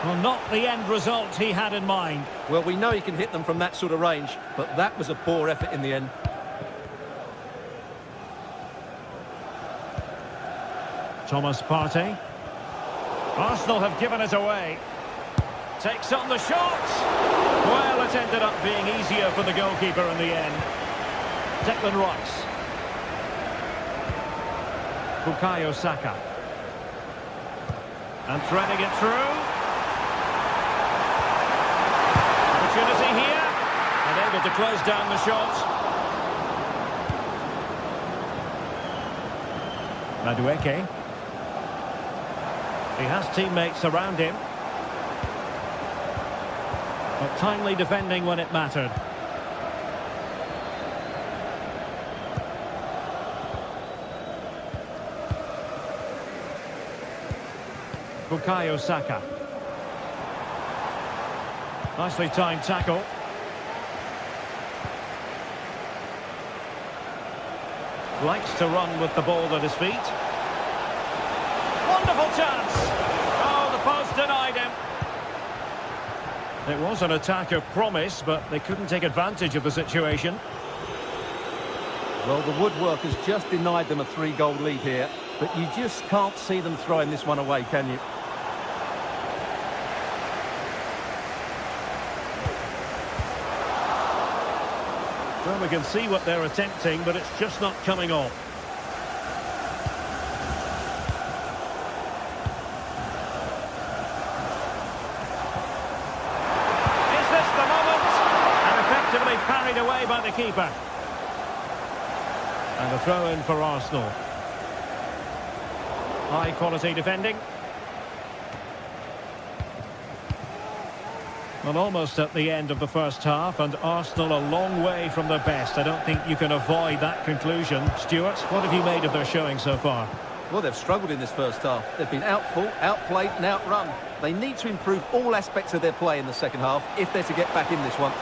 Well, not the end result he had in mind. Well, we know he can hit them from that sort of range, but that was a poor effort in the end. Thomas Partey. Arsenal have given it away. Takes on the shot. Well, it ended up being easier for the goalkeeper in the end. Declan Rice. Bukayo Saka. And threading it through. Opportunity here. And able to close down the shot. Madueke. He has teammates around him. But timely defending when it mattered. Bukayo Saka. Nicely timed tackle. Likes to run with the ball at his feet. Wonderful chance! Oh, the post denied him. It was an attack of promise, but they couldn't take advantage of the situation. Well, the woodwork has just denied them a 3-goal lead here, but you just can't see them throwing this one away, can you? Well, we can see what they're attempting, but it's just not coming off. Is this the moment? parried away by the keeper. And a throw in for Arsenal. High quality defending. Well, almost at the end of the first half, and Arsenal a long way from their best. I don't think you can avoid that conclusion. Stuart, what have you made of their showing so far? Well, they've struggled in this first half. They've been outfought, outplayed and outrun. They need to improve all aspects of their play in the second half if they're to get back in this one.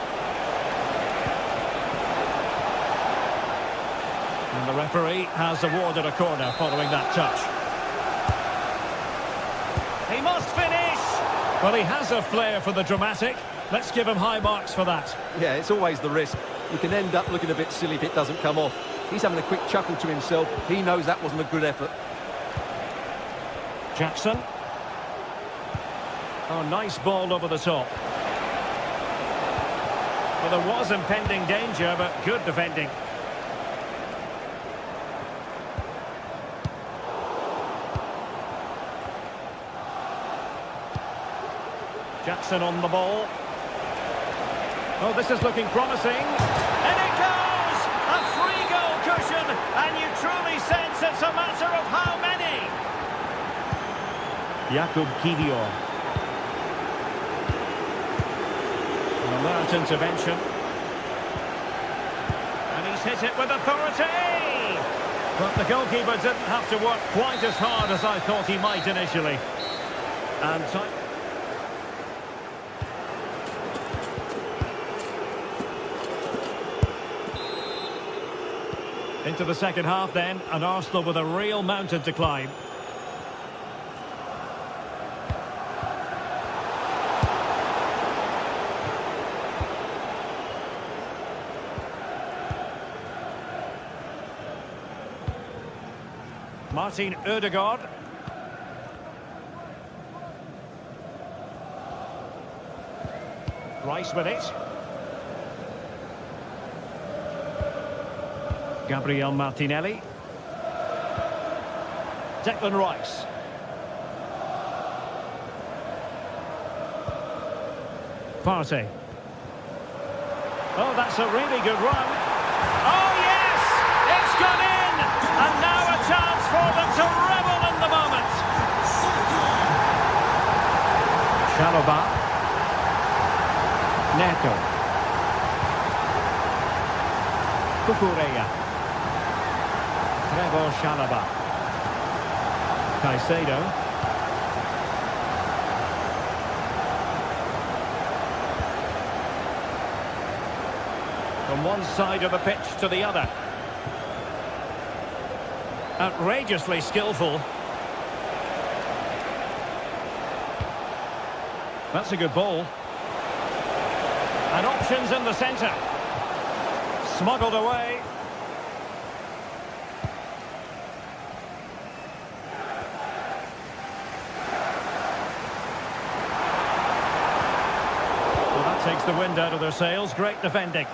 And the referee has awarded a corner following that touch. He must finish! Well, he has a flair for the dramatic. Let's give him high marks for that. Yeah, it's always the risk. You can end up looking a bit silly if it doesn't come off. He's having a quick chuckle to himself. He knows that wasn't a good effort. Jackson. Oh, nice ball over the top. Well, there was impending danger, but good defending. Jackson on the ball. Oh, this is looking promising. And it goes! A free goal cushion, and you truly sense it's a matter of how many. Jakub Kivior. An alert intervention. And he's hit it with authority! But the goalkeeper didn't have to work quite as hard as I thought he might initially. And time... Into the second half then, and Arsenal with a real mountain to climb. Martin Ødegaard. Rice with it. Gabriel Martinelli. Declan Rice. Partey. Oh, that's a really good run. Oh, yes! It's gone in! And now a chance for them to revel in the moment. Chalobah. Neto. Cucurella. Trevoh Chalobah. Caicedo. From one side of the pitch to the other. Outrageously skillful. That's a good ball. And options in the centre. Smuggled away. Well, that takes the wind out of their sails. Great defending.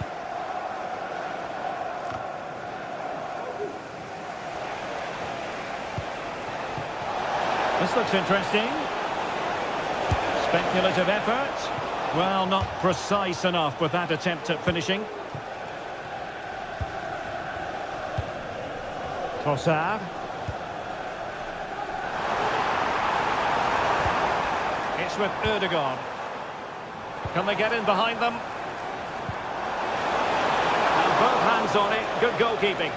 This looks interesting. Speculative effort. Well, not precise enough with that attempt at finishing. Trossard. It's with Ødegaard. Can they get in behind them? And both hands on it. Good goalkeeping.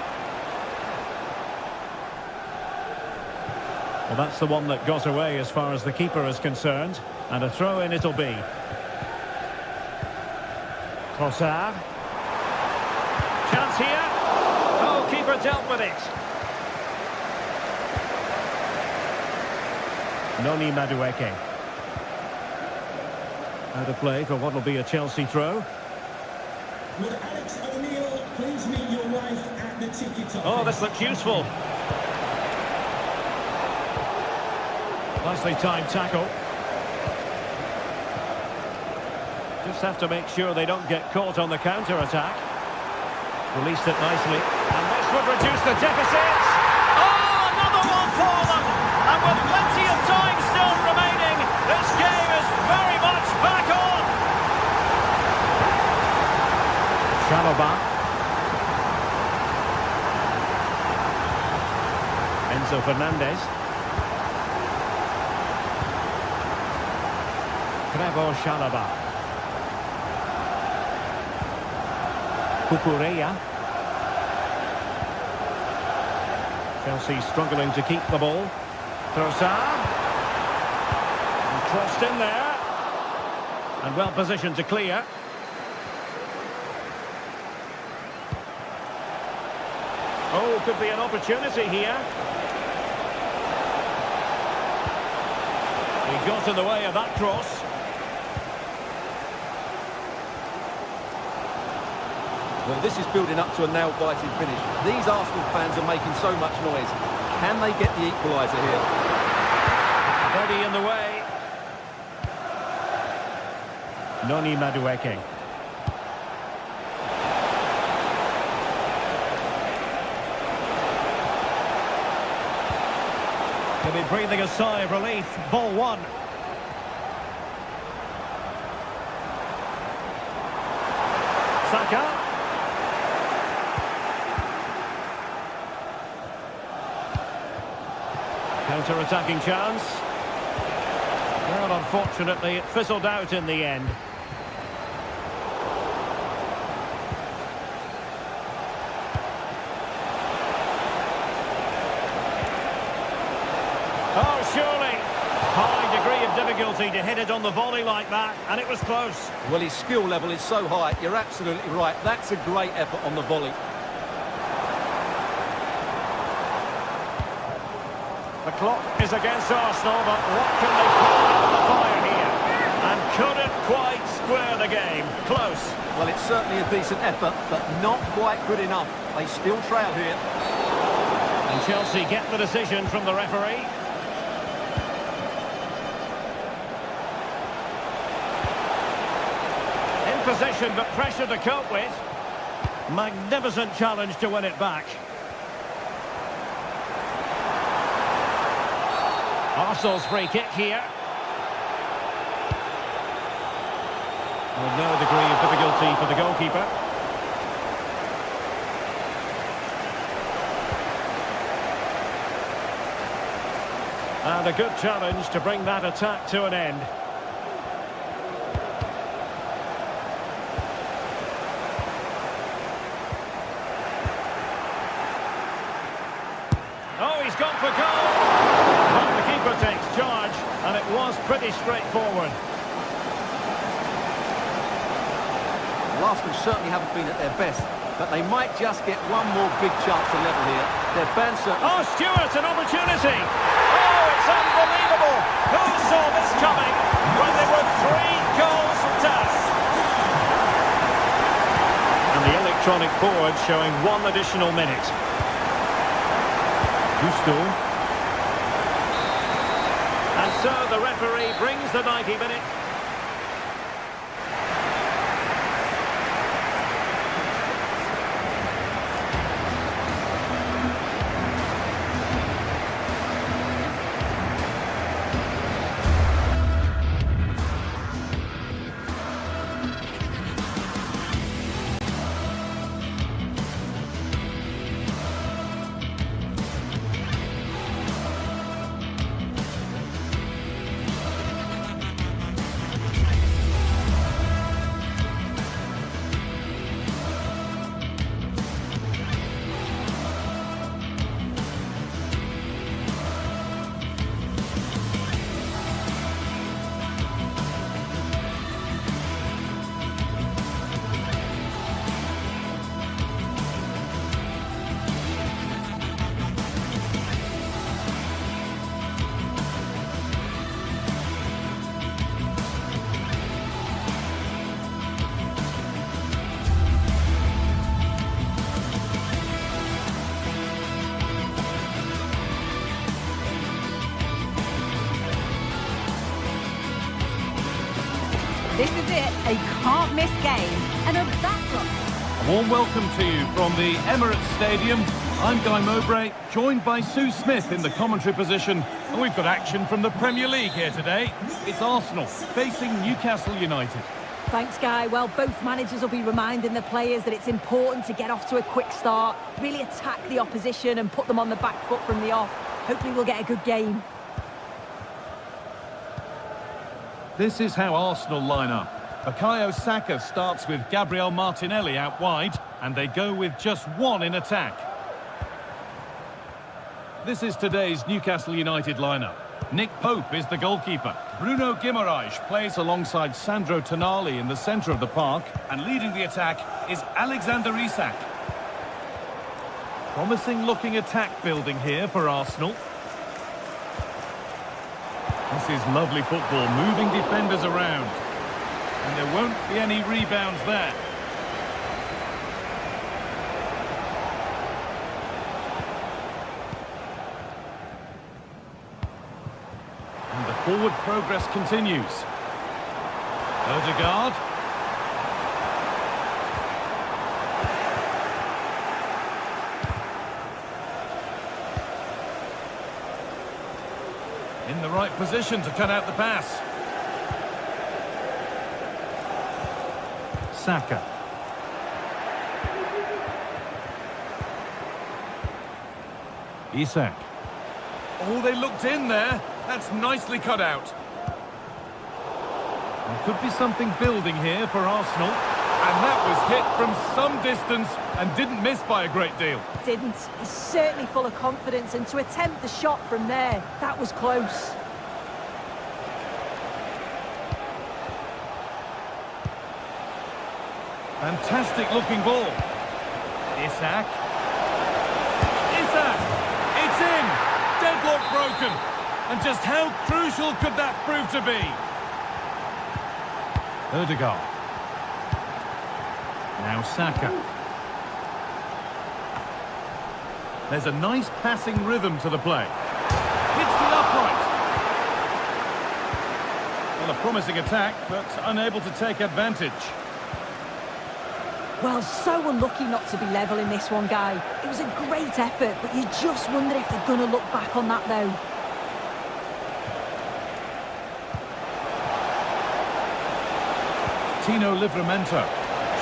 Well, that's the one that got away as far as the keeper is concerned. And a throw-in it'll be. Trossard. Chance here. Oh, keeper dealt with it. Noni Madueke. Out of play for what will be a Chelsea throw. Would Alex O'Neill please meet your wife at the ticket office? Oh, this looks useful. Nicely timed tackle. Just have to make sure they don't get caught on the counter-attack. Released it nicely. And this would reduce the deficit. Oh, another one for them! And with plenty of time still remaining, this game is very much back on. Chalobah. Enzo Fernandez. Trevoh Chalobah. Cucurella. Chelsea struggling to keep the ball. Trossard. And crossed in there. And well positioned to clear. Oh, could be an opportunity here. He got in the way of that cross. Well, this is building up to a nail-biting finish. These Arsenal fans are making so much noise. Can they get the equaliser here? Body in the way. Noni Madueke. He'll be breathing a sigh of relief. Ball one. Saka. Counter-attacking chance. Well, unfortunately, it fizzled out in the end. Oh, surely. High degree of difficulty to hit it on the volley like that, and it was close. Well, his skill level is so high. You're absolutely right. That's a great effort on the volley. The clock is against Arsenal, but what can they put out the fire here? And couldn't quite square the game. Close. Well, it's certainly a decent effort, but not quite good enough. They still trail here. And Chelsea get the decision from the referee. In possession, but pressure to cope with. Magnificent challenge to win it back. Arsenal's free kick here. With no degree of difficulty for the goalkeeper. And a good challenge to bring that attack to an end. Oh, he's gone for goal! But the keeper takes charge, and it was pretty straightforward. Well, Arsenal certainly haven't been at their best, but they might just get one more big chance to level here. Their fans certainly... Oh, Stewart, an opportunity! Oh, it's unbelievable! Who saw this coming when they were 3 goals from Tass? And the electronic board showing 1 additional minute. Gusto. And so the referee brings the 90 minute. This is it, a can't-miss game. And a backdrop. A warm welcome to you from the Emirates Stadium. I'm Guy Mowbray, joined by Sue Smith in the commentary position. And we've got action from the Premier League here today. It's Arsenal facing Newcastle United. Thanks, Guy. Well, both managers will be reminding the players that it's important to get off to a quick start, really attack the opposition and put them on the back foot from the off. Hopefully we'll get a good game. This is how Arsenal line up. Bukayo Saka starts with Gabriel Martinelli out wide, and they go with just one in attack. This is today's Newcastle United lineup. Nick Pope is the goalkeeper. Bruno Guimaraes plays alongside Sandro Tonali in the centre of the park, and leading the attack is Alexander Isak. Promising looking attack building here for Arsenal. This is lovely football, moving defenders around. And there won't be any rebounds there. And the forward progress continues. Odegaard. In the right position to cut out the pass. Saka. Isak. Oh, they looked in there. That's nicely cut out. There could be something building here for Arsenal. And that was hit from some distance and didn't miss by a great deal. Didn't. He's certainly full of confidence, and to attempt the shot from there, that was close. Fantastic looking ball. Isak. Isak! It's in! Deadlock broken. And just how crucial could that prove to be? Odegaard. Now Saka. There's a nice passing rhythm to the play. Hits the upright. Well, a promising attack, but unable to take advantage. Well, so unlucky not to be level in this one, Guy. It was a great effort, but you just wonder if they're going to look back on that, though. Tino Livramento.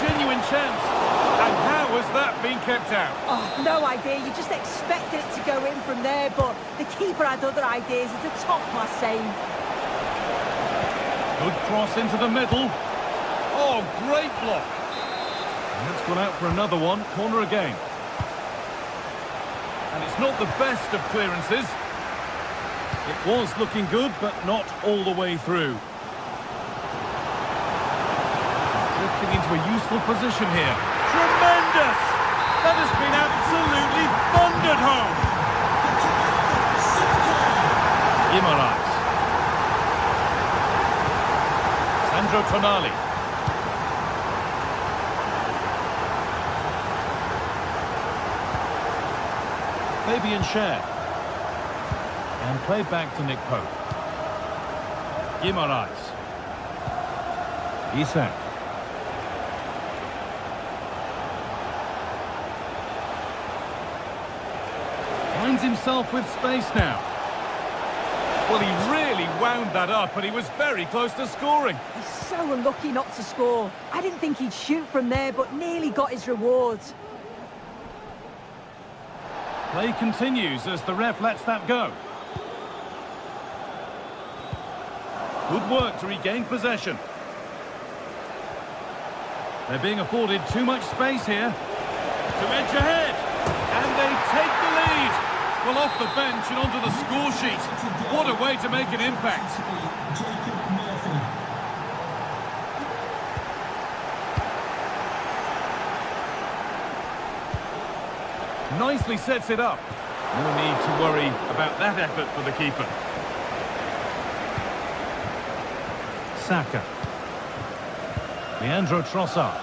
Genuine chance. And how has that been kept out? Oh, no idea. You just expected it to go in from there, but the keeper had other ideas. It's a top-class save. Good cross into the middle. Oh, great block. And that's gone out for another one. Corner again. And it's not the best of clearances. It was looking good, but not all the way through. Drifting into a useful position here. Tremendous! That has been absolutely thundered home. Guimaraes. Sandro Tonali. Fabian Schär. And played back to Nick Pope. Guimaraes. Isak. Finds himself with space now. Well, he really wound that up, and he was very close to scoring. He's so unlucky not to score. I didn't think he'd shoot from there, but nearly got his rewards. Play continues as the ref lets that go. Good work to regain possession. They're being afforded too much space here. To edge ahead. And they take the lead. Well, off the bench and onto the score sheet. What a way to make an impact. Nicely sets it up. No need to worry about that effort for the keeper. Saka. Leandro Trossard.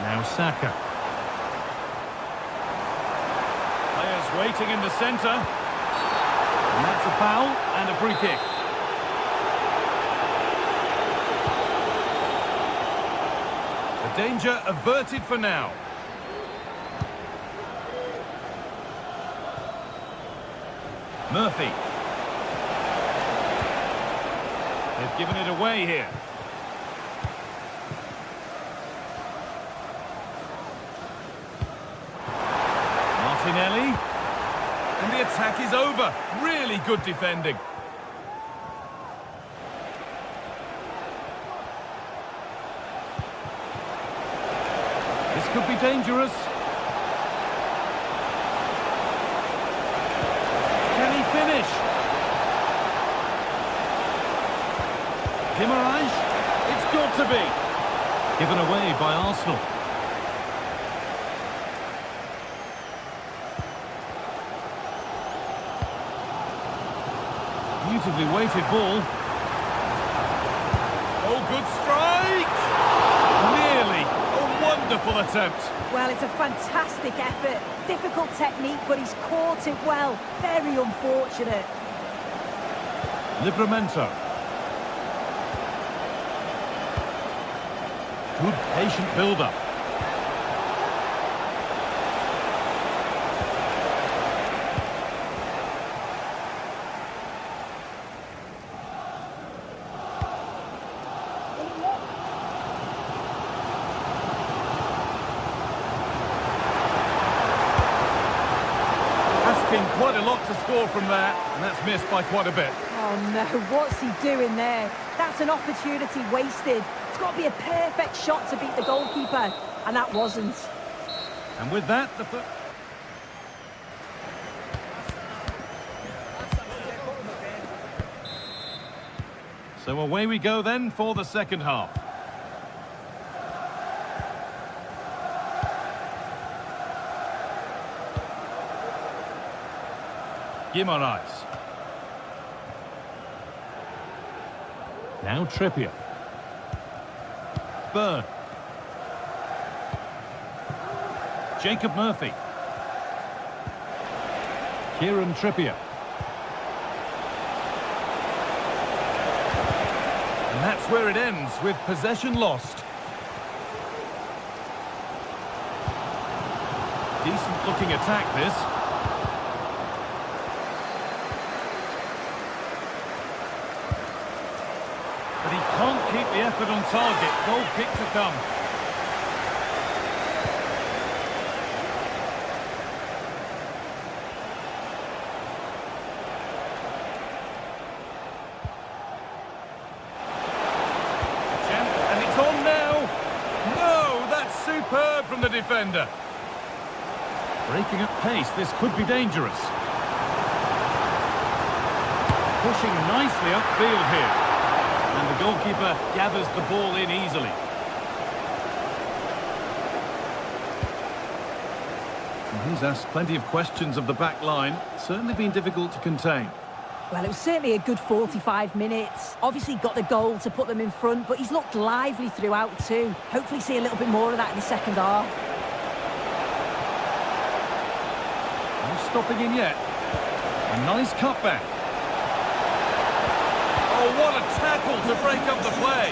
Now Saka. Players waiting in the centre. And that's a foul and a free kick. The danger averted for now. Murphy. They've given it away here. Martinelli. And the attack is over. Really good defending. This could be dangerous. Can he finish? Guimaraes? It's got to be. Given away by Arsenal. Beautifully weighted ball. Oh, good strike! Nearly. A wonderful attempt. Well, it's a fantastic effort. Difficult technique, but he's caught it well. Very unfortunate. Livramento. Good patient build-up. Quite a lot to score from there, and that's missed by quite a bit. Oh no, what's he doing there? That's an opportunity wasted. It's got to be a perfect shot to beat the goalkeeper, and that wasn't. And with that, so away we go then for the second half. Guimaraes. Now Trippier. Burn. Jacob Murphy. Kieran Trippier. And that's where it ends, with possession lost. Decent looking attack, this. But he can't keep the effort on target. Goal kick to come. And it's on now. No, that's superb from the defender. Breaking at pace, this could be dangerous. Pushing nicely upfield here. And the goalkeeper gathers the ball in easily. And he's asked plenty of questions of the back line. Certainly been difficult to contain. Well, it was certainly a good 45 minutes. Obviously got the goal to put them in front, but he's looked lively throughout too. Hopefully see a little bit more of that in the second half. No stopping in yet. A nice cutback. Oh, what a tackle to break up the play.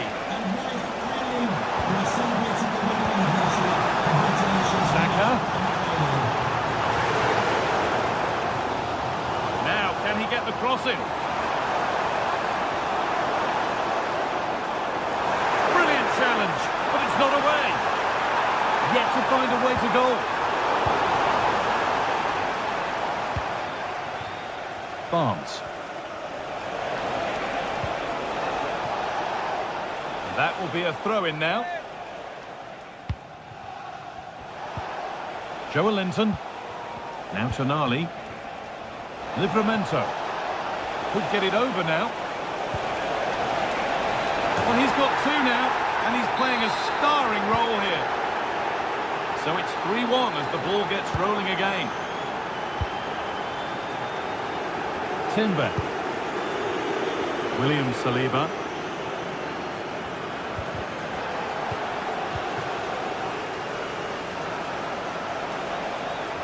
Saka. Now, can he get the crossing? Brilliant challenge, but it's not away. Yet to find a way to goal. Barnes. That will be a throw-in now. Joelinton. Now Tonali. Livramento. Could get it over now. Well, he's got two now, and he's playing a starring role here. So it's 3-1 as the ball gets rolling again. Timber. William Saliba.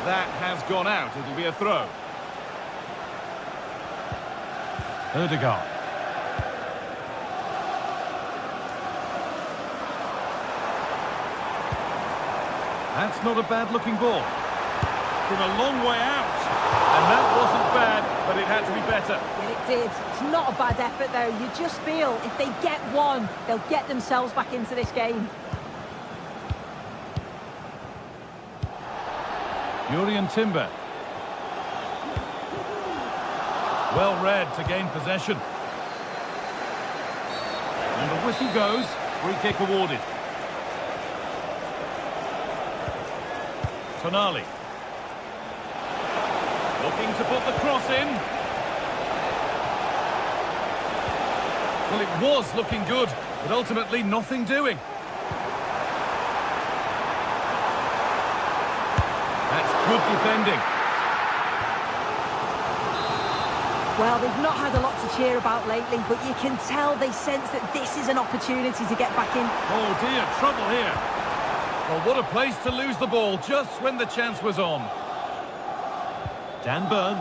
That has gone out. It'll be a throw. Ødegaard. That's not a bad-looking ball. From a long way out. And that wasn't bad, but it had to be better. Get it expected. It's not a bad effort, though. You just feel if they get one, they'll get themselves back into this game. Jurriën Timber. Well read to gain possession. And the whistle goes. Free kick awarded. Tonali. Looking to put the cross in. Well, it was looking good, but ultimately nothing doing. That's good defending. Well, they've not had a lot to cheer about lately, but you can tell they sense that this is an opportunity to get back in. Oh dear, trouble here. Well, what a place to lose the ball just when the chance was on. Dan Burn.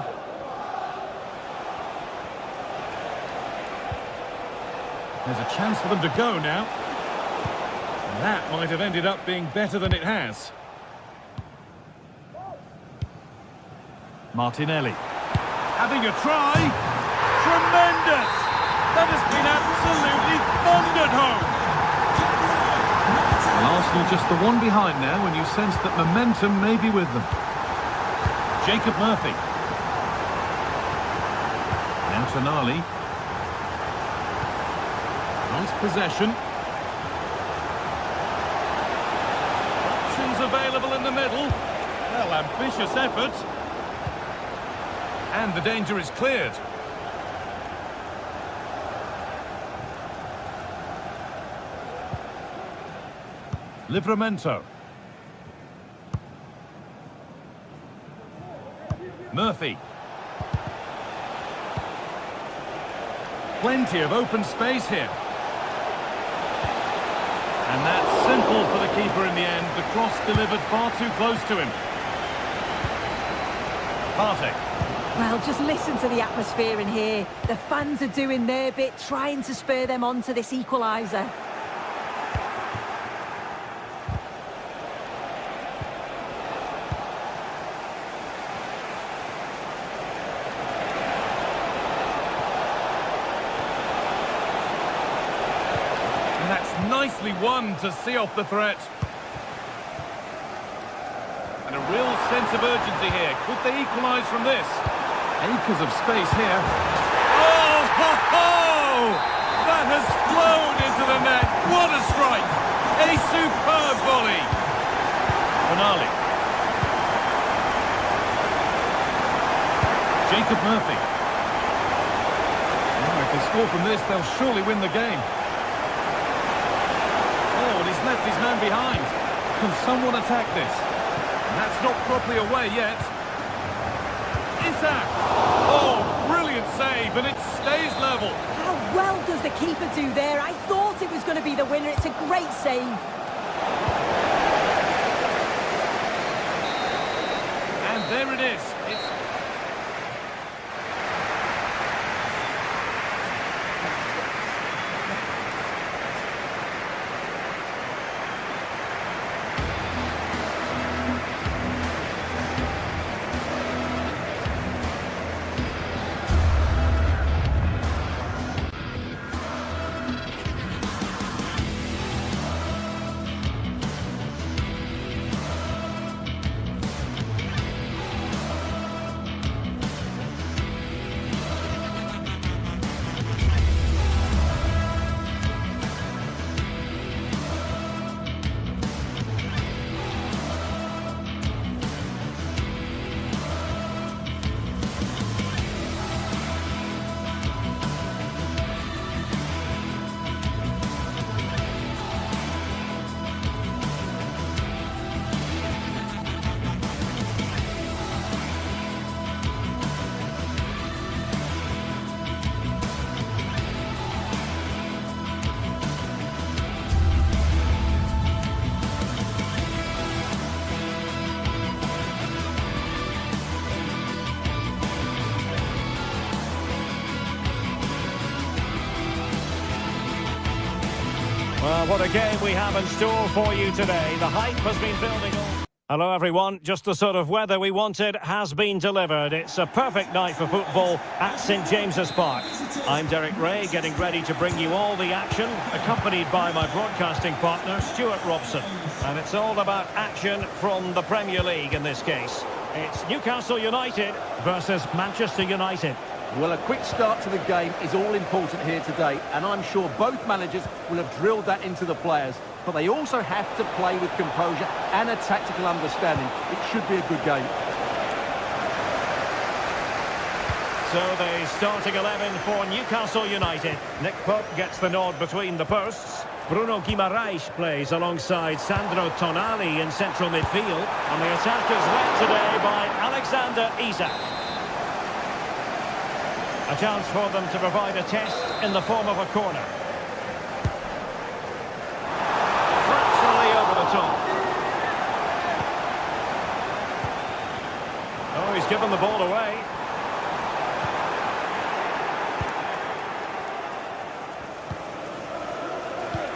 There's a chance for them to go now. And that might have ended up being better than it has. Martinelli. Having a try. Tremendous! That has been absolutely thundered home. And Arsenal just the one behind now, and you sense that momentum may be with them. Jacob Murphy. Now Tonali. Nice possession. Options available in the middle. Well, ambitious effort. And the danger is cleared. Livramento. Murphy. Plenty of open space here. And that's simple for the keeper in the end. The cross delivered far too close to him. Partey. Well, just listen to the atmosphere in here. The fans are doing their bit, trying to spur them on to this equaliser. And that's nicely won to see off the threat. And a real sense of urgency here. Could they equalise from this? Acres of space here. Oh, ho, ho! That has flown into the net. What a strike! A superb volley. Tonali. Jacob Murphy. Oh, if they score from this, they'll surely win the game. Oh, and he's left his man behind. Can someone attack this? And that's not properly away yet. Isak! Oh, brilliant save, and it stays level. How well does the keeper do there? I thought it was going to be the winner. It's a great save. And there it is. It's... Well, what a game we have in store for you today. The hype has been building all... Hello everyone, just the sort of weather we wanted has been delivered. It's a perfect night for football at St James's Park. I'm Derek Ray, getting ready to bring you all the action, accompanied by my broadcasting partner, Stuart Robson. And it's all about action from the Premier League in this case. It's Newcastle United versus Manchester United. Well, a quick start to the game is all important here today, and I'm sure both managers will have drilled that into the players. But they also have to play with composure and a tactical understanding. It should be a good game. So the starting 11 for Newcastle United. Nick Pope gets the nod between the posts. Bruno Guimaraes plays alongside Sandro Tonali in central midfield. And the attack is led today by Alexander Isak. A chance for them to provide a test in the form of a corner. Over the top. Oh, he's given the ball away.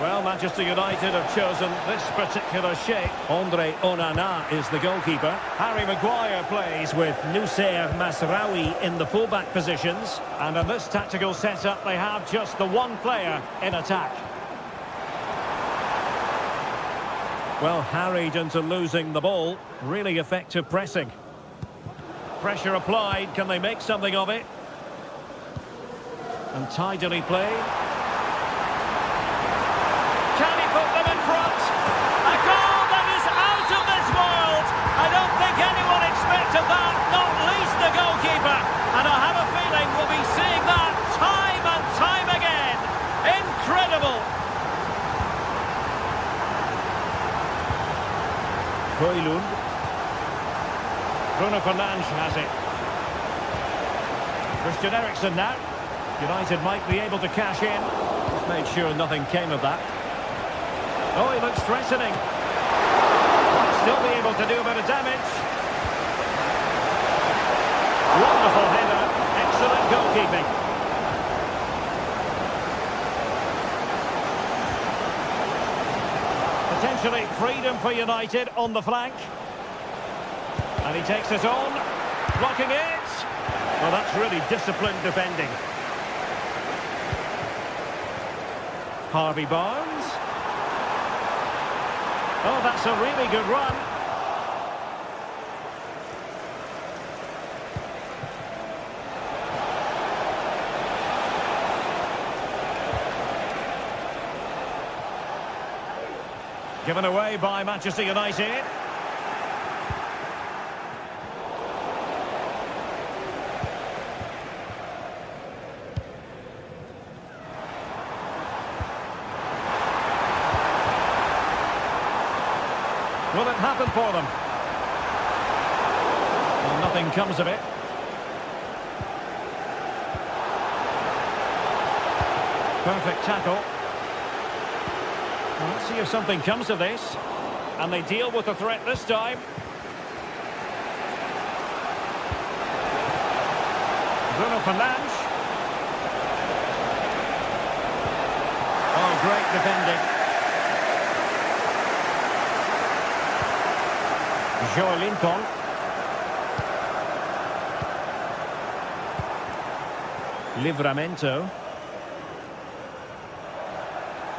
Well, Manchester United have chosen this particular shape. Andre Onana is the goalkeeper. Harry Maguire plays with Noussair Masraoui in the fullback positions. And in this tactical setup, they have just the one player in attack. Well, harried into losing the ball. Really effective pressing. Pressure applied. Can they make something of it? And tidily played. Can he put them in front? A goal that is out of this world. I don't think anyone expected that, not least the goalkeeper. And I have a feeling we'll be seeing that time and time again. Incredible. Højlund. Bruno Fernandes has it. Christian Eriksen now. United might be able to cash in. Just made sure nothing came of that. Oh, he looks threatening. Might still be able to do a bit of damage. Wonderful header. Excellent goalkeeping. Potentially freedom for United on the flank. And he takes it on. Blocking it. Well, that's really disciplined defending. Harvey Barnes. Oh, that's a really good run. Given away by Manchester United. Will it happen for them? Well, nothing comes of it. Perfect tackle. Well, let's see if something comes of this. And they deal with the threat this time. Bruno Fernandes. Oh, great defending. Joe Linton. Livramento.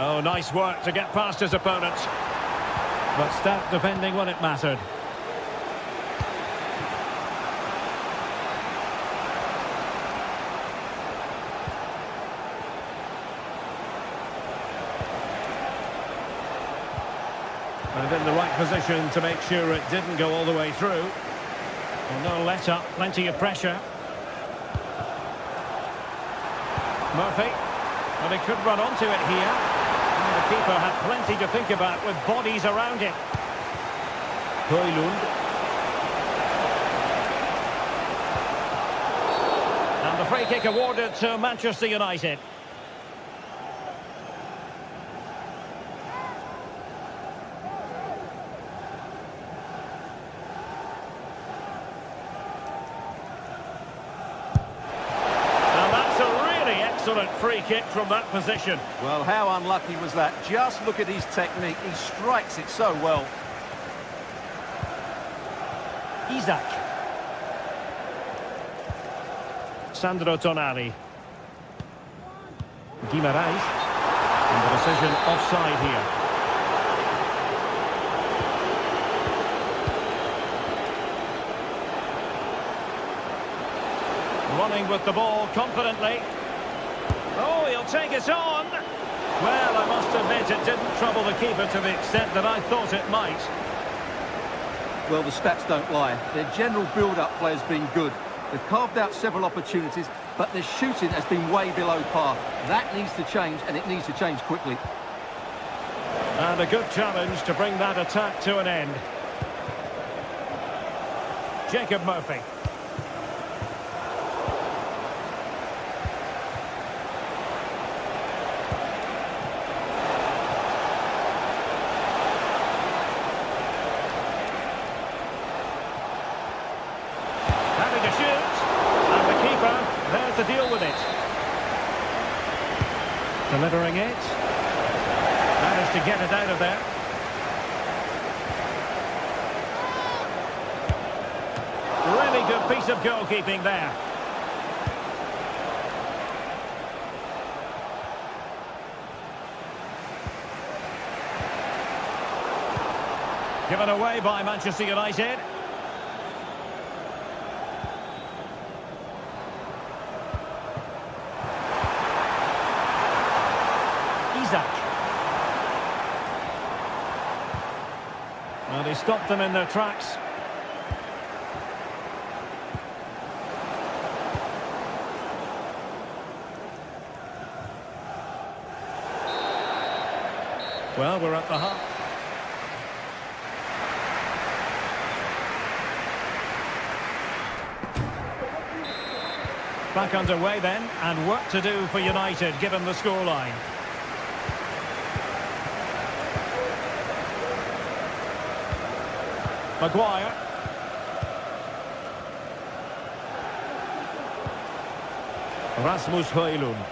Oh, nice work to get past his opponent. But stout defending when it mattered. And in the right position to make sure it didn't go all the way through. Well, no let up, plenty of pressure. Murphy. Well, he could run onto it here. And the keeper had plenty to think about with bodies around it. Højlund. And the free kick awarded to Manchester United. Excellent free kick from that position. Well, how unlucky was that? Just look at his technique. He strikes it so well. Isak. Sandro Tonali. Guimaraes. And the decision offside here. Running with the ball confidently. Oh, he'll take it on. Well, I must admit it didn't trouble the keeper to the extent that I thought it might. Well, the stats don't lie. Their general build-up play has been good. They've carved out several opportunities, but their shooting has been way below par. That needs to change, and it needs to change quickly. And a good challenge to bring that attack to an end. Jacob Murphy. Having to shoot, and the keeper there to deal with it. Delivering it. Managed to get it out of there. Really good piece of goalkeeping there. Given away by Manchester United. Isak. Well, he stopped them in their tracks. Well, we're at the half. Back underway then, and work to do for United, given the scoreline. Maguire. Rasmus Højlund.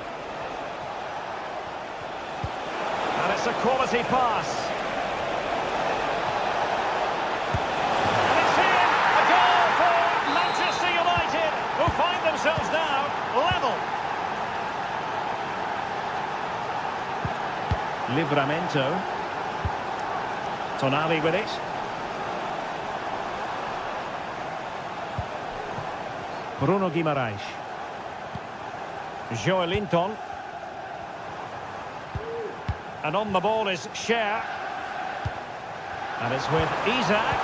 And it's a quality pass. And it's in! A goal for Manchester United, who find themselves now level. Livramento. Tonali with it. Bruno Guimaraes. Joelinton. And on the ball is Cher. And it's with Isak.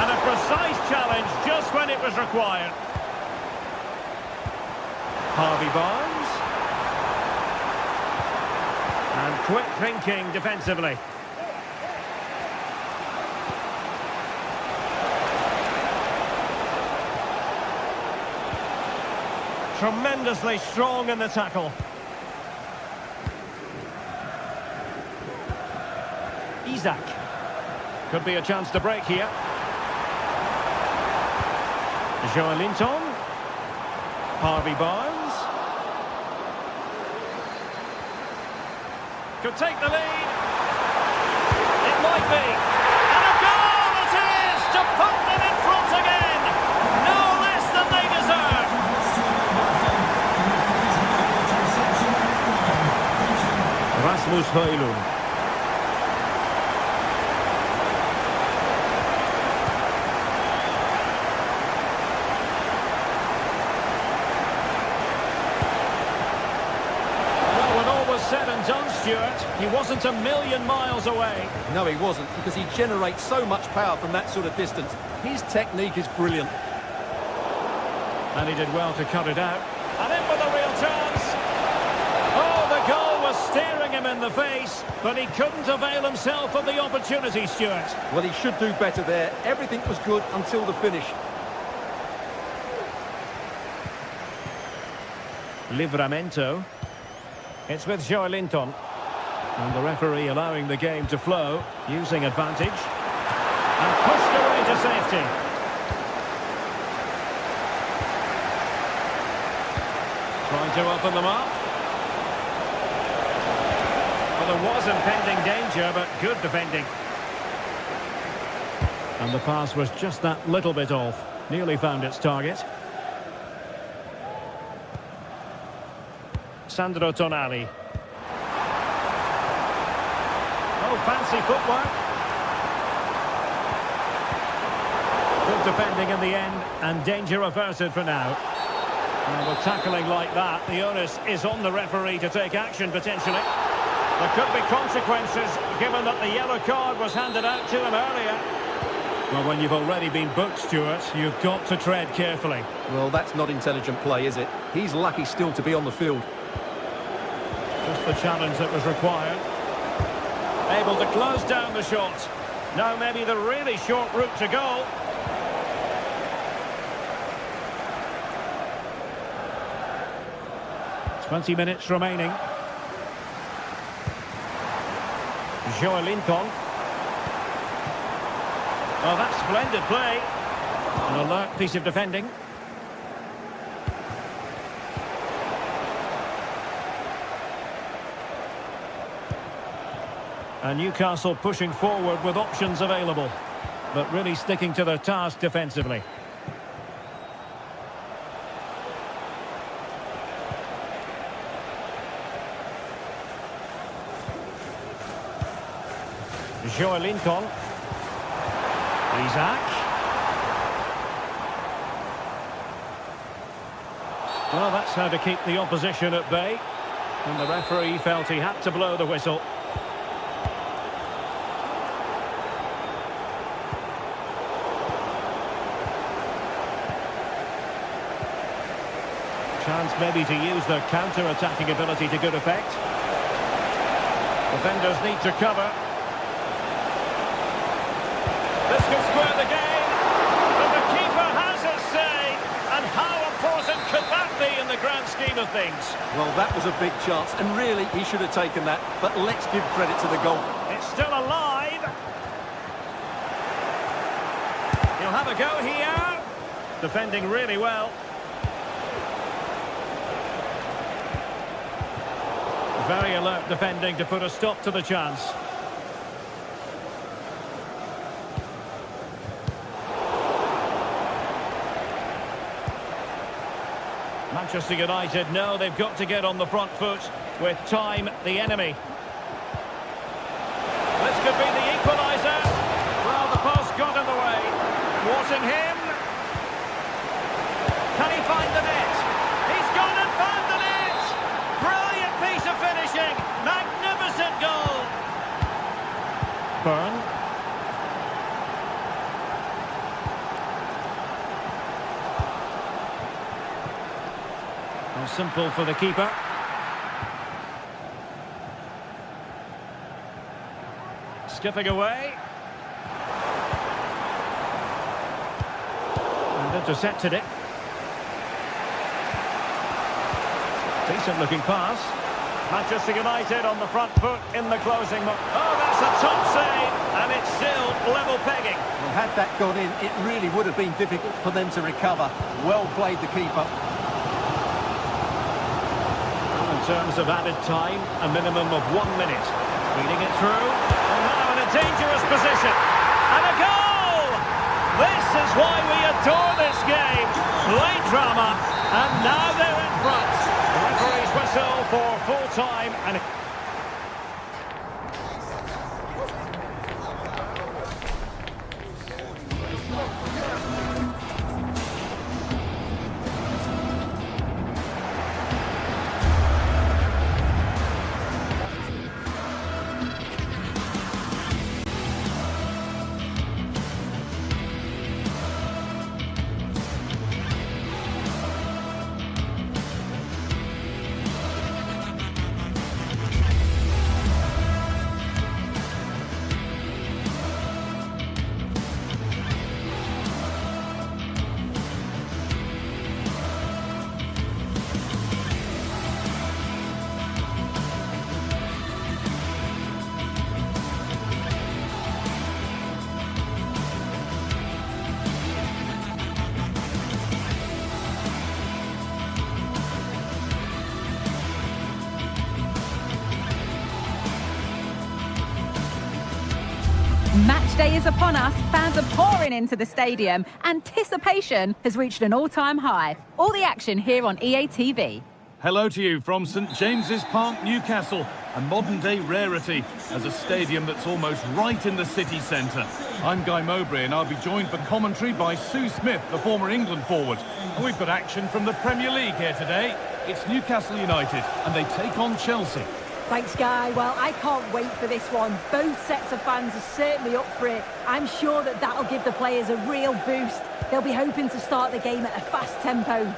And a precise challenge just when it was required. Harvey Barnes. And quick thinking defensively. Tremendously strong in the tackle. Isak. Could be a chance to break here. Joelinton. Harvey Barnes. Could take the lead. It might be. And a goal it is to put them in front again. No less than they deserve. Rasmus Højlund. Well, when all was said and done, Stuart, he wasn't a million miles away. No, he wasn't, because he generates so much power from that sort of distance. His technique is brilliant. And he did well to cut it out. And in with a real chance. Oh, the goal was staring him in the face, but he couldn't avail himself of the opportunity, Stuart. Well, he should do better there. Everything was good until the finish. Livramento. It's with Joelinton. And the referee allowing the game to flow, using advantage. And pushed away to safety. Trying to open them up. Well, there was impending danger, but good defending. And the pass was just that little bit off. Nearly found its target. Sandro Tonali. Oh, fancy footwork. Good defending in the end, and danger averted for now. And with tackling like that, the onus is on the referee to take action potentially. There could be consequences, given that the yellow card was handed out to him earlier. Well, when you've already been booked, Stuart, you've got to tread carefully. Well, that's not intelligent play, is it? He's lucky still to be on the field. Just the challenge that was required. Able to close down the shot. Now maybe the really short route to goal. "20 minutes remaining. Joelinton. Oh, that's splendid play. An alert piece of defending. And Newcastle pushing forward with options available, but really sticking to their task defensively. Joelinton. Isaac. Well, that's how to keep the opposition at bay. And the referee felt he had to blow the whistle. Chance maybe to use their counter-attacking ability to good effect. Defenders need to cover. This could square the game. But the keeper has his say. And how important could that be in the grand scheme of things? Well, that was a big chance, and really, he should have taken that. But let's give credit to the goal. It's still alive. He'll have a go here. Defending really well. Very alert defending to put a stop to the chance. Manchester United know they've got to get on the front foot. With time, the enemy. This could be the equaliser. Well, the post got in the way. Thwarting him. Can he find the net? He's gone and found the net! Brilliant piece of finishing. Magnificent goal. Burn. Simple for the keeper. Skipping away. And intercepted it. Decent looking pass. Manchester United on the front foot in the closing. Oh, that's a top save, and it's still level pegging. Well, had that gone in, it really would have been difficult for them to recover. Well played, the keeper. In terms of added time, a minimum of 1 minute. Reading it through, and now in a dangerous position. And a goal! This is why we adore this game. Late drama, and now they're in front. The referee's whistle for full time, and Match day is upon us. Fans are pouring into the stadium. Anticipation has reached an all-time high. All the action here on EA TV. Hello to you from St James's Park, Newcastle, a modern-day rarity as a stadium that's almost right in the city centre. I'm Guy Mowbray and I'll be joined for commentary by Sue Smith, the former England forward. And we've got action from the Premier League here today. It's Newcastle United and they take on Chelsea. Thanks, Guy. Well, I can't wait for this one. Both sets of fans are certainly up for it. I'm sure that that'll give the players a real boost. They'll be hoping to start the game at a fast tempo.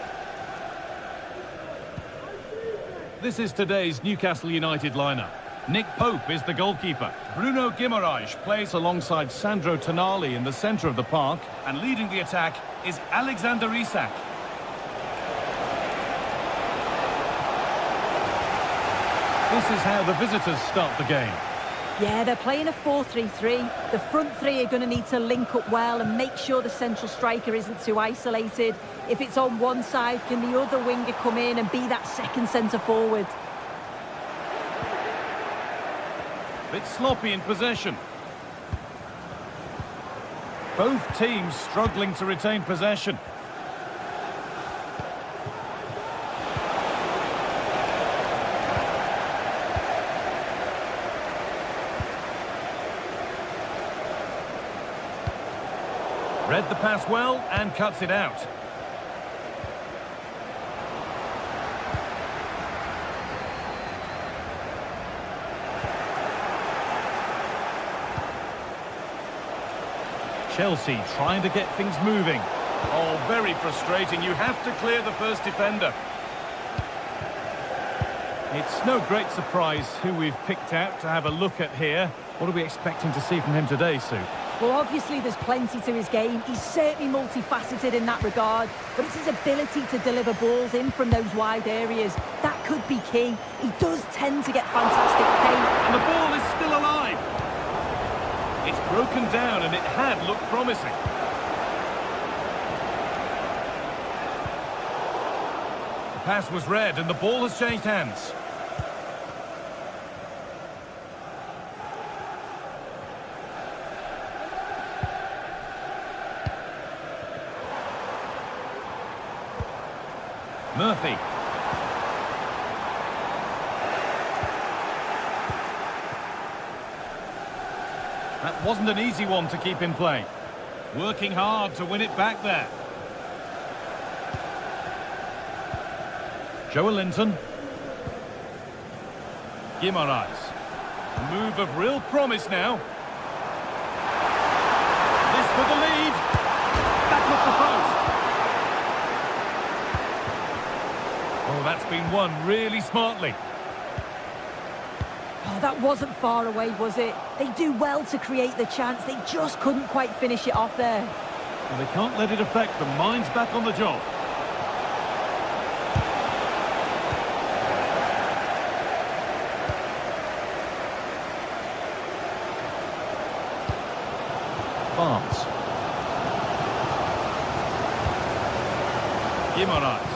This is today's Newcastle United lineup. Nick Pope is the goalkeeper. Bruno Guimaraes plays alongside Sandro Tonali in the centre of the park. And leading the attack is Alexander Isak. This is how the visitors start the game. Yeah, they're playing a 4-3-3. The front three are going to need to link up well and make sure the central striker isn't too isolated. If it's on one side, can the other winger come in and be that second centre forward? Bit sloppy in possession. Both teams struggling to retain possession. Read the pass well and cuts it out. Chelsea trying to get things moving. Oh, very frustrating. You have to clear the first defender. It's no great surprise who we've picked out to have a look at here. What are we expecting to see from him today, Sue? Well, obviously there's plenty to his game. He's certainly multifaceted in that regard, but it's his ability to deliver balls in from those wide areas. That could be key. He does tend to get fantastic pace. And the ball is still alive. It's broken down and it had looked promising. The pass was read and the ball has changed hands. Murphy. That wasn't an easy one to keep in play. Working hard to win it back there. Joelinton. Guimaraes. A move of real promise now. This for the lead. Back off the post. Oh, that's been won really smartly. Oh, that wasn't far away, was it? They do well to create the chance. They just couldn't quite finish it off there. Well, they can't let it affect them. Mind's back on the job. Barnes. Guimaraes.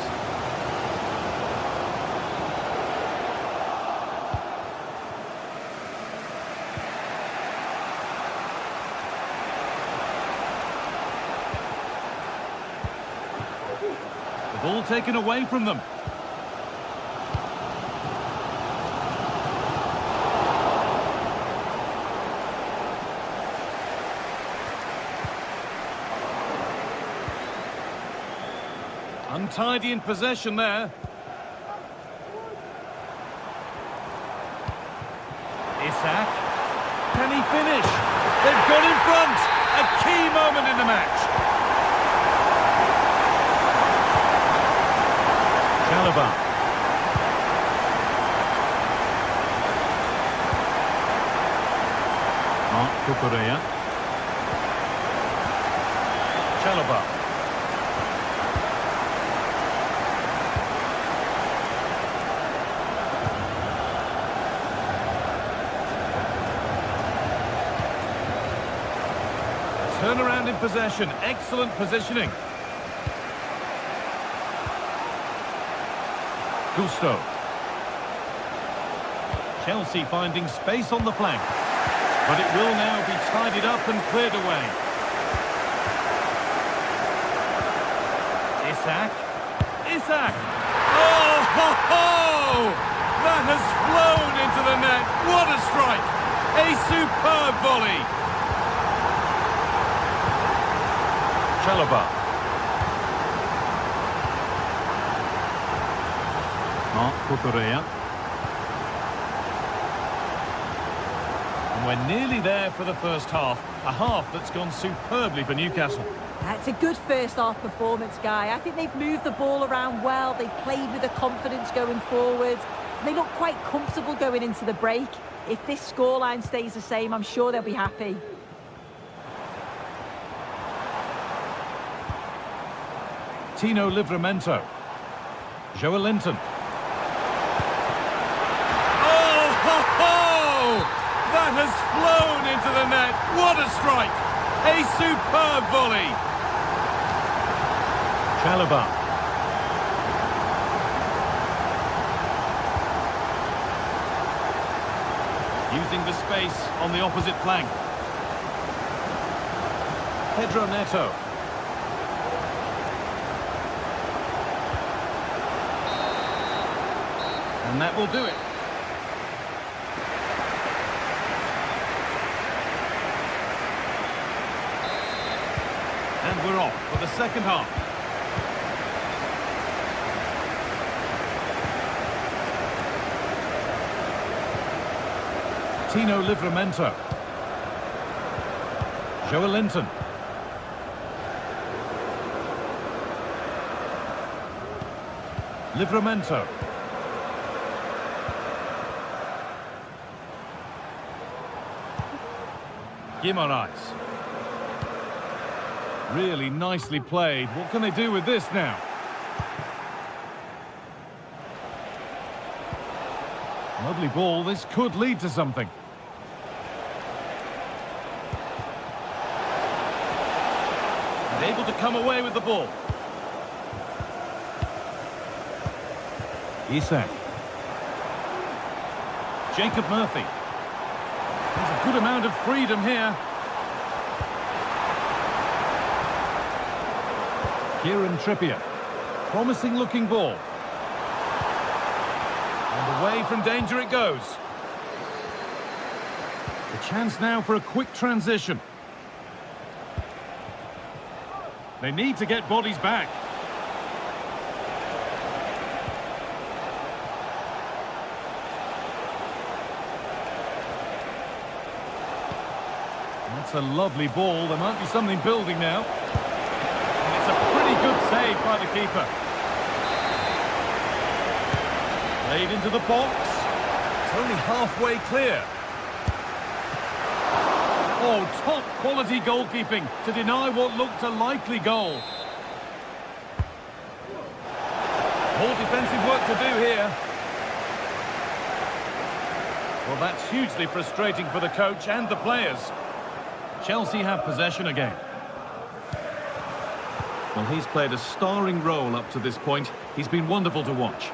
The ball taken away from them. Untidy in possession there. Isak. Can he finish? They've got in front. A key moment in the match. Chalobah. Mark Cucurella. Chalobah. Turnaround in possession. Excellent positioning. Gusto. Chelsea finding space on the flank. But it will now be tidied up and cleared away. Isak! Oh, ho, ho! That has flown into the net. What a strike! A superb volley. Chalobah. Mark Cucurella. And we're nearly there for the first half. A half that's gone superbly for Newcastle. It's a good first-half performance, Guy. I think they've moved the ball around well. They've played with the confidence going forward. They look quite comfortable going into the break. If this scoreline stays the same, I'm sure they'll be happy. Tino Livramento. Joelinton. Oh, ho, ho! That has flown into the net. What a strike! A superb volley. Chalobah. Using the space on the opposite flank. Pedro Neto. And that will do it. And we're off for the second half. Tino Livramento. Joelinton. Livramento. Guimaraes. Really nicely played. What can they do with this now? Lovely ball. This could lead to something. And able to come away with the ball. Isak. Jacob Murphy. There's a good amount of freedom here. Kieran Trippier. Promising looking ball. And away from danger it goes. A chance now for a quick transition. They need to get bodies back. That's a lovely ball. There might be something building now. And it's a pretty good save by the keeper. Played into the box. It's only halfway clear. Oh, top quality goalkeeping to deny what looked a likely goal. More defensive work to do here. Well, that's hugely frustrating for the coach and the players. Chelsea have possession again. Well, he's played a starring role up to this point. He's been wonderful to watch.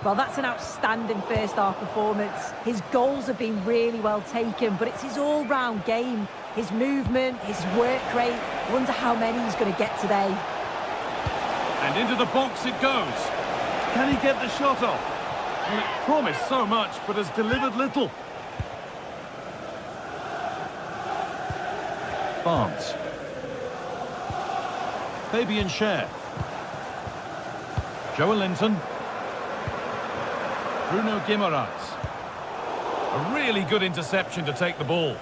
Well, that's an outstanding first-half performance. His goals have been really well taken, but it's his all-round game. His movement, his work rate. I wonder how many he's going to get today. And into the box it goes. Can he get the shot off? Well, it promised so much, but has delivered little. Barnes. Fabian Schär. Joelinton. Bruno Guimaraes. A really good interception to take the ball.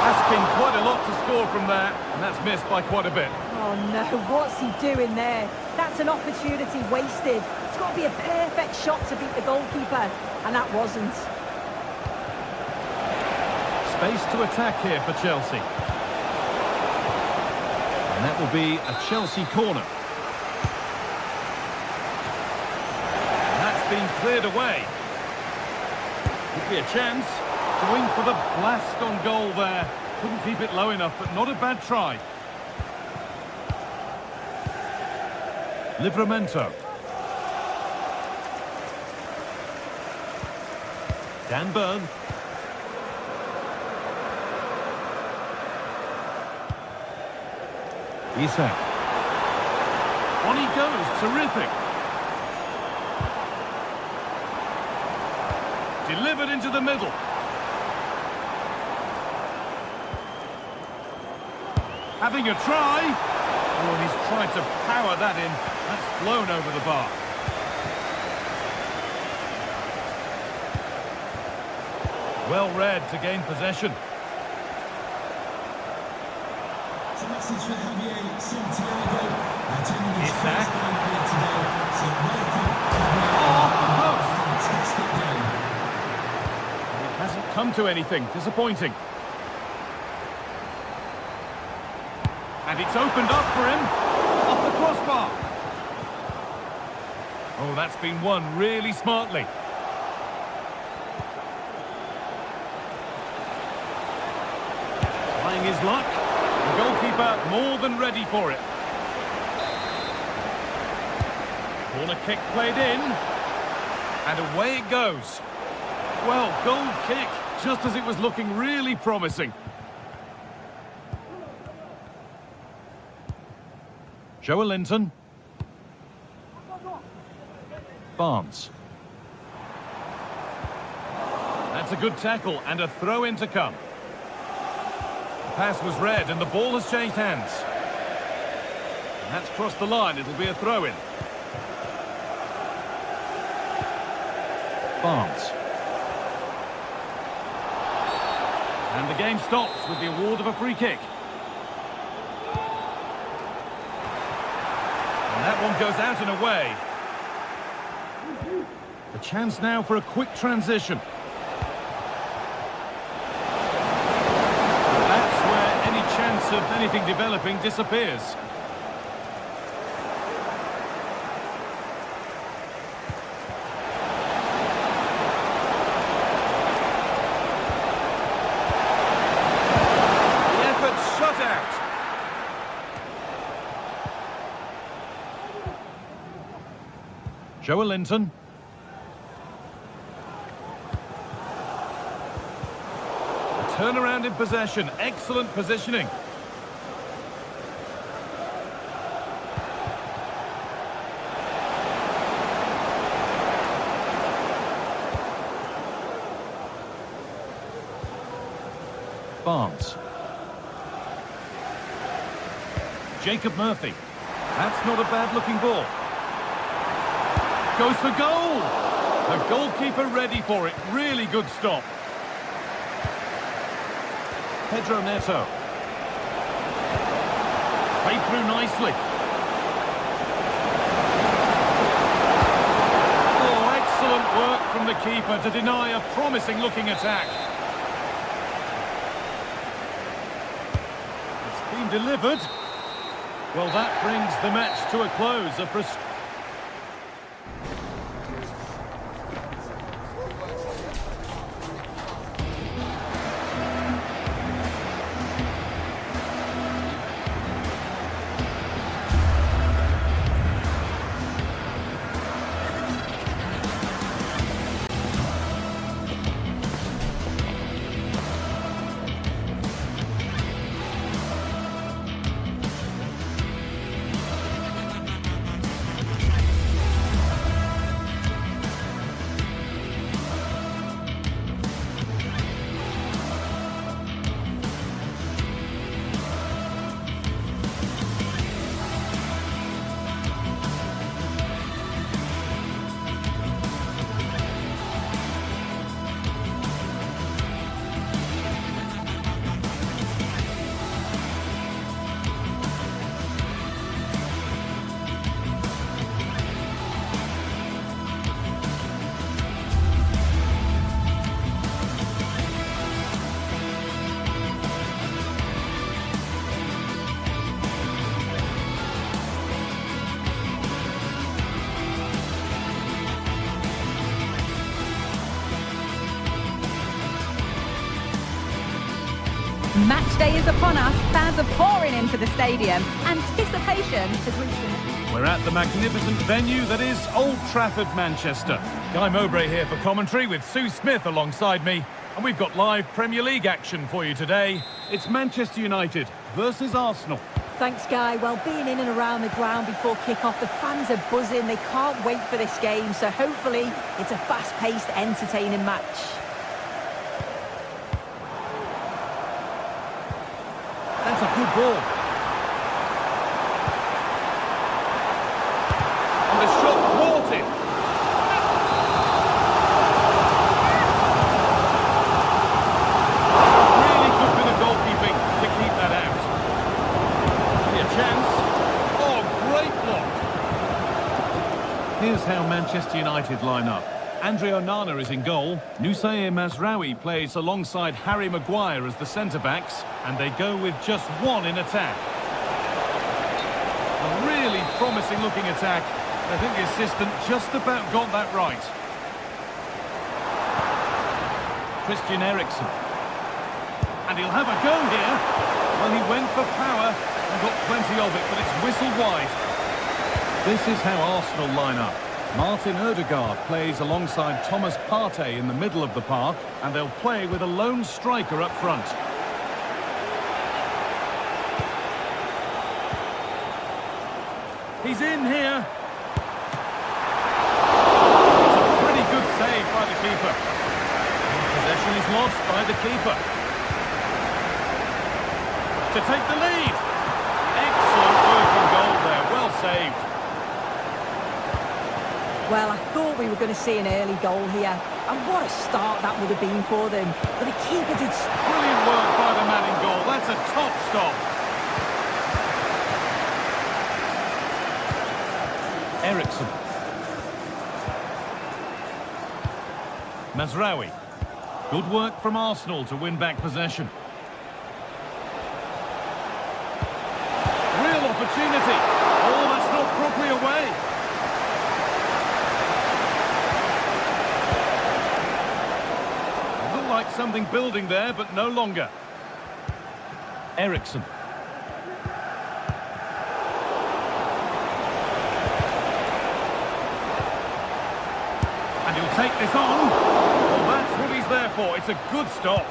Asking quite a lot to score from there, and that's missed by quite a bit. Oh no, what's he doing there? That's an opportunity wasted. It's got to be a perfect shot to beat the goalkeeper, and that wasn't. Space to attack here for Chelsea. And that will be a Chelsea corner. And that's been cleared away. Could be a chance. Going for the blast on goal there. Couldn't keep it low enough, but not a bad try. Livramento. Dan Burn. Isak. On he goes, terrific. Delivered into the middle. Having a try. Oh, he's tried to power that in. That's flown over the bar. Well read to gain possession. It's a message for Javier Santiago. Attending his Isak. first game here today. So welcome. Oh, off the post. Fantastic game. It hasn't come to anything. Disappointing. And it's opened up for him. Off the crossbar. Oh, that's been won really smartly. Trying his luck. The goalkeeper more than ready for it. Corner kick played in. And away it goes. Well, goal kick, just as it was looking really promising. Joelinton. Barnes. That's a good tackle and a throw-in to come. The pass was read and the ball has changed hands. And that's crossed the line, it'll be a throw-in. Barnes. And the game stops with the award of a free kick. And that one goes out and away. The chance now for a quick transition. That's where any chance of anything developing disappears. The effort shut out. Joelinton. Turnaround in possession, excellent positioning. Barnes. Jacob Murphy. That's not a bad looking ball. Goes for goal. The goalkeeper ready for it. Really good stop. Pedro Neto. Played through nicely. Oh, excellent work from the keeper to deny a promising-looking attack. It's been delivered. Well, that brings the match to a close. Match day is upon us. Fans are pouring into the stadium. Anticipation has reached an... We're at the magnificent venue that is Old Trafford, Manchester. Guy Mowbray here for commentary with Sue Smith alongside me. And we've got live Premier League action for you today. It's Manchester United versus Arsenal. Thanks, Guy. Well, being in and around the ground before kick-off, the fans are buzzing. They can't wait for this game. So hopefully it's a fast-paced, entertaining match. That's a good ball. And the shot thwarted. Really good bit of goalkeeping to keep that out. Maybe a chance. Oh, great block. Here's how Manchester United line up. Andre Onana is in goal. Nusayr Mazraoui plays alongside Harry Maguire as the centre-backs, and they go with just one in attack. A really promising-looking attack. I think the assistant just about got that right. Christian Eriksen. And he'll have a go here. Well, he went for power and got plenty of it, but it's whistled wide. This is how Arsenal line up. Martin Odegaard plays alongside Thomas Partey in the middle of the park, and they'll play with a lone striker up front. He's in here. It's a pretty good save by the keeper. Possession is lost by the keeper. To take the lead. Excellent work on goal there. Well saved. Well, I thought we were going to see an early goal here. And what a start that would have been for them. But the keeper did... Brilliant work by the man in goal. That's a top stop. Eriksen. Mazraoui. Good work from Arsenal to win back possession. Real opportunity. Oh, that's not properly away. Looked like something building there, but no longer. Eriksen. And he'll take this on. Well, that's what he's there for. It's a good stop.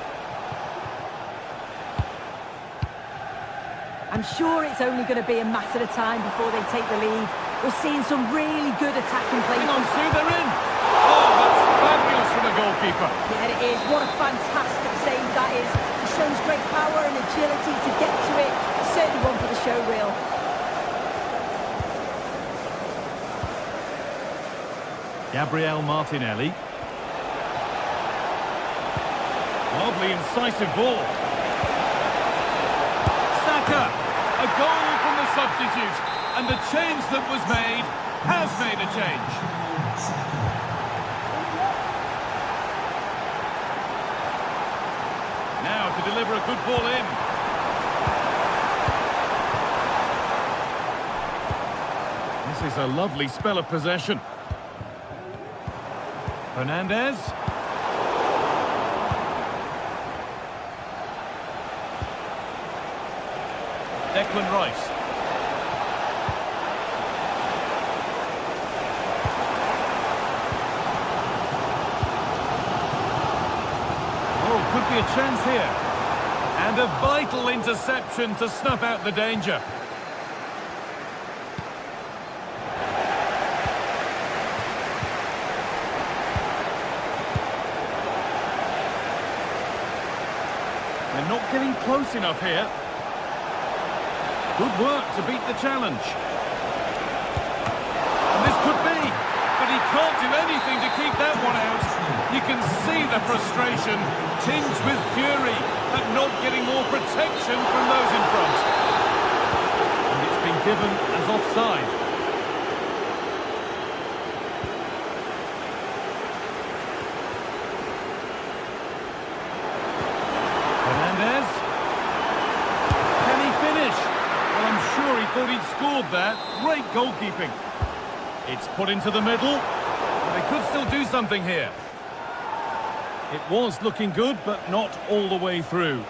I'm sure it's only going to be a matter of time before they take the lead. We're seeing some really good attacking play. Hang on, Sue, they're in. Oh, that's fabulous from the goalkeeper. Yeah, it is. What a fantastic save that is. It shows great power and agility to get to it. Certainly one for the show reel. Gabriel Martinelli. Lovely incisive ball. Saka. A goal from the substitute. And the change that was made has made a change. Now to deliver a good ball in. This is a lovely spell of possession. Fernandez. Declan Rice. Oh, could be a chance here. And a vital interception to snuff out the danger. They're not getting close enough here. Good work to beat the challenge. And this could be, but he can't do anything to keep that one out. You can see the frustration, tinged with fury, at not getting more protection from those in front. And it's been given as offside. Fernandez. Can he finish? Well, I'm sure he thought he'd scored that. Great goalkeeping. It's put into the middle. They could still do something here. It was looking good, but not all the way through.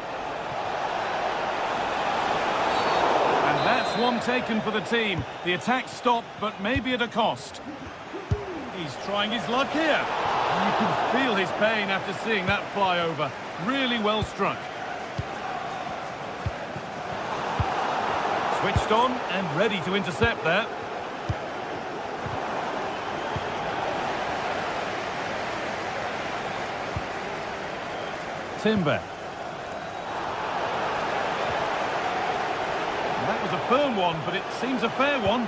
one taken for the team. The attack stopped, but maybe at a cost. He's trying his luck here. And you can feel his pain after seeing that fly over. Really well struck. Switched on and ready to intercept there. Timber. That was a firm one, but it seems a fair one.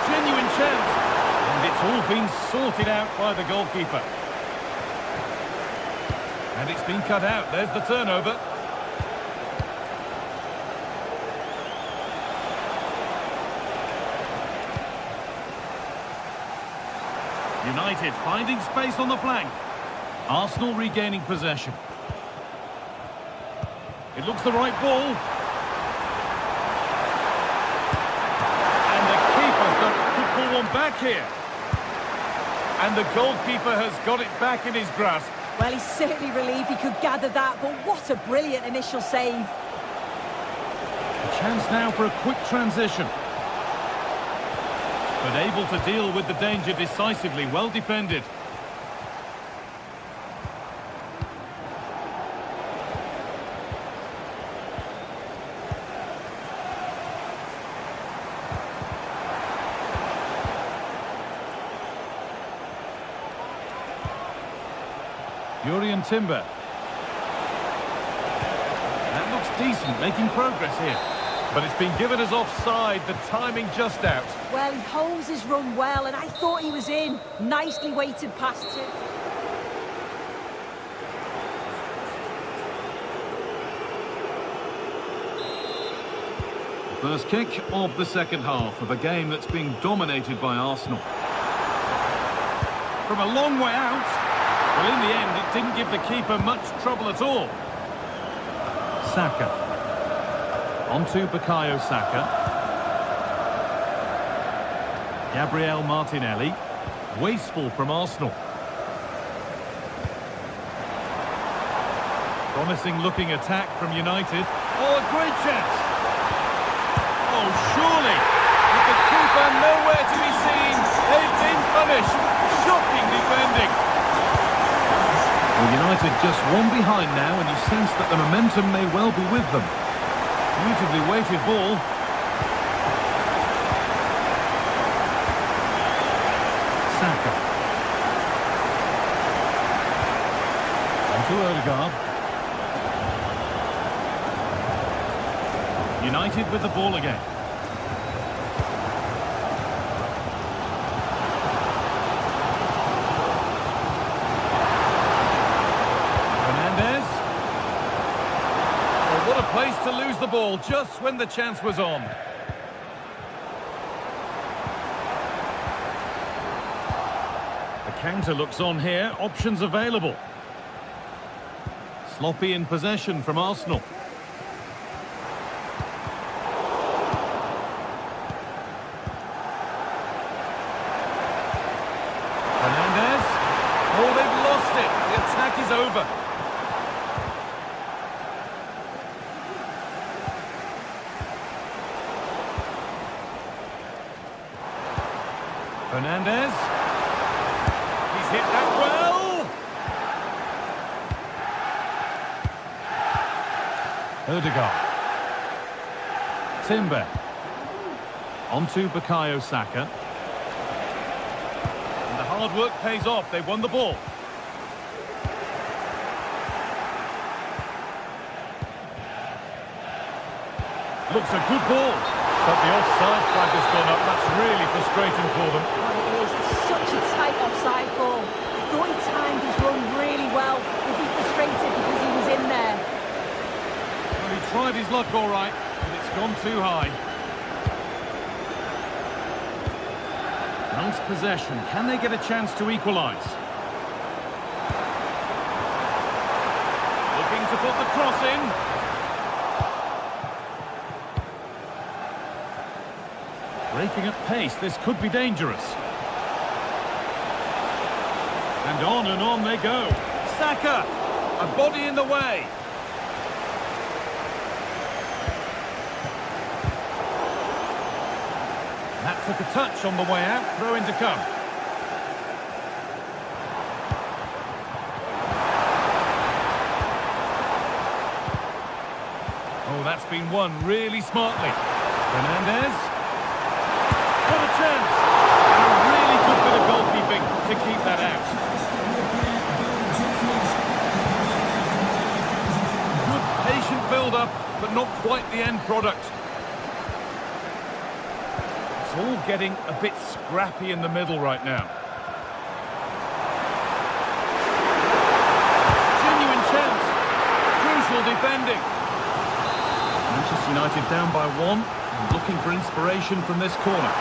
Genuine chance. And it's all been sorted out by the goalkeeper. And it's been cut out. There's the turnover. United finding space on the flank. Arsenal regaining possession. It looks the right ball. And the keeper's could pull one back here. And the goalkeeper has got it back in his grasp. Well, he's certainly relieved he could gather that, but what a brilliant initial save. A chance now for a quick transition. But able to deal with the danger decisively, well defended. Jurriën Timber. That looks decent, making progress here. But it's been given as offside, the timing just out. Well, he holds his run well, and I thought he was in. Nicely weighted past him. First kick of the second half of a game that's being dominated by Arsenal. From a long way out. Well, in the end, it didn't give the keeper much trouble at all. Saka. Onto Bukayo Saka. Gabriel Martinelli. Wasteful from Arsenal. Promising looking attack from United. Oh, a great chance. Oh, surely. With the keeper nowhere to be seen. They've been punished. Shocking defending. Well, United just one behind now, and you sense that the momentum may well be with them. Beautifully weighted ball. Saka. On to Odegaard. United with the ball again. What a place to lose the ball just when the chance was on. The counter looks on here, options available. Sloppy in possession from Arsenal. Fernandes. Oh, they've lost it. The attack is over. Fernandes. He's hit that well. Odegaard. Timber. Onto Bukayo Saka. And the hard work pays off. They've won the ball. Looks a good ball. But the offside flag has gone up. That's really frustrating for them. Oh, it is. It's such a tight offside ball. I thought he timed his run really well. He'd be frustrated because he was in there. Well, he tried his luck all right, but it's gone too high. Nice possession. Can they get a chance to equalise? Looking to put the cross in. Breaking at pace, this could be dangerous. And on they go. Saka, a body in the way. Took a touch on the way out, throw in to come. Oh, that's been won really smartly. Fernandez. What a chance! And a really good bit of goalkeeping to keep that out. Good patient build-up, but not quite the end product. It's all getting a bit scrappy in the middle right now. Genuine chance. Crucial defending. Manchester United down by 1 and looking for inspiration from this corner.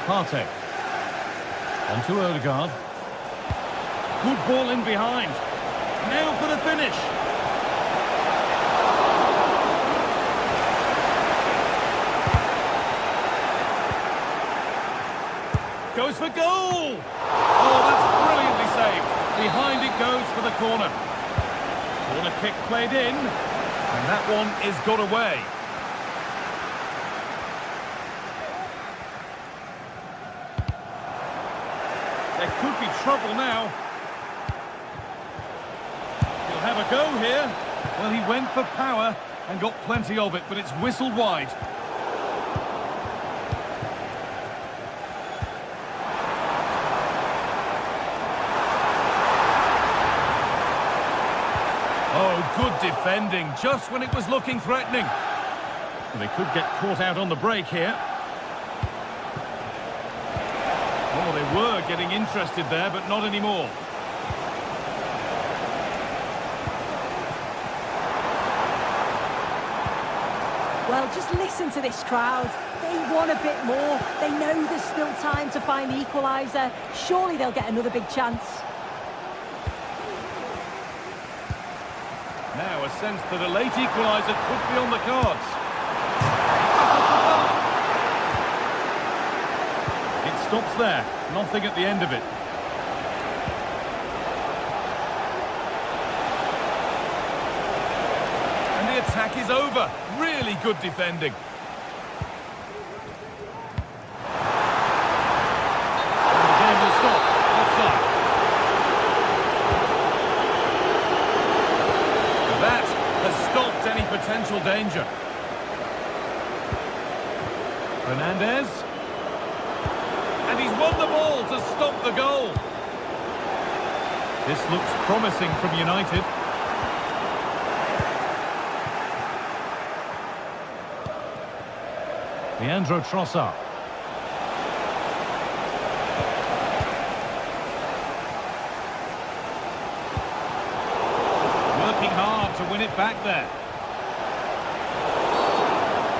Partey. On to Odegaard. Good ball in behind. Now for the finish. Goes for goal! Oh, that's brilliantly saved. Behind it goes for the corner. Corner kick played in, and that one is got away. There could be trouble now. He'll have a go here. Well, he went for power and got plenty of it, but it's whistled wide. Oh, good defending, just when it was looking threatening. They could get caught out on the break here. Oh, they were getting interested there, but not anymore. Well, just listen to this crowd. They want a bit more. They know there's still time to find the equaliser. Surely they'll get another big chance. Now a sense that a late equaliser could be on the cards. It stops there. Nothing at the end of it. And the attack is over. Really good defending. And the game will stop. Offside. That has stopped any potential danger. Fernandez. And he's won the ball to stop the goal. This looks promising from United. Leandro Trossard. Working hard to win it back there.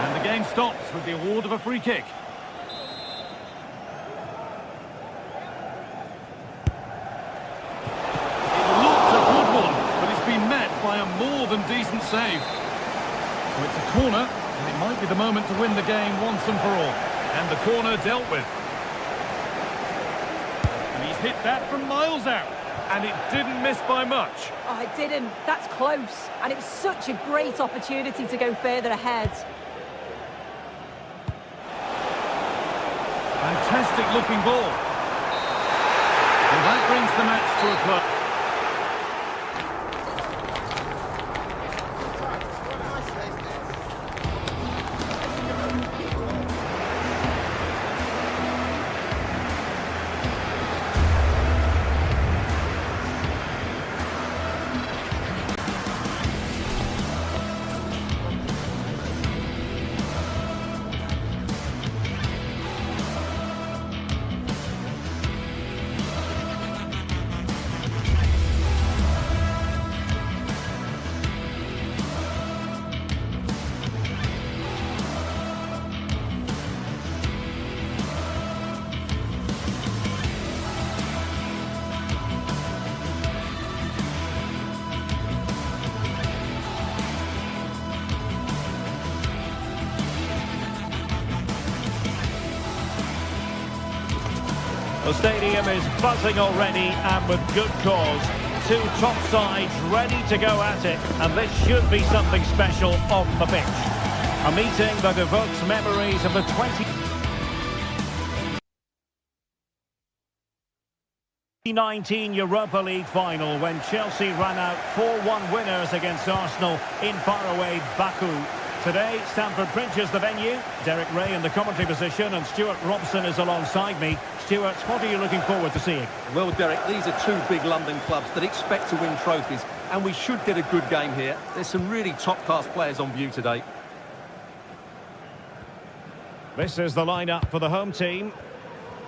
And the game stops with the award of a free kick. It looked a good one, but it's been met by a more than decent save. So it's a corner. And it might be the moment to win the game once and for all. And the corner dealt with. And he's hit that from miles out. And it didn't miss by much. Oh, it didn't. That's close. And it's such a great opportunity to go further ahead. Fantastic looking ball. And that brings the match to a close. The stadium is buzzing already, and with good cause. two top sides ready to go at it, and this should be something special on the pitch. A meeting that evokes memories of the 2019 Europa League final when Chelsea ran out 4-1 winners against Arsenal in faraway Baku. Today, Stamford Bridge is the venue. Derek Ray in the commentary position and Stuart Robson is alongside me. Stuart, what are you looking forward to seeing? Well, Derek, these are two big London clubs that expect to win trophies, and we should get a good game here. There's some really top-class players on view today. This is the lineup for the home team.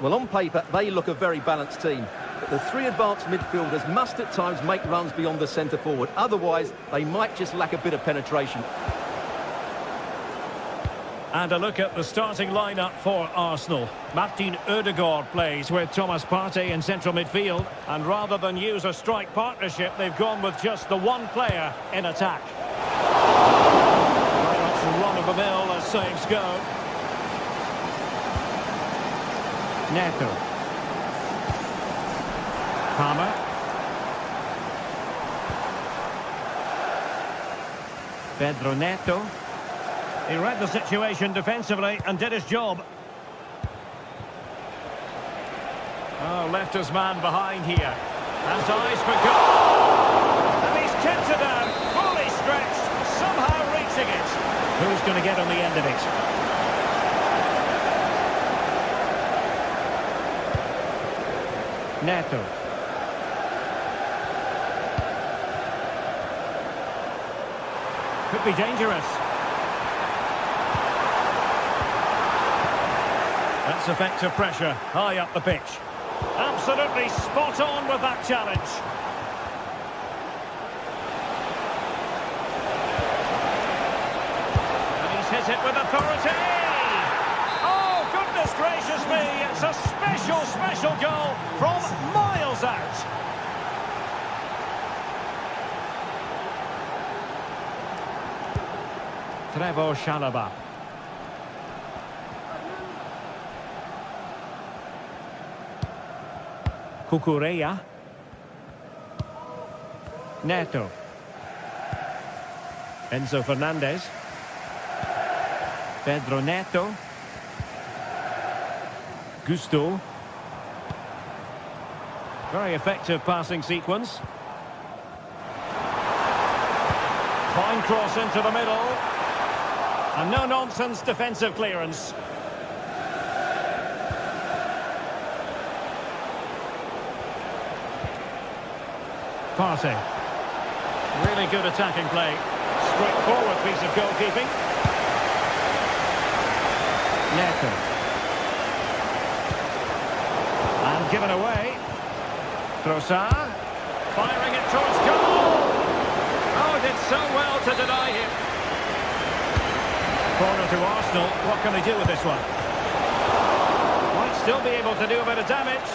Well, on paper, they look a very balanced team. But the three advanced midfielders must at times make runs beyond the centre forward. Otherwise, they might just lack a bit of penetration. And a look at the starting lineup for Arsenal. Martin Ødegaard plays with Thomas Partey in central midfield. And rather than use a strike partnership, they've gone with just the one player in attack. Very much run-of-the-mill as saves go. Neto. Palmer. Pedro Neto. He read the situation defensively and did his job. Oh, left his man behind here. Has eyes for goal. And he's kept it down, fully stretched, somehow reaching it. Who's going to get on the end of it? Neto. Could be dangerous. That's effective pressure, high up the pitch. Absolutely spot on with that challenge. And he's hit it with authority. Oh, goodness gracious me. It's a special, special goal from miles out. Trevoh Chalobah. Cucurella. Neto. Enzo Fernandez. Pedro Neto. Gusto. Very effective passing sequence. Fine cross into the middle. And no-nonsense defensive clearance. Partey. Really good attacking play. Straightforward piece of goalkeeping. Neto. And given away. Trossard. Firing it towards goal. Oh, did so well to deny him. Corner to Arsenal. What can they do with this one? Might still be able to do a bit of damage.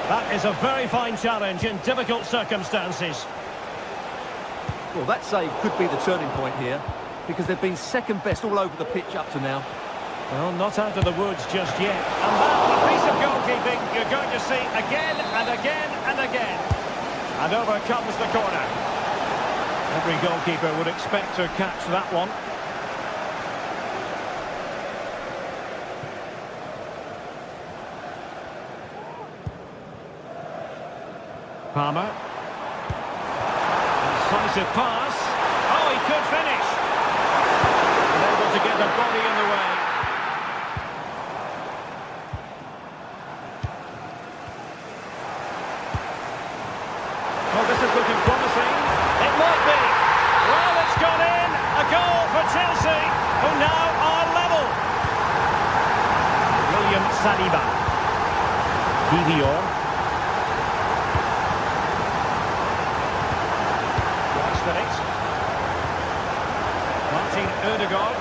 That is a very fine challenge in difficult circumstances. Well, that save could be the turning point here, because they've been second best all over the pitch up to now. Well, not out of the woods just yet. And that's a piece of goalkeeping you're going to see again and again and again. And over comes the corner. Every goalkeeper would expect to catch that one. Palmer. Decisive pass. Oh, he could finish. Unable to get the body in the way. Oh, this is looking promising. It might be. Well, it's gone in. A goal for Chelsea, who now are level. William Saliba. Kivior. Martin Ødegaard.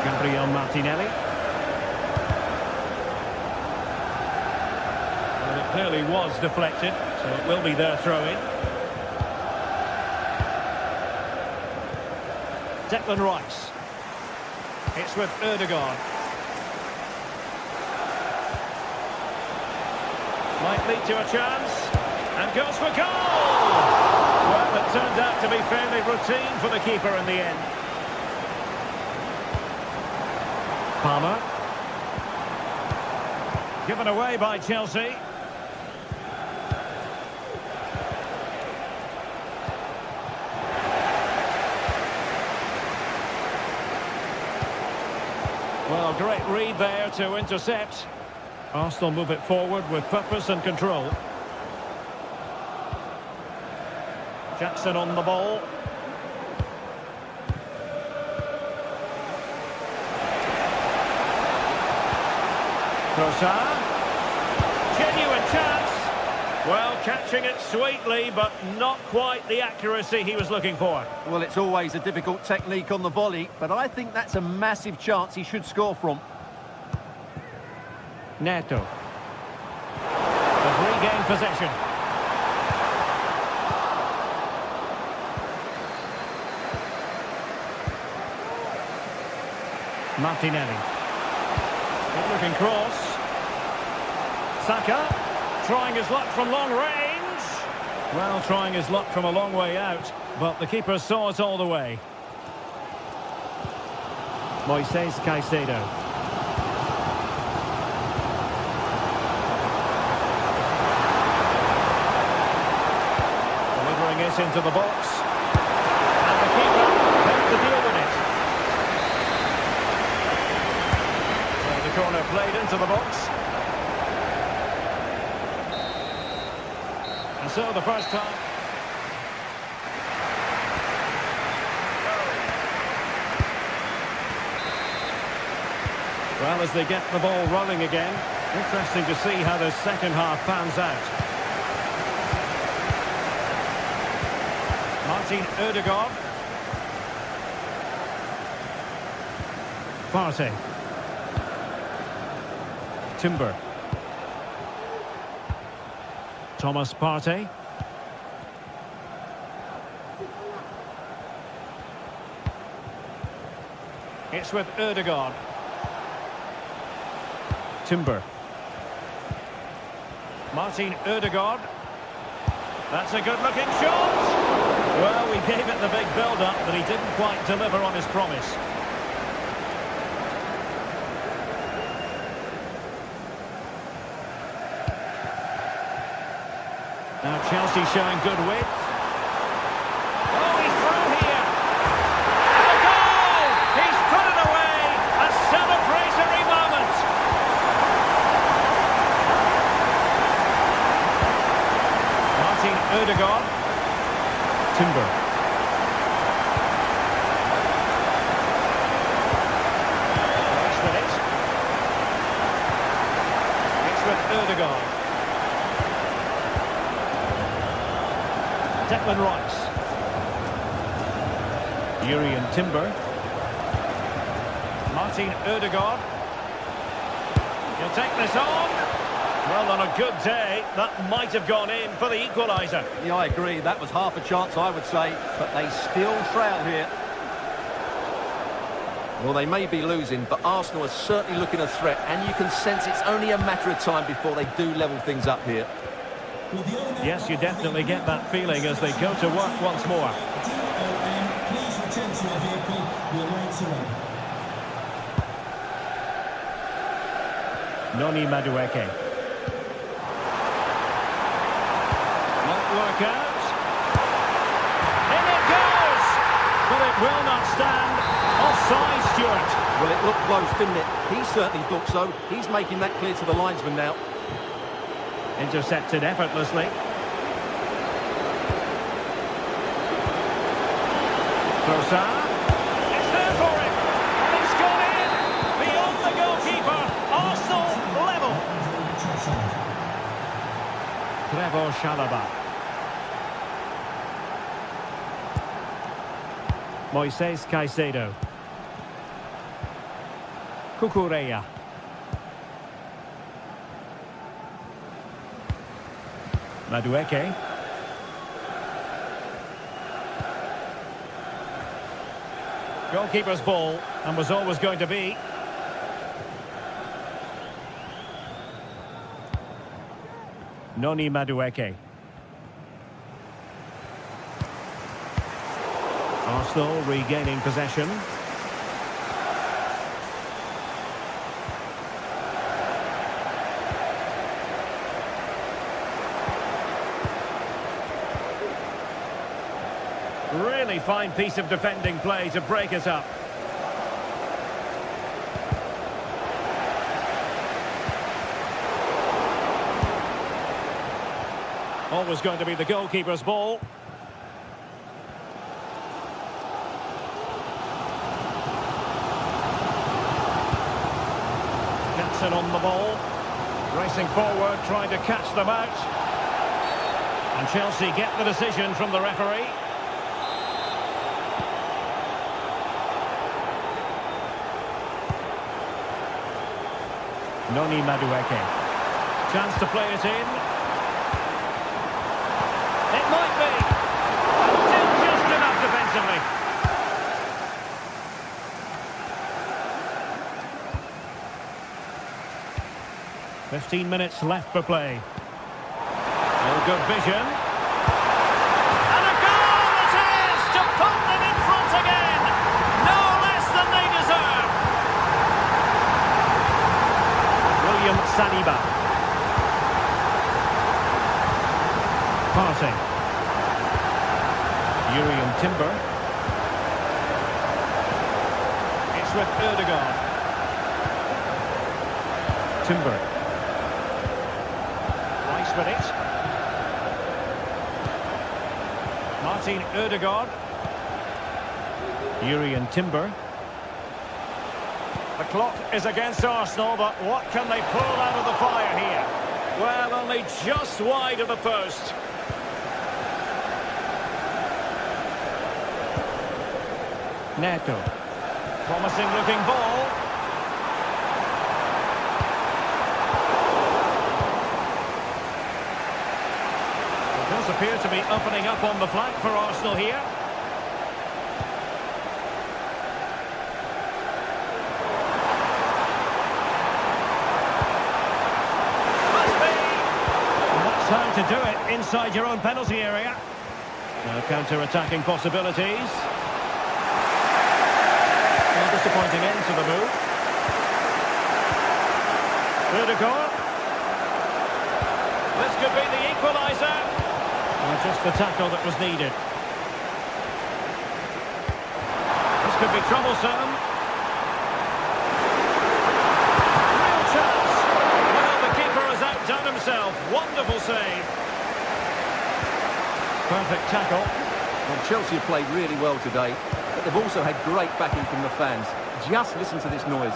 Gabriel Martinelli. Well, it clearly was deflected, so it will be their throw-in. Declan Rice. It's with Ødegaard. Might lead to a chance. And goes for goal! Well, it turned out to be fairly routine for the keeper in the end. Palmer. Given away by Chelsea. Well, great read there to intercept. Arsenal move it forward with purpose and control. Jackson on the ball. Trossard. Genuine chance. Well, catching it sweetly, but not quite the accuracy he was looking for. Well, it's always a difficult technique on the volley, but I think that's a massive chance he should score from. Neto. Has regained possession. Martinelli. Good looking cross. Saka. Trying his luck from long range. Well, trying his luck from a long way out, but the keeper saw it all the way. Moises Caicedo. Delivering it into the box. And the keeper helped to deal with it. So the corner played into the box. And so the first time. Well, as they get the ball rolling again, interesting to see how the second half pans out. Martin Ødegaard. Partey. Timber. Thomas Partey. It's with Ødegaard. Timber. Martin Ødegaard. That's a good-looking shot! Well, we gave it the big build-up, but he didn't quite deliver on his promise. Now Chelsea showing good width. Oh, he's through here. And a goal! He's put it away. A celebratory moment. Martin Ødegaard. Timber. Nice with it. It's with Ødegaard. Declan Rice. Yuri and Timber. Martin Ødegaard. He'll take this on. Well, on a good day, that might have gone in for the equaliser. Yeah, I agree. That was half a chance, I would say, but they still trail here. Well, they may be losing, but Arsenal are certainly looking a threat, and you can sense it's only a matter of time before they do level things up here. Yes, you definitely get that feeling as they go to work once more. Please return to your vehicle. Your lights are on. Noni Madueke. Won't work out. In it goes! But it will not stand. Offside, Stuart. Well, it looked close, didn't it? He certainly thought so. He's making that clear to the linesman now. Intercepted effortlessly. Trossard. It's there for him. And it's gone in. Beyond the goalkeeper. Arsenal level. Trevor Chalobah. Moises Caicedo. Cucurella. Madueke. Goalkeeper's ball, and was always going to be. Noni Madueke. Arsenal regaining possession. Really fine piece of defending play to break us up. Always going to be the goalkeeper's ball. Jackson on the ball. Racing forward, trying to catch them out. And Chelsea get the decision from the referee. Noni Madueke. Chance to play it in. It might be. Still just enough defensively. "15 minutes left for play. No good vision. And a goal it is to put them in front again. No less than they deserve. William Saliba. Partey. Urian Timber. It's with Ødegaard. Timber. Nice with it. Martin Ødegaard. Urian Timber. The clock is against Arsenal, but what can they pull out of the fire here? Well, only just wide of the post. Neto. Promising looking ball. It does appear to be opening up on the flank for Arsenal here. Must be. And that's how to do it inside your own penalty area. Now counter-attacking possibilities. Disappointing end to the move. Ødegaard. This could be the equaliser. And just the tackle that was needed. This could be troublesome. Real chance. Well, the keeper has outdone himself. Wonderful save. Perfect tackle. Well, Chelsea have played really well today, but they've also had great backing from the fans. Just listen to this noise.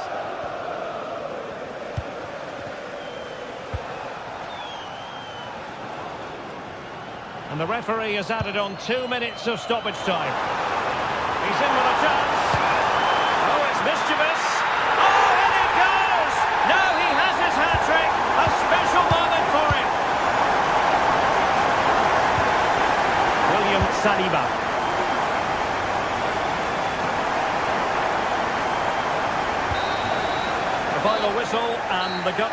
And the referee has added on 2 minutes of stoppage time. He's in with a chance. Oh, it's mischievous. Oh, in it goes! Now he has his hat-trick. A special moment for him. William Saliba. The final whistle and the gut